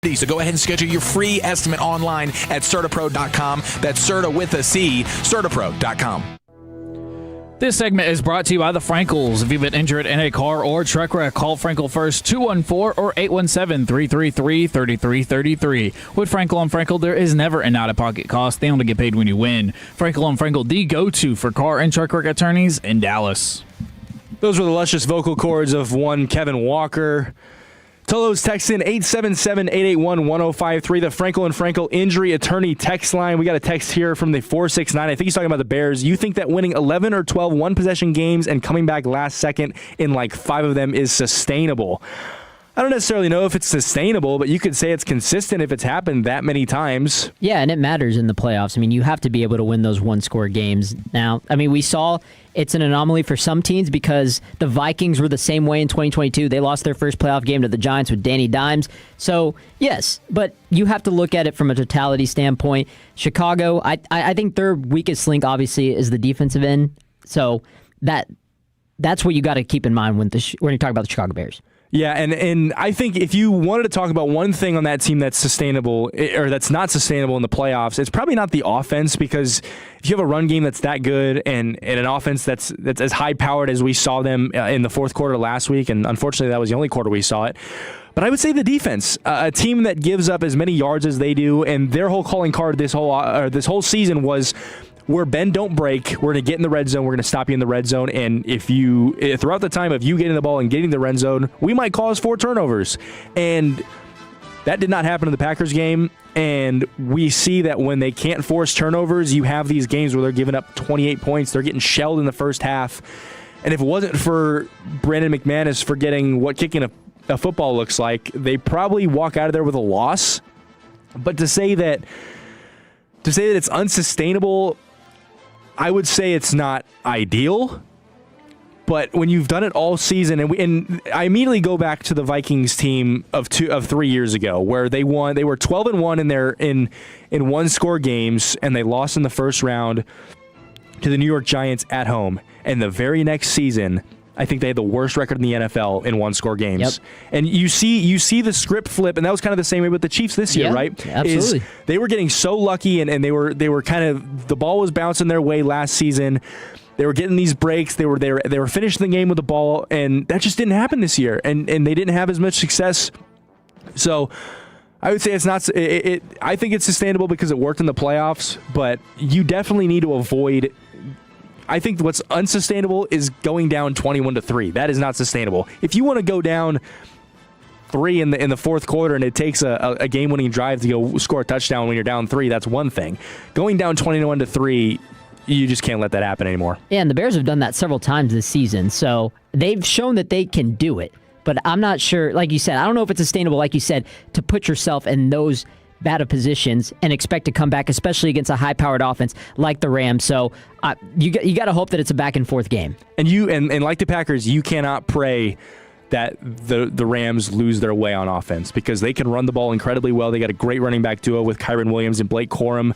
50. So go ahead and schedule your free estimate online at CertaPro.com. That's Certa with a C, CertaPro.com. This segment is brought to you by the Frankels. If you've been injured in a car or truck wreck, call Frankel first, 214 or 817-333-3333. With Frankel on Frankel, there is never an out-of-pocket cost. They only get paid when you win. Frankel on Frankel, the go-to for car and truck wreck attorneys in Dallas. Those were the luscious vocal cords of one Kevin Walker. Tolos text in 877-881-1053, the Frankel and Frankel injury attorney text line. We got a text here from the 469. I think he's talking about the Bears. You think that winning 11 or 12 one-possession games and coming back last second in like 5 of them is sustainable? I don't necessarily know if it's sustainable, but you could say it's consistent if it's happened that many times. Yeah, and it matters in the playoffs. I mean, you have to be able to win those one-score games. Now, I mean, we saw it's an anomaly for some teams because the Vikings were the same way in 2022. They lost their first playoff game to the Giants with Danny Dimes. So, yes, but you have to look at it from a totality standpoint. Chicago, I think their weakest link, obviously, is the defensive end. So that's what you got to keep in mind when you talk about the Chicago Bears. Yeah, and I think if you wanted to talk about one thing on that team that's sustainable or that's not sustainable in the playoffs, it's probably not the offense, because if you have a run game that's that good and an offense that's as high-powered as we saw them in the fourth quarter last week, and unfortunately that was the only quarter we saw it, but I would say the defense, a team that gives up as many yards as they do, and their whole calling card this whole season was, we're bend, don't break. We're going to get in the red zone. We're going to stop you in the red zone. And if you, throughout the time of you getting the ball and getting the red zone, we might cause 4 turnovers. And that did not happen in the Packers game. And we see that when they can't force turnovers, you have these games where they're giving up 28 points. They're getting shelled in the first half. And if it wasn't for Brandon McManus forgetting what kicking a football looks like, they probably walk out of there with a loss. But to say that it's unsustainable, I would say it's not ideal, but when you've done it all season, and I immediately go back to the Vikings team of 3 years ago, where they won. They were 12-1 in one-score games, and they lost in the first round to the New York Giants at home. And the very next season, I think they had the worst record in the NFL in one-score games. Yep. And you see the script flip, and that was kind of the same way with the Chiefs this year, right? Absolutely. They were getting so lucky, and they were kind of, the ball was bouncing their way last season. They were getting these breaks. They were finishing the game with the ball, and that just didn't happen this year. And they didn't have as much success. So I would say it's not. I think it's sustainable because it worked in the playoffs, but you definitely need to avoid. I think what's unsustainable is going down 21-3. That is not sustainable. If you want to go down 3 in the fourth quarter and it takes a game-winning drive to go score a touchdown when you're down 3, that's one thing. Going down 21-3, you just can't let that happen anymore. Yeah, and the Bears have done that several times this season, so they've shown that they can do it. But I'm not sure, like you said, I don't know if it's sustainable, like you said, to put yourself in those bad of positions and expect to come back, especially against a high-powered offense like the Rams. So you got to hope that it's a back-and-forth game. And like the Packers, you cannot pray that the Rams lose their way on offense, because they can run the ball incredibly well. They got a great running back duo with Kyron Williams and Blake Corum.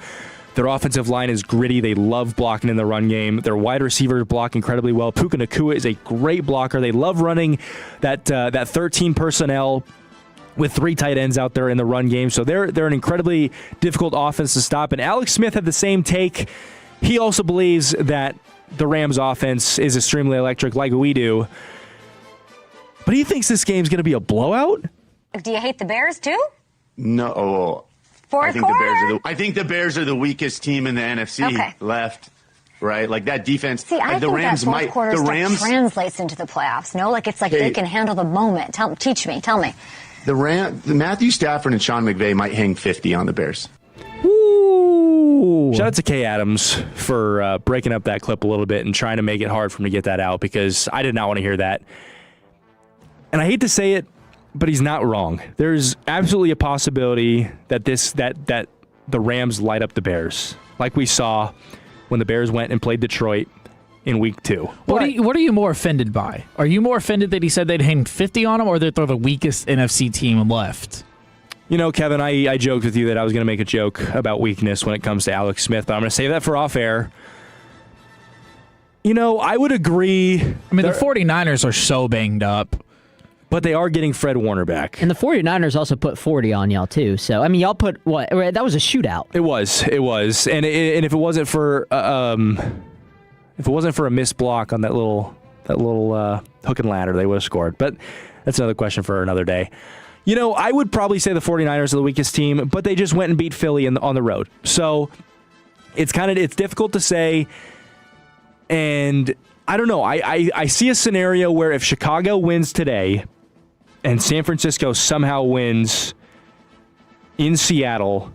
Their offensive line is gritty. They love blocking in the run game. Their wide receivers block incredibly well. Puka Nacua is a great blocker. They love running that 13 personnel with 3 tight ends out there in the run game. So they're an incredibly difficult offense to stop. And Alex Smith had the same take. He also believes that the Rams offense is extremely electric, like we do. But he thinks this game's going to be a blowout. Do you hate the Bears too? No. Fourth quarter? I think the Bears are the weakest team in the NFC left. Right, like that defense. See, I the think Rams that fourth quarter stuff translates into the playoffs. No, like it's like they can handle the moment. Tell me. The Matthew Stafford and Sean McVay might hang 50 on the Bears. Ooh. Shout out to Kay Adams for breaking up that clip a little bit and trying to make it hard for him to get that out, because I did not want to hear that. And I hate to say it, but he's not wrong. There's absolutely a possibility that that the Rams light up the Bears, like we saw when the Bears went and played Detroit in week 2. What are you more offended by? Are you more offended that he said they'd hang 50 on him, or that they're the weakest NFC team left? You know, Kevin, I joked with you that I was going to make a joke about weakness when it comes to Alex Smith, but I'm going to save that for off air. You know, I would agree. I mean, the 49ers are so banged up. But they are getting Fred Warner back. And the 49ers also put 40 on y'all, too. So, I mean, y'all put what? That was a shootout. It was. And if it wasn't for a missed block on that little hook and ladder, they would have scored. But that's another question for another day. You know, I would probably say the 49ers are the weakest team, but they just went and beat Philly on the road. So it's difficult to say. And I don't know. I see a scenario where if Chicago wins today and San Francisco somehow wins in Seattle,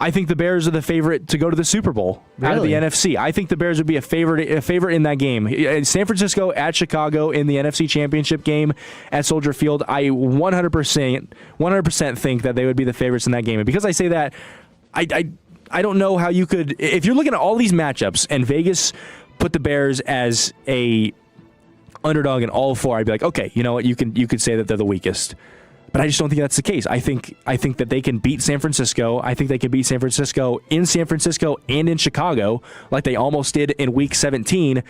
I think the Bears are the favorite to go to the Super Bowl out of the NFC. I think the Bears would be a favorite in that game. San Francisco at Chicago in the NFC Championship game at Soldier Field, I 100% think that they would be the favorites in that game. And because I say that, I don't know how you could, if you're looking at all these matchups and Vegas put the Bears as a underdog in all four, I'd be like, okay, you know what, you could say that they're the weakest. But I just don't think that's the case. I think that they can beat San Francisco. I think they can beat San Francisco and in Chicago, like they almost did in Week 17.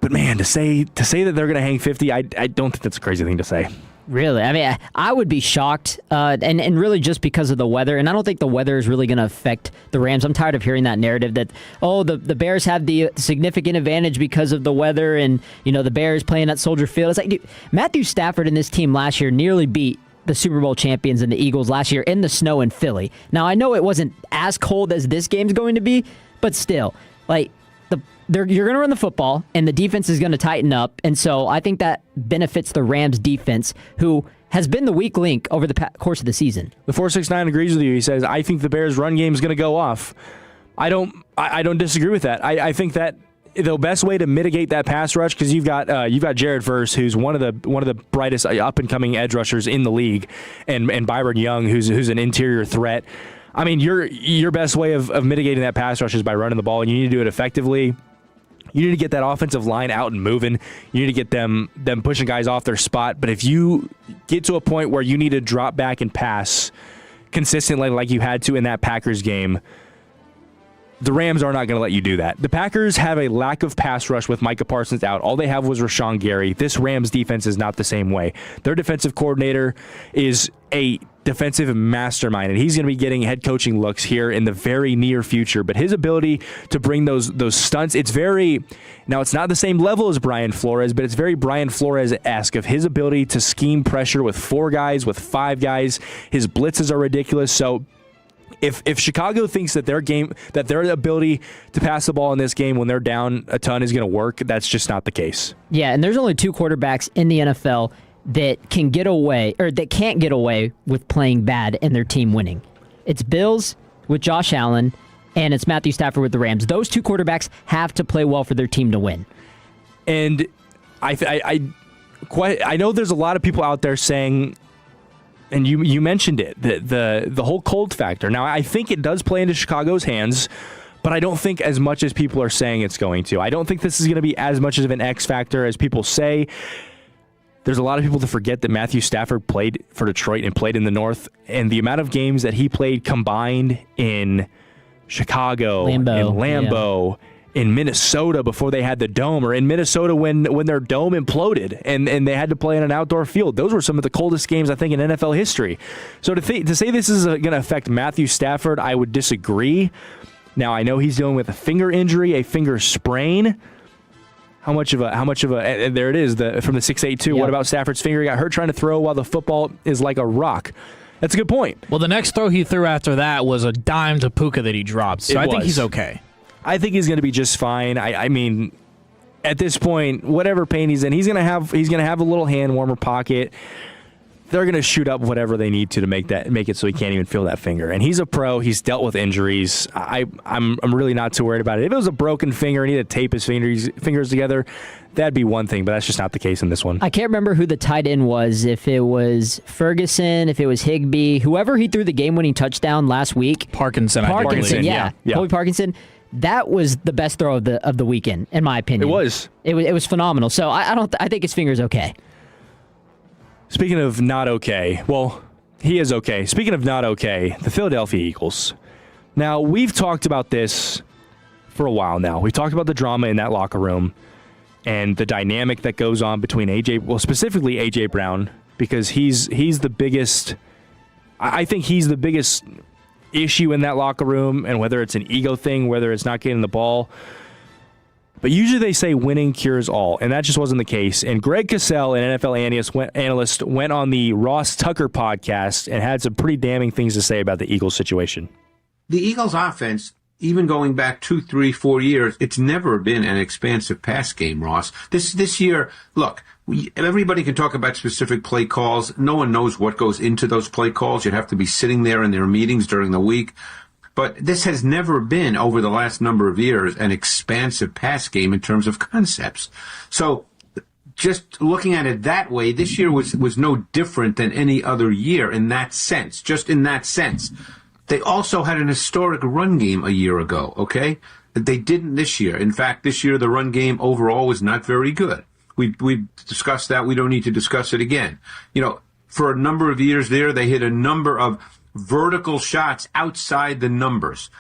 But man, to say that they're going to hang 50, I don't think that's a crazy thing to say. Really? I mean, I would be shocked, and really just because of the weather. And I don't think the weather is really going to affect the Rams. I'm tired of hearing that narrative that, the Bears have the significant advantage because of the weather, and, the Bears playing at Soldier Field. It's like, dude, Matthew Stafford and this team last year nearly beat the Super Bowl champions and the Eagles last year in the snow in Philly. Now, I know it wasn't as cold as this game's going to be, but still, like, you're going to run the football, and the defense is going to tighten up, and so I think that benefits the Rams defense, who has been the weak link over the course of the season. The 469 agrees with you. He says, I think the Bears' run game is going to go off. I don't disagree with that. I think that the best way to mitigate that pass rush, because you've got Jared Verse, who's one of the brightest up and coming edge rushers in the league, and Byron Young, who's an interior threat. I mean, your best way of mitigating that pass rush is by running the ball, and you need to do it effectively. You need to get that offensive line out and moving. You need to get them pushing guys off their spot. But if you get to a point where you need to drop back and pass consistently like you had to in that Packers game, the Rams are not going to let you do that. The Packers have a lack of pass rush with Micah Parsons out. All they have was Rashawn Gary. This Rams defense is not the same way. Their defensive coordinator is a defensive mastermind, and he's going to be getting head coaching looks here in the very near future. But his ability to bring those stunts, it's not the same level as Brian Flores, but it's very Brian Flores-esque of his ability to scheme pressure with 4 guys, with 5 guys. His blitzes are ridiculous. So if Chicago thinks that their ability to pass the ball in this game when they're down a ton is going to work, that's just not the case. Yeah, and there's only 2 quarterbacks in the NFL that can't get away with playing bad and their team winning. It's Bills with Josh Allen, and it's Matthew Stafford with the Rams. Those 2 quarterbacks have to play well for their team to win. And I know there's a lot of people out there saying, and you mentioned it, the whole cold factor. Now, I think it does play into Chicago's hands, but I don't think as much as people are saying it's going to. I don't think this is going to be as much of an X factor as people say. There's a lot of people that forget that Matthew Stafford played for Detroit and played in the North, and the amount of games that he played combined in Chicago, in Lambeau, in Minnesota before they had the dome, or in Minnesota when their dome imploded and they had to play in an outdoor field. Those were some of the coldest games, I think, in NFL history. So to say this is going to affect Matthew Stafford, I would disagree. Now, I know he's dealing with a finger injury, a finger sprain. How much of a there it is, from the 682. Yep. What about Stafford's finger? He got hurt trying to throw while the football is like a rock. That's a good point. Well, the next throw he threw after that was a dime to Puka that he dropped. So I think he's okay. I think he's going to be just fine. I mean, at this point, whatever pain he's in, he's going to have a little hand warmer pocket. They're going to shoot up whatever they need to make it so he can't even feel that finger. And he's a pro. He's dealt with injuries. I'm really not too worried about it. If it was a broken finger and he had to tape his fingers together, that'd be one thing, but that's just not the case in this one. I can't remember who the tight end was, if it was Ferguson, if it was Higbee, whoever he threw the game-winning touchdown last week. Parkinson, yeah. Colby Parkinson. That was the best throw of the weekend, in my opinion. It was. It was phenomenal. So I think his finger's okay. Speaking of not okay, well, he is okay. Speaking of not okay, the Philadelphia Eagles. Now, we've talked about this for a while now. We've talked about the drama in that locker room. and the dynamic that goes on between specifically AJ Brown, because he's the biggest. I think he's the biggest issue in that locker room, and whether it's an ego thing, whether it's not getting the ball. But usually they say winning cures all, and that just wasn't the case. And Greg Cosell, an NFL analyst, went on the Ross Tucker podcast and had some pretty damning things to say about the Eagles situation. The Eagles offense, even going back 2, 3, 4 years, it's never been an expansive pass game, Ross. This year, look, everybody can talk about specific play calls. No one knows what goes into those play calls. You'd have to be sitting there in their meetings during the week. But this has never been, over the last number of years, an expansive pass game in terms of concepts. So just looking at it that way, this year was no different than any other year in that sense, just in that sense. They also had an historic run game a year ago, okay? They didn't this year. In fact, this year the run game overall was not very good. We discussed that. We don't need to discuss it again. For a number of years there, they hit a number of vertical shots outside the numbers.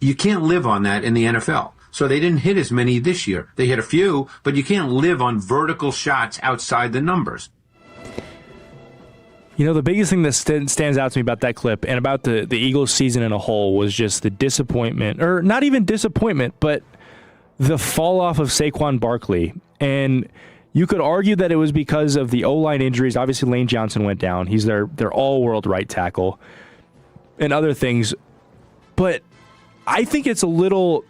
You can't live on that in the NFL. So they didn't hit as many this year. They hit a few, but you can't live on vertical shots outside the numbers. The biggest thing that stands out to me about that clip and about the Eagles season in a whole was just the disappointment, or not even disappointment, but the fall off of Saquon Barkley. And you could argue that it was because of the O-line injuries. Obviously, Lane Johnson went down. He's their all-world right tackle and other things. But I think it's a little...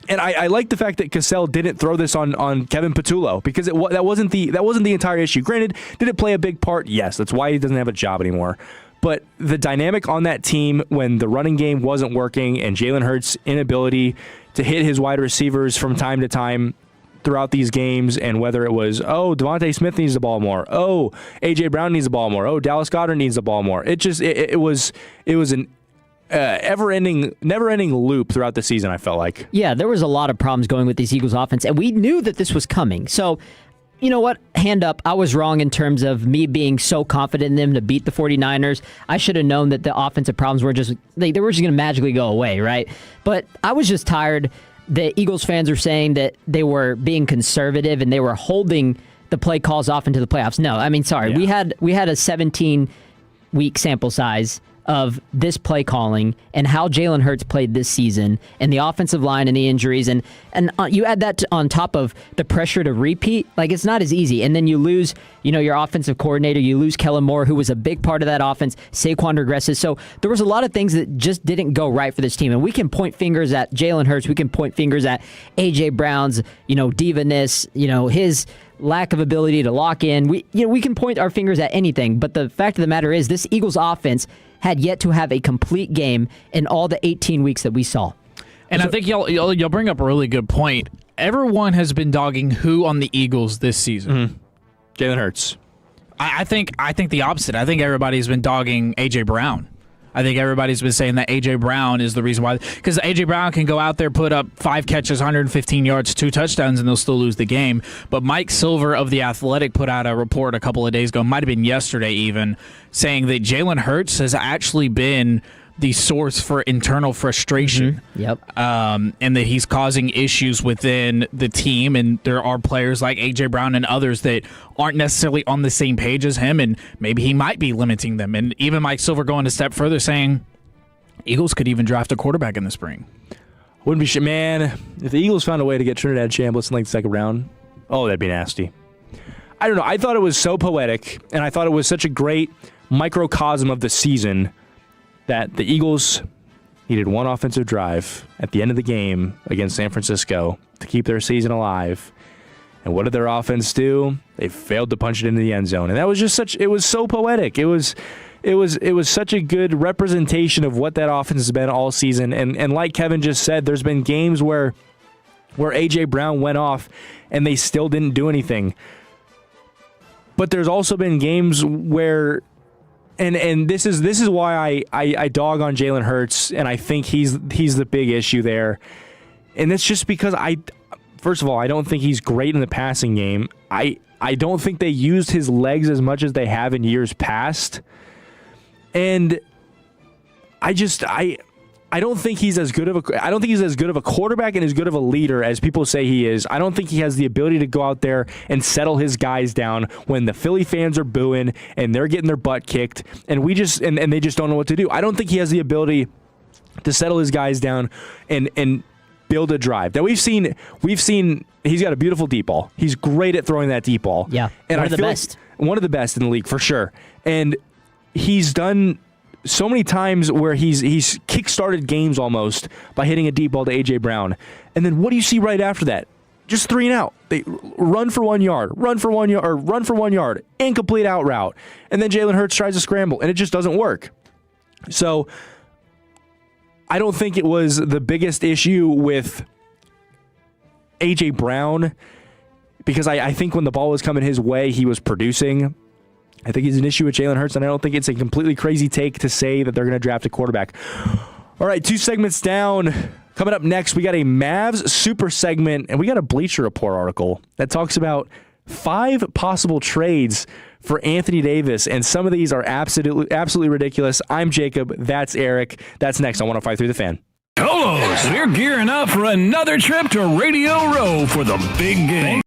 And I like the fact that Cassell didn't throw this on Kevin Patullo, because that wasn't the entire issue. Granted, did it play a big part? Yes, that's why he doesn't have a job anymore. But the dynamic on that team when the running game wasn't working and Jalen Hurts' inability to hit his wide receivers from time to time throughout these games, and whether it was, Devontae Smith needs the ball more, A.J. Brown needs the ball more, Dallas Goedert needs the ball more. It was an never-ending loop throughout the season, I felt like. Yeah, there was a lot of problems going with these Eagles offense, and we knew that this was coming. So, you know what? Hand up, I was wrong in terms of me being so confident in them to beat the 49ers. I should have known that the offensive problems were just going to magically go away, right? But I was just tired. The Eagles fans are saying that they were being conservative and they were holding the play calls off into the playoffs. No, I mean, sorry. Yeah. We had a 17-week sample size of this play calling and how Jalen Hurts played this season and the offensive line and the injuries. And you add that on top of the pressure to repeat, like it's not as easy. And then you lose, your offensive coordinator, you lose Kellen Moore, who was a big part of that offense. Saquon regresses. So there was a lot of things that just didn't go right for this team. And we can point fingers at Jalen Hurts. We can point fingers at A.J. Brown's, diva-ness, his lack of ability to lock in. We can point our fingers at anything. But the fact of the matter is this Eagles offense had yet to have a complete game in all the 18 weeks that we saw. And I think you'll bring up a really good point. Everyone has been dogging who on the Eagles this season? Mm-hmm. Jalen Hurts. I think the opposite. I think everybody's been dogging A.J. Brown. I think everybody's been saying that A.J. Brown is the reason why. Because A.J. Brown can go out there, put up 5 catches, 115 yards, 2 touchdowns, and they'll still lose the game. But Mike Silver of The Athletic put out a report a couple of days ago, might have been yesterday even, saying that Jalen Hurts has actually been the source for internal frustration. Mm-hmm. Yep. And that he's causing issues within the team, and there are players like A.J. Brown and others that aren't necessarily on the same page as him, and maybe he might be limiting them. And even Mike Silver going a step further, saying Eagles could even draft a quarterback in the spring. Wouldn't be shit, man. If the Eagles found a way to get Trinidad Chambliss in like the second round, that'd be nasty. I don't know. I thought it was so poetic, and I thought it was such a great microcosm of the season that the Eagles needed one offensive drive at the end of the game against San Francisco to keep their season alive. And what did their offense do? They failed to punch it into the end zone. And that was just it was so poetic. It was such a good representation of what that offense has been all season. And like Kevin just said, there's been games where A.J. Brown went off and they still didn't do anything. But there's also been games where And this is why I dog on Jalen Hurts, and I think he's the big issue there. And it's just because first of all, I don't think he's great in the passing game. I don't think they used his legs as much as they have in years past. And I don't think he's as good of a quarterback and as good of a leader as people say he is. I don't think he has the ability to go out there and settle his guys down when the Philly fans are booing and they're getting their butt kicked and and they just don't know what to do. I don't think he has the ability to settle his guys down and build a drive. That we've seen he's got a beautiful deep ball. He's great at throwing that deep ball. Yeah. And one of the best. One of the best in the league for sure. And he's done so many times where he's kick-started games almost by hitting a deep ball to A.J. Brown. And then what do you see right after that? Just 3 and out. They run for 1 yard, run for 1 yard, incomplete out route. And then Jalen Hurts tries to scramble, and it just doesn't work. So I don't think it was the biggest issue with A.J. Brown because I think when the ball was coming his way, he was producing. I think he's an issue with Jalen Hurts, and I don't think it's a completely crazy take to say that they're going to draft a quarterback. All right, 2 segments down. Coming up next, we got a Mavs super segment, and we got a Bleacher Report article that talks about 5 possible trades for Anthony Davis, and some of these are absolutely ridiculous. I'm Jacob. That's Eric. That's next on 105.3 The Fan. Colos, they're gearing up for another trip to Radio Row for the big game.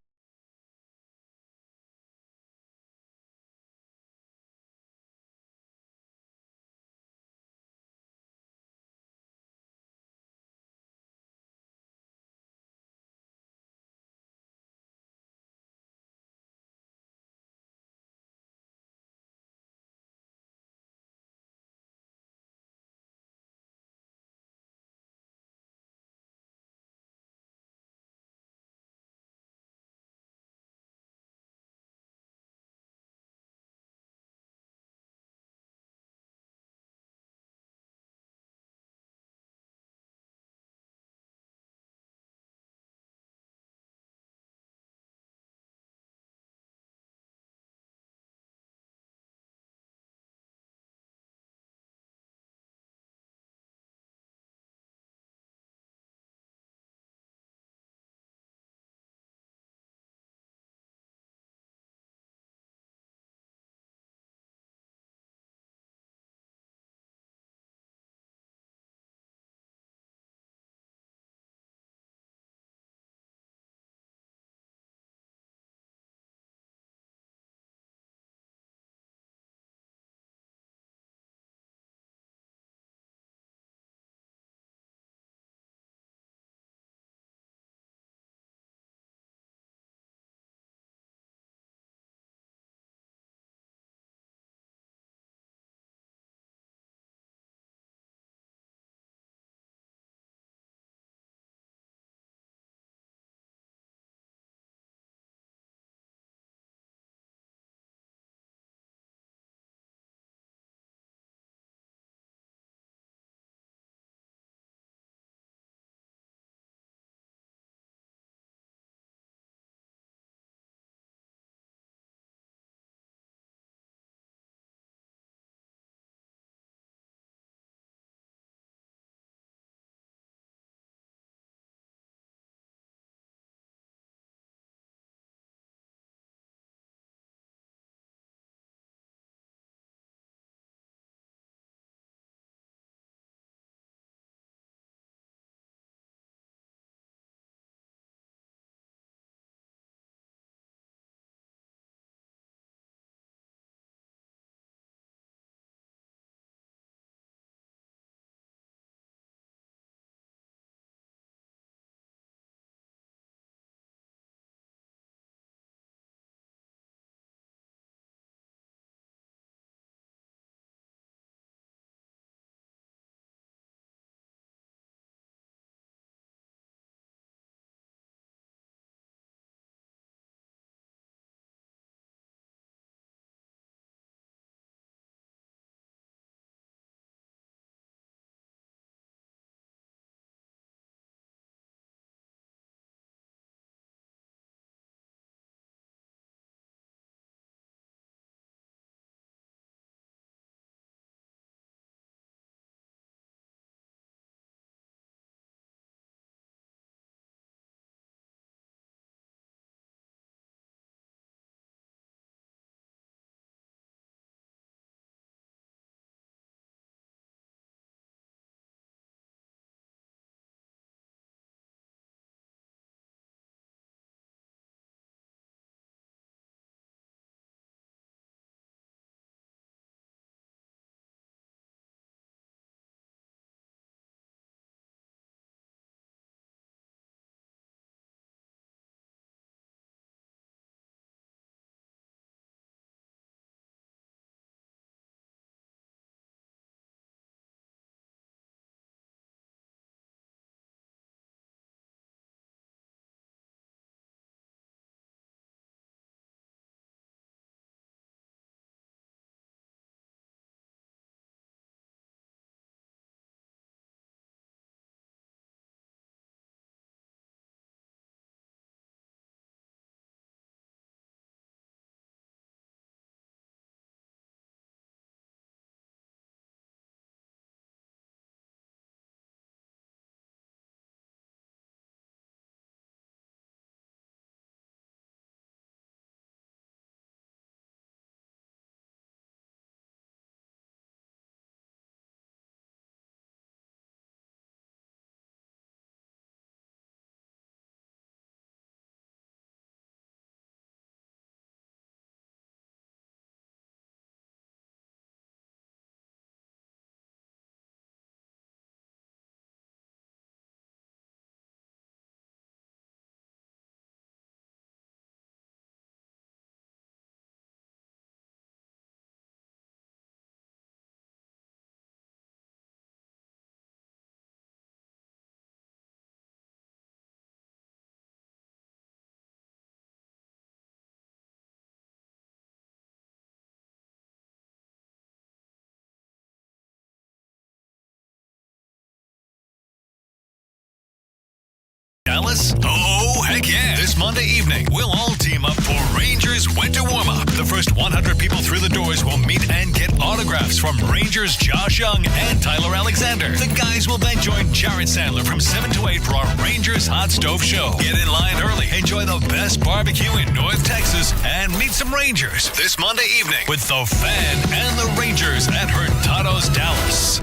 Dallas? Oh, heck yeah. This Monday evening, we'll all team up for Rangers Winter Warm-Up. The first 100 people through the doors will meet and get autographs from Rangers Josh Young and Tyler Alexander. The guys will then join Jared Sandler from 7 to 8 for our Rangers Hot Stove Show. Get in line early, enjoy the best barbecue in North Texas, and meet some Rangers this Monday evening with The Fan and the Rangers at Hurtado's Dallas.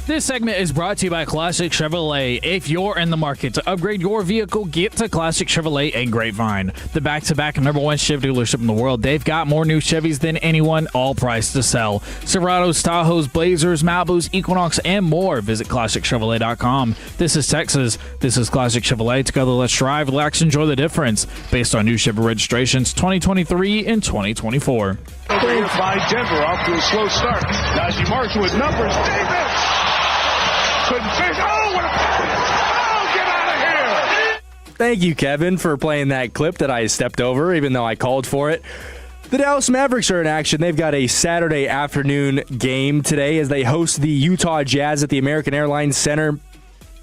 This segment is brought to you by Classic Chevrolet. If you're in the market to upgrade your vehicle, get to Classic Chevrolet and Grapevine. The back-to-back #1 Chevy dealership in the world. They've got more new Chevys than anyone, all priced to sell. Silverados, Tahoes, Blazers, Malibus, Equinox, and more. Visit ClassicChevrolet.com. This is Texas. This is Classic Chevrolet. Together, let's drive, relax, enjoy the difference. Based on new Chevy registrations 2023 and 2024. By Denver, off to a slow start. Najee Marshall with numbers. Davis! Couldn't finish. Get out of here! Thank you, Kevin, for playing that clip that I stepped over, even though I called for it. The Dallas Mavericks are in action. They've got a Saturday afternoon game today as they host the Utah Jazz at the American Airlines Center.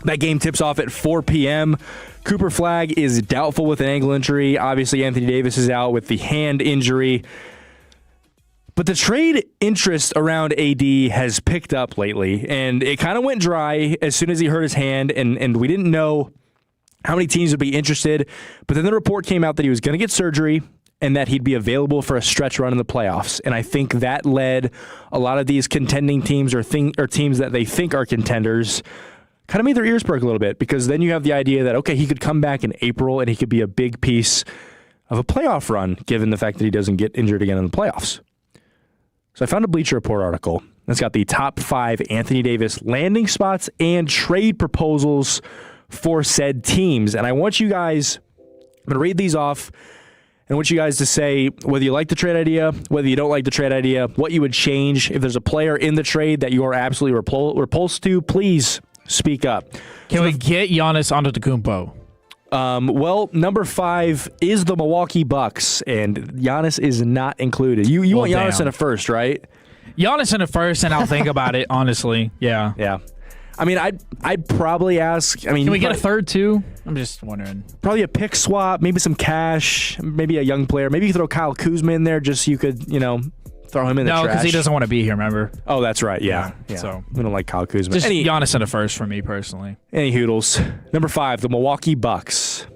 That game tips off at 4 p.m. Cooper Flagg is doubtful with an ankle injury. Obviously, Anthony Davis is out with the hand injury. But the trade interest around AD has picked up lately, and it kind of went dry as soon as he hurt his hand, and we didn't know how many teams would be interested. But then the report came out that he was going to get surgery and that he'd be available for a stretch run in the playoffs. And I think that led a lot of these contending teams or teams that they think are contenders kind of made their ears perk a little bit, because then you have the idea that, okay, he could come back in April and he could be a big piece of a playoff run, given the fact that he doesn't get injured again in the playoffs. So I found a Bleacher Report article that's got the top 5 Anthony Davis landing spots and trade proposals for said teams. And I want you guys, I'm going to read these off, and I want you guys to say whether you like the trade idea, whether you don't like the trade idea, what you would change. If there's a player in the trade that you are absolutely repulsed to, please speak up. Can we get Giannis Antetokounmpo? Well, number 5 is the Milwaukee Bucks, and Giannis is not included. You want Giannis in a first, right? Giannis in a first, and I'll think about it, honestly. Yeah. Yeah. I mean, I'd probably ask. I mean, can we get a third, too? I'm just wondering. Probably a pick swap, maybe some cash, maybe a young player. Maybe you throw Kyle Kuzma in there just so you could, throw him in the trash. No, because he doesn't want to be here, remember? Oh, that's right, yeah. So we don't like Kyle Kuzma. Just Giannis in a first for me, personally. Any hoodles. Number 5, the Milwaukee Bucks.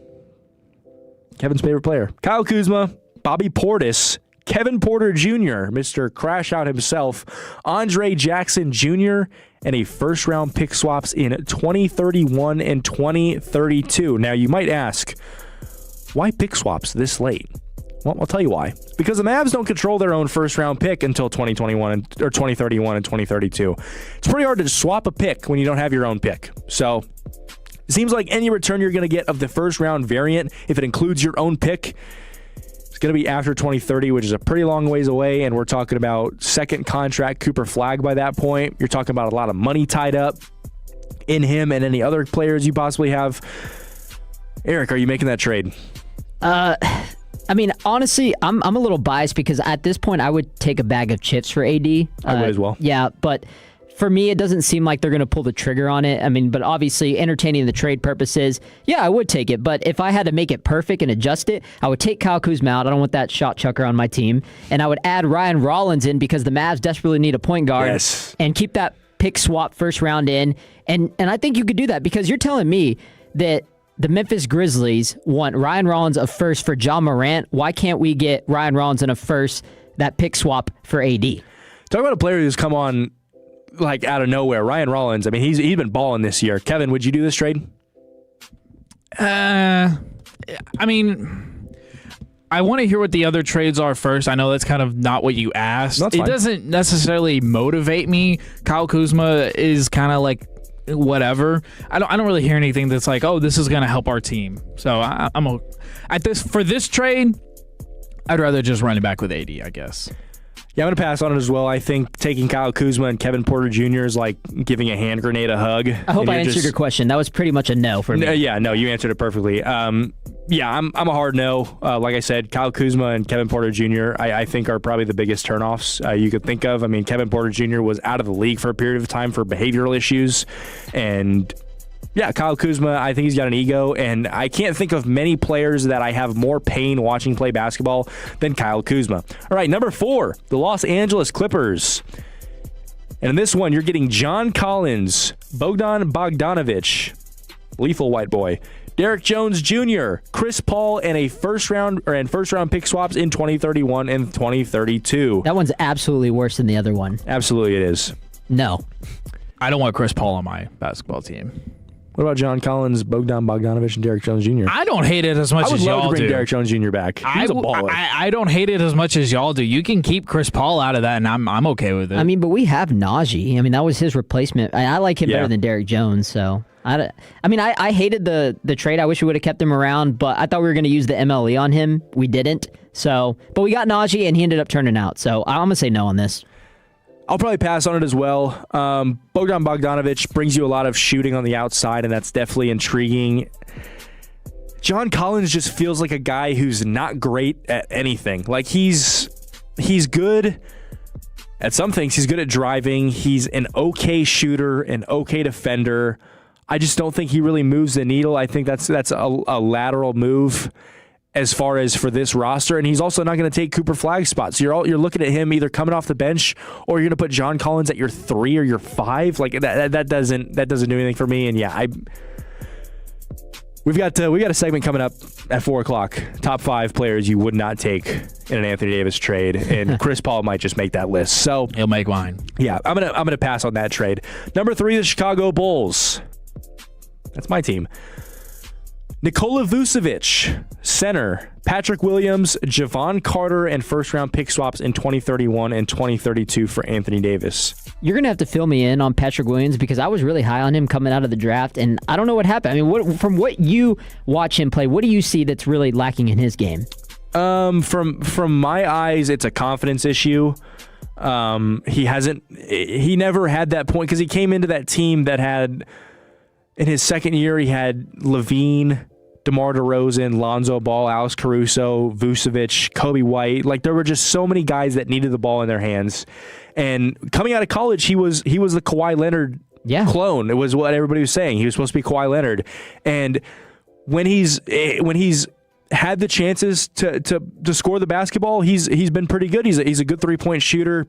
Kevin's favorite player. Kyle Kuzma, Bobby Portis, Kevin Porter Jr., Mr. Crash Out himself, Andre Jackson Jr., and a first-round pick swaps in 2031 and 2032. Now, you might ask, why pick swaps this late? Well, I'll tell you why. Because the Mavs don't control their own first-round pick until 2021 or 2031 and 2032. It's pretty hard to swap a pick when you don't have your own pick. So it seems like any return you're going to get of the first-round variant, if it includes your own pick, it's going to be after 2030, which is a pretty long ways away, and we're talking about second contract Cooper Flagg by that point. You're talking about a lot of money tied up in him and any other players you possibly have. Eric, are you making that trade? I mean, honestly, I'm a little biased because at this point I would take a bag of chips for AD. I would as well. Yeah, but for me, it doesn't seem like they're going to pull the trigger on it. I mean, but obviously, entertaining the trade purposes, yeah, I would take it. But if I had to make it perfect and adjust it, I would take Kyle Kuzma out. I don't want that shot chucker on my team. And I would add Ryan Rollins in because the Mavs desperately need a point guard. Yes. And keep that pick swap first round in. And I think you could do that because you're telling me that the Memphis Grizzlies want Ryan Rollins a first for John Morant. Why can't we get Ryan Rollins in a first, that pick swap for AD? Talk about a player who's come on like out of nowhere. Ryan Rollins, I mean, he's been balling this year. Kevin, would you do this trade? I mean, I want to hear what the other trades are first. I know that's kind of not what you asked. It doesn't necessarily motivate me. Kyle Kuzma is kind of like whatever. I don't really hear anything that's like, oh, this is going to help our team. So for this trade, I'd rather just run it back with AD, I guess. Yeah, I'm going to pass on it as well. I think taking Kyle Kuzma and Kevin Porter Jr. is like giving a hand grenade a hug. I hope I answered your question. That was pretty much a no for me. No, you answered it perfectly. I'm a hard no. Like I said, Kyle Kuzma and Kevin Porter Jr. I think are probably the biggest turnoffs you could think of. I mean, Kevin Porter Jr. was out of the league for a period of time for behavioral issues, and Yeah, Kyle Kuzma, I think he's got an ego, and I can't think of many players that I have more pain watching play basketball than Kyle Kuzma. All right, number 4, the Los Angeles Clippers. And in this one, you're getting John Collins, Bogdan Bogdanovic, lethal white boy, Derek Jones Jr., Chris Paul, and first round pick swaps in 2031 and 2032. That one's absolutely worse than the other one. Absolutely, it is. No. I don't want Chris Paul on my basketball team. What about John Collins, Bogdan Bogdanovic, and Derek Jones Jr.? I don't hate it as much as y'all do. I would love to bring Derek Jones Jr. back. He's a baller. I don't hate it as much as y'all do. You can keep Chris Paul out of that, and I'm okay with it. I mean, but we have Najee. I mean, that was his replacement. I like him better than Derek Jones, so... I hated the trade. I wish we would have kept him around, but I thought we were going to use the MLE on him. We didn't. But we got Najee, and he ended up turning out. So I'm going to say no on this. I'll probably pass on it as well. Bogdan Bogdanovic brings you a lot of shooting on the outside, and that's definitely intriguing. John Collins just feels like a guy who's not great at anything. Like, he's good at some things. He's good at driving. He's an okay shooter, an okay defender. I just don't think he really moves the needle. I think that's a lateral move as far as for this roster, and he's also not going to take Cooper Flagg's spot. So you're looking at him either coming off the bench, or you're going to put John Collins at your 3 or your 5. Like that doesn't do anything for me. And yeah, we got a segment coming up at 4:00. Top 5 players you would not take in an Anthony Davis trade, and Chris Paul might just make that list. So he'll make mine. Yeah, I'm gonna pass on that trade. Number 3, the Chicago Bulls. That's my team. Nikola Vucevic, center. Patrick Williams, Javon Carter, and first-round pick swaps in 2031 and 2032 for Anthony Davis. You're going to have to fill me in on Patrick Williams because I was really high on him coming out of the draft, and I don't know what happened. I mean, from what you watch him play, what do you see that's really lacking in his game? From my eyes, it's a confidence issue. He never had that point because he came into that team that had... In his second year, he had Levine, DeMar DeRozan, Lonzo Ball, Alex Caruso, Vucevic, Kobe White. Like, there were just so many guys that needed the ball in their hands. And coming out of college, he was the Kawhi Leonard clone. It was what everybody was saying. He was supposed to be Kawhi Leonard. And when he's had the chances to score the basketball, he's been pretty good. He's a good 3-point shooter.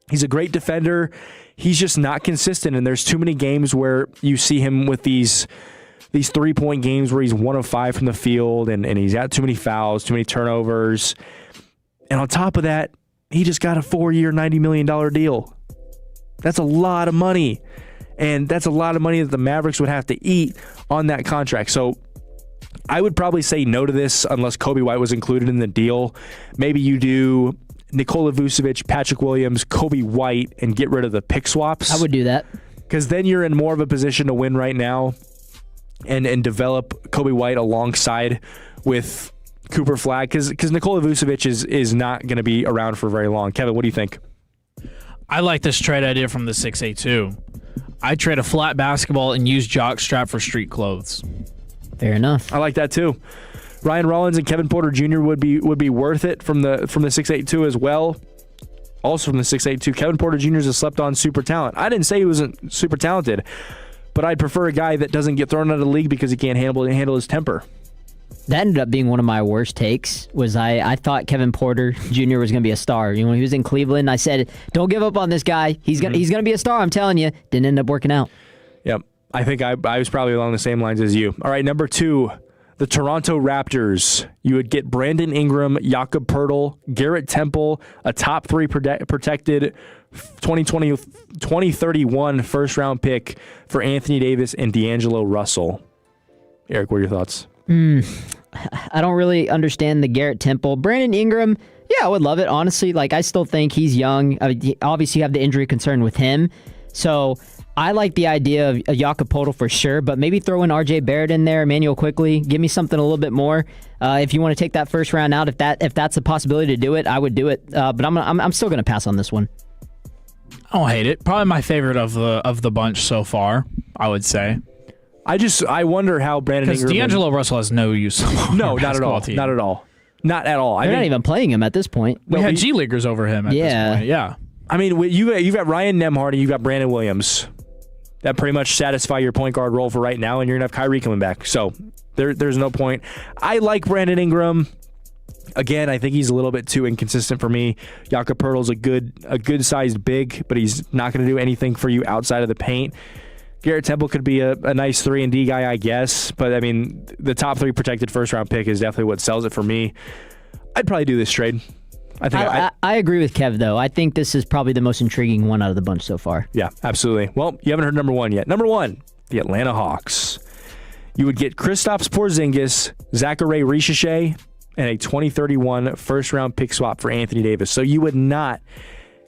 He's a great defender. He's just not consistent, and there's too many games where you see him with these 3-point games where he's 1 of 5 from the field, and he's got too many fouls, too many turnovers. And on top of that, he just got a 4-year, $90 million deal. That's a lot of money, and that's a lot of money that the Mavericks would have to eat on that contract. So I would probably say no to this unless Kobe White was included in the deal. Maybe you do Nikola Vucevic, Patrick Williams, Kobe White, and get rid of the pick swaps. I would do that. Because then you're in more of a position to win right now and develop Kobe White alongside with Cooper Flagg. Because Nikola Vucevic is not going to be around for very long. Kevin, what do you think? I like this trade idea from the 6'8" too. I trade a flat basketball and use jockstrap for street clothes. Fair enough. I like that too. Ryan Rollins and Kevin Porter Jr. would be worth it from the 6'8" as well. Also from the 6'8" Kevin Porter Jr. is a slept-on super talent. I didn't say he wasn't super talented, but I'd prefer a guy that doesn't get thrown out of the league because he can't handle his temper. That ended up being one of my worst takes. Was I thought Kevin Porter Jr. was going to be a star. You know, when he was in Cleveland, I said, "Don't give up on this guy. He's gonna be a star. I'm telling you." Didn't end up working out. Yep, I think I was probably along the same lines as you. All right, number 2. The Toronto Raptors. You would get Brandon Ingram, Jakob Poeltl, Garrett Temple, a top 3 protected 2031 first-round pick for Anthony Davis and D'Angelo Russell. Eric, what are your thoughts? I don't really understand the Garrett Temple. Brandon Ingram, yeah, I would love it, honestly. Like, I still think he's young. Obviously, you have the injury concern with him. So I like the idea of Jakob Poeltl for sure, but maybe throw in RJ Barrett in there, Emmanuel Quickly. Give me something a little bit more. If you want to take that first round out, if that's a possibility to do it, I would do it. But I'm still going to pass on this one. I don't hate it. Probably my favorite of the bunch so far, I would say. I wonder how Brandon Ingram... Because D'Angelo Russell has no use on No, not at all. team. Not at all. Not at all. They're not even playing him at this point. We had G-Leaguers over him at this point. Yeah. I mean, you've got Ryan Nembhard and you've got Brandon Williams. that pretty much satisfy your point guard role for right now, and you're going to have Kyrie coming back. So there's no point. I like Brandon Ingram. Again, I think he's a little bit too inconsistent for me. Jakob Poeltl's a good sized big, but he's not going to do anything for you outside of the paint. Garrett Temple could be a nice 3-and-D guy, I guess. But, I mean, the top 3 protected first-round pick is definitely what sells it for me. I'd probably do this trade. I agree with Kev, though. I think this is probably the most intriguing one out of the bunch so far. Yeah, absolutely. Well, you haven't heard number 1 yet. Number 1, the Atlanta Hawks. You would get Kristaps Porzingis, Zachary Richeche, and a 2031 first-round pick swap for Anthony Davis. So you would not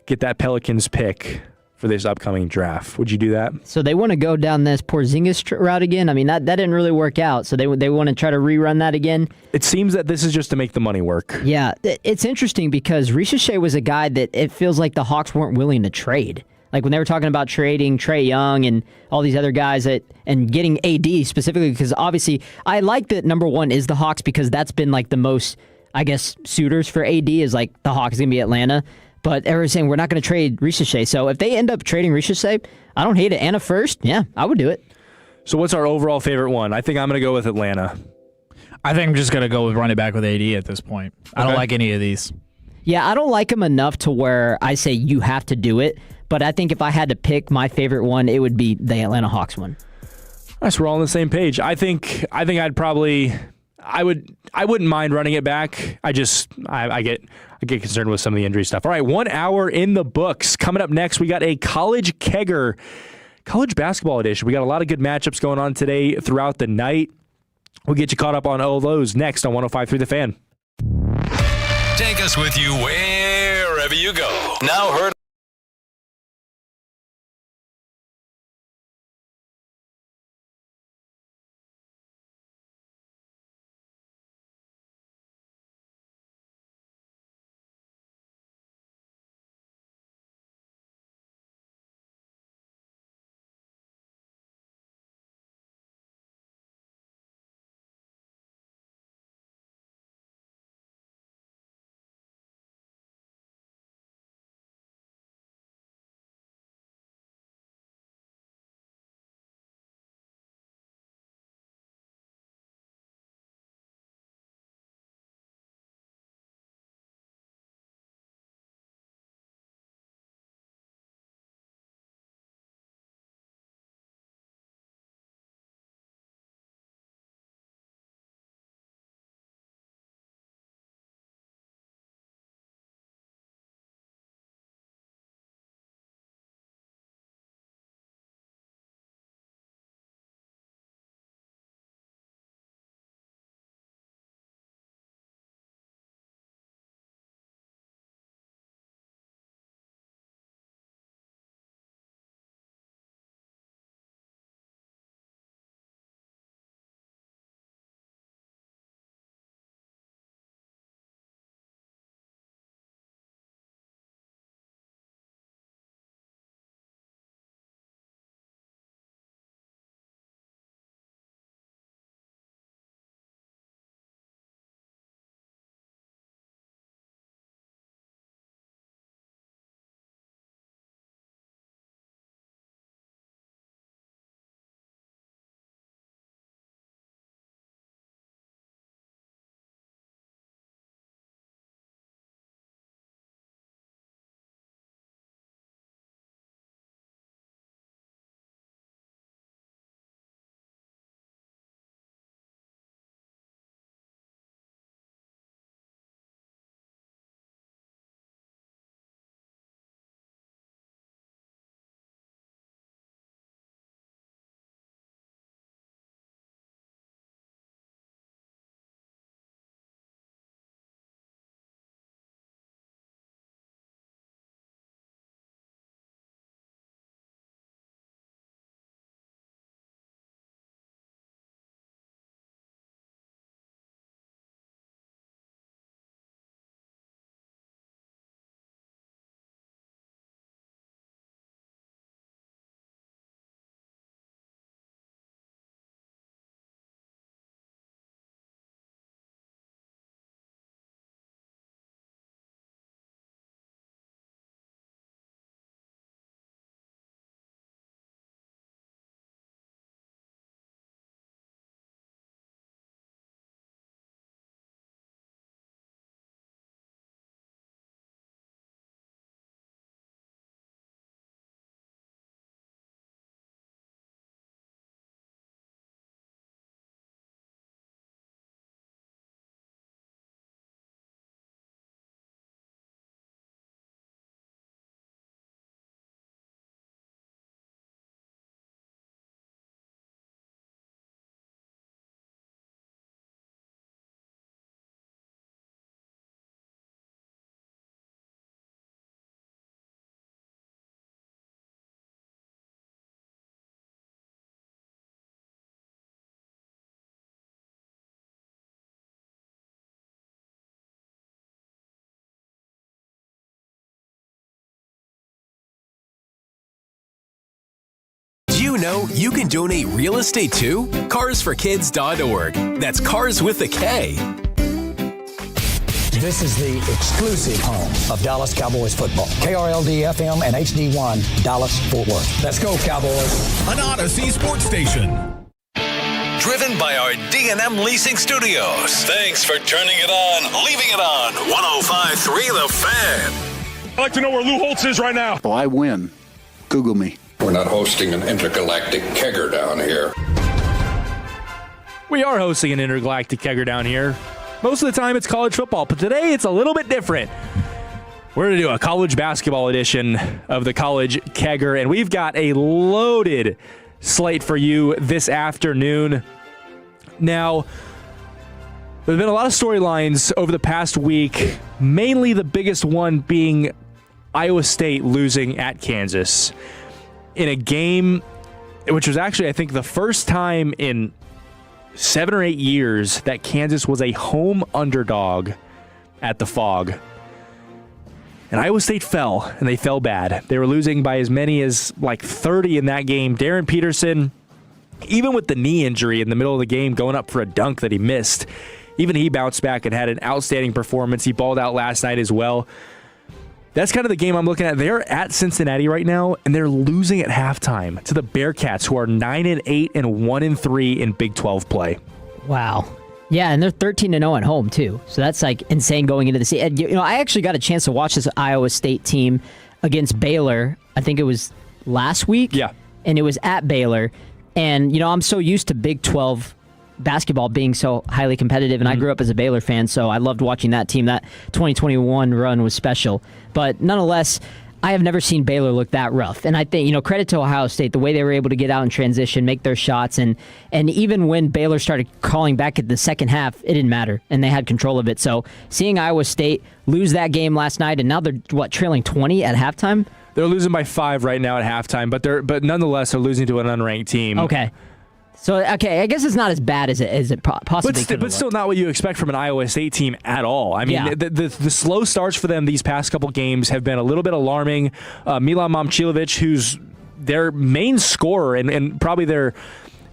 get that Pelicans pick for this upcoming draft. Would you do that? So they want to go down this Porzingis route again? I mean, that didn't really work out, so they want to try to rerun that again? It seems that this is just to make the money work. Yeah, it's interesting because Richeche was a guy that it feels like the Hawks weren't willing to trade. Like when they were talking about trading Trae Young and all these other guys and getting AD specifically, because obviously I like that number 1 is the Hawks because that's been like the most, I guess, suitors for AD is like the Hawks going to be Atlanta. But everyone's saying we're not going to trade Richeche. So if they end up trading Richeche, I don't hate it. And a first, yeah, I would do it. So what's our overall favorite one? I think I'm going to go with Atlanta. I think I'm just going to go with running back with AD at this point. I don't like any of these. Yeah, I don't like him enough to where I say you have to do it. But I think if I had to pick my favorite one, it would be the Atlanta Hawks one. All right, so we're all on the same page. I think I'd probably I wouldn't mind running it back. I get concerned with some of the injury stuff. All right, 1 hour in the books. Coming up next, we got a college kegger, college basketball edition. We got a lot of good matchups going on today throughout the night. We'll get you caught up on all those next on 105.3 The Fan. Take us with you wherever you go. Now heard know you can donate real estate too? Carsforkids.org. That's cars with a K. This is the exclusive home of Dallas Cowboys football. KRLD-FM and HD1, Dallas-Fort Worth. Let's go, Cowboys. An Odyssey sports station. Driven by our D&M Leasing Studios. Thanks for turning it on, leaving it on. 105.3 The Fan. I'd like to know where Lou Holtz is right now. Well, I win. Google me. We're not hosting an intergalactic kegger down here. We are hosting an intergalactic kegger down here. Most of the time it's college football, but today it's a little bit different. We're going to do a college basketball edition of the College Kegger, and we've got a loaded slate for you this afternoon. Now, there's been a lot of storylines over the past week, mainly the biggest one being Iowa State losing at Kansas in a game which was actually, I think, the first time in 7 or 8 years that Kansas was a home underdog at the Phog. And Iowa State fell, and they fell bad. They were losing by as many as like 30 in that game. Darren Peterson, even with the knee injury in the middle of the game, going up for a dunk that he missed, even he bounced back and had an outstanding performance. He balled out last night as well. That's kind of the game I'm looking at. They're at Cincinnati right now, and they're losing at halftime to the Bearcats, who are 9-8 and 1-3 in Big 12 play. Wow. Yeah, and they're 13-0 at home, too. So that's, like, insane going into the season. You know, I actually got a chance to watch this Iowa State team against Baylor. I think it was last week. Yeah. And it was at Baylor. And, you know, I'm so used to Big 12 basketball being so highly competitive, and I grew up as a Baylor fan, so I loved watching that team. That 2021 run was special. But nonetheless, I have never seen Baylor look that rough. And I think, you know, credit to Ohio State, the way they were able to get out in transition, make their shots, and even when Baylor started calling back at the second half, it didn't matter, and they had control of it. So seeing Iowa State lose that game last night, and now they're, trailing 20 at halftime? They're losing by 5 right now at halftime, but nonetheless, they're losing to an unranked team. Okay. So, okay, I guess it's not as bad as it possibly could. But still not what you expect from an Iowa State team at all. I mean, Yeah. the slow starts for them these past couple games have been a little bit alarming. Milan Momcilovic, who's their main scorer and probably their...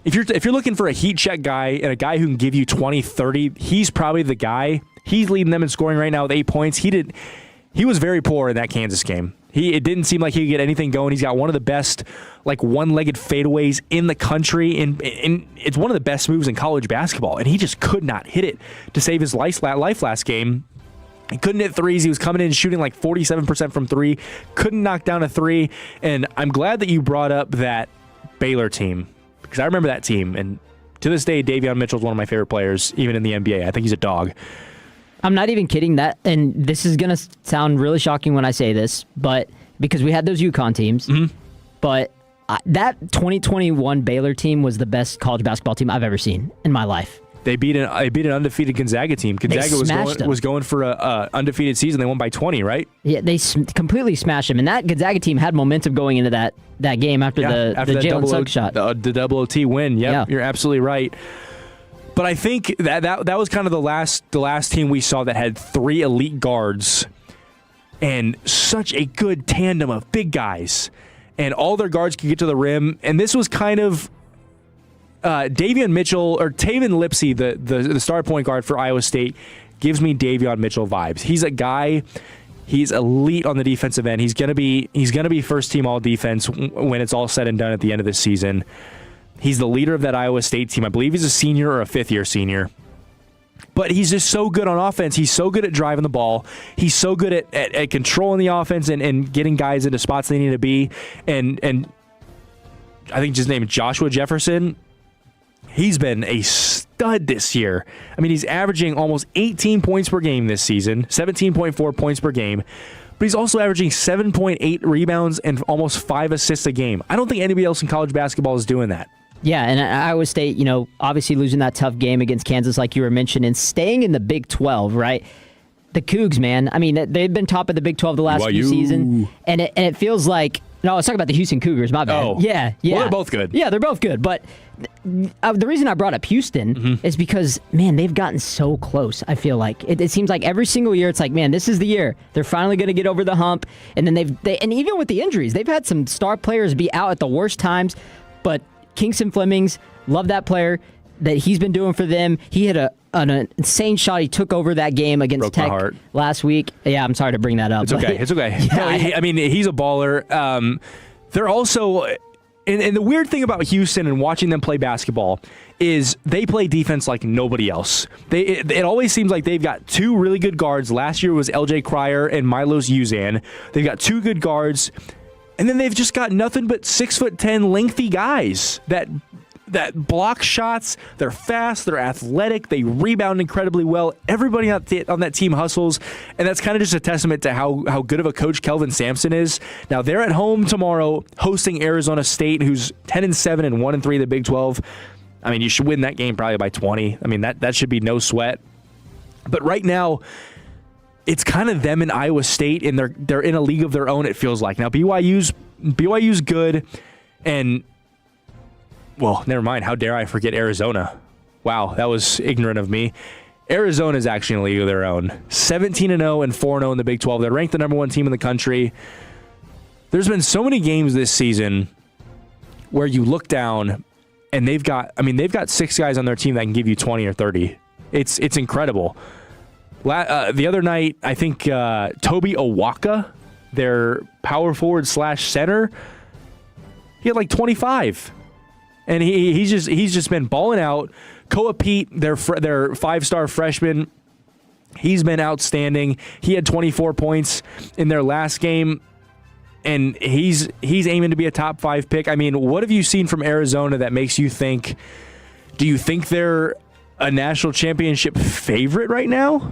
If you're looking for a heat check guy and a guy who can give you 20, 30, he's probably the guy. He's leading them in scoring right now with 8 points. He was very poor in that Kansas game. It didn't seem like he could get anything going. He's got one of the best, like, one-legged fadeaways in the country, and it's one of the best moves in college basketball, and he just could not hit it to save his life last game. He couldn't hit threes. He was coming in shooting like 47% from three, couldn't knock down a three, and I'm glad that you brought up that Baylor team, because I remember that team, and to this day, Davion Mitchell is one of my favorite players, even in the NBA. I think he's a dog. I'm not even kidding that, and this is going to sound really shocking when I say this, but because we had those UConn teams, but that 2021 Baylor team was the best college basketball team I've ever seen in my life. They beat an undefeated Gonzaga team. Gonzaga was going for a undefeated season. They won by 20, right? Yeah, they completely smashed them, and that Gonzaga team had momentum going into that game after the Jalen Suggs shot. The double OT win. Yep, yeah, you're absolutely right. But I think that was kind of the last team we saw that had 3 elite guards and such a good tandem of big guys. And all their guards could get to the rim. And this was kind of Davion Mitchell, or Taven Lipsey, the star point guard for Iowa State, gives me Davion Mitchell vibes. He's a guy, he's elite on the defensive end. He's gonna be first team all defense when it's all said and done at the end of the season. He's the leader of that Iowa State team. I believe he's a senior or a fifth-year senior. But he's just so good on offense. He's so good at driving the ball. He's so good at controlling the offense and getting guys into spots they need to be. And I think his name is Joshua Jefferson. He's been a stud this year. I mean, he's averaging almost 18 points per game this season, 17.4 points per game. But he's also averaging 7.8 rebounds and almost 5 assists a game. I don't think anybody else in college basketball is doing that. Yeah, and Iowa State, obviously losing that tough game against Kansas, like you were mentioning, and staying in the Big 12, right? The Cougs, man. I mean, they've been top of the Big 12 the last few seasons, and it feels like. No, I was talking about the Houston Cougars. My bad. Oh, yeah. Well, they're both good. Yeah, they're both good. But the reason I brought up Houston is because, man, they've gotten so close. I feel like it seems like every single year, it's like, man, this is the year they're finally going to get over the hump. And then and even with the injuries, they've had some star players be out at the worst times. But Kingston Flemings, love that player that he's been doing for them. He hit an insane shot. He took over that game against Tech last week. Yeah, I'm sorry to bring that up. It's okay. It's okay. Yeah. No, he's a baller. They're also, and the weird thing about Houston and watching them play basketball is they play defense like nobody else. It always seems like they've got two really good guards. Last year was LJ Cryer and Milos Uzan. They've got two good guards, and then they've just got nothing but 6'10" lengthy guys that block shots. They're fast, they're athletic, they rebound incredibly well. Everybody on that team hustles, and that's kind of just a testament to how good of a coach Kelvin Sampson is. Now, they're at home tomorrow hosting Arizona State, who's 10-7 and 1-3 in the Big 12. I mean, you should win that game probably by 20. I mean, that should be no sweat. But right now, it's kind of them and Iowa State, and they're in a league of their own, it feels like. Now, BYU's good, and well, never mind. How dare I forget Arizona? Wow, that was ignorant of me. Arizona is actually in a league of their own. 17-0 and 4-0 in the Big 12. They're ranked the number 1 team in the country. There's been so many games this season where you look down and they've got 6 guys on their team that can give you 20 or 30. It's incredible. The other night, I think Toby Owaka, their power forward / center, he had like 25. And he's just been balling out. Koa Pete, their 5-star freshman, he's been outstanding. He had 24 points in their last game, and he's aiming to be a top 5 pick. I mean, what have you seen from Arizona that makes you think? Do you think they're a national championship favorite right now?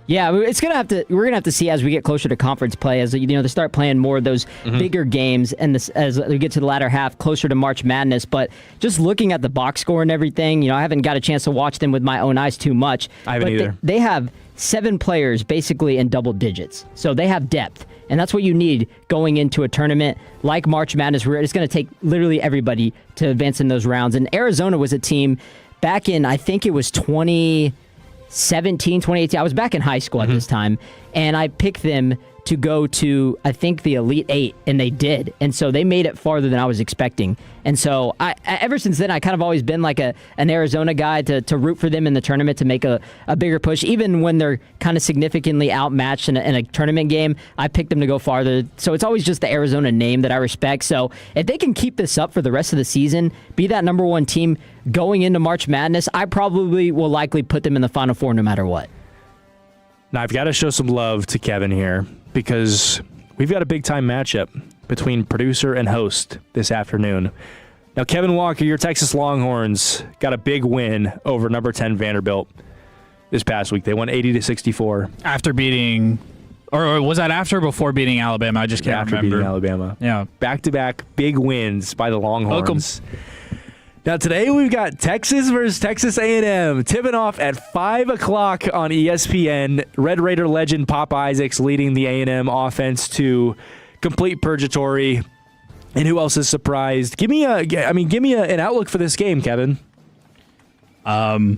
Yeah, we're gonna have to see as we get closer to conference play, as they start playing more of those bigger games, and as we get to the latter half, closer to March Madness. But just looking at the box score and everything, I haven't got a chance to watch them with my own eyes too much. I haven't either. They have 7 players basically in double digits, so they have depth, and that's what you need going into a tournament like March Madness, where it's going to take literally everybody to advance in those rounds. And Arizona was a team back in, I think it was 2017, 2018. I was back in high school at this time, and I picked them to go to, I think, the Elite 8, and they did. And so they made it farther than I was expecting. And so ever since then, I kind of always been like an Arizona guy to root for them in the tournament to make a bigger push. Even when they're kind of significantly outmatched in a tournament game, I picked them to go farther. So it's always just the Arizona name that I respect. So if they can keep this up for the rest of the season, be that number 1 team going into March Madness, I probably will likely put them in the Final Four no matter what. Now, I've got to show some love to Kevin here because we've got a big-time matchup between producer and host this afternoon. Now, Kevin Walker, your Texas Longhorns got a big win over number 10 Vanderbilt this past week. They won 80-64. After beating, or was that after or before beating Alabama? I just can't remember. After beating Alabama. Yeah. Back-to-back big wins by the Longhorns. Welcome. Now, today we've got Texas versus Texas A&M tipping off at 5 o'clock on ESPN. Red Raider legend Pop Isaacs leading the A&M offense to complete purgatory. And who else is surprised? Give me an outlook for this game, Kevin. I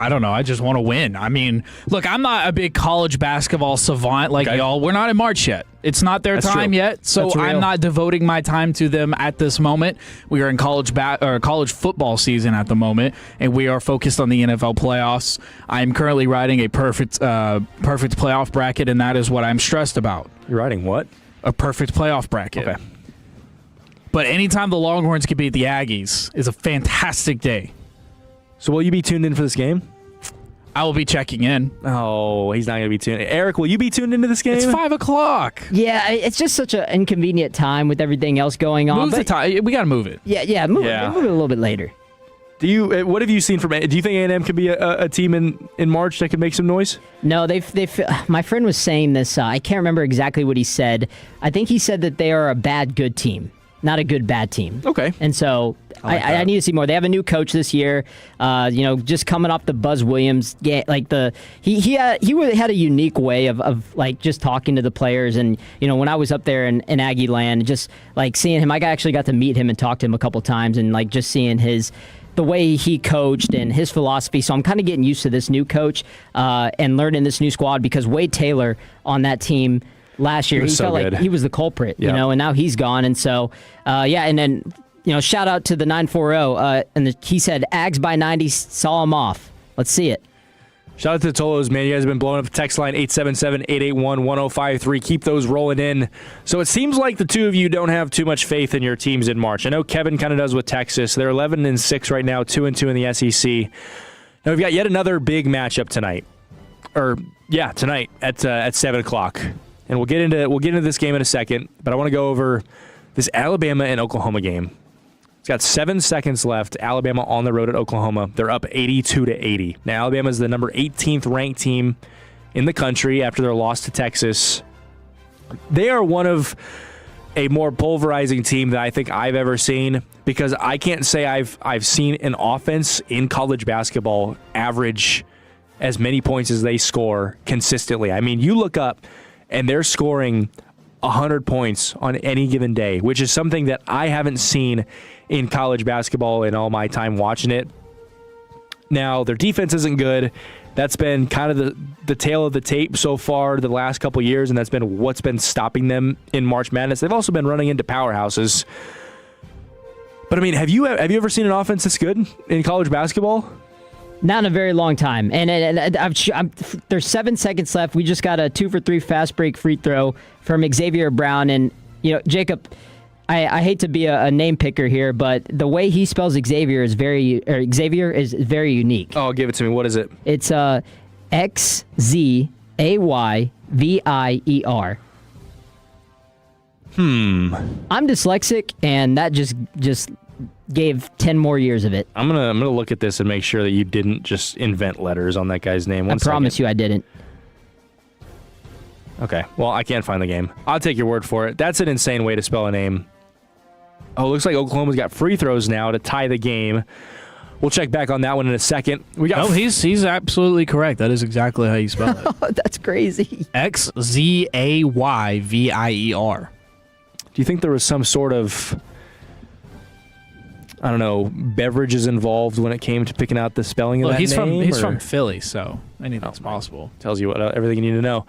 don't know. I just want to win. I mean, look, I'm not a big college basketball savant like y'all. We're not in March yet. It's not their time yet, so I'm not devoting my time to them at this moment. We are in college football season at the moment, and we are focused on the NFL playoffs. I am currently writing a perfect playoff bracket, and that is what I'm stressed about. You're writing what? A perfect playoff bracket. Okay. But anytime the Longhorns can beat the Aggies is a fantastic day. So will you be tuned in for this game? I will be checking in. Oh, he's not going to be tuned in. Eric, will you be tuned into this game? It's 5 o'clock. Yeah, it's just such an inconvenient time with everything else going on. Move the time. We got to move it. Move it a little bit later. What have you seen from? Do you think A&M could be a team in March that could make some noise? No, my friend was saying this. I can't remember exactly what he said. I think he said that they are a bad good team, not a good bad team. Okay. And so I need to see more. They have a new coach this year. Just coming off the Buzz Williams game, he had a unique way of like just talking to the players. And when I was up there in Aggie Land, just like seeing him, I actually got to meet him and talk to him a couple times, and like just seeing the way he coached and his philosophy. So I'm kind of getting used to this new coach and learning this new squad, because Wade Taylor on that team last year, he felt like he was the culprit, and now he's gone. And so, and then shout out to the 940. He said, Ags by 90, saw him off. Let's see it. Shout out to the Tolos, man. You guys have been blowing up the text line 877-881-1053. Keep those rolling in. So it seems like the two of you don't have too much faith in your teams in March. I know Kevin kind of does with Texas. They're 11-6 right now, 2-2 in the SEC. Now we've got yet another big matchup tonight. Tonight at 7 o'clock. And we'll get into this game in a second, but I want to go over this Alabama and Oklahoma game. It's got 7 seconds left. Alabama on the road at Oklahoma. They're up 82-80. Now Alabama is the number 18th ranked team in the country after their loss to Texas. They are one of a more pulverizing team that I think I've ever seen, because I can't say I've seen an offense in college basketball average as many points as they score consistently. I mean, you look up and they're scoring 100 points on any given day, which is something that I haven't seen in college basketball in all my time watching it. Now, their defense isn't good. That's been kind of the tail of the tape so far the last couple years, and that's been what's been stopping them in March Madness. They've also been running into powerhouses. But, I mean, have you ever seen an offense this good in college basketball? Not in a very long time. And there's 7 seconds left. We just got a 2-for-3 fast break free throw from Xavier Brown. And, Jacob, I hate to be a name picker here, but the way he spells Xavier is very unique. Oh, give it to me. What is it? It's Xzayvier. I'm dyslexic, and that just gave 10 more years of it. I'm gonna look at this and make sure that you didn't just invent letters on that guy's name. I promise you I didn't. Okay, well, I can't find the game. I'll take your word for it. That's an insane way to spell a name. Oh, it looks like Oklahoma's got free throws now to tie the game. We'll check back on that one in a second. He's absolutely correct. That is exactly how you spell it. That's crazy. Xzayvier. Do you think there was some sort of, I don't know, beverages involved when it came to picking out the spelling of that name? He's from Philly, so anything's possible. Tells you everything you need to know.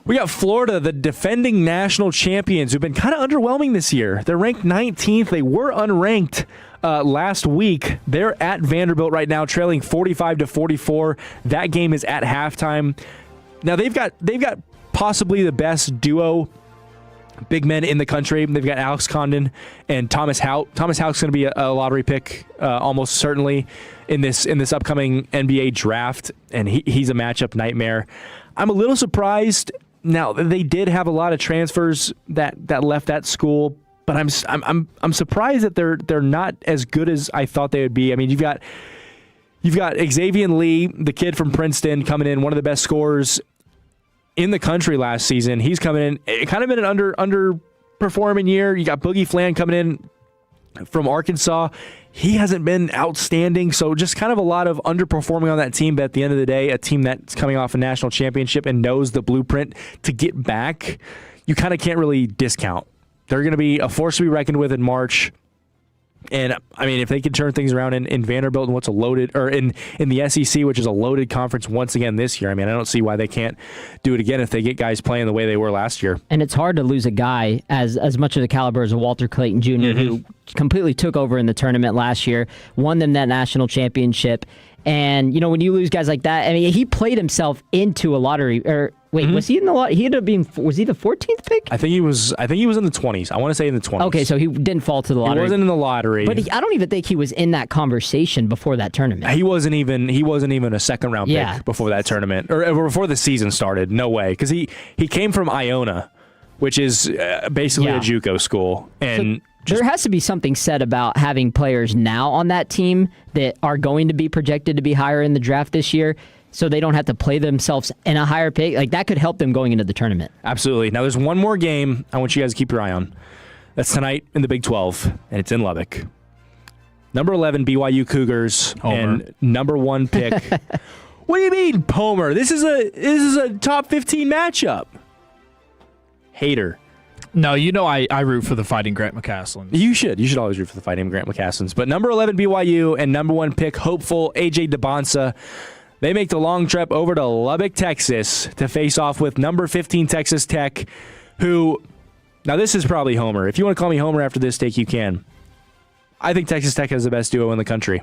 We got Florida, the defending national champions, who've been kind of underwhelming this year. They're ranked 19th. They were unranked last week. They're at Vanderbilt right now, trailing 45-44. That game is at halftime. Now they've got possibly the best duo big men in the country. They've got Alex Condon and Thomas Houck. Thomas Houck's going to be a lottery pick almost certainly in this upcoming NBA draft, and he's a matchup nightmare. I'm a little surprised. Now, they did have a lot of transfers that left that school, but I'm surprised that they're not as good as I thought they would be. I mean, you've got Xavier Lee, the kid from Princeton, coming in, one of the best scorers in the country last season. He's coming in, kind of in an underperforming year. You got Boogie Flan coming in from Arkansas. He hasn't been outstanding, so just kind of a lot of underperforming on that team. But at the end of the day, a team that's coming off a national championship and knows the blueprint to get back, you kind of can't really discount. They're going to be a force to be reckoned with in March. And, I mean, if they can turn things around in Vanderbilt and what's a loaded, or in the SEC, which is a loaded conference once again this year, I mean, I don't see why they can't do it again if they get guys playing the way they were last year. And it's hard to lose a guy as much of the caliber as a Walter Clayton Jr., who completely took over in the tournament last year, won them that national championship. And, when you lose guys like that, I mean, he played himself into a lottery, was he in the lot? He ended up being, was he the 14th pick? I think he was in the 20s. I want to say in the 20s. Okay, so he didn't fall to the lottery. He wasn't in the lottery. But I don't even think he was in that conversation before that tournament. He wasn't even a second round pick before that tournament, or before the season started. No way, because he came from Iona, which is basically a JUCO school, and. There has to be something said about having players now on that team that are going to be projected to be higher in the draft this year, so they don't have to play themselves in a higher pick. Like, that could help them going into the tournament. Absolutely. Now, there's one more game I want you guys to keep your eye on. That's tonight in the Big 12, and it's in Lubbock. Number 11, BYU Cougars, and number 1 pick. What do you mean, Homer? This is a top 15 matchup. Hater. No, I root for the Fighting Grant McCaslins. You should. You should always root for the Fighting Grant McCaslins. But number 11 BYU and number 1 pick hopeful AJ DeBonsa, they make the long trip over to Lubbock, Texas to face off with number 15 Texas Tech, who, now this is probably Homer. If you want to call me Homer after this take, you can. I think Texas Tech has the best duo in the country.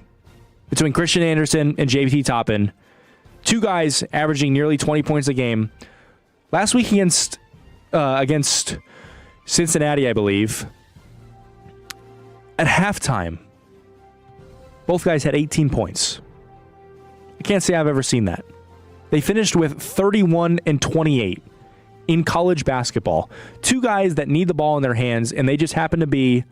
Between Christian Anderson and JT Toppin, two guys averaging nearly 20 points a game. Last week against Cincinnati, I believe, at halftime, both guys had 18 points. I can't say I've ever seen that. They finished with 31 and 28 in college basketball. Two guys that need the ball in their hands, and they just happen to be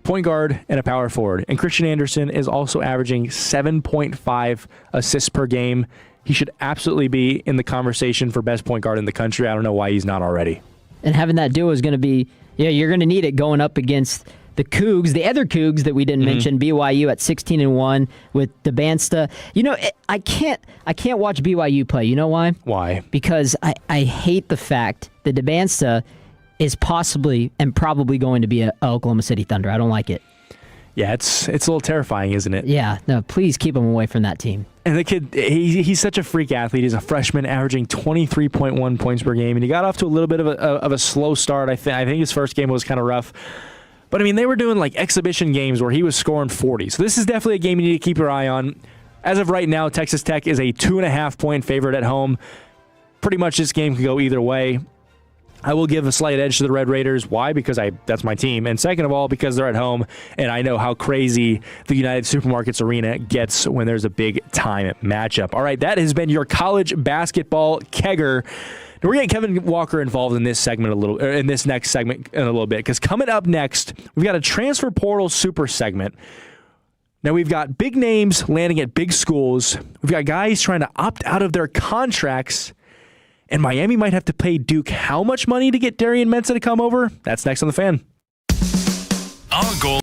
point guard and a power forward. And Christian Anderson is also averaging 7.5 assists per game. He should absolutely be in the conversation for best point guard in the country. I don't know why he's not already. And having that duo is going to be, you're going to need it going up against the Cougs, the other Cougs that we didn't mention, BYU at 16-1 with DeBansta. I can't watch BYU play. You know why? Why? Because I hate the fact that DeBansta is possibly and probably going to be a Oklahoma City Thunder. I don't like it. Yeah, it's a little terrifying, isn't it? Yeah, no, please keep him away from that team. And the kid, he's such a freak athlete. He's a freshman averaging 23.1 points per game, and he got off to a little bit of a slow start. I think his first game was kind of rough. But, I mean, they were doing like exhibition games where he was scoring 40. So this is definitely a game you need to keep your eye on. As of right now, Texas Tech is a 2.5-point favorite at home. Pretty much this game can go either way. I will give a slight edge to the Red Raiders. Why? Because that's my team. And second of all, because they're at home, and I know how crazy the United Supermarkets Arena gets when there's a big-time matchup. All right, that has been your college basketball kegger. Now we're getting Kevin Walker involved in this segment in this next segment in a little bit, because coming up next, we've got a transfer portal super segment. Now we've got big names landing at big schools. We've got guys trying to opt out of their contracts. And Miami might have to pay Duke how much money to get Darian Mensah to come over? That's next on The Fan. Our goal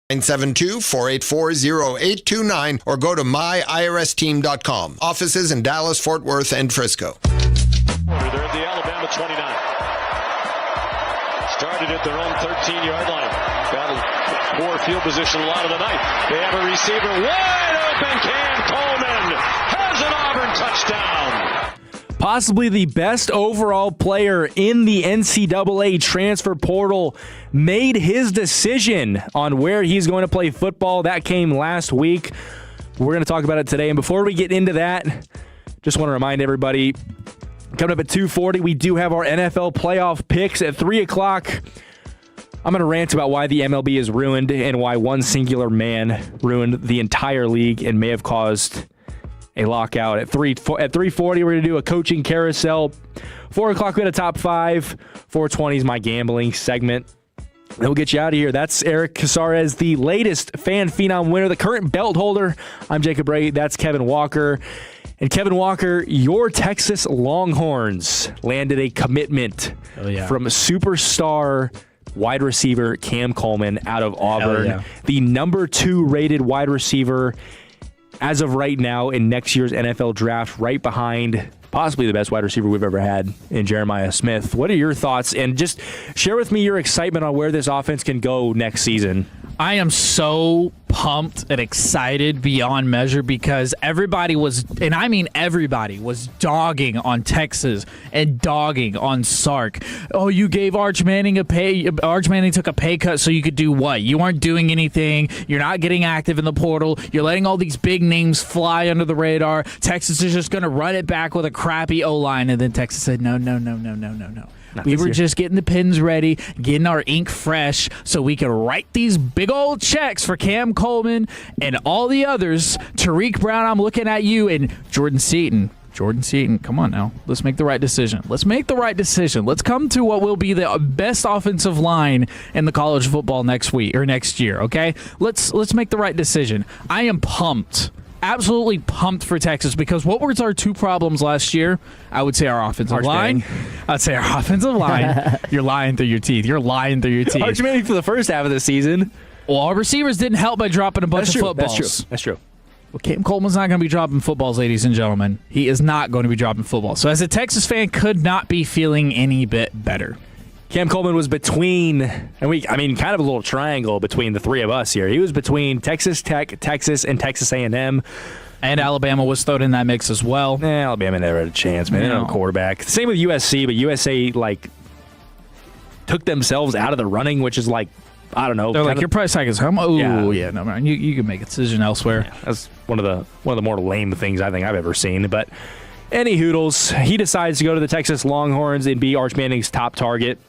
972-484-0829 or go to myirsteam.com. Offices in Dallas, Fort Worth, and Frisco. They're at the Alabama 29. Started at their own 13-yard line. Battled poor field position a lot of the night. They have a receiver wide open. Cam Coleman has an Auburn touchdown. Possibly the best overall player in the NCAA transfer portal made his decision on where he's going to play football. That came last week. We're going to talk about it today. And before we get into that, just want to remind everybody, coming up at 2:40, we do have our NFL playoff picks at 3 o'clock. I'm going to rant about why the MLB is ruined and why one singular man ruined the entire league and may have caused a lockout. At 3:40, we're going to do a coaching carousel. 4 o'clock, we got a top 5. 4:20 is my gambling segment. Then we'll get you out of here. That's Eric Casares, the latest Fan Phenom winner, the current belt holder. I'm Jacob Ray. That's Kevin Walker. And Kevin Walker, your Texas Longhorns landed a commitment from superstar wide receiver Cam Coleman out of Auburn. The number 2 rated wide receiver as of right now in next year's NFL draft, right behind possibly the best wide receiver we've ever had in Jeremiah Smith. What are your thoughts? And just share with me your excitement on where this offense can go next season. I am so pumped and excited beyond measure because everybody was, and I mean everybody, was dogging on Texas and dogging on Sark. Oh, you gave Arch Manning Arch Manning took a pay cut so you could do what? You aren't doing anything. You're not getting active in the portal. You're letting all these big names fly under the radar. Texas is just going to run it back with a crappy O-line. And then Texas said, no. We were just getting the pins ready, getting our ink fresh so we could write these big old checks for Cam Coleman and all the others. Tariq Brown, I'm looking at you, and Jordan Seaton, come on now. Let's make the right decision. Let's come to what will be the best offensive line in the college football next year, okay? Let's make the right decision. I am pumped. Absolutely pumped for Texas because what were our 2 problems last year? I would say our offensive line. You're lying through your teeth. Arch Manning for the first half of the season. Well, our receivers didn't help by dropping a bunch of footballs. That's true. Well, Cam Coleman's not going to be dropping footballs, ladies and gentlemen. He is not going to be dropping footballs. So as a Texas fan, could not be feeling any bit better. Cam Coleman was between, kind of a little triangle between the 3 of us here. He was between Texas Tech, Texas, and Texas A&M. And Alabama was thrown in that mix as well. Alabama never had a chance, man. They don't have a quarterback. Same with USC, but USA, took themselves out of the running, which is I don't know. They're like, your price tag is how much? Oh, yeah, no, man. You can make a decision elsewhere. Yeah, that's one of the more lame things I think I've ever seen. But any hoodles, he decides to go to the Texas Longhorns and be Arch Manning's top target.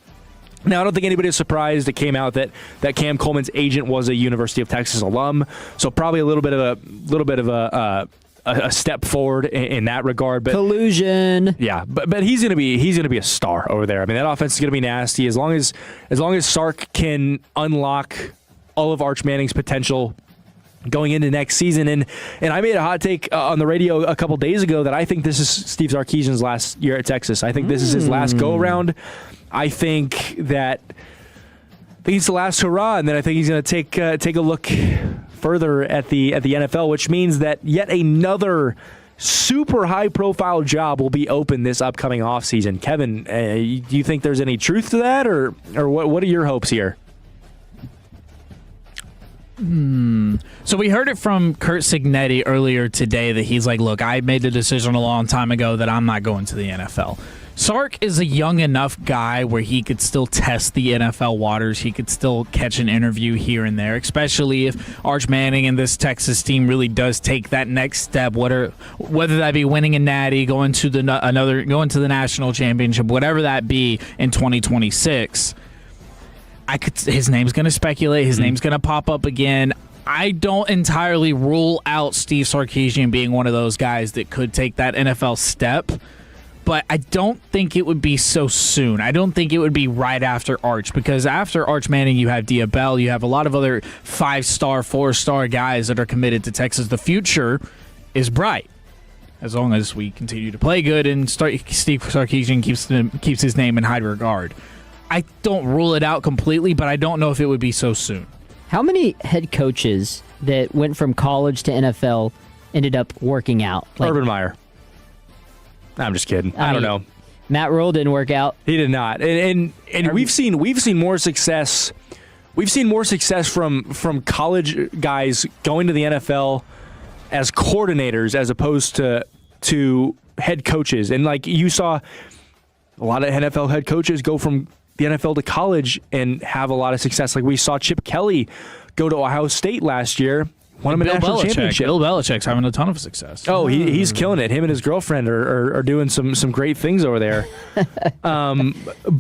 Now, I don't think anybody is surprised it came out that Cam Coleman's agent was a University of Texas alum, so probably a little bit of a step forward in that regard. But collusion. Yeah, but he's gonna be a star over there. I mean, that offense is gonna be nasty as long as Sark can unlock all of Arch Manning's potential going into next season. And I made a hot take on the radio a couple days ago that I think this is Steve Sarkisian's last year at Texas. I think this is his last go-around. I think it's the last hurrah, and then I think he's going to take a look further at the NFL, which means that yet another super high-profile job will be open this upcoming offseason. Kevin, do you think there's any truth to that, or what are your hopes here? So we heard it from Curt Cignetti earlier today that he's like, look, I made the decision a long time ago that I'm not going to the NFL. Sark is a young enough guy where he could still test the NFL waters. He could still catch an interview here and there, especially if Arch Manning and this Texas team really does take that next step, whether that be winning a natty, going to the national championship, whatever that be in 2026. His name's going to speculate. His name's going to pop up again. I don't entirely rule out Steve Sarkisian being one of those guys that could take that NFL step. But I don't think it would be so soon. I don't think it would be right after Arch, because after Arch Manning, you have Diabell, you have a lot of other 5-star, 4-star guys that are committed to Texas. The future is bright as long as we continue to play good and Steve Sarkisian keeps his name in high regard. I don't rule it out completely, but I don't know if it would be so soon. How many head coaches that went from college to NFL ended up working out? Urban Meyer. I'm just kidding. I don't know. Matt Rule didn't work out. He did not. And we've seen more success. We've seen more success from college guys going to the NFL as coordinators as opposed to head coaches. And like you saw a lot of NFL head coaches go from the NFL to college and have a lot of success. Like we saw Chip Kelly go to Ohio State last year. Won him a national championship. Bill Belichick's having a ton of success. Oh, he's killing it. Him and his girlfriend are doing some great things over there.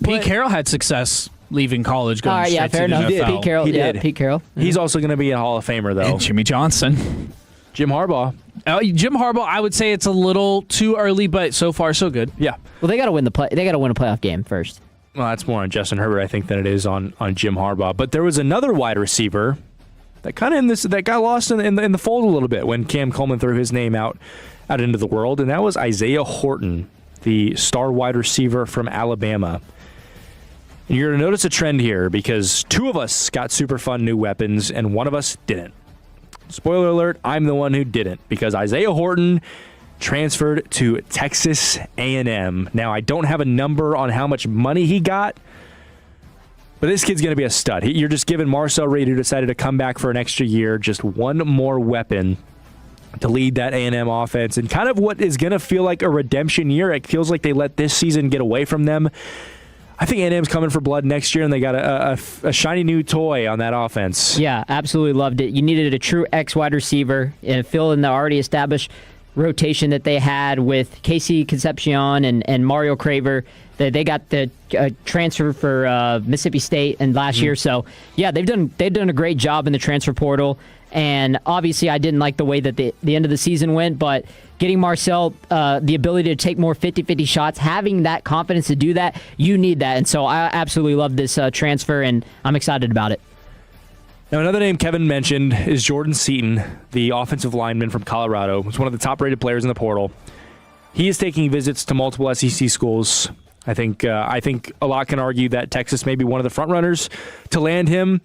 Pete Carroll had success leaving college, going straight to the NFL. Pete Carroll. He did. Pete Carroll. He's also going to be a Hall of Famer, though. And Jimmy Johnson. Jim Harbaugh. Jim Harbaugh, I would say it's a little too early, but so far so good. Yeah. Well, they got to win They got to win a playoff game first. Well, that's more on Justin Herbert, I think, than it is on Jim Harbaugh. But there was another wide receiver that kind of that got lost in the fold a little bit when Cam Coleman threw his name out into the world, and that was Isaiah Horton, the star wide receiver from Alabama. And you're going to notice a trend here because two of us got super fun new weapons and one of us didn't. Spoiler alert, I'm the one who didn't because Isaiah Horton transferred to Texas A&M. Now, I don't have a number on how much money he got, but this kid's going to be a stud. You're just giving Marcel Reed, who decided to come back for an extra year, just one more weapon to lead that A&M offense. And kind of what is going to feel like a redemption year. It feels like they let this season get away from them. I think A&M's coming for blood next year, and they got a shiny new toy on that offense. Yeah, absolutely loved it. You needed a true X wide receiver and fill in the already established rotation that they had with Casey Concepcion and Mario Craver. They got the transfer for Mississippi State and last year. So, yeah, they've done a great job in the transfer portal. And obviously, I didn't like the way that the end of the season went, but getting Marcel the ability to take more 50-50 shots, having that confidence to do that, you need that. And so I absolutely love this transfer, and I'm excited about it. Now, another name Kevin mentioned is Jordan Seaton, the offensive lineman from Colorado. He's one of the top-rated players in the portal. He is taking visits to multiple SEC schools. I think a lot can argue that Texas may be one of the front-runners to land him.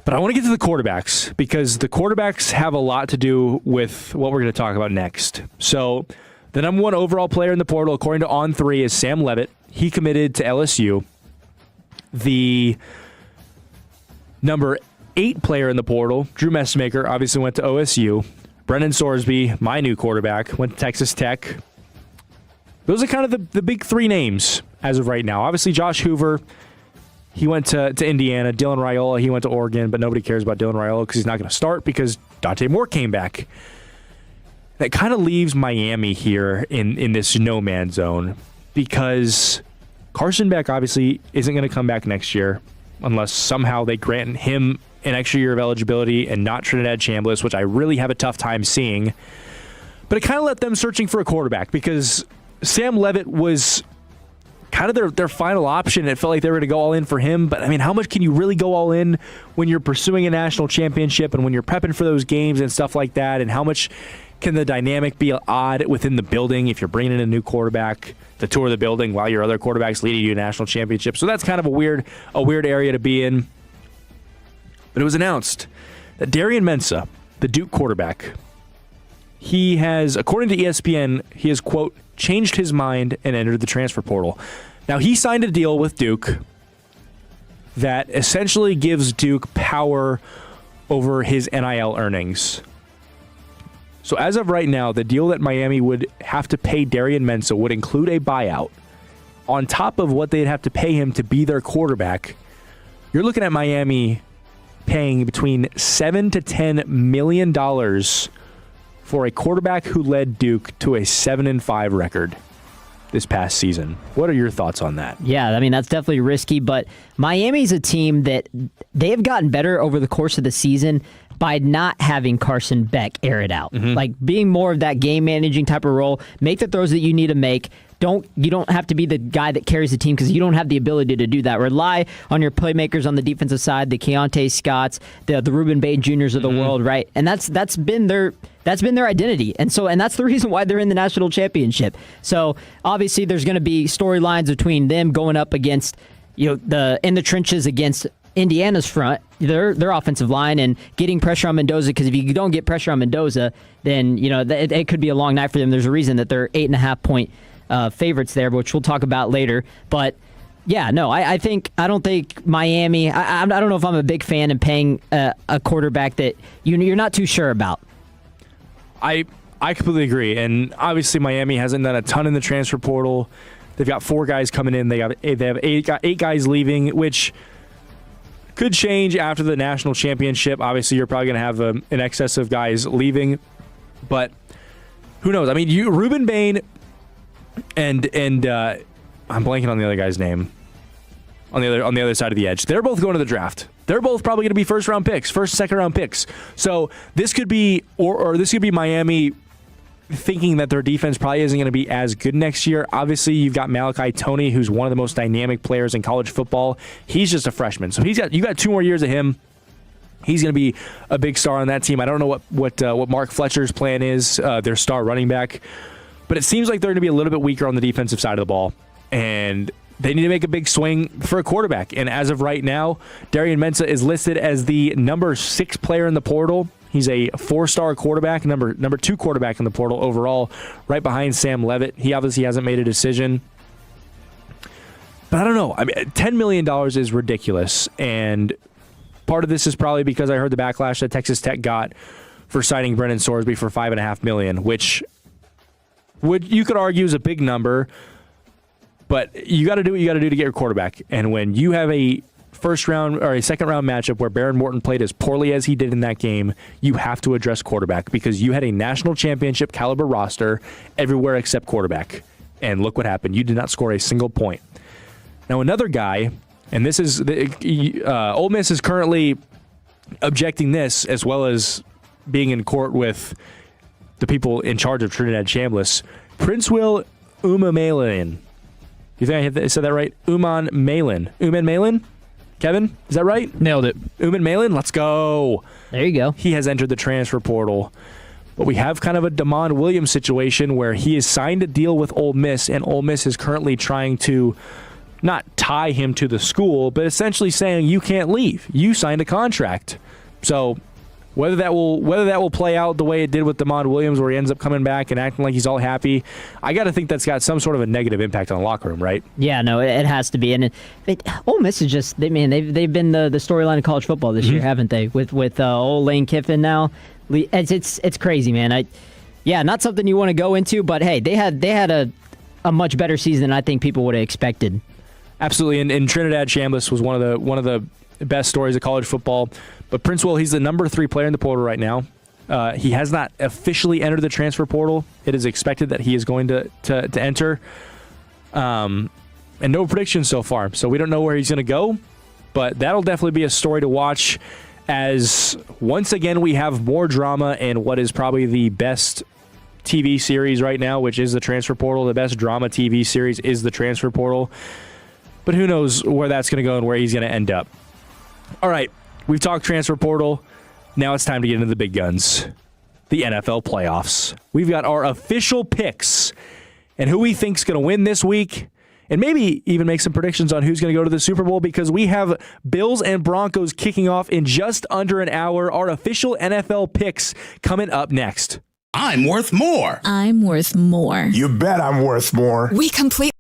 But I want to get to the quarterbacks because the quarterbacks have a lot to do with what we're going to talk about next. So the number one overall player in the portal, according to On3, is Sam Leavitt. He committed to LSU. The number 8 player in the portal, Drew Messmaker, obviously went to OSU. Brennan Sorsby, my new quarterback, went to Texas Tech. Those are kind of the big 3 names as of right now. Obviously, Josh Hoover, he went to Indiana. Dylan Raiola, he went to Oregon, but nobody cares about Dylan Raiola because he's not going to start because Dante Moore came back. That kind of leaves Miami here in this no-man zone because Carson Beck obviously isn't going to come back next year unless somehow they grant him an extra year of eligibility and not Trinidad Chambliss, which I really have a tough time seeing. But it kind of left them searching for a quarterback because Sam Leavitt was kind of their final option. It felt like they were going to go all in for him. But, I mean, how much can you really go all in when you're pursuing a national championship and when you're prepping for those games and stuff like that? And how much can the dynamic be odd within the building if you're bringing in a new quarterback to tour the building while your other quarterback's leading you to a national championship? So that's kind of a weird area to be in. But it was announced that Darian Mensah, the Duke quarterback, he has, according to ESPN, he has, quote, changed his mind and entered the transfer portal. Now, he signed a deal with Duke that essentially gives Duke power over his NIL earnings. So as of right now, the deal that Miami would have to pay Darian Mensah would include a buyout. On top of what they'd have to pay him to be their quarterback, you're looking at Miami paying between $7 to $10 million for a quarterback who led Duke to a 7-5 record this past season. What are your thoughts on that? Yeah, I mean, that's definitely risky, but Miami's a team that they have gotten better over the course of the season by not having Carson Beck air it out. Like being more of that game managing type of role, make the throws that you need to make. You don't have to be the guy that carries the team because you don't have the ability to do that. Rely on your playmakers on the defensive side, the Keontae Scotts, the Ruben Bain Jr.'s of the world, right? And that's been their identity. And that's the reason why they're in the national championship. So obviously there's going to be storylines between them going up against, in the trenches against Indiana's front their offensive line and getting pressure on Mendoza, because if you don't get pressure on Mendoza, then it could be a long night for them. There's a reason that they're 8.5-point favorites there, which we'll talk about later. But yeah, no, I don't think Miami. I don't know if I'm a big fan of paying a quarterback that you're not too sure about. I completely agree, and obviously Miami hasn't done a ton in the transfer portal. They've got 4 guys coming in. They have 8 guys leaving, which could change after the national championship. Obviously, you're probably going to have an excess of guys leaving, but who knows? I mean, Ruben Bain and I'm blanking on the other guy's name on the other side of the edge. They're both going to the draft. They're both probably going to be first-round picks, second-round picks. So this could be, or this could be Miami thinking that their defense probably isn't going to be as good next year. Obviously, you've got Malachi Toney, who's one of the most dynamic players in college football. He's just a freshman, so you got 2 more years of him. He's going to be a big star on that team. I don't know what Mark Fletcher's plan is, their star running back, but it seems like they're going to be a little bit weaker on the defensive side of the ball, and they need to make a big swing for a quarterback. And as of right now, Darian Mensah is listed as the number 6 player in the portal. He's a 4-star quarterback, number 2 quarterback in the portal overall, right behind Sam Levitt. He obviously hasn't made a decision. But I don't know. I mean, $10 million is ridiculous. And part of this is probably because I heard the backlash that Texas Tech got for signing Brennan Sorsby for $5.5 million, which you could argue is a big number. But you got to do what you got to do to get your quarterback. And when you have a first round or a second round matchup where Baron Morton played as poorly as he did in that game, you have to address quarterback, because you had a national championship caliber roster everywhere except quarterback. And look what happened. You did not score a single point. Now another guy, and this is Ole Miss is currently objecting this, as well as being in court with the people in charge of Trinidad Chambliss. Prince Will Umanmielen. You think I said that right? Umanmielen? Kevin, is that right? Nailed it. Umanmielen, let's go. There you go. He has entered the transfer portal. But we have kind of a Damon Williams situation where he has signed a deal with Ole Miss, and Ole Miss is currently trying to not tie him to the school, but essentially saying you can't leave. You signed a contract. So whether that will play out the way it did with Damon Williams, where he ends up coming back and acting like he's all happy, I got to think that's got some sort of a negative impact on the locker room, right? Yeah, no, it has to be. And Ole Miss is just, they've been the storyline of college football this year, haven't they? With old Lane Kiffin now, it's crazy, man. Not something you want to go into, but hey, they had a much better season than I think people would have expected. Absolutely, and Trinidad Chambliss was one of the best stories of college football. But Prince Will, he's the number 3 player in the portal right now. He has not officially entered the transfer portal. It is expected that he is going to enter. And no predictions so far. So we don't know where he's going to go. But that'll definitely be a story to watch, as once again we have more drama in what is probably the best TV series right now, which is the transfer portal. The best drama TV series is the transfer portal. But who knows where that's going to go and where he's going to end up. All right. We've talked transfer portal. Now it's time to get into the big guns, the NFL playoffs. We've got our official picks and who we think's going to win this week, and maybe even make some predictions on who's going to go to the Super Bowl, because we have Bills and Broncos kicking off in just under an hour. Our official NFL picks coming up next. I'm worth more. I'm worth more. You bet I'm worth more. We complete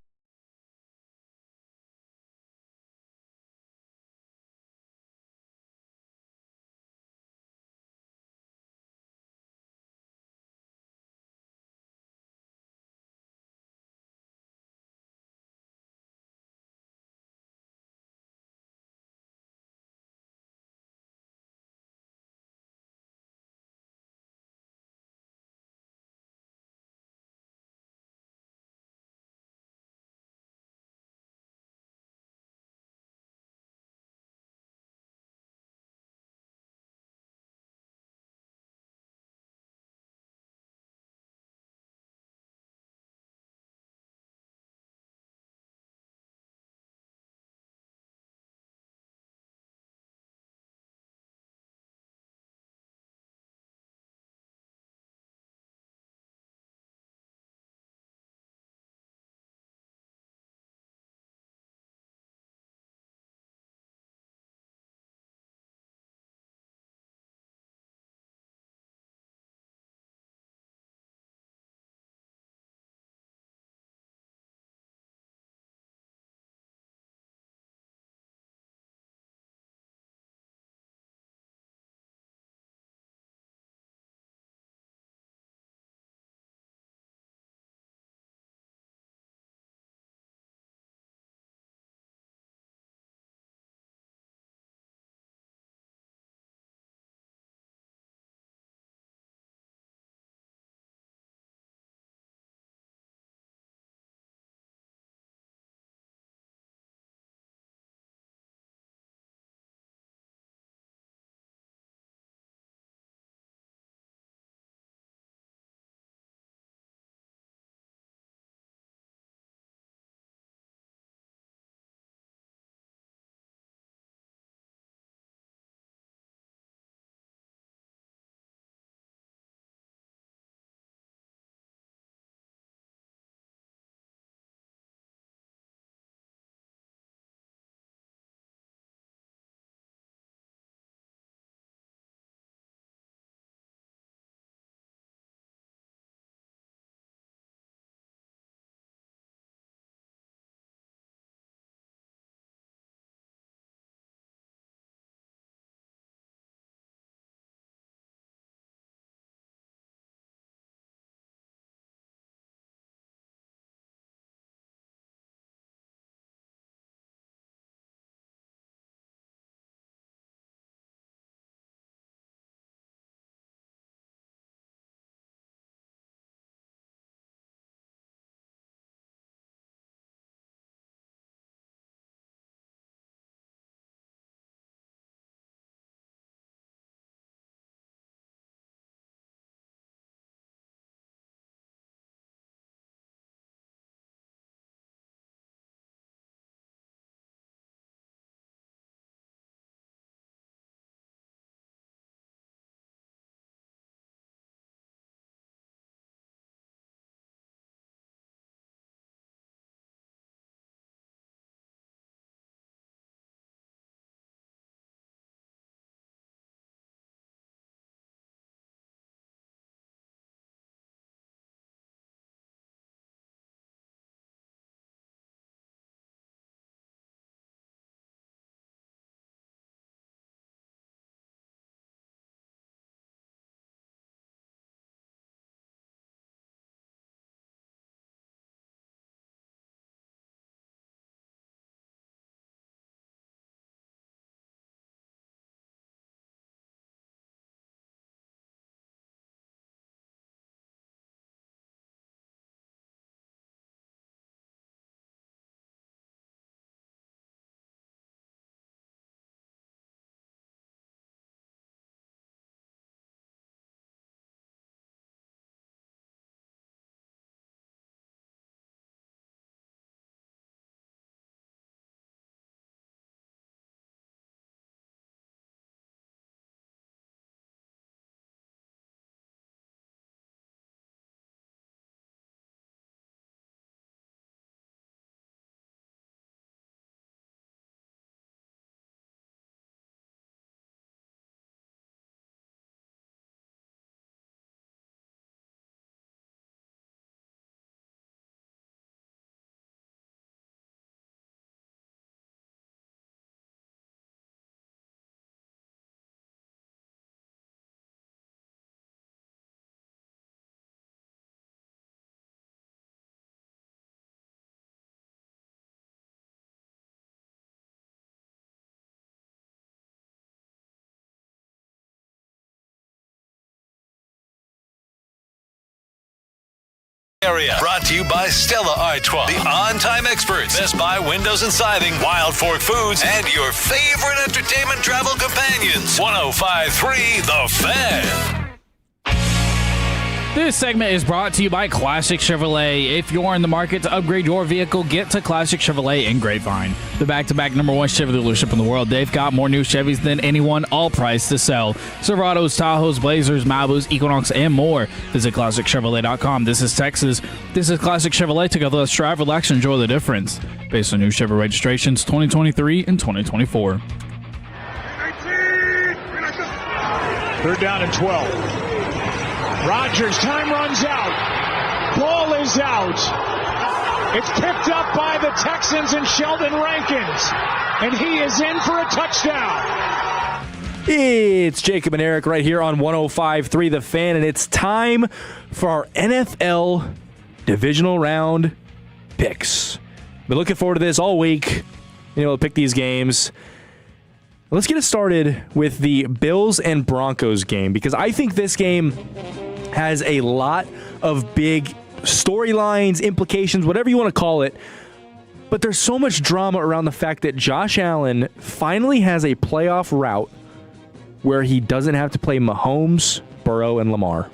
Area. Brought to you by Stella Artois, the on-time experts, Best Buy Windows and Siding, Wild Fork Foods, and your favorite entertainment travel companions. 105.3 The Fan. This segment is brought to you by Classic Chevrolet. If you're in the market to upgrade your vehicle, get to Classic Chevrolet in Grapevine. The back-to-back #1 Chevy dealership in the world. They've got more new Chevys than anyone, all priced to sell. Silverados, Tahoes, Blazers, Malibus, Equinox, and more. Visit ClassicChevrolet.com. This is Texas. This is Classic Chevrolet. Together, let's drive, relax, and enjoy the difference. Based on new Chevy registrations 2023 and 2024. 3rd down and 12. Rodgers, time runs out. Ball is out. It's picked up by the Texans and Sheldon Rankins. And he is in for a touchdown. It's Jacob and Eric right here on 105.3 The Fan, and it's time for our NFL divisional round picks. Been looking forward to this all week. We'll pick these games. Let's get it started with the Bills and Broncos game, because I think this game has a lot of big storylines, implications, whatever you want to call it. But there's so much drama around the fact that Josh Allen finally has a playoff route where he doesn't have to play Mahomes, Burrow, and Lamar.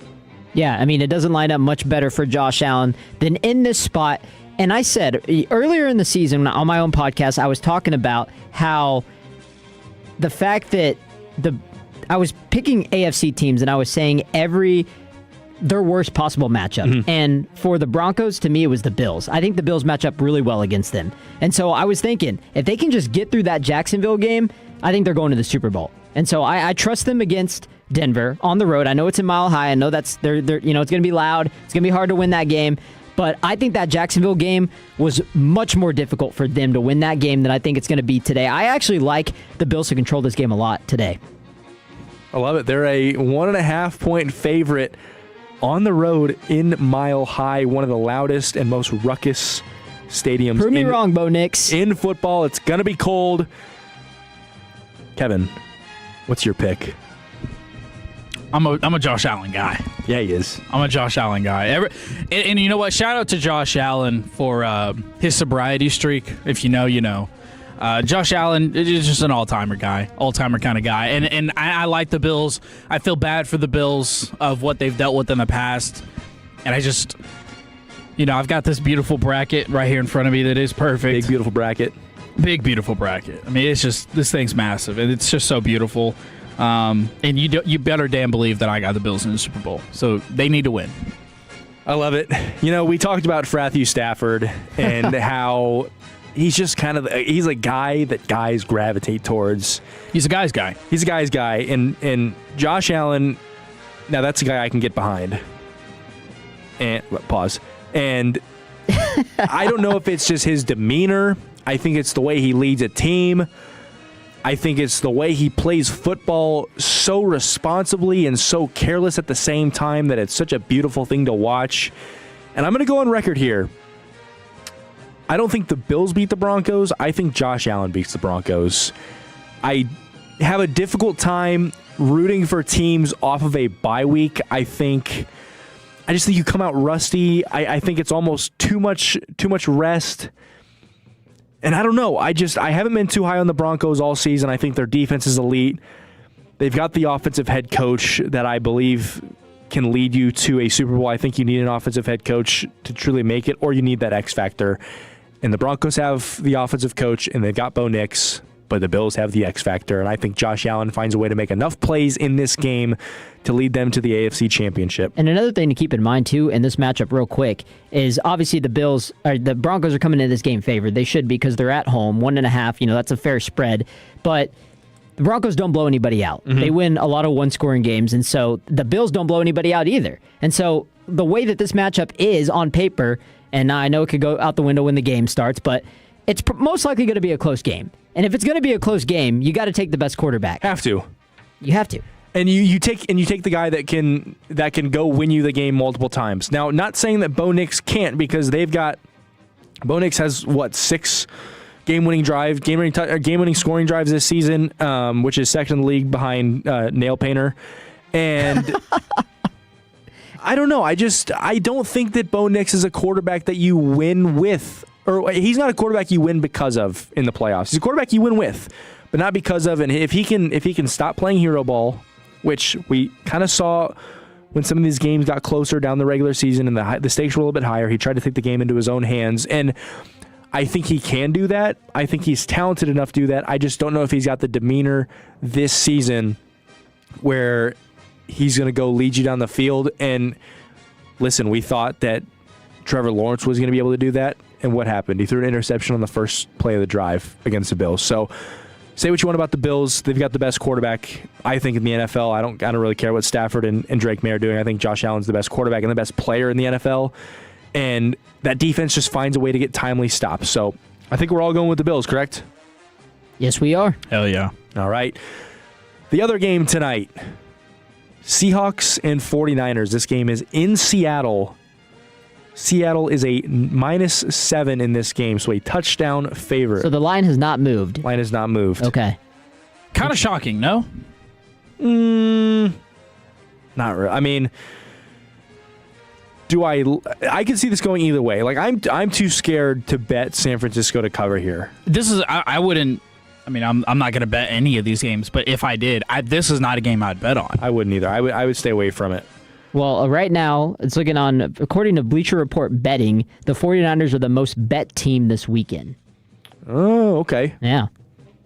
Yeah, I mean, it doesn't line up much better for Josh Allen than in this spot. And I said earlier in the season on my own podcast, I was talking about how the fact that I was picking AFC teams and I was saying their worst possible matchup. Mm-hmm. And for the Broncos, to me, it was the Bills. I think the Bills match up really well against them. And so I was thinking, if they can just get through that Jacksonville game, I think they're going to the Super Bowl. And so I trust them against Denver on the road. I know it's a Mile High. I know it's going to be loud. It's going to be hard to win that game. But I think that Jacksonville game was much more difficult for them to win that game than I think it's going to be today. I actually like the Bills to control this game a lot today. I love it. They're a 1.5-point favorite on the road in Mile High, one of the loudest and most ruckus stadiums. Prove me wrong, Bo Nix. In football, it's going to be cold. Kevin, what's your pick? I'm a Josh Allen guy. Yeah, he is. I'm a Josh Allen guy. And you know what? Shout out to Josh Allen for his sobriety streak. If you know, you know. Josh Allen is just an all-timer guy, all-timer kind of guy. And I like the Bills. I feel bad for the Bills of what they've dealt with in the past. And I just, I've got this beautiful bracket right here in front of me that is perfect. Big, beautiful bracket. Big, beautiful bracket. I mean, it's just, this thing's massive, and it's just so beautiful. And you better damn believe that I got the Bills in the Super Bowl. So they need to win. I love it. We talked about Matthew Stafford and how he's just he's a guy that guys gravitate towards. He's a guy's guy. He's a guy's guy. And Josh Allen, now that's a guy I can get behind. And pause. And I don't know if it's just his demeanor. I think it's the way he leads a team. I think it's the way he plays football so responsibly and so careless at the same time that it's such a beautiful thing to watch. And I'm going to go on record here. I don't think the Bills beat the Broncos. I think Josh Allen beats the Broncos. I have a difficult time rooting for teams off of a bye week. I just think you come out rusty. I think it's almost too much rest. And I don't know. I haven't been too high on the Broncos all season. I think their defense is elite. They've got the offensive head coach that I believe can lead you to a Super Bowl. I think you need an offensive head coach to truly make it, or you need that X factor. And the Broncos have the offensive coach, and they've got Bo Nix, but the Bills have the X factor. And I think Josh Allen finds a way to make enough plays in this game to lead them to the AFC Championship. And another thing to keep in mind, too, in this matchup real quick, is obviously the Broncos are coming into this game favored. They should, because they're at home, 1.5, that's a fair spread. But the Broncos don't blow anybody out. Mm-hmm. They win a lot of one-scoring games, and so the Bills don't blow anybody out either. And so the way that this matchup is on paper, and I know it could go out the window when the game starts, but it's most likely going to be a close game. And if it's going to be a close game, you got to take the best quarterback. Have to. You have to. And you take the guy that can go win you the game multiple times. Now, not saying that Bo Nix can't, because Bo Nix has 6 game-winning scoring drives this season, which is second in the league behind Nail Painter. And I don't know. I don't think that Bo Nix is a quarterback that you win with. Or he's not a quarterback you win because of in the playoffs. He's a quarterback you win with, but not because of. And if he can stop playing hero ball, which we kind of saw when some of these games got closer down the regular season and the stakes were a little bit higher, he tried to take the game into his own hands. And I think he can do that. I think he's talented enough to do that. I just don't know if he's got the demeanor this season where he's going to go lead you down the field. And listen, we thought that Trevor Lawrence was going to be able to do that. And what happened? He threw an interception on the first play of the drive against the Bills. So say what you want about the Bills. They've got the best quarterback, I think, in the NFL. I don't really care what Stafford and Drake May are doing. I think Josh Allen's the best quarterback and the best player in the NFL. And that defense just finds a way to get timely stops. So I think we're all going with the Bills, correct? Yes, we are. Hell yeah. All right. The other game tonight, Seahawks and 49ers. This game is in Seattle. Seattle is a -7 in this game, so a touchdown favorite. So the line has not moved. Line has not moved. Okay. Kind of shocking, no? Not really. I mean, I can see this going either way. Like I'm too scared to bet San Francisco to cover here. I wouldn't. I mean, I'm not going to bet any of these games, but if I did, this is not a game I'd bet on. I wouldn't either. I would stay away from it. Well, right now, it's looking on, according to Bleacher Report betting, the 49ers are the most bet team this weekend. Oh, okay. Yeah.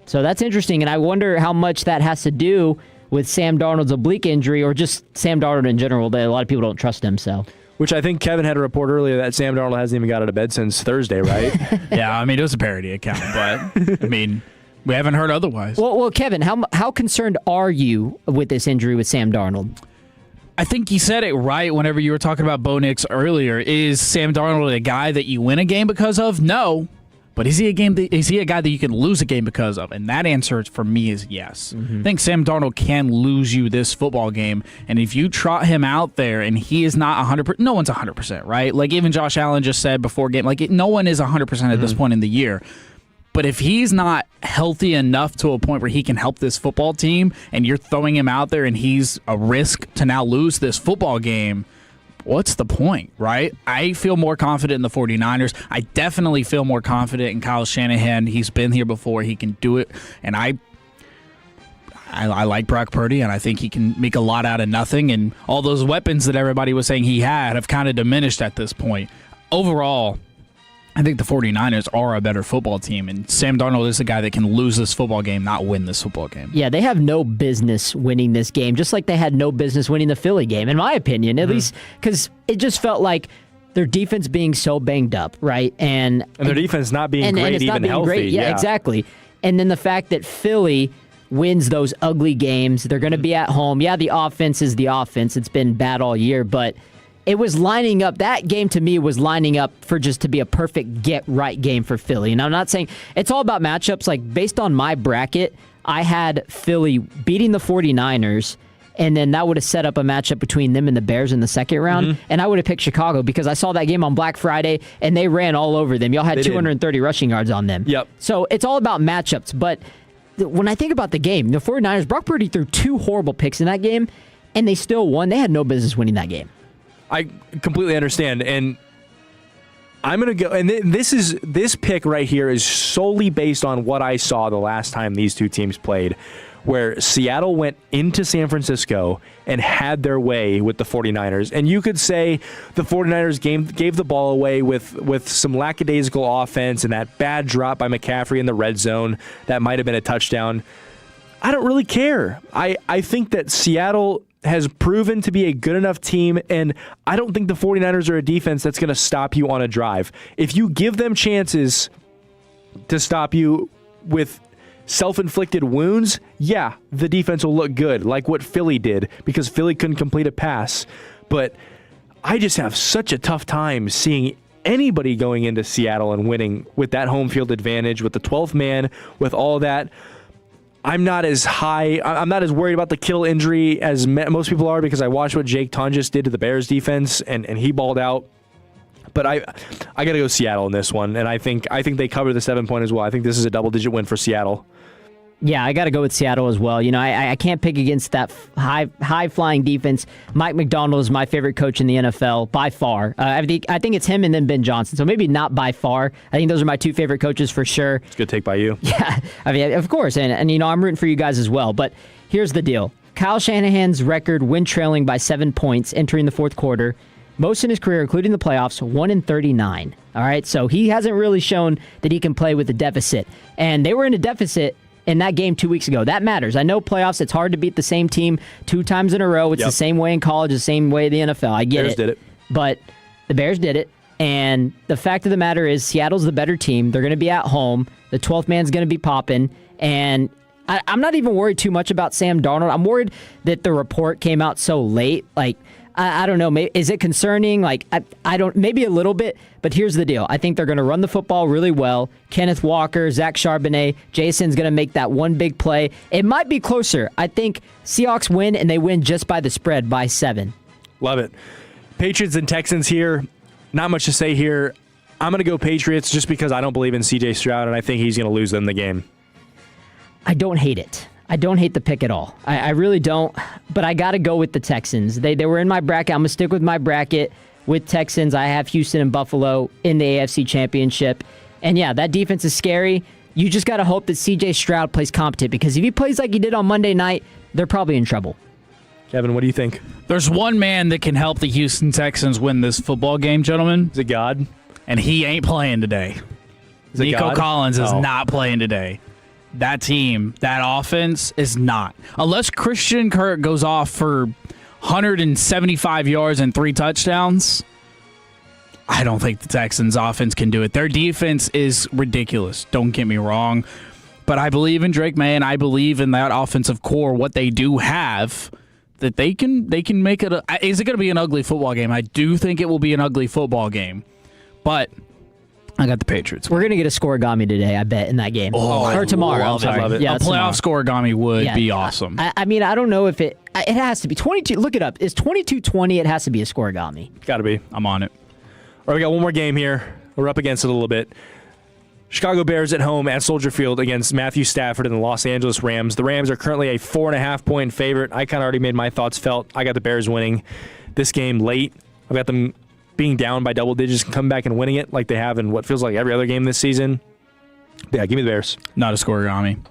So that's interesting, and I wonder how much that has to do with Sam Darnold's oblique injury or just Sam Darnold in general. A lot of people don't trust him, so. Which I think Kevin had a report earlier that Sam Darnold hasn't even got out of bed since Thursday, right? Yeah, I mean, it was a parody account, but, I mean, we haven't heard otherwise. Well, Kevin, how concerned are you with this injury with Sam Darnold? I think you said it right whenever you were talking about Bo Nix earlier. Is Sam Darnold a guy that you win a game because of? No. But is he a guy that you can lose a game because of? And that answer for me is yes. I think Sam Darnold can lose you this football game. And if you trot him out there and he is not 100%, no one's 100%, right? Like even Josh Allen just said before game, no one is 100% at this point in the year. But if he's not healthy enough to a point where he can help this football team and you're throwing him out there and he's a risk to now lose this football game, what's the point, right? I feel more confident in the 49ers. I definitely feel more confident in Kyle Shanahan. He's been here before. He can do it. And I like Brock Purdy, and I think he can make a lot out of nothing. And all those weapons that everybody was saying he had have kind of diminished at this point. Overall, I think the 49ers are a better football team, and Sam Darnold is a guy that can lose this football game, not win this football game. Yeah, they have no business winning this game, just like they had no business winning the Philly game, in my opinion, at least, because it just felt like their defense being so banged up, right? And their defense not being great, it's even not being healthy. Great. Yeah, exactly. And then the fact that Philly wins those ugly games, they're going to be at home. Yeah, the offense is the offense. It's been bad all year, but it was lining up. That game to me was lining up for just to be a perfect get-right game for Philly. And I'm not saying it's all about matchups. Like, based on my bracket, I had Philly beating the 49ers, and then that would have set up a matchup between them and the Bears in the second round. And I would have picked Chicago because I saw that game on Black Friday, and they ran all over them. Y'all had 230 rushing yards on them. Yep. So it's all about matchups. But when I think about the game, the 49ers, Brock Purdy threw 2 horrible picks in that game, and they still won. They had no business winning that game. I completely understand, and I'm going to go, and this pick right here is solely based on what I saw the last time these two teams played, where Seattle went into San Francisco and had their way with the 49ers. And you could say the 49ers gave the ball away with some lackadaisical offense and that bad drop by McCaffrey in the red zone that might have been a touchdown. I don't really care. I think that Seattle has proven to be a good enough team, and I don't think the 49ers are a defense that's going to stop you on a drive. If you give them chances to stop you with self-inflicted wounds, yeah, the defense will look good, like what Philly did, because Philly couldn't complete a pass. But I just have such a tough time seeing anybody going into Seattle and winning with that home field advantage, with the 12th man, with all that. I'm not as worried about the Kittle injury as most people are, because I watched what Jake Tonjes did to the Bears defense, and he balled out. But I got to go Seattle in this one, and I think they cover the 7 point as well. I think this is a double-digit win for Seattle. Yeah, I got to go with Seattle as well. You know, I can't pick against that high-flying defense. Mike McDonald is my favorite coach in the NFL by far. I think it's him and then Ben Johnson. So maybe not by far. I think those are my two favorite coaches for sure. It's a good take by you. Yeah, I mean, of course. And you know, I'm rooting for you guys as well. But here's the deal. Kyle Shanahan's record when trailing by 7 points entering the fourth quarter. Most in his career, including the playoffs, 1-39. All right, so he hasn't really shown that he can play with a deficit. And they were in a deficit in that game 2 weeks ago. That matters. I know playoffs, it's hard to beat the same team 2 times in a row. It's the same way in college, the same way in the NFL. I get Bears did it. But the Bears did it. And the fact of the matter is Seattle's the better team. They're going to be at home. The 12th man's going to be popping. And I'm not even worried too much about Sam Darnold. I'm worried that the report came out so late. Like, I don't know. Is it concerning? Like, I don't. Maybe a little bit. But here's the deal. I think they're going to run the football really well. Kenneth Walker, Zach Charbonnet, Jason's going to make that one big play. It might be closer. I think Seahawks win, and they win just by the spread by 7. Love it. Patriots and Texans here. Not much to say here. I'm going to go Patriots just because I don't believe in C.J. Stroud, and I think he's going to lose them the game. I don't hate it. I don't hate the pick at all. I really don't, but I got to go with the Texans. They were in my bracket. I'm going to stick with my bracket with Texans. I have Houston and Buffalo in the AFC Championship. And yeah, that defense is scary. You just got to hope that CJ Stroud plays competent, because if he plays like he did on Monday night, they're probably in trouble. Kevin, what do you think? There's one man that can help the Houston Texans win this football game, gentlemen. Is it God? And he ain't playing today. Nico Collins is not playing today. That team, that offense is not. Unless Christian Kirk goes off for 175 yards and 3 touchdowns, I don't think the Texans' offense can do it. Their defense is ridiculous. Don't get me wrong. But I believe in Drake May, and I believe in that offensive core, what they do have, that they can make it. Is it going to be an ugly football game? I do think it will be an ugly football game. But I got the Patriots. We're going to get a scoregami today, I bet, in that game. Or tomorrow. I'm sorry. Love it. Yeah, a playoff scoregami would be awesome. I mean, I don't know if it has to be 22. Look it up. It's 22-20. It has to be a scoregami. Got to be. I'm on it. All right, we got one more game here. We're up against it a little bit. Chicago Bears at home at Soldier Field against Matthew Stafford and the Los Angeles Rams. The Rams are currently a 4.5-point favorite. I kind of already made my thoughts felt. I got the Bears winning this game late. I've got them being down by double digits and come back and winning it like they have in what feels like every other game this season. Yeah, give me the Bears. Not a scoregami.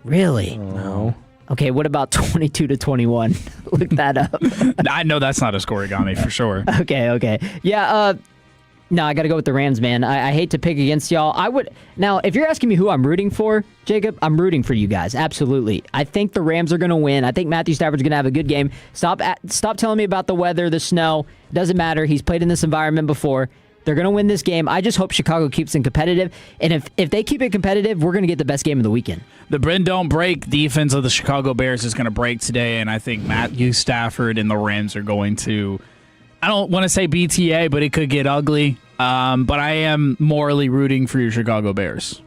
Really? No. Okay, what about 22-21? Look that up. I know that's not a scoregami for sure. Okay. Yeah, no, I got to go with the Rams, man. I hate to pick against y'all. Now, if you're asking me who I'm rooting for, Jacob, I'm rooting for you guys. Absolutely. I think the Rams are going to win. I think Matthew Stafford's going to have a good game. Stop telling me about the weather, the snow. It doesn't matter. He's played in this environment before. They're going to win this game. I just hope Chicago keeps it competitive. And if they keep it competitive, we're going to get the best game of the weekend. The bend don't break defense of the Chicago Bears is going to break today, and I think Matthew Stafford and the Rams are going to, I don't want to say BTA, but it could get ugly. But I am morally rooting for your Chicago Bears.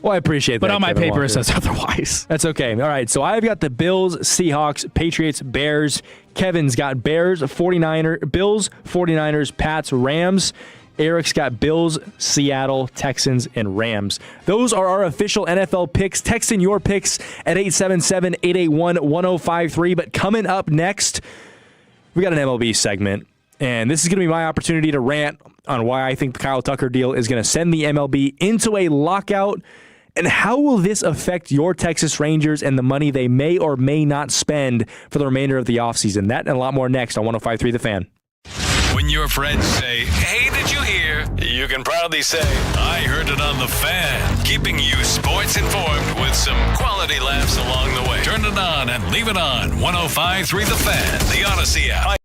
Well, I appreciate that. But on my Kevin paper, Walker. it says otherwise. That's okay. All right, so I've got the Bills, Seahawks, Patriots, Bears. Kevin's got Bills, 49ers, Pats, Rams. Eric's got Bills, Seattle, Texans, and Rams. Those are our official NFL picks. Text in your picks at 877-881-1053. But coming up next, we got an MLB segment. And this is going to be my opportunity to rant on why I think the Kyle Tucker deal is going to send the MLB into a lockout. And how will this affect your Texas Rangers and the money they may or may not spend for the remainder of the offseason? That and a lot more next on 105.3 The Fan. When your friends say, "Hey, did you hear?" you can proudly say, "I heard it on The Fan." Keeping you sports informed with some quality laughs along the way. Turn it on and leave it on. 105.3 The Fan, the Odyssey app.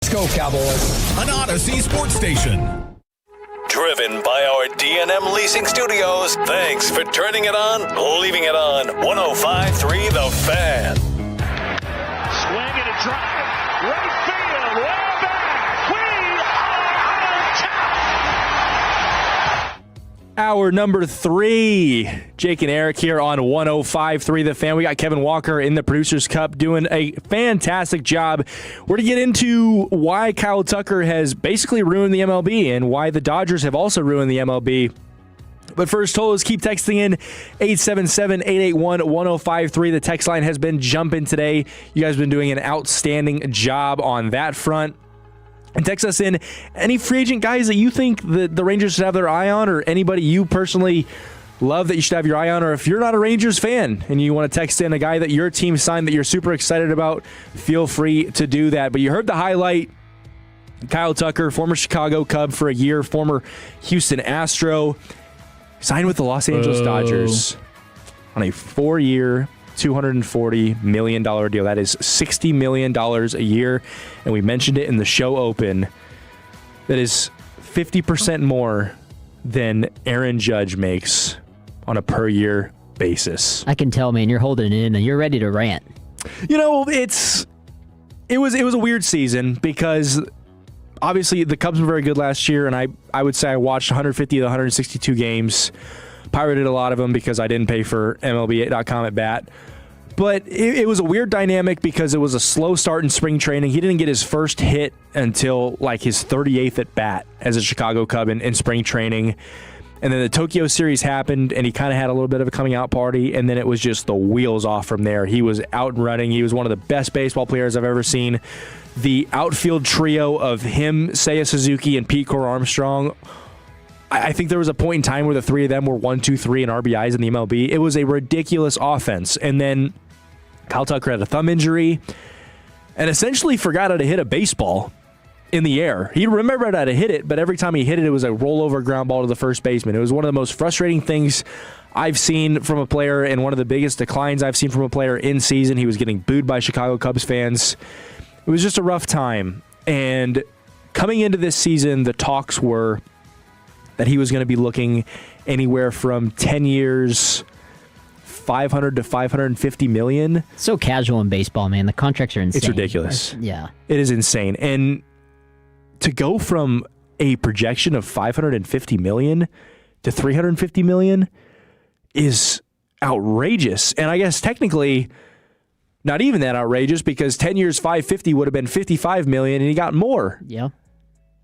Let's go, Cowboys. An Odyssey sports station. Driven by our D&M Leasing Studios. Thanks for turning it on, leaving it on. 105.3 The Fan. Swing and a drive. Right field. Way back. We are on top. Hour number 3. Jake and Eric here on 105.3 The Fan. We got Kevin Walker in the Producers Cup doing a fantastic job. We're to get into why Kyle Tucker has basically ruined the MLB and why the Dodgers have also ruined the MLB. But first, Tolos, keep texting in 877-881-1053. The text line has been jumping today. You guys have been doing an outstanding job on that front. And text us in any free agent guys that you think the Rangers should have their eye on, or anybody you personally love that you should have your eye on, or if you're not a Rangers fan and you want to text in a guy that your team signed that you're super excited about, feel free to do that. But you heard the highlight. Kyle Tucker, former Chicago Cub for a year, former Houston Astro, signed with the Los Angeles Dodgers on a 4-year, $240 million deal. That is $60 million a year. And we mentioned it in the show open. That is 50% more than Aaron Judge makes on a per year basis. I can tell, man, you're holding it in and you're ready to rant. You know, it was a weird season because obviously the Cubs were very good last year, and I would say I watched 150 of the 162 games. Pirated a lot of them because I didn't pay for MLB.com at bat. But it was a weird dynamic because it was a slow start in spring training. He didn't get his first hit until like his 38th at bat as a Chicago Cub in spring training. And then the Tokyo series happened, and he kind of had a little bit of a coming out party, and then it was just the wheels off from there. He was out and running. He was one of the best baseball players I've ever seen. The outfield trio of him, Seiya Suzuki, and Pete Core Armstrong, I think there was a point in time where the three of them were 1, 2, 3 in RBIs in the MLB. It was a ridiculous offense. And then Kyle Tucker had a thumb injury and essentially forgot how to hit a baseball in the air. He remembered how to hit it, but every time he hit it, it was a rollover ground ball to the first baseman. It was one of the most frustrating things I've seen from a player and one of the biggest declines I've seen from a player in season. He was getting booed by Chicago Cubs fans. It was just a rough time. And coming into this season, the talks were that he was going to be looking anywhere from 10 years, $500 to $550 million. So casual in baseball, man. The contracts are insane. It's ridiculous. Yeah. It is insane. And to go from a projection of $550 million to $350 million is outrageous. And I guess technically not even that outrageous because 10 years, $550 would have been $55 million, and he got more. Yeah.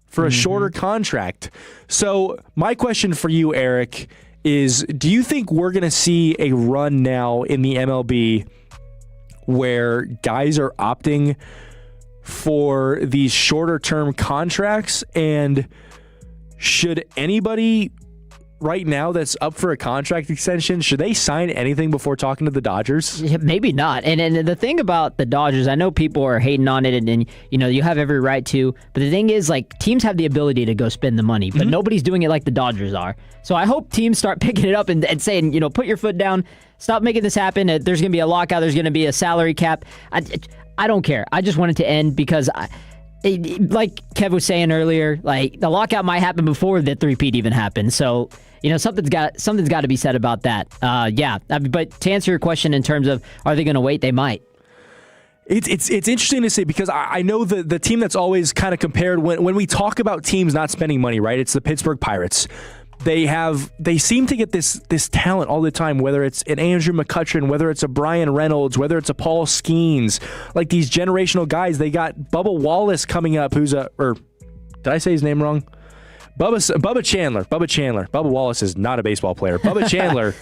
For a shorter contract. So my question for you, Eric, is do you think we're going to see a run now in the MLB where guys are opting for these shorter term contracts? And should anybody right now that's up for a contract extension, should they sign anything before talking to the Dodgers? Yeah, maybe not. And the thing about the Dodgers, I know people are hating on it, and you know, you have every right to, but the thing is, like, teams have the ability to go spend the money, but nobody's doing it like the Dodgers are. So I hope teams start picking it up and saying, you know, put your foot down, stop making this happen. There's going to be a lockout, there's going to be a salary cap. I don't care. I just want it to end because like Kev was saying earlier, like the lockout might happen before the three-peat even happens. So, you know, something's got to be said about that. Yeah, but to answer your question in terms of are they going to wait, they might. It's interesting to see because I know the team that's always kind of compared when we talk about teams not spending money, right? It's the Pittsburgh Pirates. They seem to get this talent all the time, whether it's an Andrew McCutcheon, whether it's a Brian Reynolds, whether it's a Paul Skeens, like these generational guys. They got Bubba Wallace coming up, did I say his name wrong? Bubba Chandler. Bubba Wallace is not a baseball player. Bubba Chandler.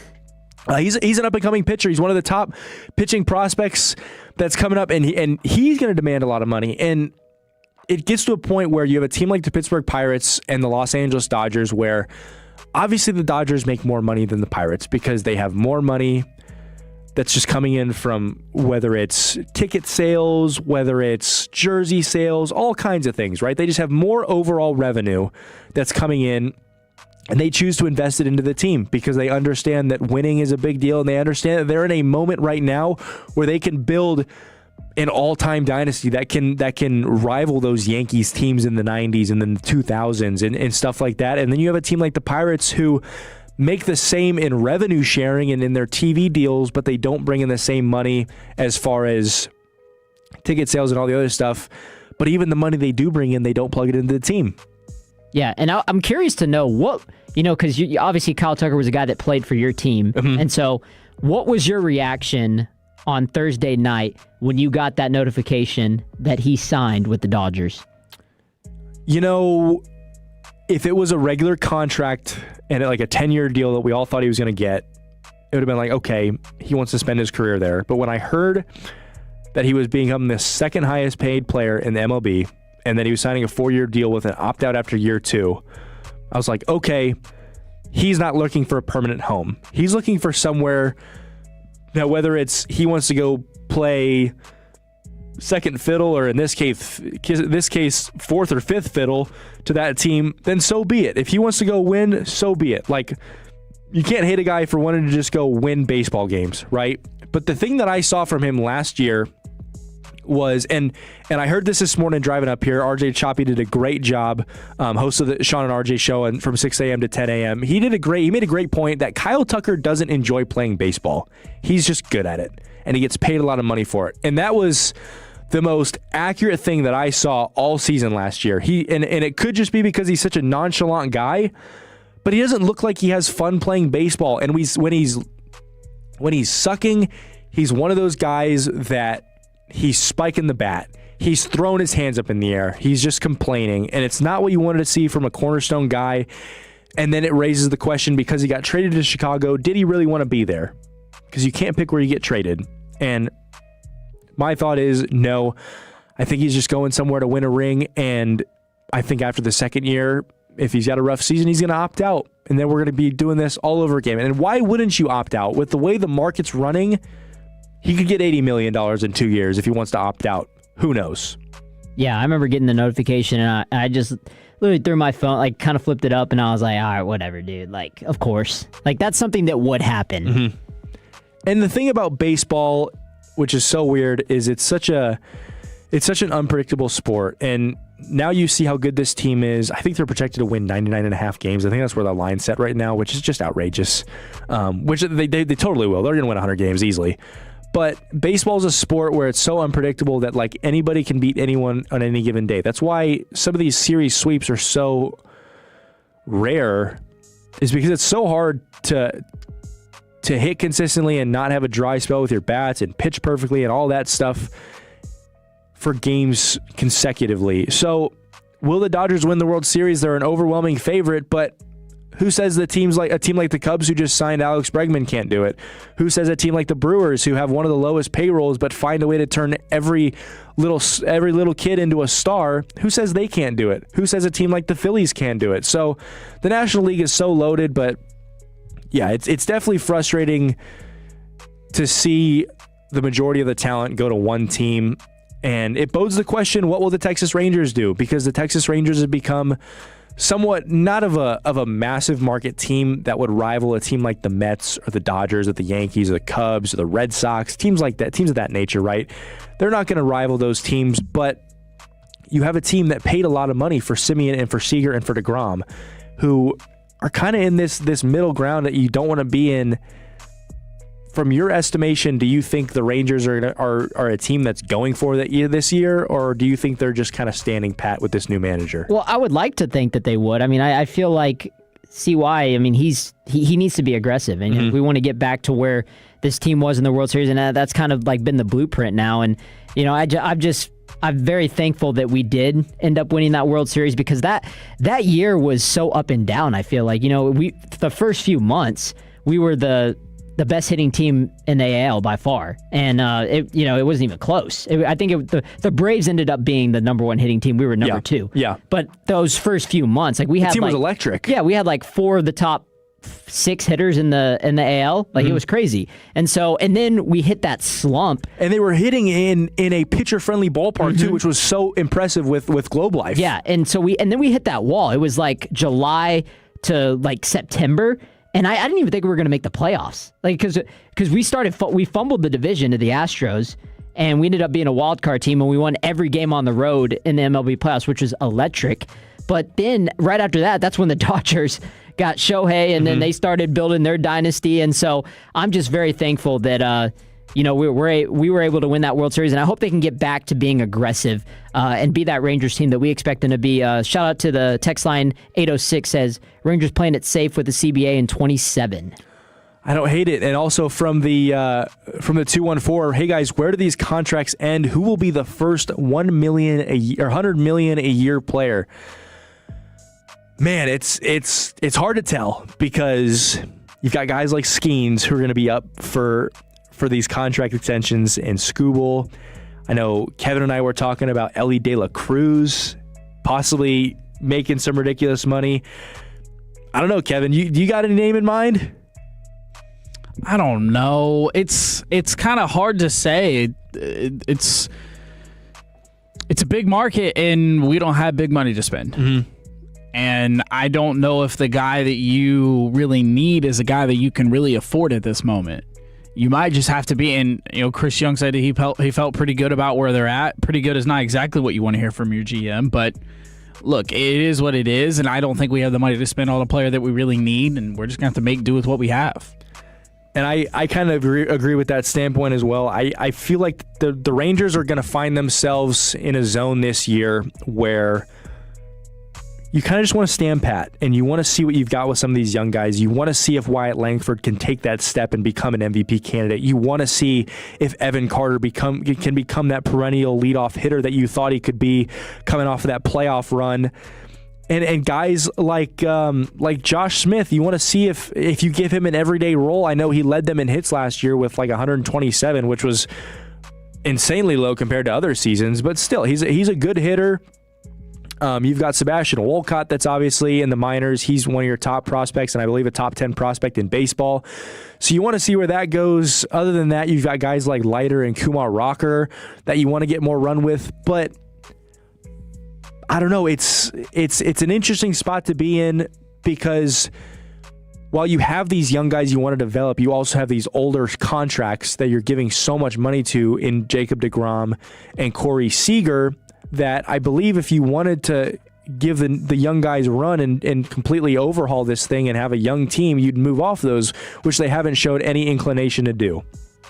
He's an up-and-coming pitcher. He's one of the top pitching prospects that's coming up, and he's going to demand a lot of money. And it gets to a point where you have a team like the Pittsburgh Pirates and the Los Angeles Dodgers where obviously the Dodgers make more money than the Pirates because they have more money that's just coming in from whether it's ticket sales, whether it's jersey sales, all kinds of things, right? They just have more overall revenue that's coming in, and they choose to invest it into the team because they understand that winning is a big deal, and they understand that they're in a moment right now where they can build an all-time dynasty that can rival those Yankees teams in the 90s and then the 2000s and stuff like that. And then you have a team like the Pirates who make the same in revenue sharing and in their TV deals, but they don't bring in the same money as far as ticket sales and all the other stuff. But even the money they do bring in, they don't plug it into the team. Yeah, and I'm curious to know what, because obviously Kyle Tucker was a guy that played for your team. Mm-hmm. And so what was your reaction on Thursday night when you got that notification that he signed with the Dodgers? If it was a regular contract and like a 10-year deal that we all thought he was going to get, it would have been like, okay, he wants to spend his career there. But when I heard that he was becoming the second highest paid player in the MLB and that he was signing a 4-year deal with an opt-out after year 2, I was like, okay, he's not looking for a permanent home. He's looking for somewhere that, whether it's he wants to go play second fiddle, or in this case fourth or fifth fiddle to that team, then so be it. If he wants to go win, so be it. Like, you can't hate a guy for wanting to just go win baseball games, right? But the thing that I saw from him last year was, and I heard this morning driving up here, RJ Choppy did a great job, host of the Sean and RJ show, and from 6 a.m. to 10 a.m. He made a great point that Kyle Tucker doesn't enjoy playing baseball. He's just good at it, and he gets paid a lot of money for it. And that was the most accurate thing that I saw all season last year. And it could just be because he's such a nonchalant guy, but he doesn't look like he has fun playing baseball. And when he's sucking, he's one of those guys that he's spiking the bat. He's throwing his hands up in the air. He's just complaining. And it's not what you wanted to see from a cornerstone guy. And then it raises the question, because he got traded to Chicago, did he really want to be there? Because you can't pick where you get traded. And my thought is no. I think he's just going somewhere to win a ring. And I think after the second year, if he's got a rough season, he's going to opt out. And then we're going to be doing this all over again. And why wouldn't you opt out? With the way the market's running, he could get $80 million in 2 years if he wants to opt out. Who knows? Yeah, I remember getting the notification, and I just literally threw my phone, like, kind of flipped it up, and I was like, all right, whatever, dude. Like, of course. Like, that's something that would happen. Mm-hmm. And the thing about baseball, which is so weird, is it's such an unpredictable sport. And now you see how good this team is. I think they're projected to win 99.5 games. I think that's where the line's set right now, which is just outrageous. Which they totally will. They're going to win 100 games easily. But baseball is a sport where it's so unpredictable that, like, anybody can beat anyone on any given day. That's why some of these series sweeps are so rare, is because it's so hard to hit consistently and not have a dry spell with your bats and pitch perfectly and all that stuff for games consecutively. So will the Dodgers win the World Series? They're an overwhelming favorite, but who says a team like the Cubs, who just signed Alex Bregman, can't do it? Who says a team like the Brewers, who have one of the lowest payrolls but find a way to turn every little kid into a star, who says they can't do it? Who says a team like the Phillies can't do it? So the National League is so loaded, but yeah, it's definitely frustrating to see the majority of the talent go to one team. And it bodes the question, what will the Texas Rangers do? Because the Texas Rangers have become somewhat not of a massive market team that would rival a team like the Mets or the Dodgers or the Yankees or the Cubs or the Red Sox, teams like that, teams of that nature, right? They're not going to rival those teams, but you have a team that paid a lot of money for Simeon and for Seager and for DeGrom, who are kind of in this middle ground that you don't want to be in. From your estimation, do you think the Rangers are a team that's going for that this year, or do you think they're just kind of standing pat with this new manager? Well, I would like to think that they would. I mean, I feel like CY, I mean, he needs to be aggressive, and we want to get back to where this team was in the World Series, and that's kind of like been the blueprint now. And I'm very thankful that we did end up winning that World Series, because that year was so up and down. I feel like, the first few months we were the best hitting team in the AL by far, and it wasn't even close. I think the Braves ended up being the number one hitting team. We were number two. Yeah. But those first few months, like the team was electric. Yeah, we had like 4 of the top 6 hitters in the AL. Like it was crazy. And then we hit that slump. And they were hitting in a pitcher friendly ballpark too, which was so impressive with Globe Life. Yeah, and then we hit that wall. It was like July to like September. And I didn't even think we were going to make the playoffs, like because we fumbled the division to the Astros, and we ended up being a wild card team, and we won every game on the road in the MLB playoffs, which was electric. But then right after that, that's when the Dodgers got Shohei, and then they started building their dynasty. And so I'm just very thankful that we were able to win that World Series, and I hope they can get back to being aggressive and be that Rangers team that we expect them to be. Shout out to the text line 806 says Rangers playing it safe with the CBA in 27. I don't hate it. And also from the 214, hey guys, where do these contracts end? Who will be the first $1 million a year or $100 million a year player? Man, it's hard to tell because you've got guys like Skeens who are going to be up for these contract extensions, and Skubal. I know Kevin and I were talking about Ellie De La Cruz possibly making some ridiculous money. I don't know, Kevin. Do you got any name in mind? I don't know. It's kind of hard to say. It's a big market, and we don't have big money to spend. Mm-hmm. And I don't know if the guy that you really need is a guy that you can really afford at this moment. You might just have to be in. Chris Young said he felt pretty good about where they're at. Pretty good is not exactly what you want to hear from your GM, but look, it is what it is, and I don't think we have the money to spend on a player that we really need, and we're just going to have to make do with what we have. And I kind of agree with that standpoint as well. I feel like the Rangers are going to find themselves in a zone this year where you kind of just want to stand pat, and you want to see what you've got with some of these young guys. You want to see if Wyatt Langford can take that step and become an MVP candidate. You want to see if Evan Carter can become that perennial leadoff hitter that you thought he could be coming off of that playoff run. And guys like Josh Smith, you want to see if you give him an everyday role. I know he led them in hits last year with like 127, which was insanely low compared to other seasons, but still, he's a good hitter. You've got Sebastian Wolcott that's obviously in the minors. He's one of your top prospects, and I believe a top 10 prospect in baseball. So you want to see where that goes. Other than that, you've got guys like Leiter and Kumar Rocker that you want to get more run with. But I don't know. It's an interesting spot to be in because while you have these young guys you want to develop, you also have these older contracts that you're giving so much money to in Jacob deGrom and Corey Seager, that I believe if you wanted to give the young guys a run and completely overhaul this thing and have a young team, you'd move off those, which they haven't showed any inclination to do.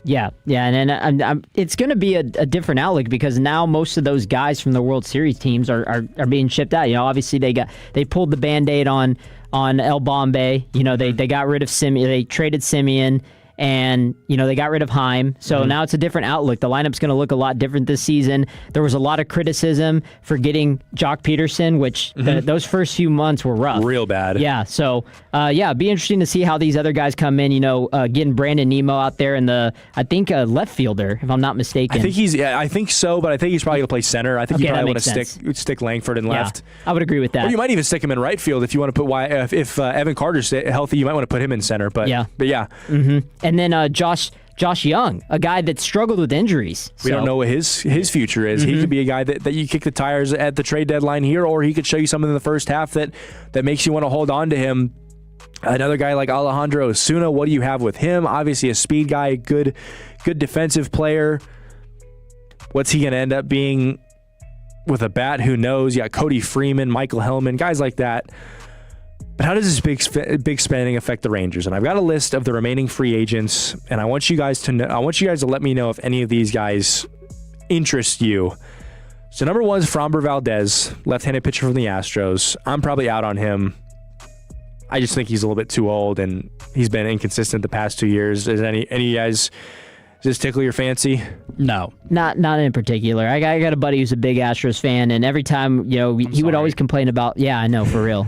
Yeah, and it's going to be a different outlook because now most of those guys from the World Series teams are being shipped out. Obviously they pulled the Band-Aid on El Bombay. They got rid of Simeon. They traded Simeon. And, they got rid of Heim. So now it's a different outlook. The lineup's going to look a lot different this season. There was a lot of criticism for getting Jock Peterson, which those first few months were rough. Real bad. Yeah. So, it'd be interesting to see how these other guys come in. Getting Brandon Nemo out there in I think left fielder, if I'm not mistaken. I think so, but I think he's probably going to play center. I think you probably want to stick Langford in left. I would agree with that. Or you might even stick him in right field if you want to put if Evan Carter's healthy, you might want to put him in center. But yeah. Mm-hmm. And then Josh Young, a guy that struggled with injuries. We don't know what his future is. He could be a guy that you kick the tires at the trade deadline here, or he could show you something in the first half that makes you want to hold on to him. Another guy like Alejandro Osuna, what do you have with him? Obviously a speed guy, good defensive player. What's he going to end up being with a bat? Who knows? You got Cody Freeman, Michael Hellman, guys like that. But how does this big spending affect the Rangers? And I've got a list of the remaining free agents, and I want you guys to know. I want you guys to let me know if any of these guys interest you. So number one is Framber Valdez, left-handed pitcher from the Astros. I'm probably out on him. I just think he's a little bit too old, and he's been inconsistent the past 2 years. Does any of you guys? Does this tickle your fancy? No. Not in particular. I got a buddy who's a big Astros fan, and every time, he would always complain about, yeah, I know, for real.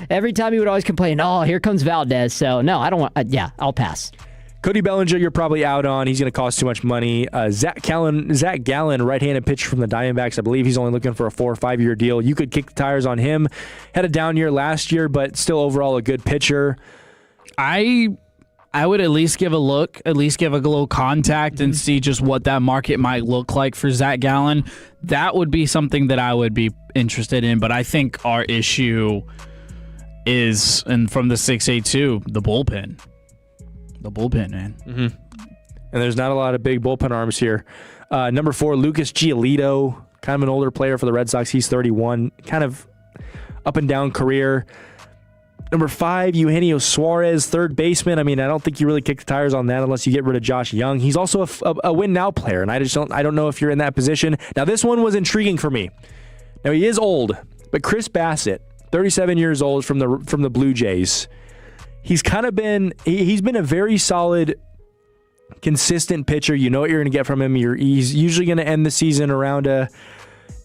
Every time he would always complain, oh, here comes Valdez. So, no, I don't want, I'll pass. Cody Bellinger, you're probably out on. He's going to cost too much money. Zach Gallen, right-handed pitcher from the Diamondbacks. I believe he's only looking for a 4 or 5 year deal. You could kick the tires on him. Had a down year last year, but still overall a good pitcher. I would at least give a look, a little contact and see just what that market might look like for Zach Gallen. That would be something that I would be interested in, but I think our issue is, and from the 682, the bullpen. The bullpen, man. and there's not a lot of big bullpen arms here. Number 4, Lucas Giolito, kind of an older player for the Red Sox. He's 31, kind of up and down career. Number 5, Eugenio Suarez, third baseman. I mean, I don't think you really kick the tires on that unless you get rid of Josh Young. He's also a win now player, and I don't know if you're in that position. Now, this one was intriguing for me. Now, he is old, but Chris Bassett, 37 years old from the Blue Jays. He's been a very solid, consistent pitcher. You know what you're going to get from him. He's usually going to end the season around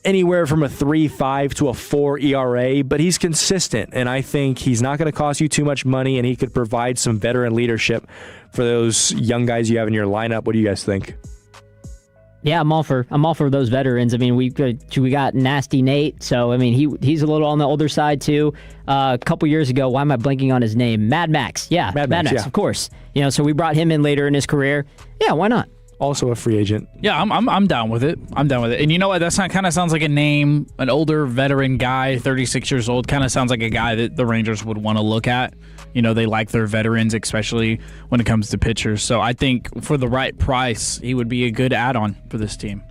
anywhere from a 3.5 to a 4 ERA, but he's consistent, and I think he's not going to cost you too much money, and he could provide some veteran leadership for those young guys you have in your lineup. What do you guys think? Yeah, I'm all for those veterans. I mean, we got Nasty Nate, so I mean he's a little on the older side too. A couple years ago, why am I blanking on his name? Mad Max. Yeah, Mad Max, yeah. Of course. So we brought him in later in his career. Yeah, why not? Also a free agent. Yeah, I'm down with it. And you know what? That kind of sounds like a name, an older veteran guy, 36 years old. Kind of sounds like a guy that the Rangers would want to look at. They like their veterans, especially when it comes to pitchers. So I think for the right price, he would be a good add-on for this team.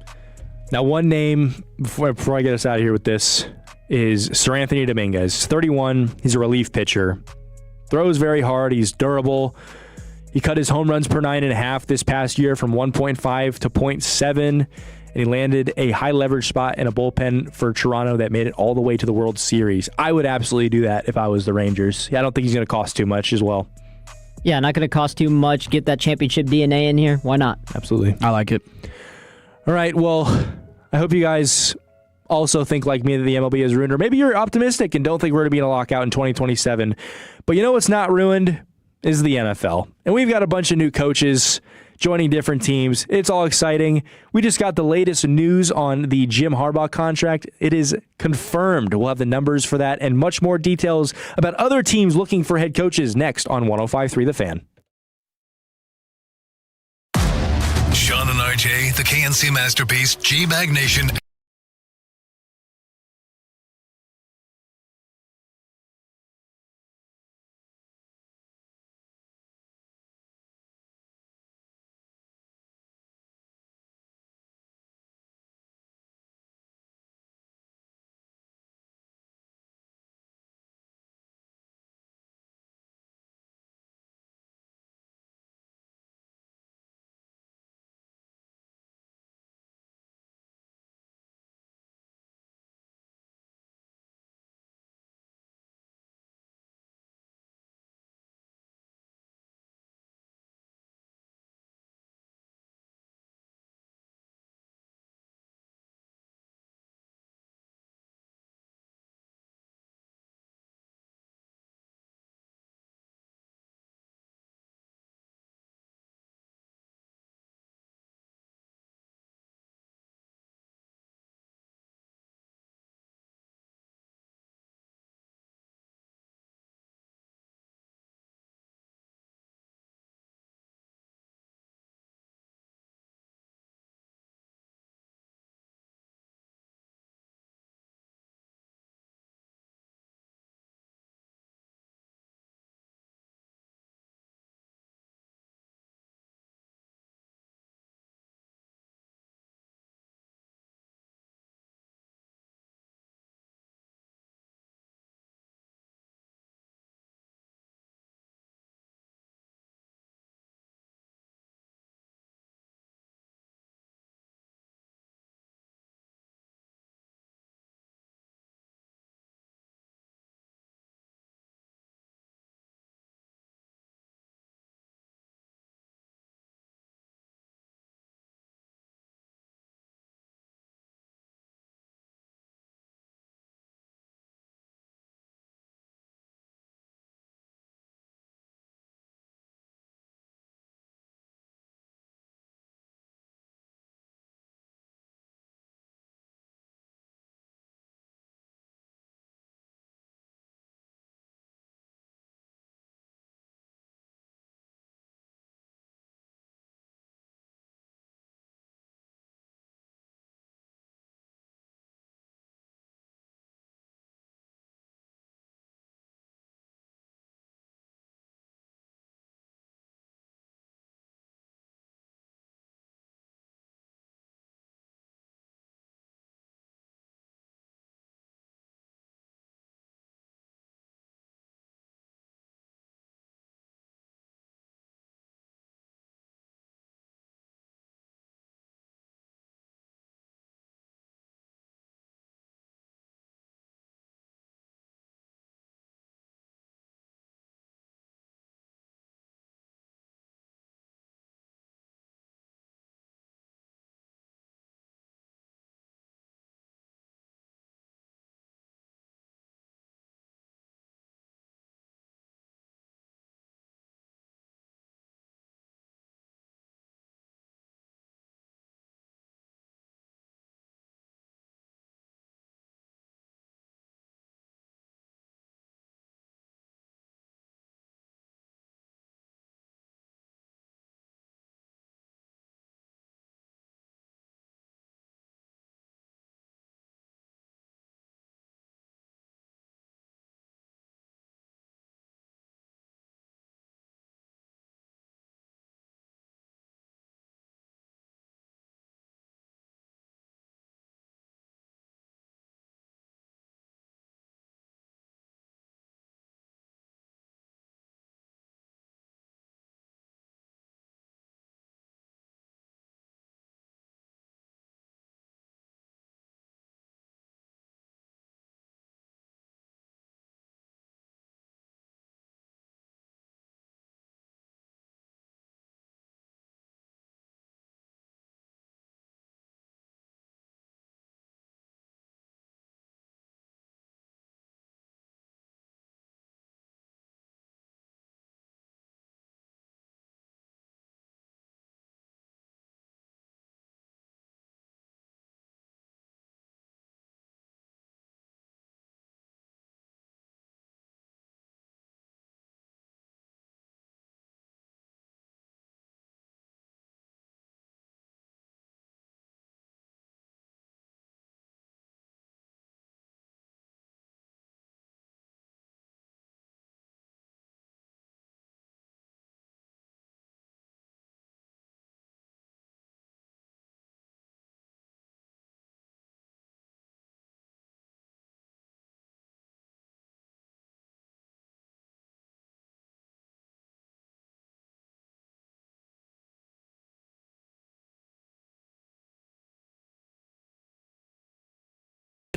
Now, one name, before I get us out of here with this, is Sir Anthony Dominguez. 31, he's a relief pitcher. Throws very hard, he's durable. He cut his home runs per 9.5 this past year from 1.5 to 0.7, and he landed a high leverage spot in a bullpen for Toronto that made it all the way to the World Series. I would absolutely do that if I was the Rangers. I don't think he's going to cost too much as well. Yeah, not going to cost too much. Get that championship DNA in here. Why not? Absolutely. I like it. All right, well, I hope you guys also think like me that the MLB is ruined, or maybe you're optimistic and don't think we're going to be in a lockout in 2027. But you know what's not ruined? Is the NFL. And we've got a bunch of new coaches joining different teams. It's all exciting. We just got the latest news on the Jim Harbaugh contract. It is confirmed. We'll have the numbers for that and much more details about other teams looking for head coaches next on 105.3 The Fan. Sean and RJ, the KNC Masterpiece, G-Bag Nation.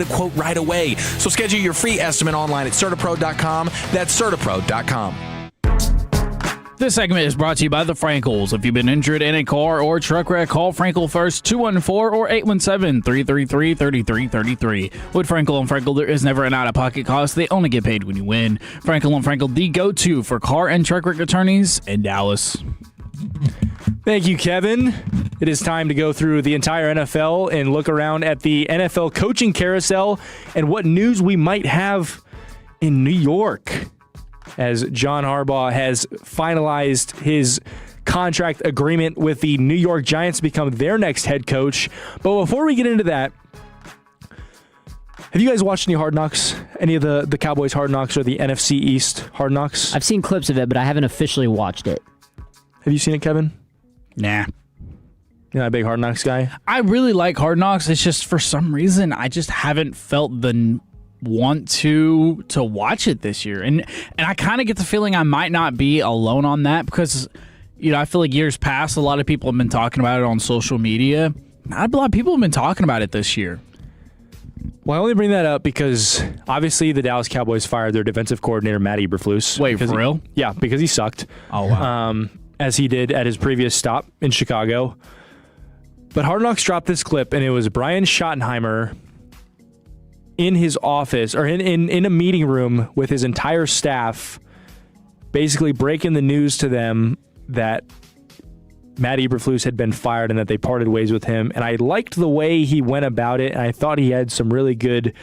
a quote right away. So schedule your free estimate online at CertaPro.com. That's CertaPro.com. This segment is brought to you by the Frankels. If you've been injured in a car or truck wreck, call Frankel first, 214 or 817-333-3333. With Frankel and Frankel, there is never an out-of-pocket cost. They only get paid when you win. Frankel and Frankel, the go-to for car and truck wreck attorneys in Dallas. Thank you, Kevin. It is time to go through the entire NFL and look around at the NFL coaching carousel and what news we might have in New York, as John Harbaugh has finalized his contract agreement with the New York Giants to become their next head coach. But before we get into that, have you guys watched any Hard Knocks? Any of the Cowboys Hard Knocks or the NFC East Hard Knocks? I've seen clips of it, but I haven't officially watched it. Have you seen it, Kevin? Nah. You're not a big Hard Knocks guy? I really like Hard Knocks. It's just for some reason I just haven't felt the want to watch it this year. And I kind of get the feeling I might not be alone on that because, I feel like years past, a lot of people have been talking about it on social media. Not a lot of people have been talking about it this year. Well, I only bring that up because obviously the Dallas Cowboys fired their defensive coordinator, Matt Eberflus. Wait, for real? Yeah, because he sucked. Oh, wow. As he did at his previous stop in Chicago. But Hard Knocks dropped this clip, and it was Brian Schottenheimer in his office, or in a meeting room with his entire staff, basically breaking the news to them that Matt Eberflus had been fired and that they parted ways with him. And I liked the way he went about it, and I thought he had some really good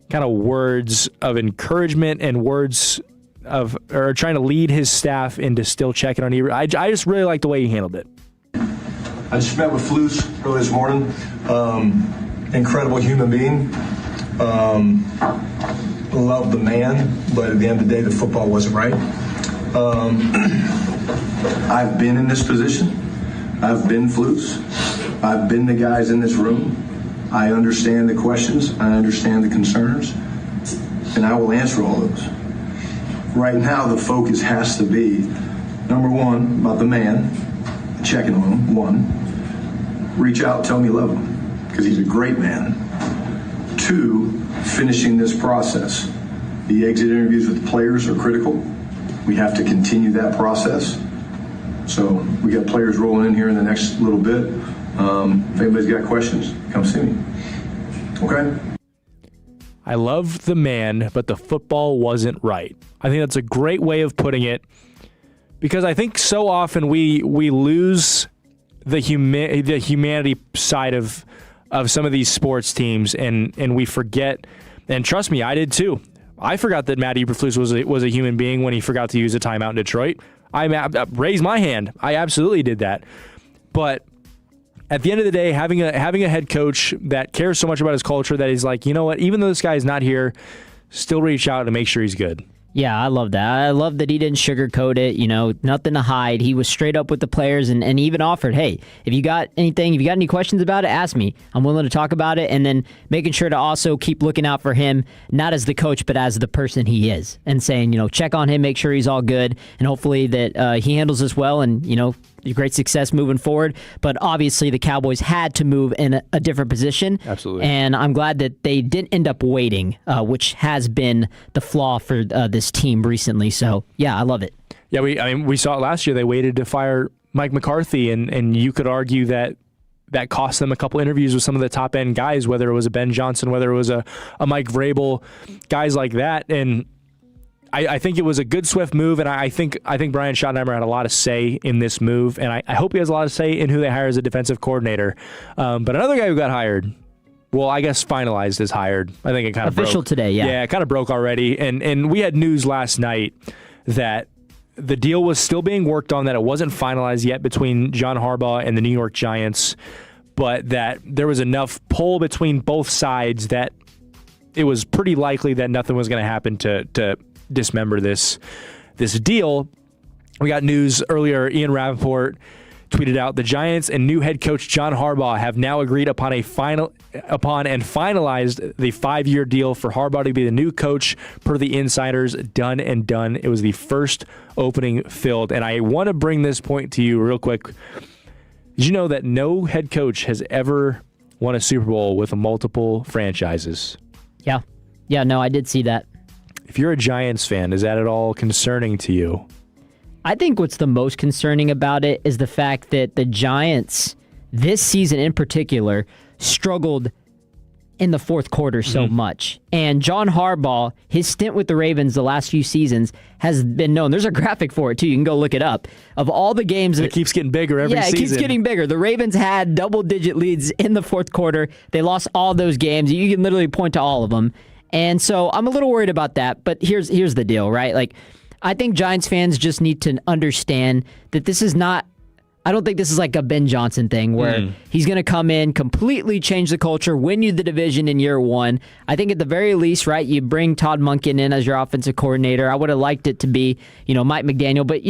kind of words of encouragement and words of, or trying to lead his staff into still checking on Eberflus. I just really liked the way he handled it. I just met with Flus early this morning. Incredible human being. Love the man, but at the end of the day, the football wasn't right. I've been in this position. I've been Flus. I've been the guys in this room. I understand the questions. I understand the concerns. And I will answer all those. Right now, the focus has to be, number one, about the man, checking on him, one. Reach out, tell me you love him, because he's a great man. Two, finishing this process. The exit interviews with the players are critical. We have to continue that process. So we got players rolling in here in the next little bit. If anybody's got questions, come see me. Okay? I love the man, but the football wasn't right. I think that's a great way of putting it, because I think so often we lose the humanity side of some of these sports teams, and we forget. And trust me, I did too. I forgot that Matt Eberflus was a human being when he forgot to use a timeout in Detroit. I raised my hand. I absolutely did that. But at the end of the day, having a head coach that cares so much about his culture that he's like, you know what, even though this guy is not here, still reach out and make sure he's good. Yeah, I love that. I love that he didn't sugarcoat it, nothing to hide. He was straight up with the players and even offered, hey, if you got any questions about it, ask me. I'm willing to talk about it. And then making sure to also keep looking out for him, not as the coach, but as the person he is. And saying, check on him, make sure he's all good, and hopefully that he handles this well and, great success moving forward. But obviously the Cowboys had to move in a different position. Absolutely. And I'm glad that they didn't end up waiting, which has been the flaw for this team recently. So, yeah, I love it. Yeah, we saw it last year. They waited to fire Mike McCarthy, and you could argue that cost them a couple interviews with some of the top-end guys, whether it was a Ben Johnson, whether it was a Mike Vrabel, guys like that. And I think it was a good, swift move, and I think Brian Schottenheimer had a lot of say in this move, and I hope he has a lot of say in who they hire as a defensive coordinator. But another guy who got hired, well, I guess finalized as hired. I think it kind of official broke today, yeah. Yeah, it kind of broke already, and we had news last night that the deal was still being worked on, that it wasn't finalized yet between John Harbaugh and the New York Giants, but that there was enough pull between both sides that it was pretty likely that nothing was going to happen to dismember this deal. We got news earlier. Ian Rappaport tweeted out, the Giants and new head coach John Harbaugh have now agreed upon and finalized the 5-year deal for Harbaugh to be the new coach per the insiders. Done and done. It was the first opening filled. And I want to bring this point to you real quick. Did you know that no head coach has ever won a Super Bowl with multiple franchises? Yeah, no, I did see that. If you're a Giants fan, is that at all concerning to you? I think what's the most concerning about it is the fact that the Giants, this season in particular, struggled in the fourth quarter so much. And John Harbaugh, his stint with the Ravens the last few seasons has been known. There's a graphic for it, too. You can go look it up. Of all the games... It keeps getting bigger every season. Yeah, it keeps getting bigger. The Ravens had double-digit leads in the fourth quarter. They lost all those games. You can literally point to all of them. And so I'm a little worried about that. But here's the deal, right? Like, I think Giants fans just need to understand that this is not... I don't think this is like a Ben Johnson thing where he's going to come in, completely change the culture, win you the division in year one. I think at the very least, right, you bring Todd Monken in as your offensive coordinator. I would have liked it to be, Mike McDaniel, but,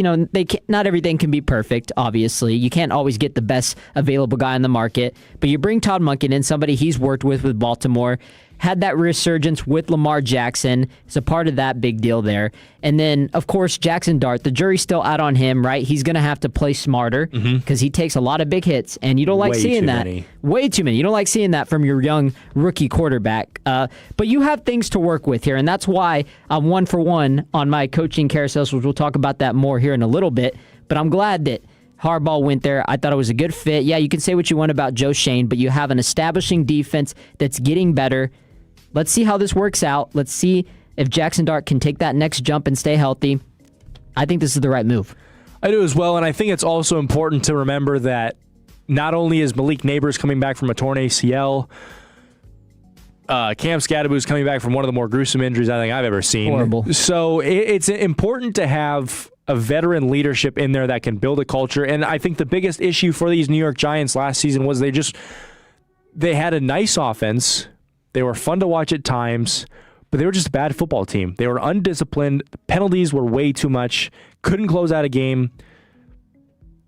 not everything can be perfect, obviously. You can't always get the best available guy in the market. But you bring Todd Monken in, somebody he's worked with Baltimore, had that resurgence with Lamar Jackson. It's a part of that big deal there. And then, of course, Jackson Dart, the jury's still out on him, right? He's going to have to play smarter because he takes a lot of big hits, and you don't like seeing that. Way too many. You don't like seeing that from your young rookie quarterback. But you have things to work with here, and that's why I'm 1 for 1 on my coaching carousels, which we'll talk about that more here in a little bit. But I'm glad that Harbaugh went there. I thought it was a good fit. Yeah, you can say what you want about Joe Shane, but you have an establishing defense that's getting better. Let's see how this works out. Let's see if Jackson Dart can take that next jump and stay healthy. I think this is the right move. I do as well, and I think it's also important to remember that not only is Malik Neighbors coming back from a torn ACL, Cam Scadaboo's coming back from one of the more gruesome injuries I think I've ever seen. Horrible. So it's important to have a veteran leadership in there that can build a culture, and I think the biggest issue for these New York Giants last season was they had a nice offense. They were fun to watch at times, but they were just a bad football team. They were undisciplined. Penalties were way too much. Couldn't close out a game.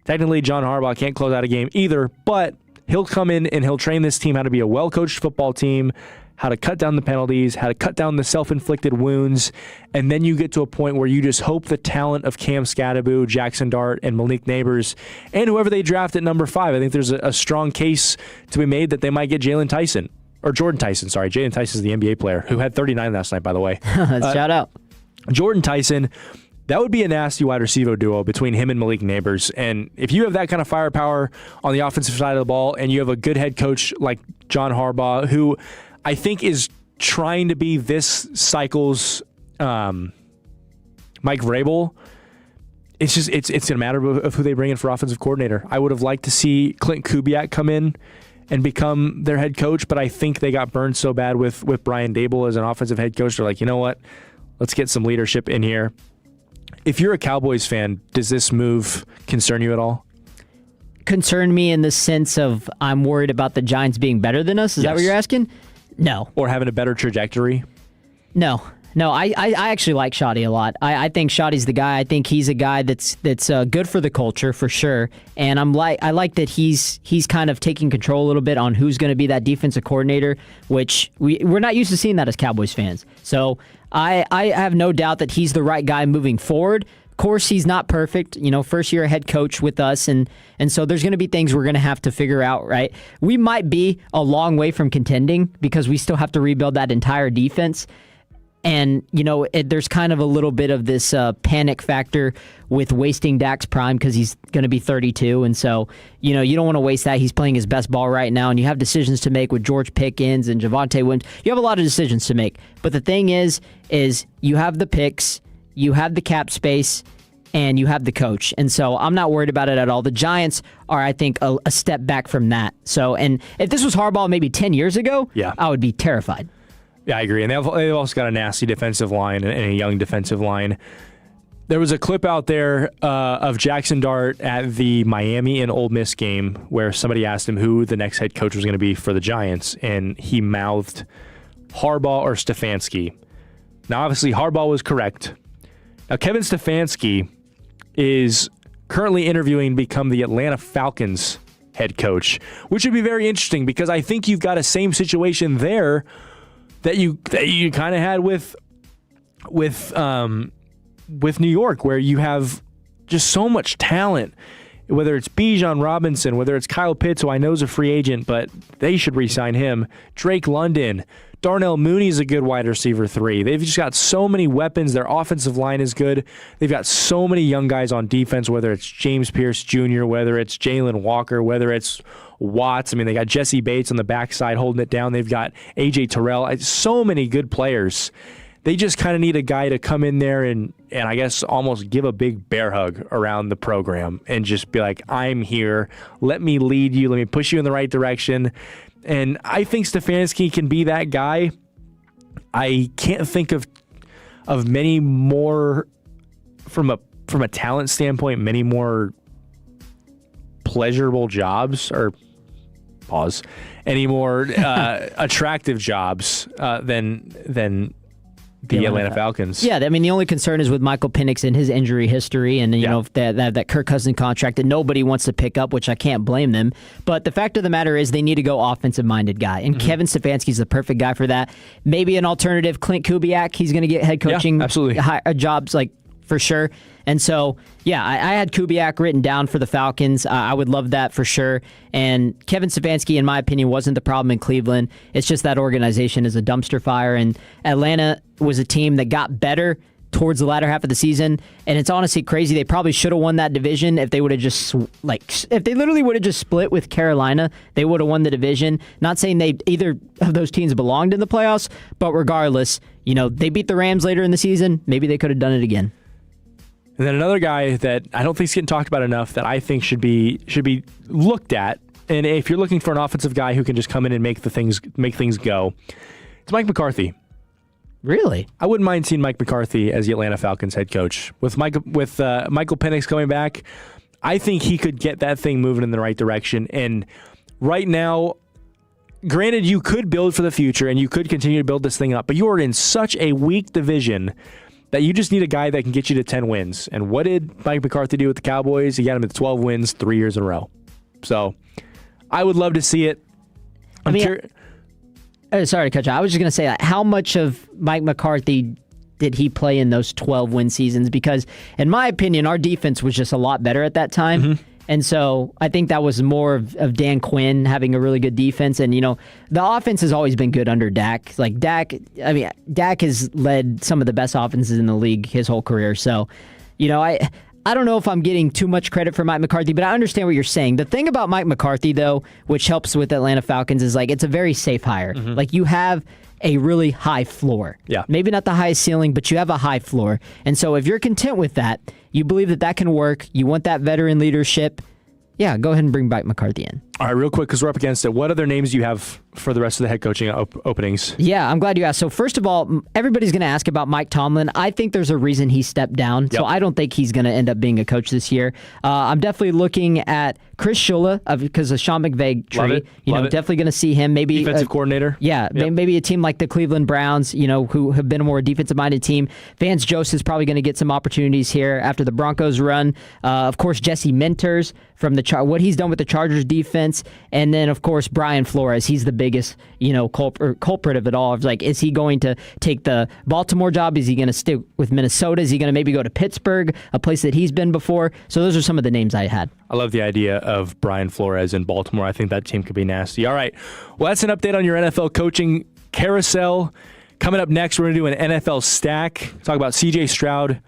Technically, John Harbaugh can't close out a game either, but he'll come in and he'll train this team how to be a well-coached football team, how to cut down the penalties, how to cut down the self-inflicted wounds, and then you get to a point where you just hope the talent of Cam Scadaboo, Jackson Dart, and Malik Neighbors, and whoever they draft at number 5. I think there's a strong case to be made that they might get Jordan Tyson. Jalen Tyson is the NBA player who had 39 last night, by the way. Shout out. Jordan Tyson, that would be a nasty wide receiver duo between him and Malik Neighbors. And if you have that kind of firepower on the offensive side of the ball and you have a good head coach like John Harbaugh, who I think is trying to be this cycle's Mike Vrabel, it's a matter of who they bring in for offensive coordinator. I would have liked to see Clint Kubiak come in and become their head coach, but I think they got burned so bad with Brian Daboll as an offensive head coach. They're like, you know what? Let's get some leadership in here. If you're a Cowboys fan, does this move concern you at all? Concern me in the sense of I'm worried about the Giants being better than us? Is that what you're asking? No. Or having a better trajectory? No, I actually like Shoddy a lot. I think Shoddy's the guy. I think he's a guy that's good for the culture for sure. And I like that he's kind of taking control a little bit on who's going to be that defensive coordinator, which we're not used to seeing that as Cowboys fans. So I have no doubt that he's the right guy moving forward. Of course, he's not perfect. First year head coach with us, and so there's going to be things we're going to have to figure out. Right? We might be a long way from contending because we still have to rebuild that entire defense. And, there's kind of a little bit of this panic factor with wasting Dak's prime because he's going to be 32. And so, you don't want to waste that. He's playing his best ball right now. And you have decisions to make with George Pickens and Javonte Williams. You have a lot of decisions to make. But the thing is you have the picks, you have the cap space, and you have the coach. And so I'm not worried about it at all. The Giants are, I think, a step back from that. So, and if this was Harbaugh maybe 10 years ago, I would be terrified. Yeah, I agree. And they've also got a nasty defensive line and a young defensive line. There was a clip out there of Jackson Dart at the Miami and Ole Miss game where somebody asked him who the next head coach was going to be for the Giants, and he mouthed Harbaugh or Stefanski. Now, obviously, Harbaugh was correct. Now, Kevin Stefanski is currently interviewing to become the Atlanta Falcons head coach, which would be very interesting because I think you've got a same situation there that you kind of had with New York, where you have just so much talent, whether it's Bijan Robinson, whether it's Kyle Pitts, who I know is a free agent, but they should re-sign him, Drake London, Darnell Mooney's a good wide receiver 3. They've just got so many weapons. Their offensive line is good. They've got so many young guys on defense, whether it's James Pierce Jr., whether it's Jalen Walker, whether it's Watts. I mean, they got Jesse Bates on the backside holding it down. They've got A.J. Terrell. So many good players. They just kind of need a guy to come in there and I guess almost give a big bear hug around the program and just be like, I'm here. Let me lead you. Let me push you in the right direction. And I think Stefanski can be that guy. I can't think of many more from a talent standpoint, many more pleasurable jobs or any more attractive jobs than the Atlanta Falcons. Yeah, I mean, the only concern is with Michael Penix and his injury history and, you know, that Kirk Cousins contract that nobody wants to pick up, which I can't blame them. But the fact of the matter is they need to go offensive-minded guy. And Kevin Stefanski's the perfect guy for that. Maybe an alternative, Clint Kubiak. He's going to get head coaching jobs, like, for sure. And so, yeah, I had Kubiak written down for the Falcons. I would love that for sure. And Kevin Stefanski, in my opinion, wasn't the problem in Cleveland. It's just that organization is a dumpster fire. And Atlanta was a team that got better towards the latter half of the season. And it's honestly crazy. They probably should have won that division if they would have just, if they literally would have just split with Carolina, they would have won the division. Not saying either of those teams belonged in the playoffs, but regardless, you know, they beat the Rams later in the season. Maybe they could have done it again. And then another guy that I don't think is getting talked about enough that I think should be looked at, and if you're looking for an offensive guy who can just come in and make things go, it's Mike McCarthy. Really? I wouldn't mind seeing Mike McCarthy as the Atlanta Falcons head coach. With Michael Penix coming back, I think he could get that thing moving in the right direction. And right now, granted, you could build for the future and you could continue to build this thing up, but you are in such a weak division that you just need a guy that can get you to 10 wins. And what did Mike McCarthy do with the Cowboys? He got him to 12 wins 3 years in a row. So I would love to see it. Sorry to cut you. I was just going to say, how much of Mike McCarthy did he play in those 12-win seasons? Because, in my opinion, our defense was just a lot better at that time. Mm-hmm. And so I think that was more of Dan Quinn having a really good defense. And, you know, the offense has always been good under Dak. Like, Dak has led some of the best offenses in the league his whole career. So, you know, I don't know if I'm getting too much credit for Mike McCarthy, but I understand what you're saying. The thing about Mike McCarthy, though, which helps with Atlanta Falcons, is, like, it's a very safe hire. Mm-hmm. Like, you have a really high floor. Yeah. Maybe not the highest ceiling, but you have a high floor. And so if you're content with that, you believe that can work, you want that veteran leadership, yeah, go ahead and bring back McCarthy in. All right, real quick, because we're up against it. What other names do you have for the rest of the head coaching openings? Yeah, I'm glad you asked. So first of all, everybody's going to ask about Mike Tomlin. I think there's a reason he stepped down, so I don't think he's going to end up being a coach this year. I'm definitely looking at Chris Shula because of Sean McVay tree. Definitely going to see him. Maybe defensive coordinator. Yeah, maybe a team like the Cleveland Browns, you know, who have been a more defensive-minded team. Vance Joseph is probably going to get some opportunities here after the Broncos run. Of course, Jesse Mentors from what he's done with the Chargers defense, and then of course Brian Flores. He's the biggest, you know, culprit of it all. It's like, is he going to take the Baltimore job? Is he going to stick with Minnesota? Is he going to maybe go to Pittsburgh, a place that he's been before? So those are some of the names I had. I love the idea of Brian Flores in Baltimore. I think that team could be nasty. All right, well, that's an update on your NFL coaching carousel. Coming up next, we're going to do an NFL stack. Talk about C.J. Stroud.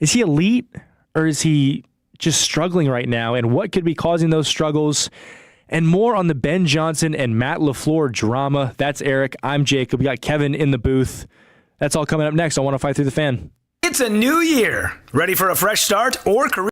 Is he elite or is he just struggling right now, and what could be causing those struggles? And more on the Ben Johnson and Matt LaFleur drama. That's Eric. I'm Jacob. We got Kevin in the booth. That's all coming up next on 105 Through the Fan. It's a new year. Ready for a fresh start or career?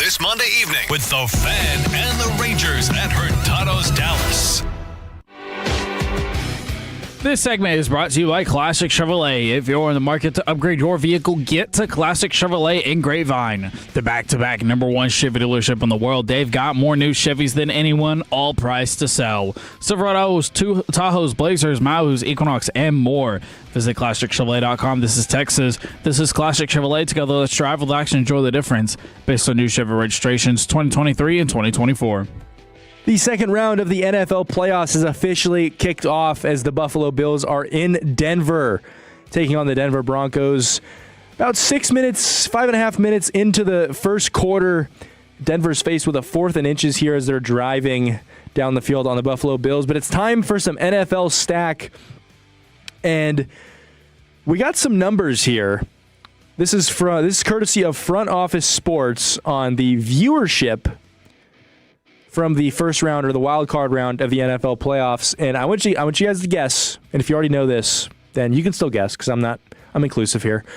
this Monday evening with the Fan and the Rangers at Hurtado's Dallas. This segment is brought to you by Classic Chevrolet. If you're in the market to upgrade your vehicle, get to Classic Chevrolet in Grapevine. The back-to-back #1 Chevy dealership in the world. They've got more new Chevys than anyone, all priced to sell. Silverados, Tahoes, Blazers, Malibu's, Equinox, and more. Visit ClassicChevrolet.com. This is Texas. This is Classic Chevrolet. Together, let's drive, relax, and enjoy the difference. Based on new Chevy registrations 2023 and 2024. The second round of the NFL playoffs is officially kicked off as the Buffalo Bills are in Denver, taking on the Denver Broncos. About 5.5 minutes into the first quarter, Denver's faced with a 4th and inches here as they're driving down the field on the Buffalo Bills. But it's time for some NFL stack, and we got some numbers here. This is courtesy of Front Office Sports on the viewership from the first round or the wild card round of the NFL playoffs. And I want you guys to guess. And if you already know this, then you can still guess because I'm inclusive here. I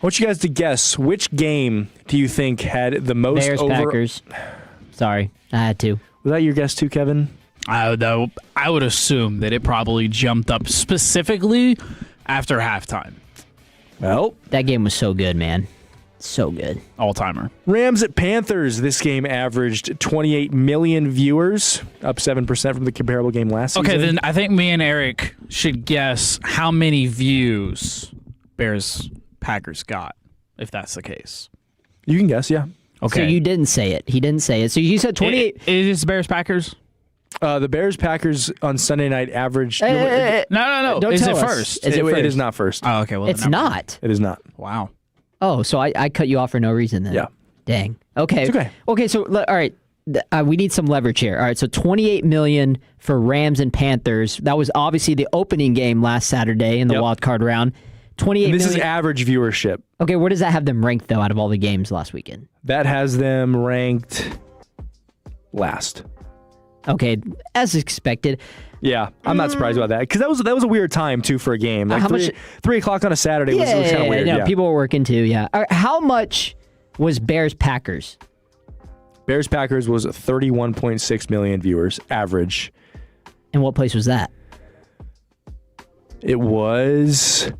want you guys to guess which game do you think had the most Bears-Packers. Sorry, I had to. Was that your guess too, Kevin? I would assume that it probably jumped up specifically after halftime. Well, that game was so good, man. So good. All-timer. Rams at Panthers. This game averaged 28 million viewers, up 7% from the comparable game last season. Okay, then I think me and Eric should guess how many views Bears-Packers got, if that's the case. You can guess, yeah. Okay. So you didn't say it. He didn't say it. So you said 28. Is this Bears-Packers? The Bears-Packers on Sunday night averaged... No. Don't is tell it us. first? Is it first? It is not first. Oh, okay. Well, it's not. It is not. Wow. Oh, so I cut you off for no reason then. Yeah. Dang. Okay. It's okay. Okay, so all right. We need some leverage here. All right, so $28 million for Rams and Panthers. That was obviously the opening game last Saturday in the wild card round. This is average viewership. Okay, where does that have them ranked, though, out of all the games last weekend? That has them ranked last. Okay, as expected. Yeah, I'm not surprised about that because that was a weird time too for a game. Like 3 o'clock on a Saturday was kind of weird. Yeah, people were working too. Yeah. All right, how much was Bears-Packers? Bears-Packers was 31.6 million viewers average. And what place was that? It was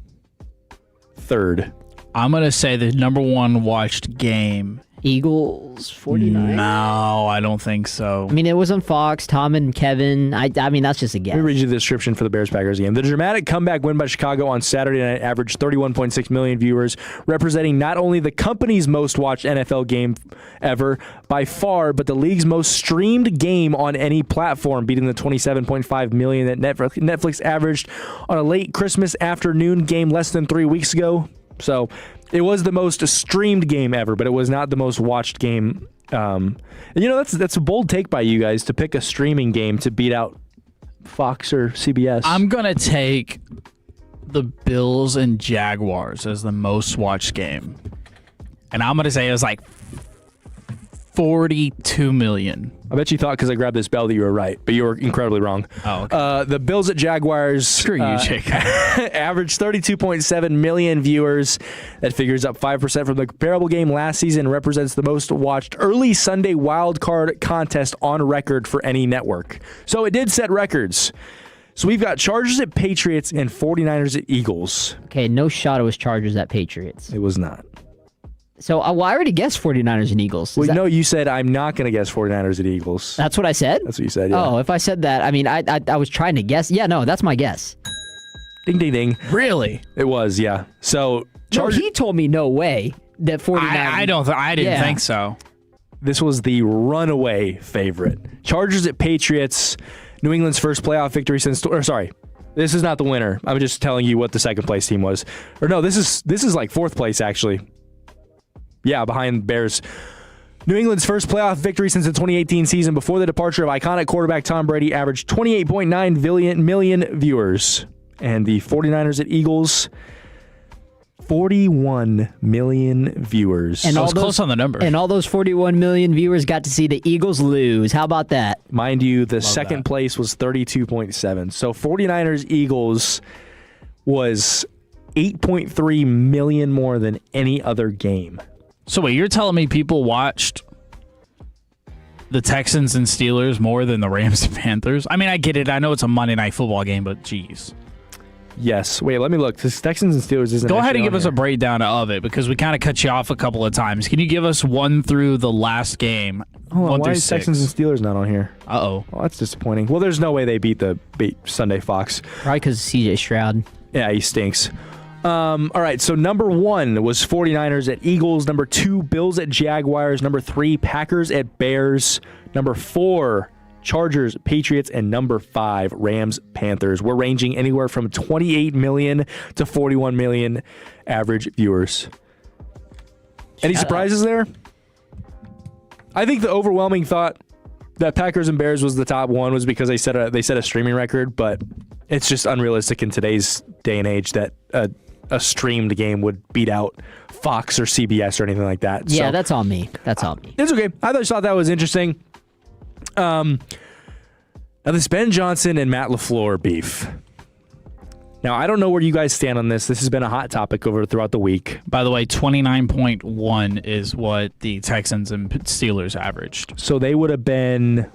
third. I'm gonna say the #1 watched game. Eagles 49? No, I don't think so. I mean, it was on Fox, Tom and Kevin. I mean, that's just a guess. Let me read you the description for the Bears-Packers game. The dramatic comeback win by Chicago on Saturday night averaged 31.6 million viewers, representing not only the company's most watched NFL game ever by far, but the league's most streamed game on any platform, beating the 27.5 million that Netflix averaged on a late Christmas afternoon game less than 3 weeks ago. So it was the most streamed game ever, but it was not the most watched game. And that's a bold take by you guys to pick a streaming game to beat out Fox or CBS. I'm going to take the Bills and Jaguars as the most watched game. And I'm going to say it was like 42 million. I bet you thought because I grabbed this bell that you were right, but you were incredibly wrong. Oh, okay. The Bills at Jaguars. Screw you, Jake. Averaged 32.7 million viewers. That figures up 5% from the comparable game last season, represents the most watched early Sunday wild card contest on record for any network. So it did set records. So we've got Chargers at Patriots and 49ers at Eagles. Okay, no shot it was Chargers at Patriots. It was not. So I already guessed 49ers and Eagles. No, you said I'm not going to guess 49ers and Eagles. That's what I said? That's what you said, yeah. Oh, if I said that, I mean, I was trying to guess. Yeah, no, that's my guess. Ding, ding, ding. Really? It was, yeah. So he told me no way that 49ers... I didn't think so. This was the runaway favorite. Chargers at Patriots, New England's first playoff victory since... this is not the winner. I'm just telling you what the second place team was. Or no, this is like fourth place, actually. Yeah, behind Bears. New England's first playoff victory since the 2018 season before the departure of iconic quarterback Tom Brady averaged 28.9 million viewers. And the 49ers at Eagles, 41 million viewers. And I was close on the number. And all those 41 million viewers got to see the Eagles lose. How about that? Mind you, the second place was 32.7. So 49ers Eagles was 8.3 million more than any other game. So wait, you're telling me people watched the Texans and Steelers more than the Rams and Panthers? I mean, I get it. I know it's a Monday Night Football game, but geez. Yes. Wait, let me look. This Texans and Steelers isn't. Go ahead and give on us here. a breakdown of it because we kind of cut you off a couple of times. Can you give us one through the last game? Hold on, 1 why through is 6? Texans and Steelers not on here? Uh-oh. Well, that's disappointing. Well, there's no way they beat Sunday Fox. Probably because CJ Stroud. Yeah, he stinks. All right, so number 1 was 49ers at Eagles. Number 2, Bills at Jaguars. Number 3, Packers at Bears. Number 4, Chargers, Patriots, and number 5, Rams, Panthers. We're ranging anywhere from 28 million to 41 million average viewers. Any surprises there? I think the overwhelming thought that Packers and Bears was the top one was because they set a streaming record, but it's just unrealistic in today's day and age that a streamed game would beat out Fox or CBS or anything like that. Yeah, so, that's on me. That's on me. it's okay. I just thought that was interesting. Now, this Ben Johnson and Matt LaFleur beef. Now, I don't know where you guys stand on this. This has been a hot topic throughout the week. By the way, 29.1 is what the Texans and Steelers averaged. So they would have been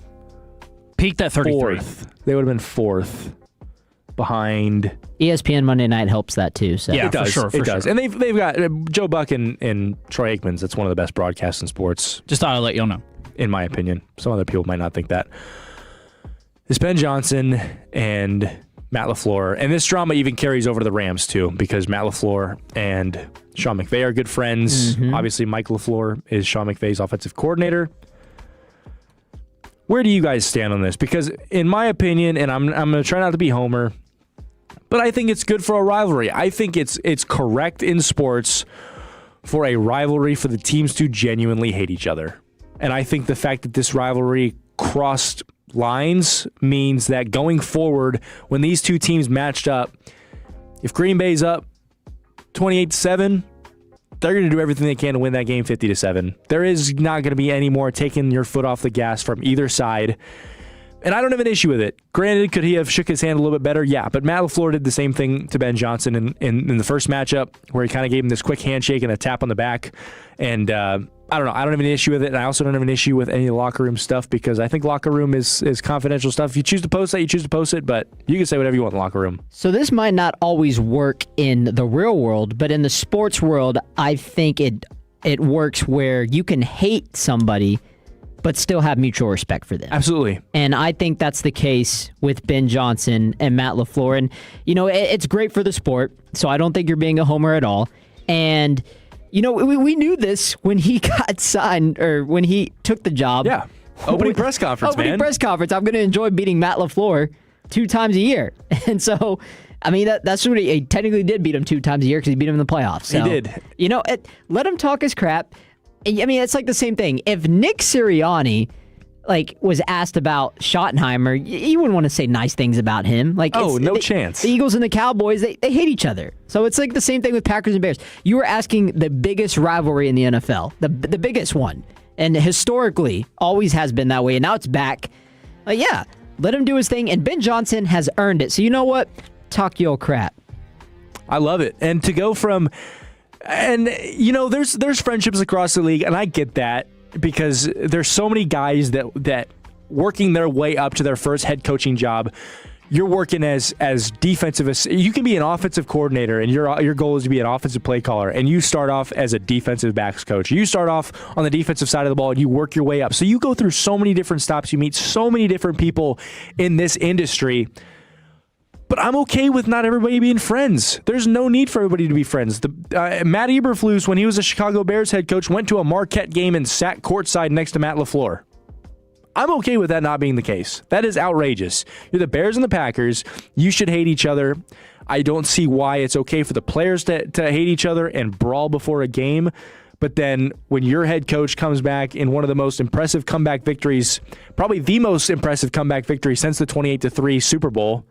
peaked at 33. Fourth. They would have been 4th behind. ESPN Monday Night helps that too. So Yeah, it does. For sure. It does. And they've got Joe Buck and Troy Aikman's. That's one of the best broadcasts in sports. Just thought I'd let you know. In my opinion. Some other people might not think that. It's Ben Johnson and Matt LaFleur. And this drama even carries over to the Rams, too, because Matt LaFleur and Sean McVay are good friends. Mm-hmm. Obviously, Mike LaFleur is Sean McVay's offensive coordinator. Where do you guys stand on this? Because in my opinion, and I'm going to try not to be Homer, but I think it's good for a rivalry. I think it's correct in sports for a rivalry for the teams to genuinely hate each other. And I think the fact that this rivalry crossed lines means that going forward, when these two teams matched up, if Green Bay's up 28-7, they're going to do everything they can to win that game 50-7. There is not going to be any more taking your foot off the gas from either side. And I don't have an issue with it. Granted, could he have shook his hand a little bit better? Yeah, but Matt LaFleur did the same thing to Ben Johnson in the first matchup where he kind of gave him this quick handshake and a tap on the back. And I don't know. I don't have an issue with it. And I also don't have an issue with any of the locker room stuff because I think locker room is confidential stuff. If you choose to post that, you choose to post it, but you can say whatever you want in the locker room. So this might not always work in the real world, but in the sports world, I think it works where you can hate somebody but still have mutual respect for them. Absolutely. And I think that's the case with Ben Johnson and Matt LaFleur. And, you know, it's great for the sport, so I don't think you're being a homer at all. And, you know, we knew this when he got signed, or when he took the job. Yeah. Opening press conference, man. Opening press conference. I'm going to enjoy beating Matt LaFleur 2 times a year. And so, I mean, that's what he technically did beat him 2 times a year because he beat him in the playoffs. So, he did. You know, let him talk his crap. I mean, it's like the same thing. If Nick Sirianni, was asked about Schottenheimer, you wouldn't want to say nice things about him. No chance. The Eagles and the Cowboys, they hate each other. So it's like the same thing with Packers and Bears. You were asking the biggest rivalry in the NFL, the biggest one. And historically, always has been that way. And now it's back. Yeah, let him do his thing. And Ben Johnson has earned it. So you know what? Talk your crap. I love it. And to go from... And, you know, there's friendships across the league, and I get that because there's so many guys that working their way up to their first head coaching job, you're working as defensive. You can be an offensive coordinator, and your goal is to be an offensive play caller, and you start off as a defensive backs coach. You start off on the defensive side of the ball, and you work your way up. So you go through so many different stops. You meet so many different people in this industry. But I'm okay with not everybody being friends. There's no need for everybody to be friends. Matt Eberflus, when he was a Chicago Bears head coach, went to a Marquette game and sat courtside next to Matt LaFleur. I'm okay with that not being the case. That is outrageous. You're the Bears and the Packers. You should hate each other. I don't see why it's okay for the players to hate each other and brawl before a game. But then when your head coach comes back in one of the most impressive comeback victories, probably the most impressive comeback victory since the 28-3 Super Bowl,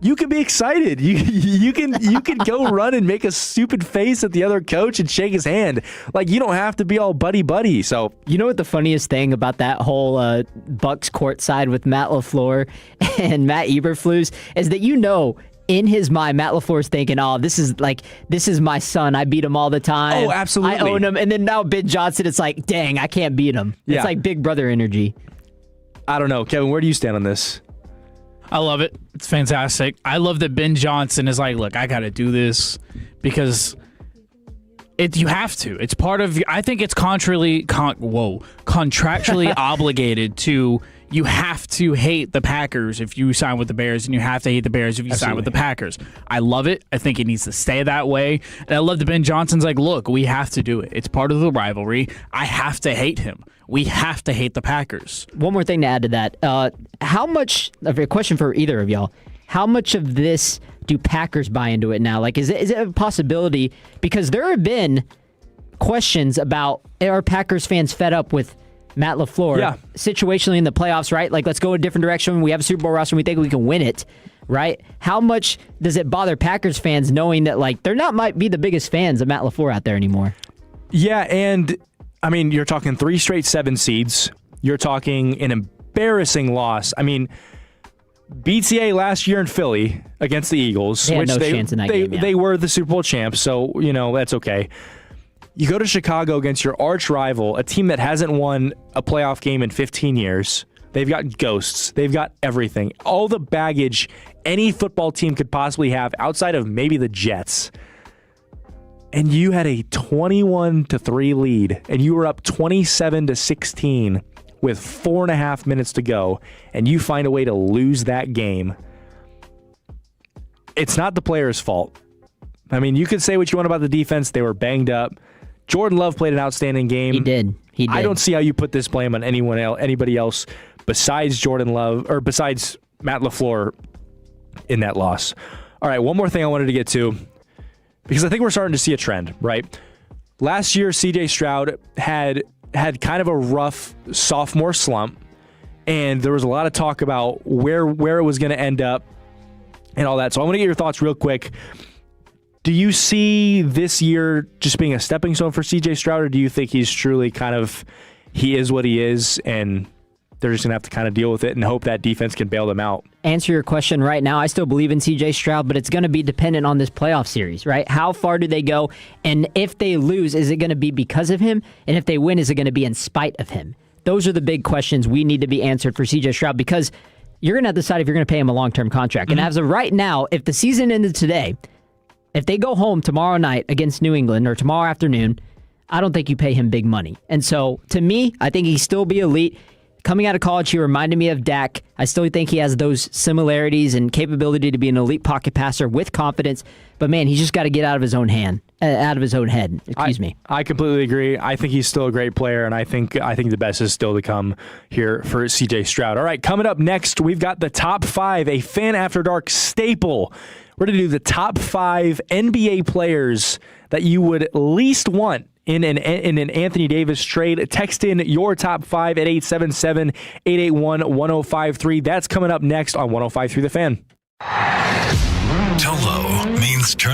you can be excited. You can go run and make a stupid face at the other coach and shake his hand. You don't have to be all buddy-buddy. So you know what the funniest thing about that whole Bucs courtside with Matt LaFleur and Matt Eberflus is that in his mind, Matt LaFleur's thinking, oh, this is my son. I beat him all the time. Oh, absolutely. I own him. And then now Ben Johnson, it's like, dang, I can't beat him. Yeah. It's like big brother energy. I don't know. Kevin, where do you stand on this? I love it. It's fantastic. I love that Ben Johnson is like, look, I got to do this because you have to. It's part of. I think it's contractually obligated to. You have to hate the Packers if you sign with the Bears, and you have to hate the Bears if you sign with the Packers. I love it. I think it needs to stay that way. And I love that Ben Johnson's like, look, we have to do it. It's part of the rivalry. I have to hate him. We have to hate the Packers. One more thing to add to that. How much, a question for either of y'all, how much of this do Packers buy into it now? Like, is it a possibility? Because there have been questions about, are Packers fans fed up with Matt LaFleur situationally in the playoffs, right? Like, let's go a different direction. We have a Super Bowl roster and we think we can win it, right? How much does it bother Packers fans knowing that, like, they're not might be the biggest fans of Matt LaFleur out there anymore? Yeah, and I mean, you're talking 3 straight 7 seeds. You're talking an embarrassing loss. I mean, BTA last year in Philly against the Eagles, they had no chance in that game. They were the Super Bowl champs, so, that's okay. You go to Chicago against your arch rival, a team that hasn't won a playoff game in 15 years. They've got ghosts. They've got everything. All the baggage any football team could possibly have outside of maybe the Jets. And you had a 21-3 lead, and you were up 27-16 with 4.5 minutes to go, and you find a way to lose that game. It's not the players' fault. I mean, you could say what you want about the defense. They were banged up. Jordan Love played an outstanding game. He did. I don't see how you put this blame on anybody else besides Jordan Love or besides Matt LaFleur in that loss. All right, one more thing I wanted to get to, because I think we're starting to see a trend, right? Last year, C.J. Stroud had kind of a rough sophomore slump, and there was a lot of talk about where it was going to end up and all that. So I want to get your thoughts real quick. Do you see this year just being a stepping stone for C.J. Stroud, or do you think he's truly he is what he is, and they're just going to have to kind of deal with it and hope that defense can bail them out? Answer your question right now. I still believe in C.J. Stroud, but it's going to be dependent on this playoff series, right? How far do they go? And if they lose, is it going to be because of him? And if they win, is it going to be in spite of him? Those are the big questions we need to be answered for C.J. Stroud, because you're going to have to decide if you're going to pay him a long-term contract. And as of right now, if the season ended today, if they go home tomorrow night against New England or tomorrow afternoon, I don't think you pay him big money. And so, to me, I think he'd still be elite. Coming out of college, he reminded me of Dak. I still think he has those similarities and capability to be an elite pocket passer with confidence. But, man, he's just got to get out of his own head. Excuse me. I completely agree. I think he's still a great player, and I think the best is still to come here for C.J. Stroud. All right, coming up next, we've got the top 5, a Fan After Dark staple. We're going to do the top 5 NBA players that you would least want in an Anthony Davis trade. Text in your top 5 at 877-881-1053. That's coming up next on 105.3 The Fan. Tolo means turn.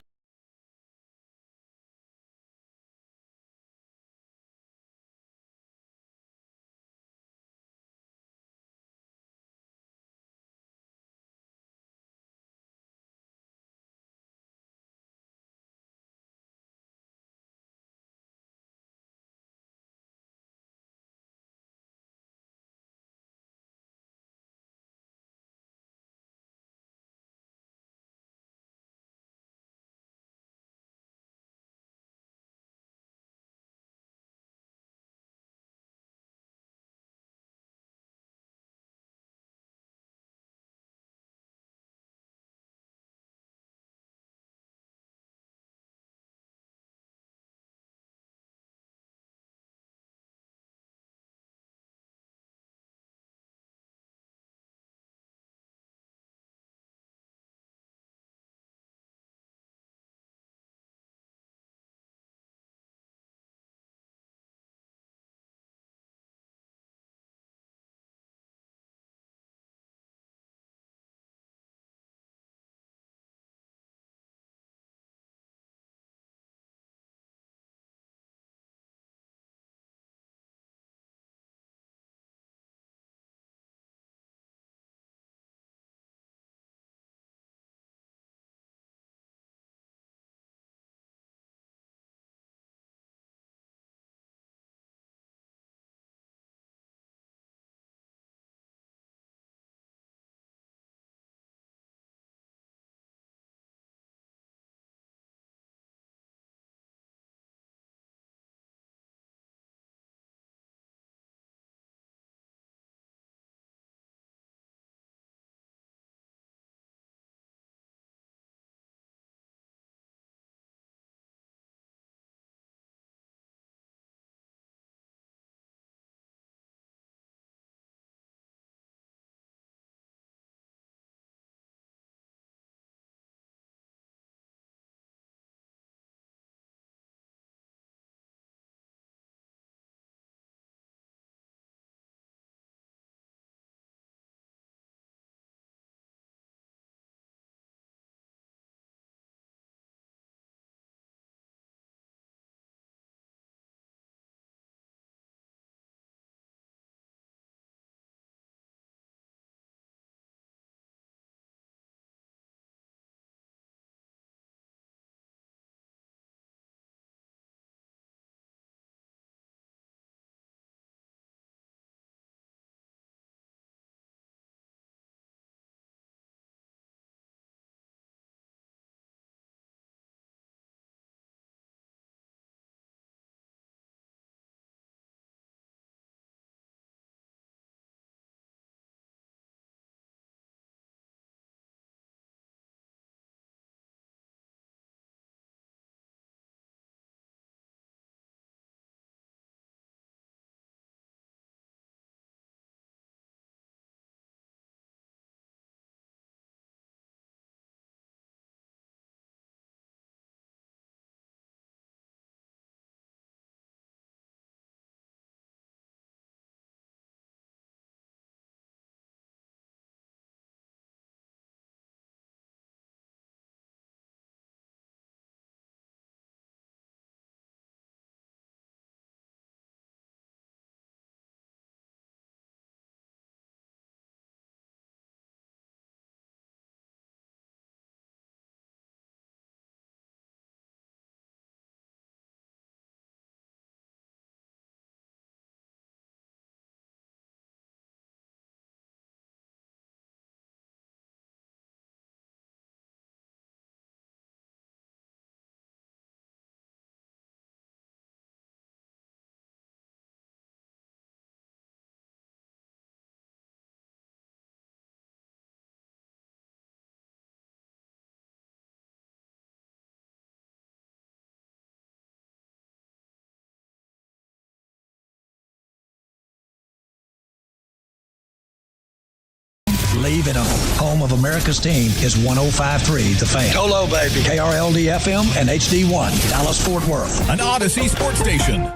believe in them. Home of America's team is 105.3 The Fan. Hello, baby. KRLD-FM and HD1, Dallas-Fort Worth. An Odyssey sports station.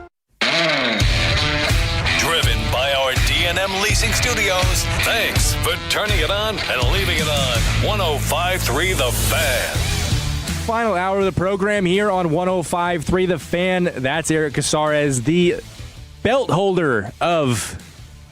Driven by our D&M Leasing Studios. Thanks for turning it on and leaving it on. 105.3 The Fan. Final hour of the program here on 105.3 The Fan. That's Eric Casares, the belt holder of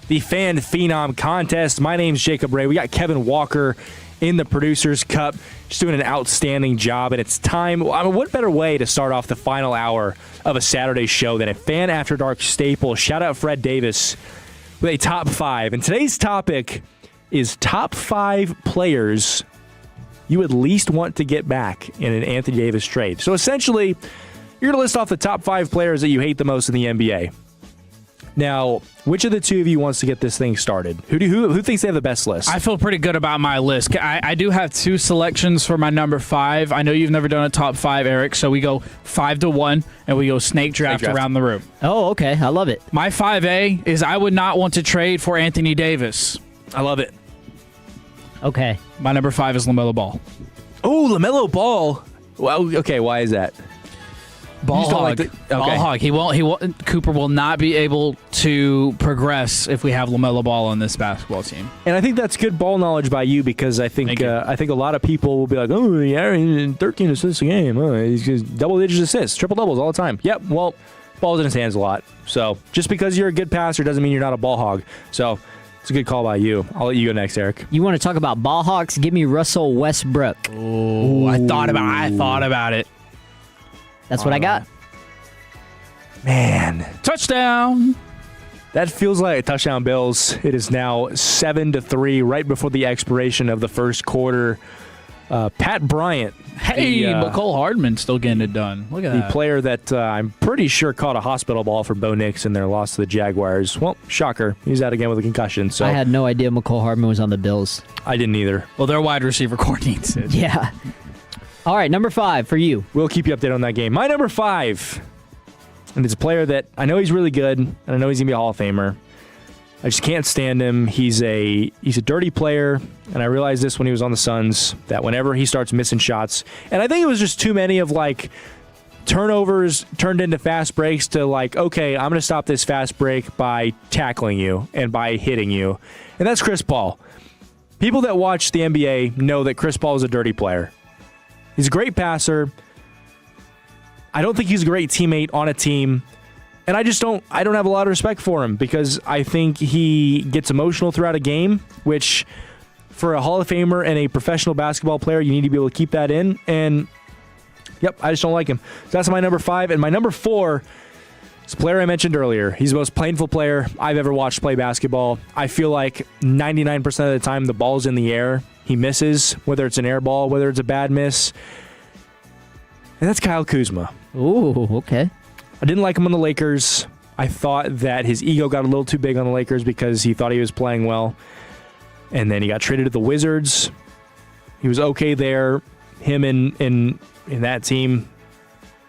the Fan Phenom contest. My name's Jacob Ray. We got Kevin Walker in the Producers Cup, just doing an outstanding job. And it's time. I mean, what better way to start off the final hour of a Saturday show than a Fan After Dark staple? Shout out Fred Davis with a top 5. And today's topic is top 5 players you would least want to get back in an Anthony Davis trade. So essentially, you're going to list off the top 5 players that you hate the most in the NBA. Now, which of the two of you wants to get this thing started? Who thinks they have the best list? I feel pretty good about my list. I do have 2 selections for my number 5. I know you've never done a top 5, Eric, so we go 5 to 1, and we go snake draft around the room. Oh, okay. I love it. My 5A is I would not want to trade for Anthony Davis. I love it. Okay. My number 5 is LaMelo Ball. Oh, LaMelo Ball. Well, okay, why is that? Ball hog. Ball hog. He won't. Cooper will not be able to progress if we have LaMelo Ball on this basketball team. And I think that's good ball knowledge by you, because I think a lot of people will be like, oh, yeah, 13 assists a game. Oh, he's double-digit assists, triple-doubles all the time. Yep, well, ball's in his hands a lot. So just because you're a good passer doesn't mean you're not a ball hog. So it's a good call by you. I'll let you go next, Eric. You want to talk about ball hogs? Give me Russell Westbrook. Oh, I thought about it. That's what I got. Man. Touchdown. That feels like a touchdown, Bills. It is now 7-3 right before the expiration of the first quarter. Pat Bryant. Hey, McCole Hardman still getting it done. Look at that. The player that I'm pretty sure caught a hospital ball for Bo Nix in their loss to the Jaguars. Well, shocker. He's out again with a concussion. So I had no idea McCole Hardman was on the Bills. I didn't either. Well, their wide receiver core needs it. Yeah. All right, number 5 for you. We'll keep you updated on that game. My number 5, and it's a player that I know he's really good, and I know he's going to be a Hall of Famer. I just can't stand him. He's a dirty player, and I realized this when he was on the Suns, that whenever he starts missing shots, and I think it was just too many of like turnovers turned into fast breaks to like, okay, I'm going to stop this fast break by tackling you and by hitting you. And that's Chris Paul. People that watch the NBA know that Chris Paul is a dirty player. He's a great passer. I don't think he's a great teammate on a team. And I don't have a lot of respect for him, because I think he gets emotional throughout a game, which for a Hall of Famer and a professional basketball player, you need to be able to keep that in. And yep, I just don't like him. So that's my number 5. And my number 4 is a player I mentioned earlier. He's the most painful player I've ever watched play basketball. I feel like 99% of the time the ball's in the air, he misses, whether it's an air ball, whether it's a bad miss. And that's Kyle Kuzma. Ooh, okay. I didn't like him on the Lakers. I thought that his ego got a little too big on the Lakers because he thought he was playing well. And then he got traded to the Wizards. He was okay there. Him in that team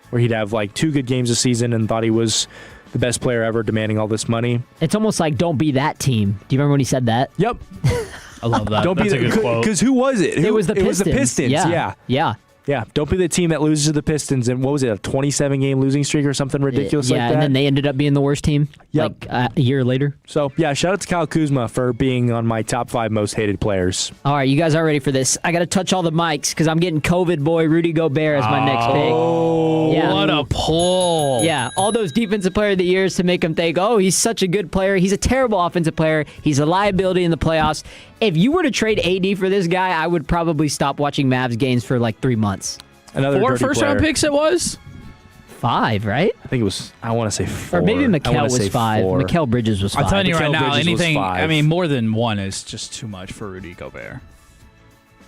where he'd have like 2 good games a season, and thought he was the best player ever, demanding all this money. It's almost like, don't be that team. Do you remember when he said that? Yep. I love that. Don't That's be a good quote. Because who was it? It was the Pistons. It was the Pistons. Yeah. Yeah, don't be the team that loses to the Pistons. And what was it, a 27-game losing streak or something ridiculous like that? Yeah, and then they ended up being the worst team like a year later. So, yeah, shout out to Kyle Kuzma for being on my top 5 most hated players. All right, you guys are ready for this. I got to touch all the mics because I'm getting COVID boy Rudy Gobert as my next pick. Oh, yeah. What a pull. Yeah, all those defensive player of the years to make him think, oh, he's such a good player. He's a terrible offensive player. He's a liability in the playoffs. If you were to trade AD for this guy, I would probably stop watching Mavs games for like 3 months. Another 4 dirty first-round player. picks it was? 5, right? I think it was, I want to say 4. Or maybe Mikal was 5. 4. Mikal Bridges was 5. I'm telling you right now, Bridges anything, was 5. I mean, more than 1 is just too much for Rudy Gobert.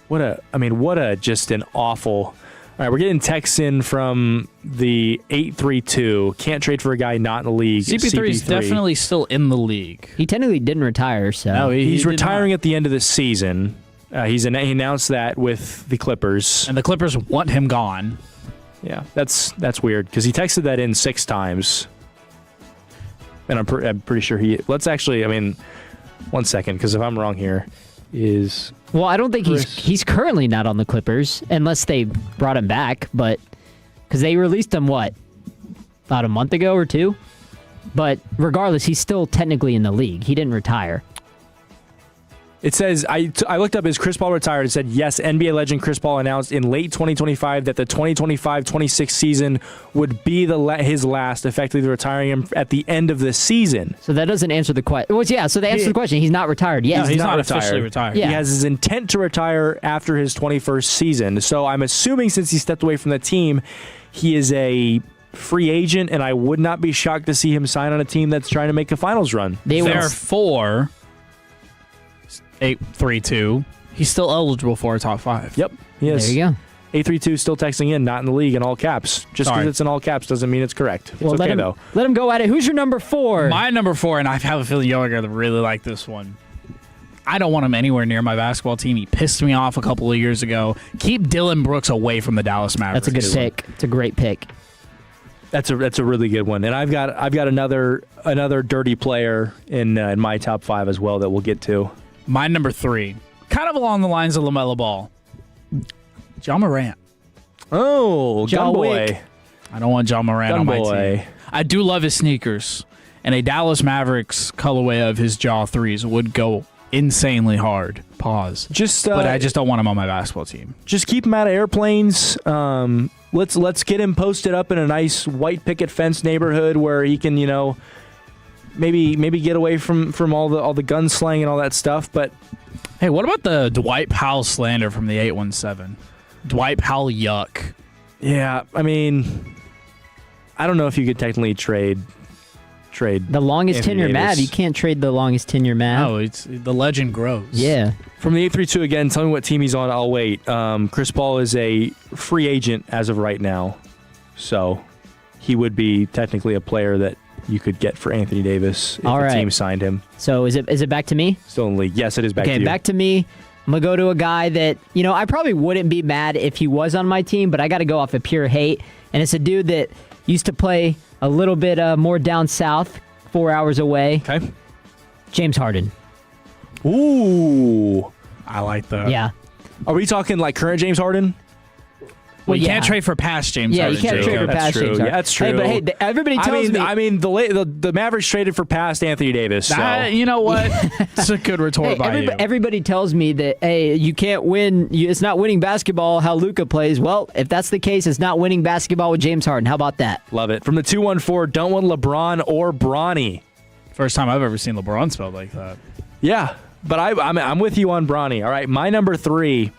What a just an awful. All right, we're getting texts in from the 832. Can't trade for a guy not in the league. CP3 is definitely still in the league. He technically didn't retire, so. No, he's retiring at the end of the season. He announced that with the Clippers. And the Clippers want him gone. Yeah, that's weird because he texted that in 6 times. And I'm pretty sure let's actually, one second, because if I'm wrong here, is. Well, I don't think he's currently not on the Clippers unless they brought him back, but because they released him about a month ago or two. But regardless, he's still technically in the league. He didn't retire. It says, I looked up, is Chris Paul retired? It said, yes, NBA legend Chris Paul announced in late 2025 that the 2025-26 season would be his last, effectively retiring him at the end of the season. So that doesn't answer the question. Well, yeah, so they answer the question. He's not retired yet. No, he's not officially retired. Yeah. He has his intent to retire after his 21st season. So I'm assuming since he stepped away from the team, he is a free agent, and I would not be shocked to see him sign on a team that's trying to make a finals run. Therefore, 832. He's still eligible for a top 5. Yep, he is. There you go. 832 still texting in, not in the league in all caps. Just because it's in all caps doesn't mean it's correct. It's okay, though. Let him go at it. Who's your number 4? My number 4, and I have a feeling y'all are going to really like this one. I don't want him anywhere near my basketball team. He pissed me off a couple of years ago. Keep Dylan Brooks away from the Dallas Mavericks. That's a good pick. It's a great pick. That's a really good one, and I've got another dirty player in my top 5 as well that we'll get to. My number 3, kind of along the lines of LaMelo Ball, John Morant. Oh, Gun Boy. I don't want John Morant on my team. I do love his sneakers, and a Dallas Mavericks colorway of his Jaw 3s would go insanely hard. Pause. But I just don't want him on my basketball team. Just keep him out of airplanes. Let's get him posted up in a nice white picket fence neighborhood where he can, maybe get away from all the gunslang and all that stuff. But hey, what about the Dwight Powell slander from the 817? Dwight Powell, yuck. Yeah, I mean, I don't know if you could technically trade the longest Anthony tenure Davis. Mav. You can't trade the longest tenure Mav. No, it's the legend grows. Yeah. From the 832 again, tell me what team he's on. I'll wait. Chris Paul is a free agent as of right now, so he would be technically a player that you could get for Anthony Davis if the team signed him. So is it back to me? Still in the league. Yes, it is back to you. Okay, back to me. I'm going to go to a guy that, I probably wouldn't be mad if he was on my team, but I got to go off of pure hate. And it's a dude that used to play a little bit more down south, 4 hours away. Okay. James Harden. Ooh. I like that. Yeah. Are we talking like current James Harden? Well, you can't trade for past James Harden. Yeah, you can't trade for past James Harden. Yeah, that's true. Hey, but everybody tells me. I mean, the Mavericks traded for past Anthony Davis. So. You know what? It's a good retort by you. Everybody tells me that, hey, you can't win. It's not winning basketball how Luka plays. Well, if that's the case, it's not winning basketball with James Harden. How about that? Love it. From the 214, don't want LeBron or Bronny. First time I've ever seen LeBron spelled like that. Yeah, but I'm with you on Bronny. All right, my number 3,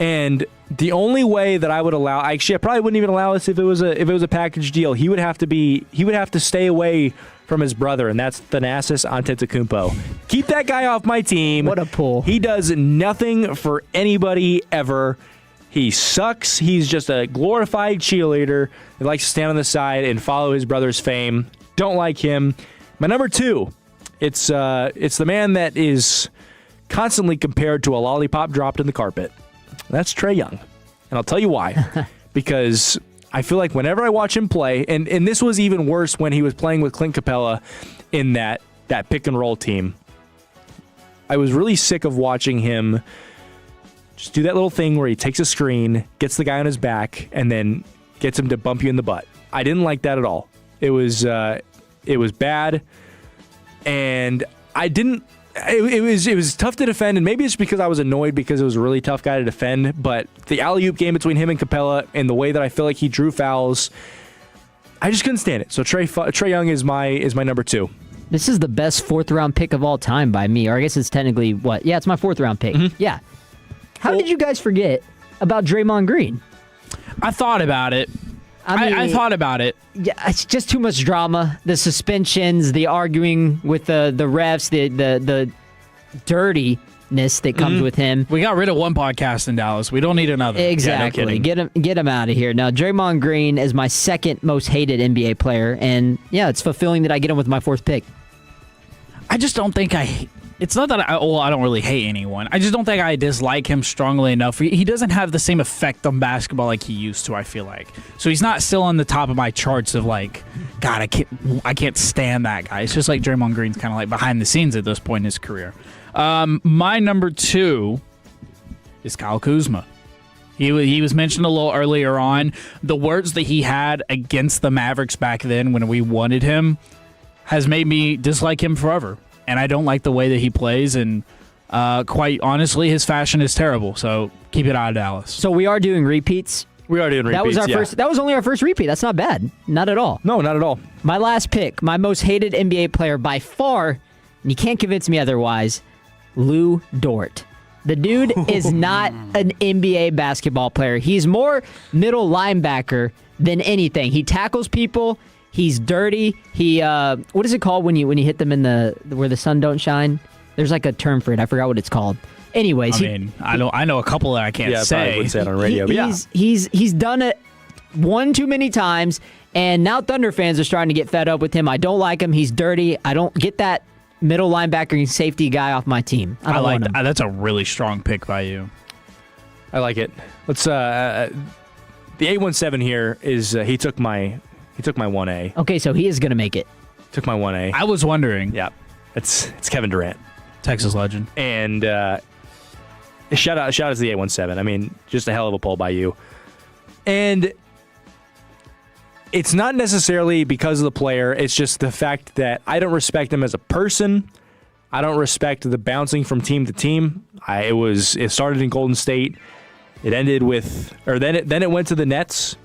and the only way that I would allow, actually, I probably wouldn't even allow this if it was a package deal. He would have to stay away from his brother, and that's Thanasis Antetokounmpo. Keep that guy off my team. What a pull! He does nothing for anybody ever. He sucks. He's just a glorified cheerleader. He likes to stand on the side and follow his brother's fame. Don't like him. My number 2, it's the man that is constantly compared to a lollipop dropped in the carpet. That's Trae Young. And I'll tell you why. Because I feel like whenever I watch him play, and this was even worse when he was playing with Clint Capella in that pick and roll team, I was really sick of watching him just do that little thing where he takes a screen, gets the guy on his back, and then gets him to bump you in the butt. I didn't like that at all. It was bad, and I didn't. It was tough to defend, and maybe it's because I was annoyed because it was a really tough guy to defend. But the alley-oop game between him and Capella, and the way that I feel like he drew fouls, I just couldn't stand it. So Trae Young is my number 2. This is the best 4th-round pick of all time by me, or I guess it's technically what? Yeah, it's my 4th-round pick. Mm-hmm. Yeah. How did you guys forget about Draymond Green? I thought about it. I thought about it. Yeah, it's just too much drama. The suspensions, the arguing with the refs, the dirtiness that comes with him. We got rid of one podcast in Dallas. We don't need another. Exactly. Yeah, no get him out of here. Now, Draymond Green is my 2nd most hated NBA player, and yeah, it's fulfilling that I get him with my 4th pick. I just don't think it's not that I don't really hate anyone. I just don't think I dislike him strongly enough. He doesn't have the same effect on basketball like he used to, I feel like. So he's not still on the top of my charts of like, God, I can't stand that guy. It's just like Draymond Green's kind of like behind the scenes at this point in his career. My number 2 is Kyle Kuzma. He was mentioned a little earlier on. The words that he had against the Mavericks back then when we wanted him has made me dislike him forever. And I don't like the way that he plays, and quite honestly, his fashion is terrible. So keep it out of Dallas. So we are doing repeats. We are doing repeats. That was our first. That was only our first repeat. That's not bad. Not at all. No, not at all. My last pick, my most hated NBA player by far, and you can't convince me otherwise, Lou Dort. The dude is not an NBA basketball player. He's more middle linebacker than anything. He tackles people. He's dirty. He what is it called when you hit them in the where the sun don't shine? There's like a term for it. I forgot what it's called. Anyways, I know a couple that I can't say. I wouldn't say it on radio. He's done it one too many times, and now Thunder fans are starting to get fed up with him. I don't like him. He's dirty. I don't get that middle linebacker and safety guy off my team. I don't want him. That's a really strong pick by you. I like it. Let's the 817 here is he took my 1A. Okay, so he is going to make it. Took my 1A. I was wondering. Yeah. It's Kevin Durant, Texas legend. And shout out to the 817. I mean, just a hell of a pull by you. And it's not necessarily because of the player. It's just the fact that I don't respect him as a person. I don't respect the bouncing from team to team. It started in Golden State. It ended with, or then it went to the Nets,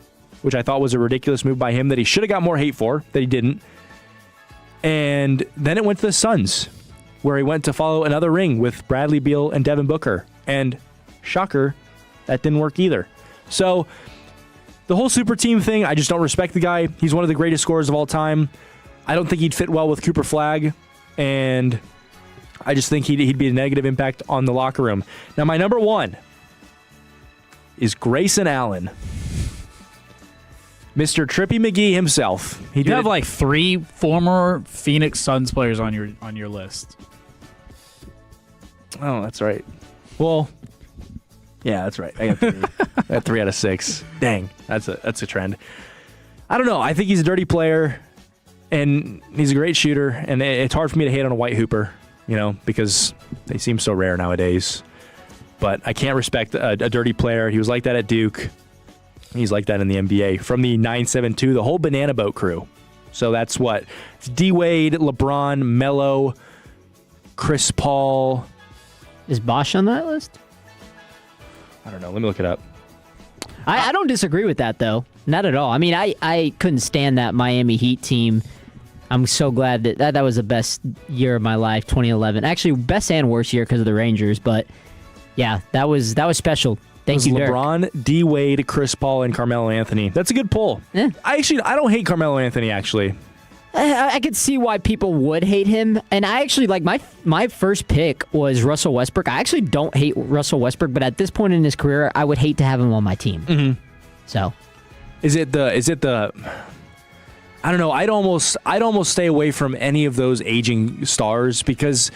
which I thought was a ridiculous move by him that he should have got more hate for, that he didn't. And then it went to the Suns, where he went to follow another ring with Bradley Beal and Devin Booker. And shocker, that didn't work either. So the whole super team thing, I just don't respect the guy. He's one of the greatest scorers of all time. I don't think he'd fit well with Cooper Flagg, and I just think he'd be a negative impact on the locker room. Now, my number 1 is Grayson Allen. Mr. Trippy McGee himself. You have like 3 former Phoenix Suns players on your list. Oh, that's right. Well, yeah, that's right. I got 3. I got 3 out of 6. Dang, that's a trend. I don't know. I think he's a dirty player, and he's a great shooter, and it's hard for me to hate on a white hooper, because they seem so rare nowadays. But I can't respect a dirty player. He was like that at Duke. He's like that in the NBA. From the 972, the whole Banana Boat crew. So that's what? It's D-Wade, LeBron, Melo, Chris Paul. Is Bosh on that list? I don't know. Let me look it up. I don't disagree with that, though. Not at all. I mean, I couldn't stand that Miami Heat team. I'm so glad that was the best year of my life, 2011. Actually, best and worst year because of the Rangers. But, yeah, that was special. Thank you, Dirk. LeBron, D-Wade, Chris Paul, and Carmelo Anthony. That's a good pull. Yeah. I don't hate Carmelo Anthony, actually. I could see why people would hate him. And I actually, like, my first pick was Russell Westbrook. I actually don't hate Russell Westbrook, but at this point in his career, I would hate to have him on my team. Mm-hmm. So. Is it the I don't know. I'd almost stay away from any of those aging stars because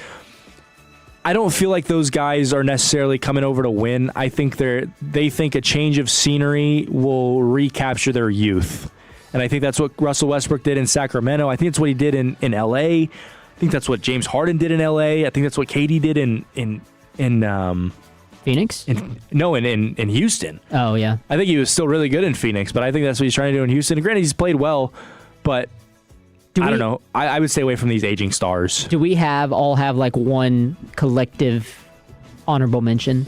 I don't feel like those guys are necessarily coming over to win. I think they think a change of scenery will recapture their youth. And I think that's what Russell Westbrook did in Sacramento. I think it's what he did in L.A. I think that's what James Harden did in L.A. I think that's what KD did in Phoenix? In Houston. Oh, yeah. I think he was still really good in Phoenix, but I think that's what he's trying to do in Houston. And granted, he's played well, but I don't know. I would stay away from these aging stars. Do we all have like one collective honorable mention?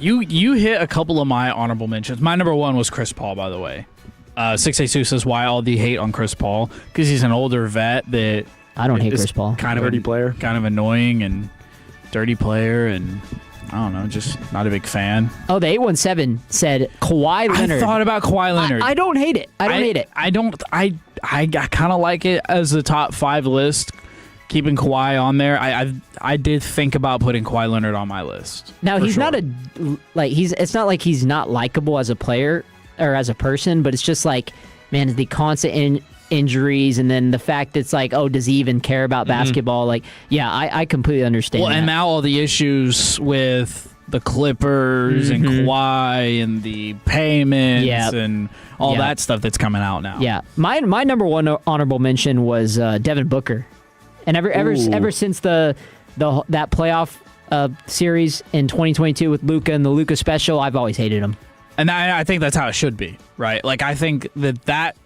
You hit a couple of my honorable mentions. My number 1 was Chris Paul, by the way. 682 says, why all the hate on Chris Paul? Because he's an older vet that... I don't hate Chris Paul. Kind of dirty player. Kind of annoying and dirty player, and I don't know, just not a big fan. Oh, the 817 said Kawhi Leonard. I thought about Kawhi Leonard. I don't hate it. I kind of like it as the top 5 list. Keeping Kawhi on there, I did think about putting Kawhi Leonard on my list. Now he's not it's not like he's not likable as a player or as a person, but it's just like, man, the constant injuries and then the fact that it's like, oh, does he even care about basketball? Like, yeah, I completely understand. Well, and now all the issues with the Clippers and Kawhi and the payments and all that stuff that's coming out now. Yeah, my number 1 honorable mention was Devin Booker. And ever since the that playoff series in 2022 with Luka and the Luka special, I've always hated him. And I think that's how it should be, right? Like, I think that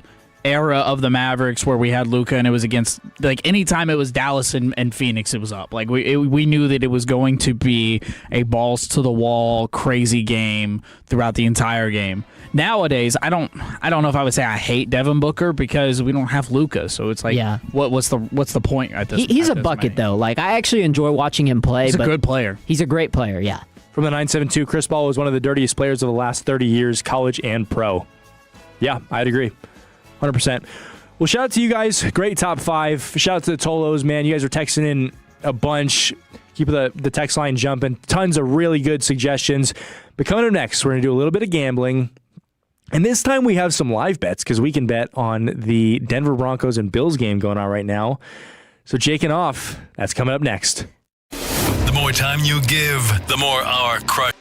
era of the Mavericks where we had Luka and it was against, like, anytime it was Dallas and Phoenix, it was up. Like, we knew that it was going to be a balls to the wall crazy game throughout the entire game. Nowadays, I don't know if I would say I hate Devin Booker because we don't have Luka. So it's like, what's the point at this? He's a bucket though. Like, I actually enjoy watching him play. He's a good player. He's a great player. Yeah. From the 972, Chris Paul was one of the dirtiest players of the last 30 years, college and pro. Yeah, I'd agree. 100%. Well, shout out to you guys. Great top 5. Shout out to the Tolos, man. You guys are texting in a bunch. Keep the text line jumping. Tons of really good suggestions. But coming up next, we're going to do a little bit of gambling. And this time we have some live bets because we can bet on the Denver Broncos and Bills game going on right now. So Jaking Off, that's coming up next. The more time you give, the more our crush.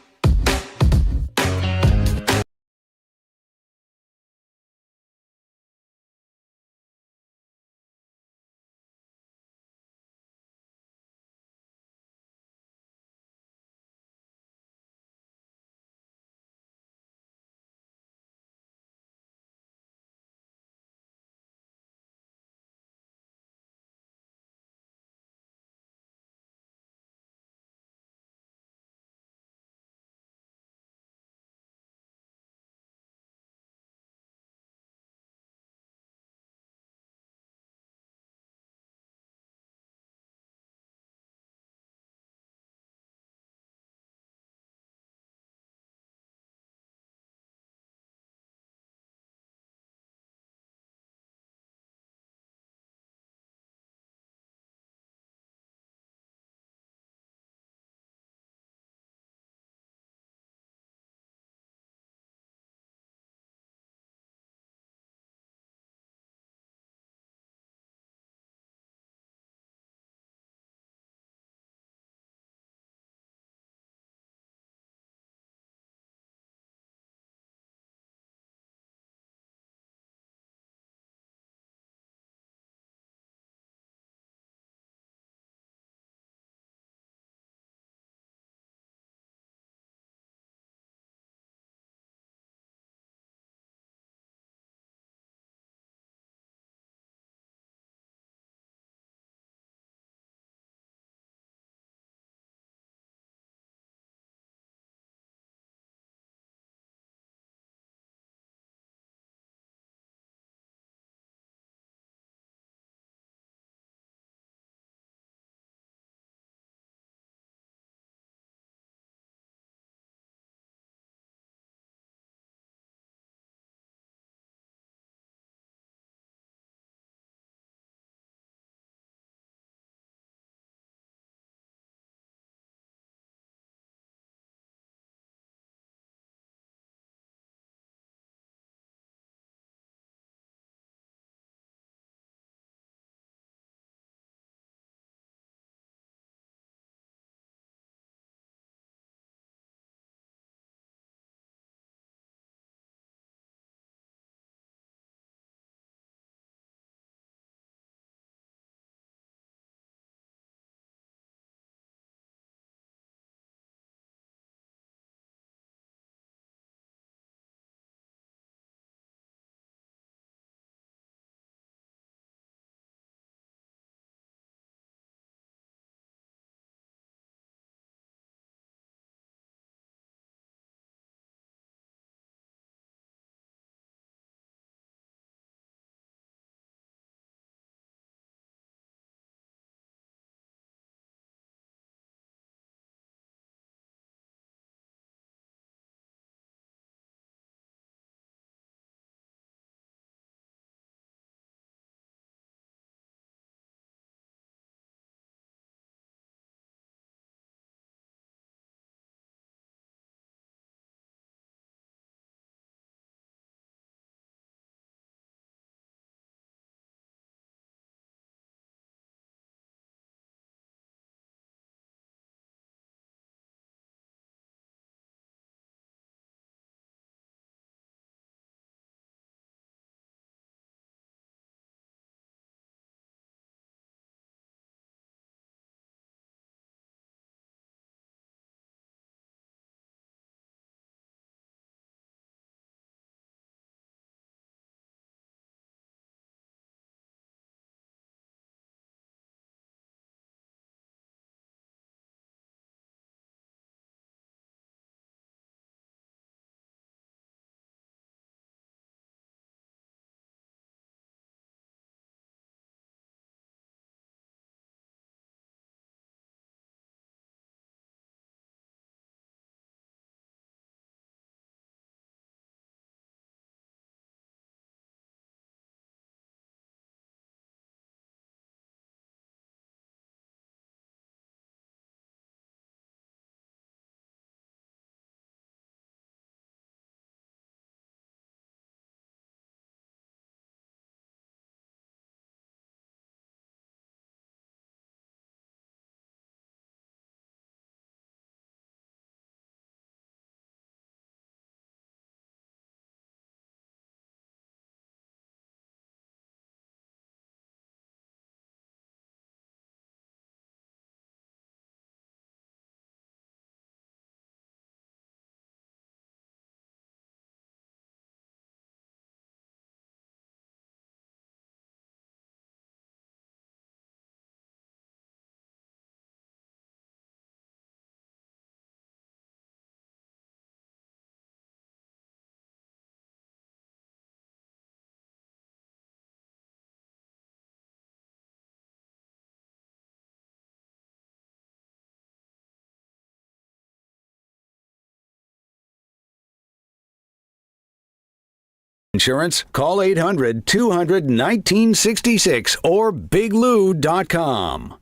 Insurance? Call 800-200-1966 or biglou.com.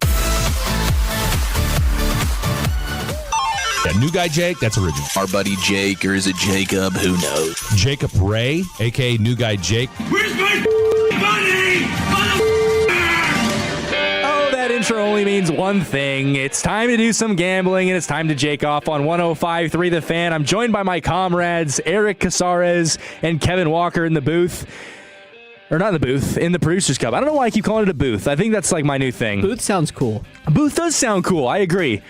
New guy Jake, that's original. Our buddy Jake, or is it Jacob? Who knows? Jacob Ray, a.k.a. New Guy Jake. Where's my money? Oh, that intro only means one thing. It's time to do some gambling, and it's time to Jake off on 105.3 The Fan. I'm joined by my comrades, Eric Casares and Kevin Walker in the booth. Or not in the booth, in the Producers Cup. I don't know why I keep calling it a booth. I think that's like my new thing. Booth sounds cool. A booth does sound cool. I agree.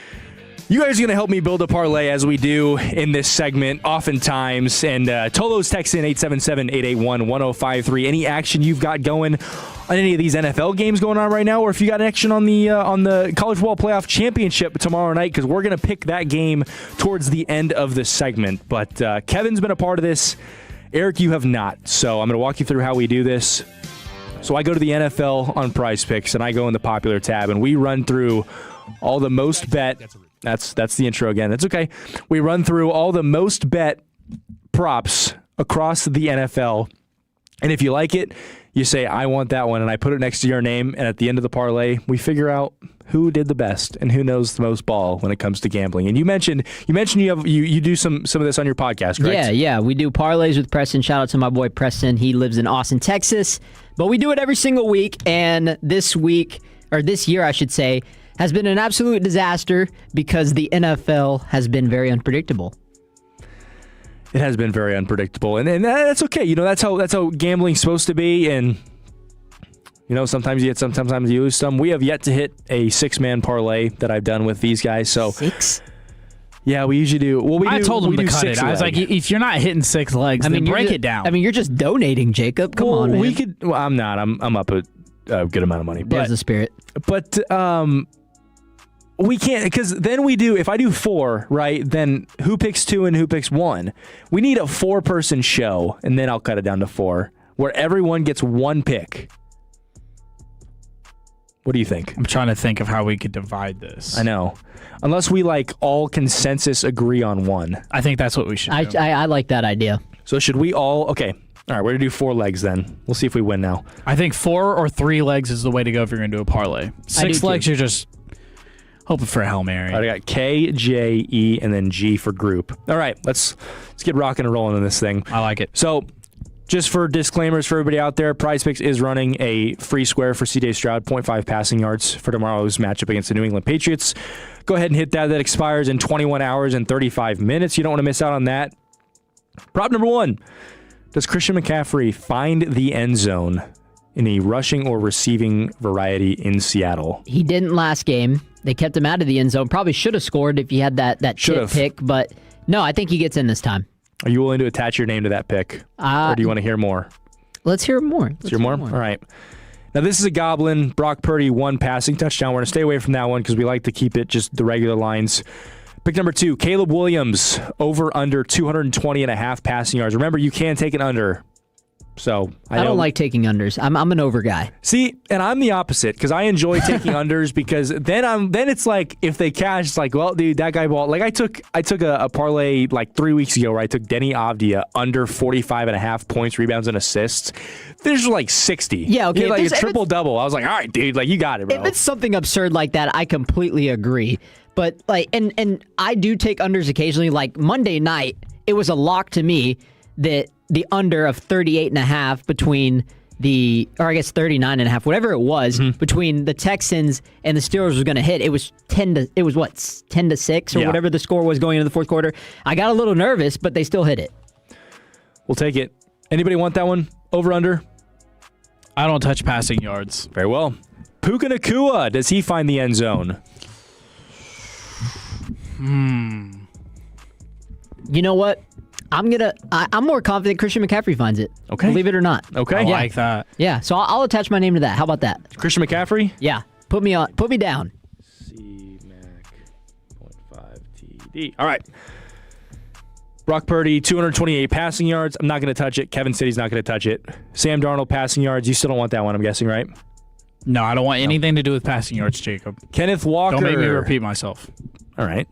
You guys are going to help me build a parlay as we do in this segment oftentimes. And Tolo's text in 877-881-1053. Any action you've got going on any of these NFL games going on right now, or if you got action on the College Football Playoff Championship tomorrow night, because we're going to pick that game towards the end of the segment. But Kevin's been a part of this. Eric, you have not. So I'm going to walk you through how we do this. So I go to the NFL on Prize Picks, and I go in the popular tab, and we run through all the most bet. That's the intro again. That's okay. We run through all the most bet props across the NFL. And if you like it, you say, I want that one. And I put it next to your name. And at the end of the parlay, we figure out who did the best and who knows the most ball when it comes to gambling. And you mentioned you do some of this on your podcast, correct? Yeah. We do parlays with Preston. Shout out to my boy Preston. He lives in Austin, Texas. But we do it every single week. And this year, I should say, has been an absolute disaster because the NFL has been very unpredictable. It has been very unpredictable, and that's okay. You know, that's how gambling's supposed to be, and you know, sometimes you hit some, sometimes you lose some. We have yet to hit a 6-man parlay that I've done with these guys. So 6? Yeah, we usually do. Well, I told them to cut it. I was like, if you're not hitting 6 legs, then break it down. I mean, you're just donating, Jacob. Come on, man. We could. Well, I'm not. I'm up a good amount of money. There's the spirit. But we can't, because then we do, if I do 4, right, then who picks 2 and who picks 1? We need a 4-person show, and then I'll cut it down to 4, where everyone gets 1 pick. What do you think? I'm trying to think of how we could divide this. I know. Unless we, all consensus agree on 1. I think that's what we should do. I like that idea. So should we all, okay. All right, we're going to do 4 legs then. We'll see if we win now. I think 4 or 3 legs is the way to go if you're going to do a parlay. 6 legs, you're just hoping for a Hail Mary. All right, I got K, J, E, and then G for group. All right, let's get rocking and rolling on this thing. I like it. So, just for disclaimers for everybody out there, Prize Picks is running a free square for C.J. Stroud, 0.5 passing yards for tomorrow's matchup against the New England Patriots. Go ahead and hit that. That expires in 21 hours and 35 minutes. You don't want to miss out on that. Prop number 1. Does Christian McCaffrey find the end zone in a rushing or receiving variety in Seattle? He didn't last game. They kept him out of the end zone. Probably should have scored if he had that chip pick, but no, I think he gets in this time. Are you willing to attach your name to that pick? Or do you want to hear more? Let's hear more. Let's hear more? All right. Now, this is a goblin. Brock Purdy, 1 passing touchdown. We're going to stay away from that one because we like to keep it just the regular lines. Pick number 2, Caleb Williams, over under 220.5 passing yards. Remember, you can take an under. So I don't like taking unders. I'm an over guy. See, and I'm the opposite because I enjoy taking unders because then it's like if they cash, it's like, well, dude, that guy bought. Like I took a parlay like 3 weeks ago where I took Denny Avdia under 45.5 points, rebounds, and assists. There's like 60. Yeah, okay. Like a triple double. I was like, all right, dude, like you got it, bro. If it's something absurd like that, I completely agree. But and I do take unders occasionally. Like Monday night, it was a lock to me that the under of 38.5 between or I guess 39.5, whatever it was, between the Texans and the Steelers was going to hit. It was 10 to 6 or whatever the score was going into the fourth quarter. I got a little nervous, but they still hit it. We'll take it. Anybody want that one? Over, under? I don't touch passing yards. Very well. Puka Nacua, does he find the end zone? You know what? I'm more confident Christian McCaffrey finds it. Okay. Believe it or not. Okay. I like that. Yeah, so I'll attach my name to that. How about that? Christian McCaffrey? Yeah. Put me down. C-Mac 0.5 TD. All right. Brock Purdy, 228 passing yards. I'm not going to touch it. Kevin said he's not going to touch it. Sam Darnold, passing yards. You still don't want that one, I'm guessing, right? No, I don't want anything to do with passing yards, Jacob. Kenneth Walker. Don't make me repeat myself. All right.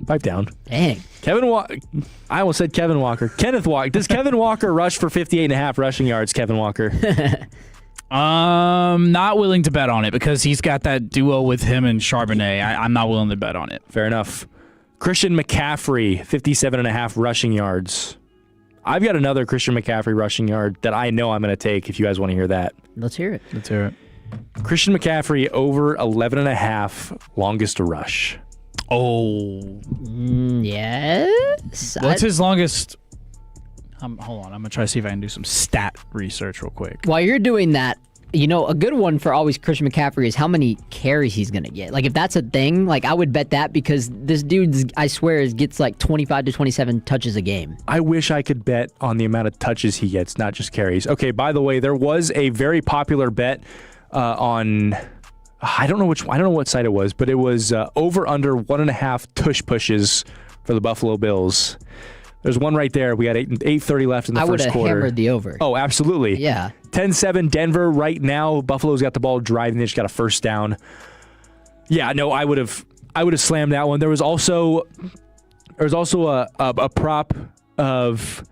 Pipe down. Dang. I almost said Kevin Walker. Kenneth Walker. Does Kevin Walker rush for 58.5 rushing yards, Kevin Walker? Not willing to bet on it because he's got that duo with him and Charbonnet. I'm not willing to bet on it. Fair enough. Christian McCaffrey, 57.5 rushing yards. I've got another Christian McCaffrey rushing yard that I know I'm going to take if you guys want to hear that. Let's hear it. Let's hear it. Christian McCaffrey over 11.5 longest to rush. Oh. Yes. What's his longest? Hold on. I'm going to try to see if I can do some stat research real quick. While you're doing that, a good one for always Christian McCaffrey is how many carries he's going to get. Like, if that's a thing, I would bet that because this dude, I swear, gets 25 to 27 touches a game. I wish I could bet on the amount of touches he gets, not just carries. Okay, by the way, there was a very popular bet on... I don't know what site it was, but it was over under 1.5 tush pushes for the Buffalo Bills. There's one right there. We got 8:30 left in the first quarter. I would have hammered the over. Oh, absolutely. Yeah. 10-7 Denver right now. Buffalo's got the ball driving. They just got a first down. Yeah, no, I would have slammed that one. There was also a prop of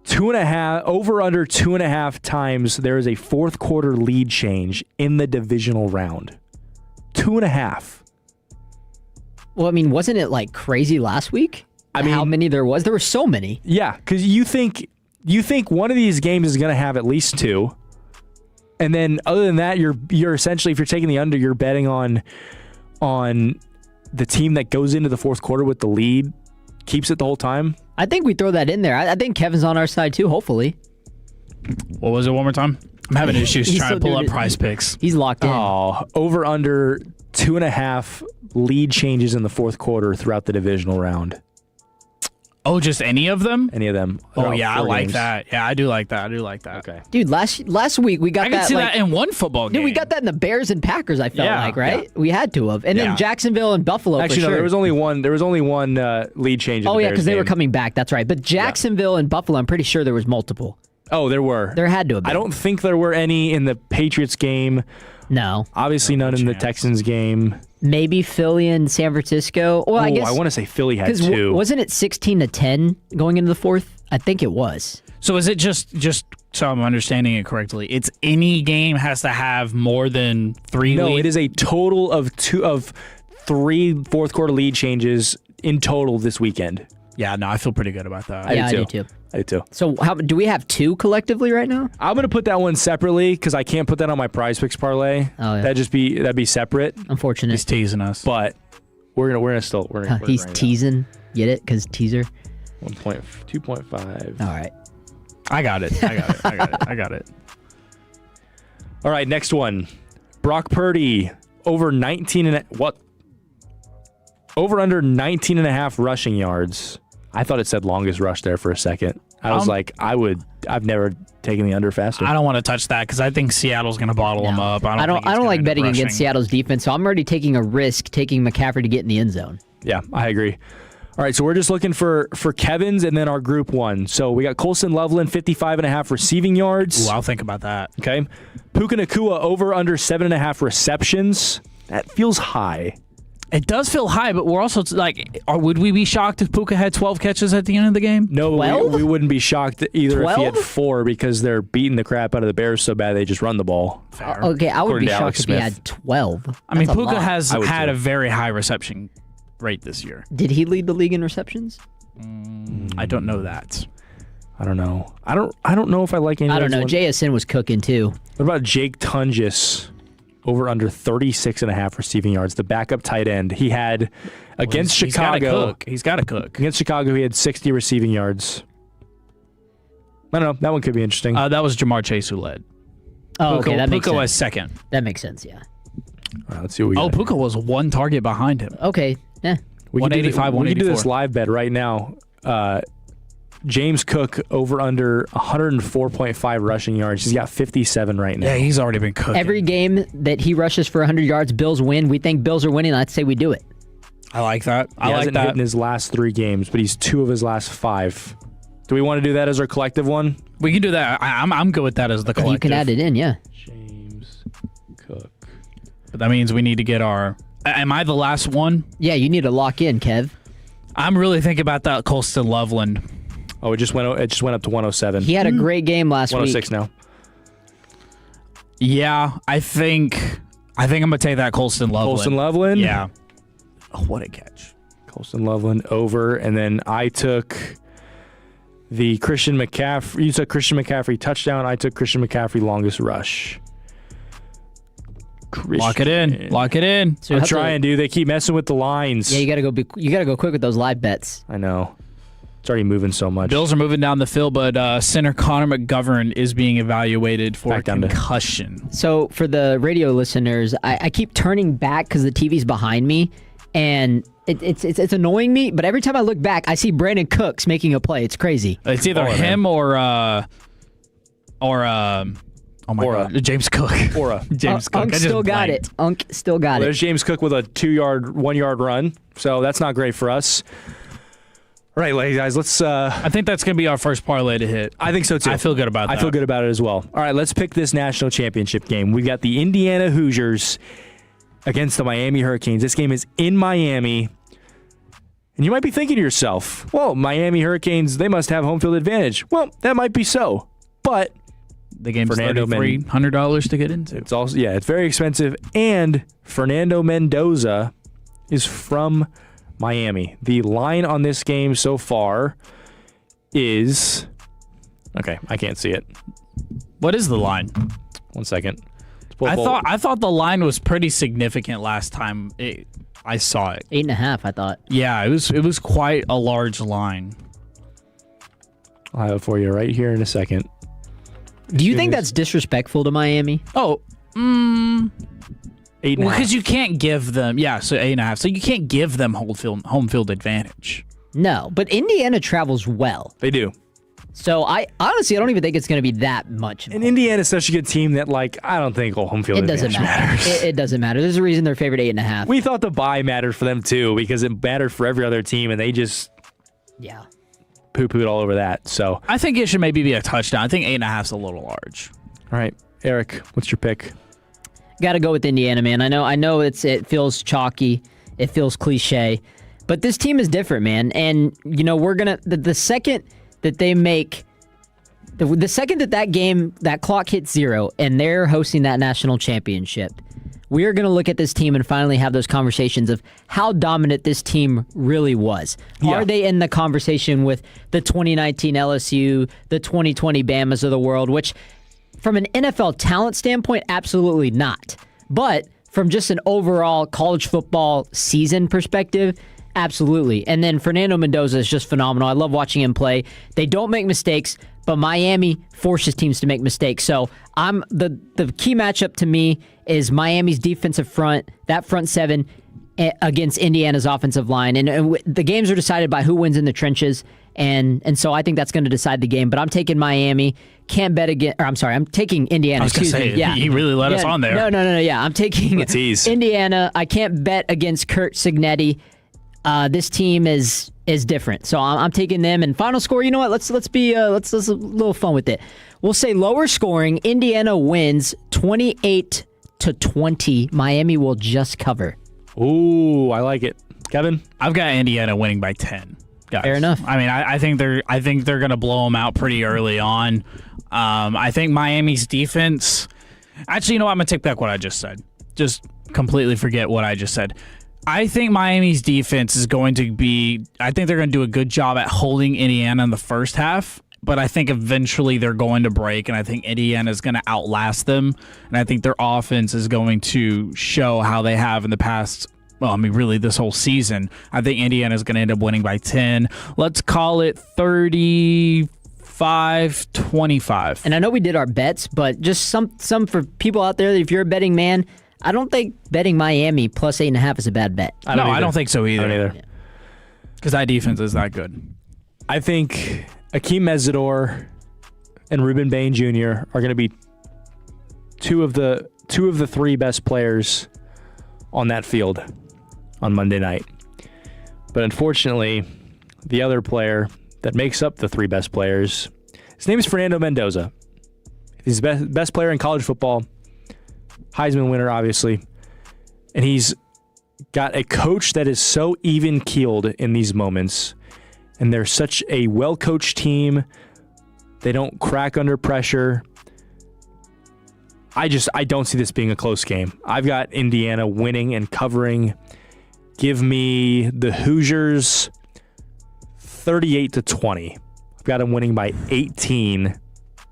2.5 over under 2.5 times. There is a fourth quarter lead change in the divisional round. 2.5. Well, wasn't it crazy last week? How many there was? There were so many. Yeah, because you think one of these games is going to have at least 2, and then other than that, you're essentially, if you're taking the under, you're betting on the team that goes into the fourth quarter with the lead, keeps it the whole time. I think we throw that in there. I think Kevin's on our side too. Hopefully. What was it? One more time. I'm having issues trying to pull up Prize Picks. He's locked in. Oh, over under 2.5 lead changes in the fourth quarter throughout the divisional round. Oh, just any of them? Any of them. Oh, yeah, I like that. Yeah, I do like that. Okay. Dude, last week we got that. I could see that in one football game. Dude, we got that in the Bears and Packers, I felt right? Yeah. We had to have. And then Jacksonville and Buffalo, actually, for sure. No, there was only one lead change in the Bears because they game. were coming back. That's right. But Jacksonville and Buffalo, I'm pretty sure there was multiple. Oh, there were. There had to have been. I don't think there were any in the Patriots game. No. Obviously none in the Texans game. Maybe Philly and San Francisco. Well, I guess I want to say Philly had 2. Wasn't it 16-10 going into the fourth? I think it was. So is it just so I'm understanding it correctly? It's any game has to have more than 3 leads? No, it is a total of 3 fourth quarter lead changes in total this weekend. Yeah, no, I feel pretty good about that. I do too. I do too. So do we have 2 collectively right now? I'm gonna put that one separately because I can't put that on my Prize Picks parlay. Oh, yeah. That'd be separate. Unfortunate. He's teasing us, but we're gonna he's teasing. Get it? Because teaser. 2.5. All right. I got it. I got it. All right, next one. Brock Purdy over 19 over under 19.5 rushing yards. I thought it said longest rush there for a second. I was like, I've never taken the under faster. I don't want to touch that because I think Seattle's going to bottle them up. I don't like betting against Seattle's defense, so I'm already taking a risk taking McCaffrey to get in the end zone. Yeah, I agree. All right, so we're just looking for Kevin's and then our group one. So we got Colson Loveland, 55.5 receiving yards. Ooh, I'll think about that. Okay. Puka Nacua over under 7.5 receptions. That feels high. It does feel high, but we're also would we be shocked if Puka had 12 catches at the end of the game? No, we wouldn't be shocked either 12? If he had 4 because they're beating the crap out of the Bears so bad they just run the ball. Fair. Okay, I would be shocked if he had 12. I mean, Puka has had a very high reception rate this year. Did he lead the league in receptions? I don't know that. I don't know. I don't know if I like any. I don't know. JSN was cooking too. What about Jake Tunges? Over under 36.5 receiving yards. The backup tight end. He had against Chicago. He's got to cook. Against Chicago, he had 60 receiving yards. I don't know. That one could be interesting. That was Jamar Chase who led. Oh, okay. That makes sense. Puka was second. That makes sense, yeah. All right, let's see what we got. Puka was 1 target behind him. Okay. Yeah. We can do this live bet right now. James Cook over under 104.5 rushing yards. He's got 57 right now. Yeah, he's already been cooking. Every game that he rushes for 100 yards, Bills win. We think Bills are winning. Let's say we do it. I like that. He hasn't hit in his last 3 games, but he's 2 of his last 5. Do we want to do that as our collective one? We can do that. I'm good with that as the collective. You can add it in, yeah. James Cook. But that means we need to get our... Am I the last one? Yeah, you need to lock in, Kev. I'm really thinking about that Colston Loveland. Oh, it just went up to 107. He had a great game last 106 week. 106 now. Yeah, I think I'm gonna take that Colston Loveland. Colston Loveland? Yeah. Oh, what a catch. Colston Loveland over, and then I took the Christian McCaffrey. You took Christian McCaffrey touchdown. I took Christian McCaffrey longest rush. Lock it in. So I'm trying, dude. They keep messing with the lines. Yeah, you gotta go quick with those live bets. I know. It's already moving so much. Bills are moving down the field, but center Connor McGovern is being evaluated for a concussion. So for the radio listeners, I keep turning back because the TV's behind me, and it's annoying me. But every time I look back, I see Brandon Cooks making a play. It's crazy. It's either him or oh my God, James Cook. James Cook. Unk still got it. Unk still got it. There's James Cook with a 1 yard run. So that's not great for us. All right, ladies, guys, let's... I think that's going to be our first parlay to hit. I think so, too. I feel good about that. I feel good about it as well. All right, let's pick this national championship game. We got the Indiana Hoosiers against the Miami Hurricanes. This game is in Miami. And you might be thinking to yourself, well, Miami Hurricanes, they must have home field advantage. Well, that might be so. But... the game's $3,300 to get into. It's also, yeah, it's very expensive. And Fernando Mendoza is from Miami. The line on this game so far is... okay, I can't see it. What is the line? 1 second. I thought the line was pretty significant last time I saw it. 8.5, I thought. Yeah, it was quite a large line. I'll have it for you right here in a second. Do you think that's disrespectful to Miami? Oh, 8.5. Well, because you can't give them, so 8.5. So you can't give them home field advantage. No, but Indiana travels well. They do. So I don't even think it's going to be that much. And Indiana's such a good team that, I don't think home field advantage matters. It doesn't matter. There's a reason they're favored 8.5. We thought the bye mattered for them too because it mattered for every other team, and they just poo-pooed all over that. So I think it should maybe be a touchdown. I think 8.5 is a little large. All right, Eric, what's your pick? Got to go with Indiana, man. I know it feels chalky, it feels cliche, but this team is different, man. And we're gonna the second that they make the second that clock hits 0 and they're hosting that national championship, we are going to look at this team and finally have those conversations of how dominant this team really was. Yeah. Are they in the conversation with the 2019 LSU, the 2020 Bamas of the world, which from an NFL talent standpoint, absolutely not. But from just an overall college football season perspective, absolutely. And then Fernando Mendoza is just phenomenal. I love watching him play. They don't make mistakes, but Miami forces teams to make mistakes. So the key matchup to me is Miami's defensive front, that front seven against Indiana's offensive line. And the games are decided by who wins in the trenches. And so I think that's going to decide the game. But I'm taking Miami. Can't bet again. Or I'm sorry, I'm taking Indiana. I was going to say, he really let us on there. No. Yeah, I'm taking Indiana. I can't bet against Kurt Cignetti. This team is different, so I'm taking them. And final score, you know what? Let's be let's a little fun with it. We'll say lower scoring. Indiana wins 28-20. Miami will just cover. Ooh, I like it, Kevin. I've got Indiana winning by 10. Guys. Fair enough. I mean, I think they're going to blow them out pretty early on. I think Miami's defense. Actually, you know what? I'm going to take back what I just said. Just completely forget what I just said. I think Miami's defense is going to be. I think they're going to do a good job at holding Indiana in the first half. But I think eventually they're going to break, and I think Indiana is going to outlast them. And I think their offense is going to show how they have in the past. Well, I mean, really, this whole season. I think Indiana is going to end up winning by 10. Let's call it 35-25. And I know we did our bets, but just some for people out there, if you're a betting man, I don't think betting Miami plus 8.5 is a bad bet. I don't think so either. I don't either. Because that defense is that good. I think Akeem Mesidor and Ruben Bain Jr. are going to be two of the three best players on that field on Monday night. But unfortunately, the other player that makes up the three best players, his name is Fernando Mendoza. He's the best player in college football, Heisman winner, obviously. And he's got a coach that is so even-keeled in these moments, and they're such a well-coached team. They don't crack under pressure. I don't see this being a close game. I've got Indiana winning and covering. Give me the Hoosiers 38-20. I've got them winning by 18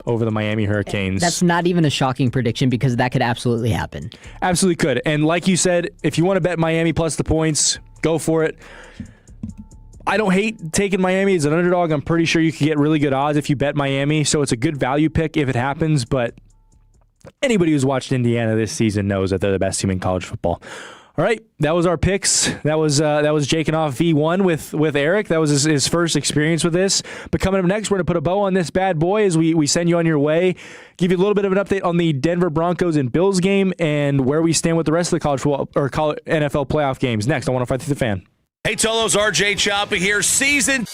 over the Miami Hurricanes. That's not even a shocking prediction because that could absolutely happen. Absolutely could. And like you said, if you want to bet Miami plus the points, go for it. I don't hate taking Miami as an underdog. I'm pretty sure you could get really good odds if you bet Miami, so it's a good value pick if it happens, but anybody who's watched Indiana this season knows that they're the best team in college football. All right, that was our picks. That was Jake and off V1 with Eric. That was his first experience with this. But coming up next, we're going to put a bow on this bad boy as we send you on your way. Give you a little bit of an update on the Denver Broncos and Bills game and where we stand with the rest of the college football or NFL playoff games. Next, I want to fight through the fan. Hey, Tolos, RJ Choppa here. Season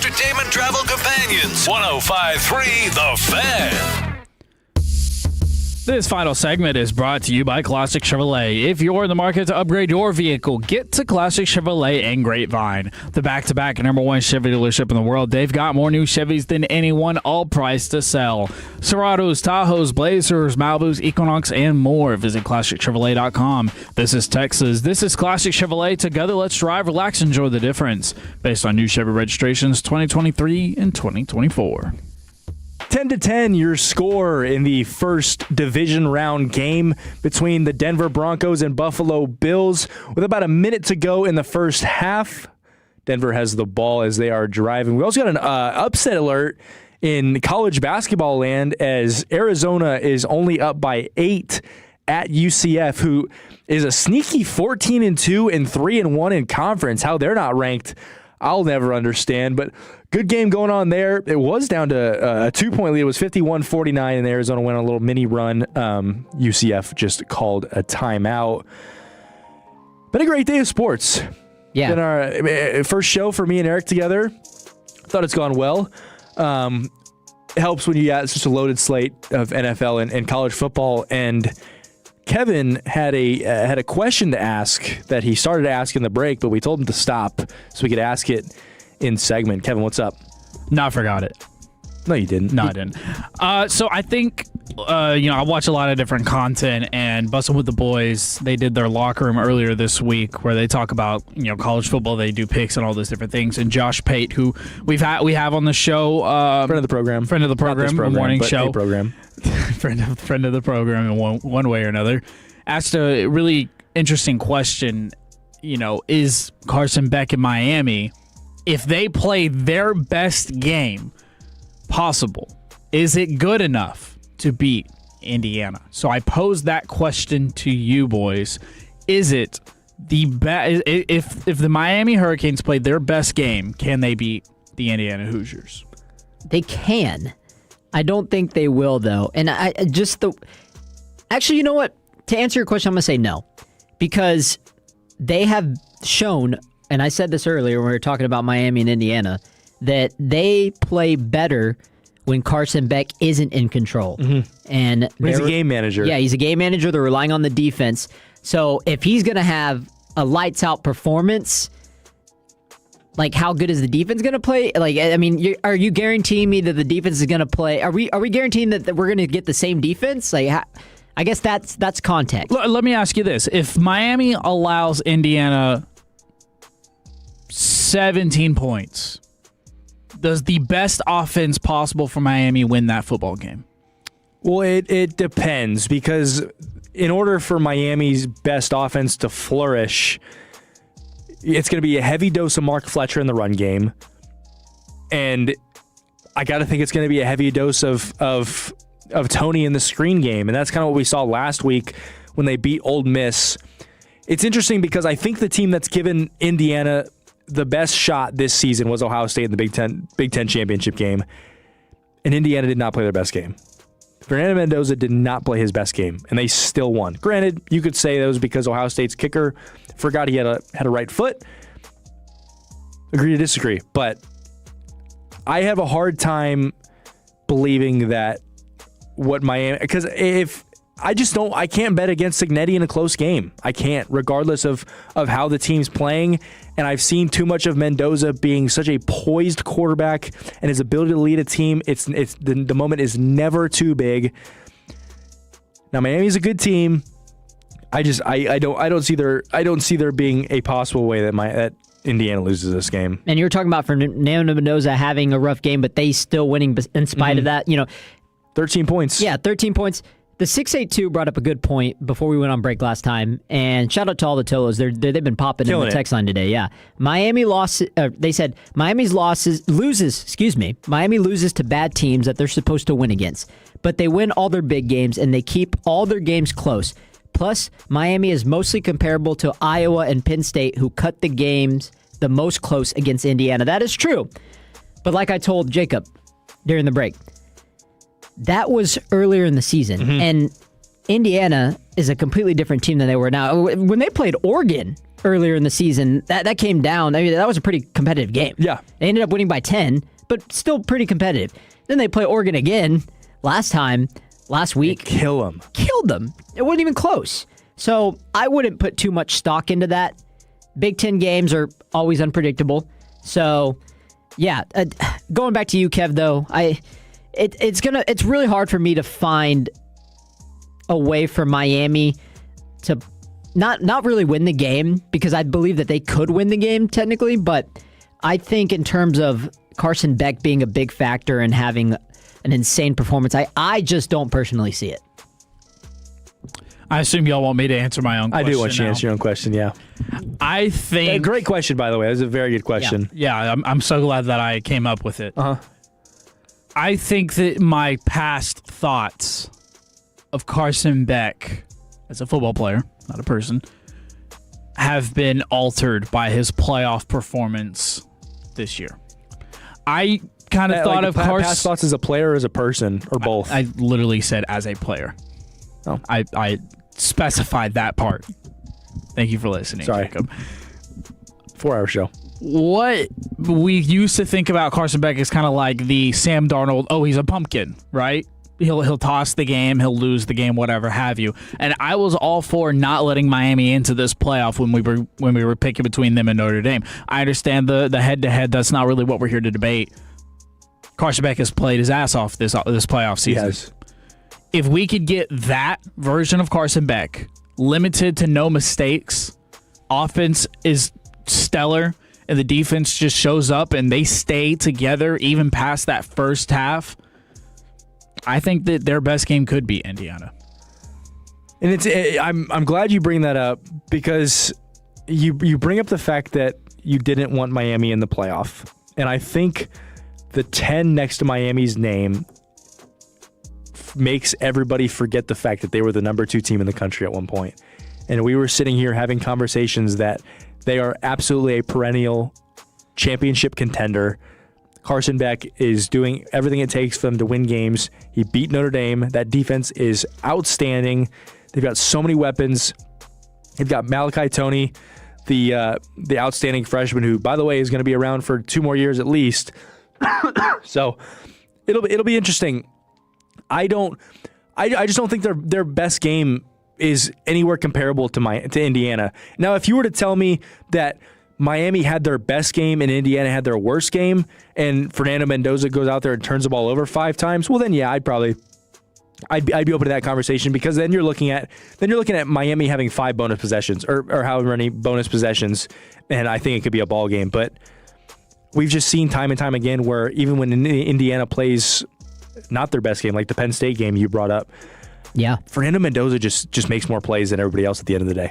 entertainment travel companions. 105.3 The Fan. This final segment is brought to you by Classic Chevrolet. If you're in the market to upgrade your vehicle, get to Classic Chevrolet and Grapevine, the back-to-back #1 Chevy dealership in the world. They've got more new Chevys than anyone, all priced to sell. Silverados, Tahoes, Blazers, Malibus, Equinox, and more. Visit ClassicChevrolet.com. This is Texas. This is Classic Chevrolet. Together, let's drive, relax, enjoy the difference. Based on new Chevy registrations 2023 and 2024. 10-10 your score in the first division round game between the Denver Broncos and Buffalo Bills. With about a minute to go in the first half, Denver has the ball as they are driving. We also got an upset alert in college basketball land as Arizona is only up by 8 at UCF, who is a sneaky 14-2 and 3-1 in conference. How they're not ranked, I'll never understand, but good game going on there. It was down to a 2-point lead. It was 51-49, and Arizona went on a little mini run. UCF just called a timeout. Been a great day of sports. Yeah. Been our first show for me and Eric together. Thought it's gone well. It helps when you got such a loaded slate of NFL and college football. And Kevin had a question to ask that he started to ask in the break, but we told him to stop so we could ask it in segment. Kevin, what's up? No, I forgot it. No, you didn't. No, I didn't. So I think, I watch a lot of different content, and Bussin' with the Boys, they did their locker room earlier this week where they talk about, college football. They do picks and all those different things. And Josh Pate, who we have on the show. Friend of the program, a morning show. A program. friend of the program in one way or another, asked a really interesting question. Is Carson Beck in Miami, if they play their best game possible, is it good enough to beat Indiana? So I posed that question to you boys. Is it the best? If the Miami Hurricanes played their best game, can they beat the Indiana Hoosiers? They can. I don't think they will, though. And actually, you know what? To answer your question, I'm going to say no. Because they have shown, and I said this earlier when we were talking about Miami and Indiana, that they play better when Carson Beck isn't in control. Mm-hmm. And he's a game manager. Yeah, he's a game manager. They're relying on the defense. So if he's going to have a lights-out performance, like, how good is the defense going to play? Like, I mean, are you guaranteeing me that the defense is going to play? Are we guaranteeing that we're going to get the same defense? Like, I guess that's context. Let me ask you this: if Miami allows Indiana 17 points, does the best offense possible for Miami win that football game? Well, it depends, because in order for Miami's best offense to flourish, it's going to be a heavy dose of Mark Fletcher in the run game. And I got to think it's going to be a heavy dose of Tony in the screen game. And that's kind of what we saw last week when they beat Ole Miss. It's interesting because I think the team that's given Indiana the best shot this season was Ohio State in the Big Ten championship game. And Indiana did not play their best game. Fernando Mendoza did not play his best game, and they still won. Granted, you could say that was because Ohio State's kicker forgot he had a right foot. Agree to disagree, but I have a hard time believing that what Miami, because I can't bet against Cignetti in a close game. I can't, regardless of how the team's playing. And I've seen too much of Mendoza being such a poised quarterback, and his ability to lead a team. The moment is never too big. Now Miami's a good team. I don't see there being a possible way that Indiana loses this game. And you're talking about Fernando Mendoza having a rough game, but they still winning in spite of that. 13 points. Yeah, 13 points. The 682 brought up a good point before we went on break last time, and shout out to all the Tolos. They've been popping in the text line today. Yeah, Miami lost. They said Miami loses to bad teams that they're supposed to win against, but they win all their big games and they keep all their games close. Plus, Miami is mostly comparable to Iowa and Penn State, who cut the games the most close against Indiana. That is true, but like I told Jacob during the break, that was earlier in the season, and Indiana is a completely different team than they were now. When they played Oregon earlier in the season, that came down. I mean, that was a pretty competitive game. Yeah. They ended up winning by 10, but still pretty competitive. Then they play Oregon again last week. Killed them. It wasn't even close. So I wouldn't put too much stock into that. Big Ten games are always unpredictable. So, yeah, going back to you, Kev, though, it's really hard for me to find a way for Miami to not really win the game, because I believe that they could win the game technically, but I think in terms of Carson Beck being a big factor and having an insane performance, I just don't personally see it. I assume y'all want me to answer my own question. I do want you to answer your own question, yeah. I think... great question, by the way. That was a very good question. Yeah, I'm so glad that I came up with it. I think that my past thoughts of Carson Beck as a football player, not a person, have been altered by his playoff performance this year. I kind of thought of Carson... Past thoughts as a player or as a person, or both? I literally said as a player. Oh. I specified that part. Thank you for listening, Sorry. Jacob. 4-hour show. What we used to think about Carson Beck is kind of like the Sam Darnold, he's a pumpkin, right? He'll toss the game, he'll lose the game, whatever have you. And I was all for not letting Miami into this playoff when we were picking between them and Notre Dame. I understand the head-to-head. That's not really what we're here to debate. Carson Beck has played his ass off this playoff season. Yes. If we could get that version of Carson Beck, limited to no mistakes, offense is stellar, and the defense just shows up and they stay together even past that first half, I think that their best game could be Indiana. And I'm glad you bring that up, because you bring up the fact that you didn't want Miami in the playoff. And I think the 10 next to Miami's name makes everybody forget the fact that they were the number 2 team in the country at one point. And we were sitting here having conversations that they are absolutely a perennial championship contender. Carson Beck is doing everything it takes for them to win games. He beat Notre Dame. That defense is outstanding. They've got so many weapons. They've got Malachi Toney, the outstanding freshman, who, by the way, is going to be around for 2 more years at least. So it'll be interesting. I just don't think their best game is anywhere comparable to Indiana. Now, if you were to tell me that Miami had their best game and Indiana had their worst game, and Fernando Mendoza goes out there and turns the ball over 5 times, well then yeah, I'd be open to that conversation, because then you're looking at Miami having 5 bonus possessions or however many bonus possessions, and I think it could be a ball game. But we've just seen time and time again where even when Indiana plays not their best game, like the Penn State game you brought up, yeah, Fernando Mendoza just makes more plays than everybody else at the end of the day.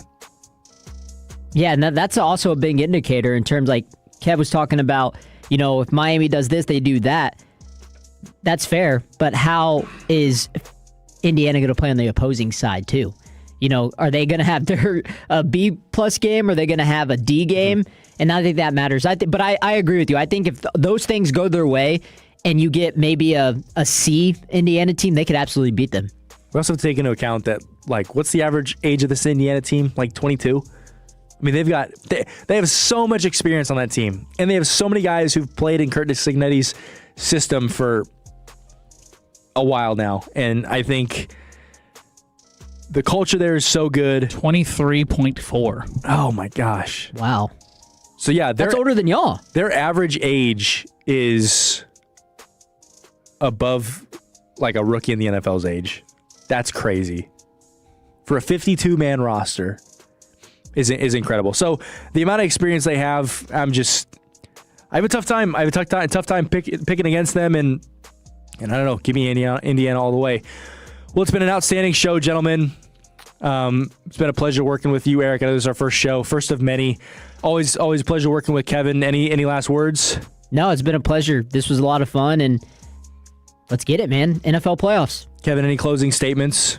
Yeah, and that's also a big indicator in terms, like Kev was talking about, if Miami does this, they do that. That's fair, but how is Indiana going to play on the opposing side too? Are they going to have their B-plus game, or are they going to have a D game? And I think that matters. But I agree with you. I think if those things go their way and you get maybe a C Indiana team, they could absolutely beat them. We also have to take into account that, like, what's the average age of this Indiana team? Like 22? I mean, they have so much experience on that team, and they have so many guys who've played in Curtis Cignetti's system for a while now, and I think the culture there is so good. 23.4. Oh my gosh! Wow. So yeah, that's older than y'all. Their average age is above like a rookie in the NFL's age. That's crazy for a 52-man roster. Is incredible. So the amount of experience they have, I have a tough time. I have a tough time picking against them, and I don't know. Give me Indiana all the way. Well, it's been an outstanding show, gentlemen. It's been a pleasure working with you, Eric. I know this is our first show, first of many. Always a pleasure working with Kevin. Any last words? No, it's been a pleasure. This was a lot of fun, and let's get it, man. NFL playoffs. Kevin, any closing statements?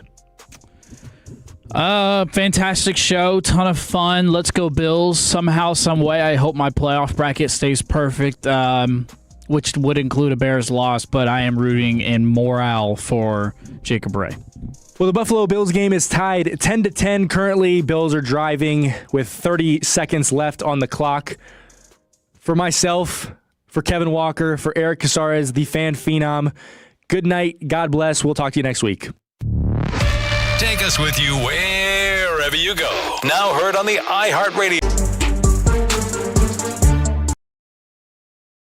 Fantastic show, ton of fun. Let's go Bills. Somehow, some way, I hope my playoff bracket stays perfect. which would include a Bears loss, but I am rooting in morale for Jacob Ray. Well, the Buffalo Bills game is tied 10-10 currently. Bills are driving with 30 seconds left on the clock. For myself, for Kevin Walker, for Eric Casares, the fan phenom, good night. God bless. We'll talk to you next week. Take us with you wherever you go. Now heard on the iHeartRadio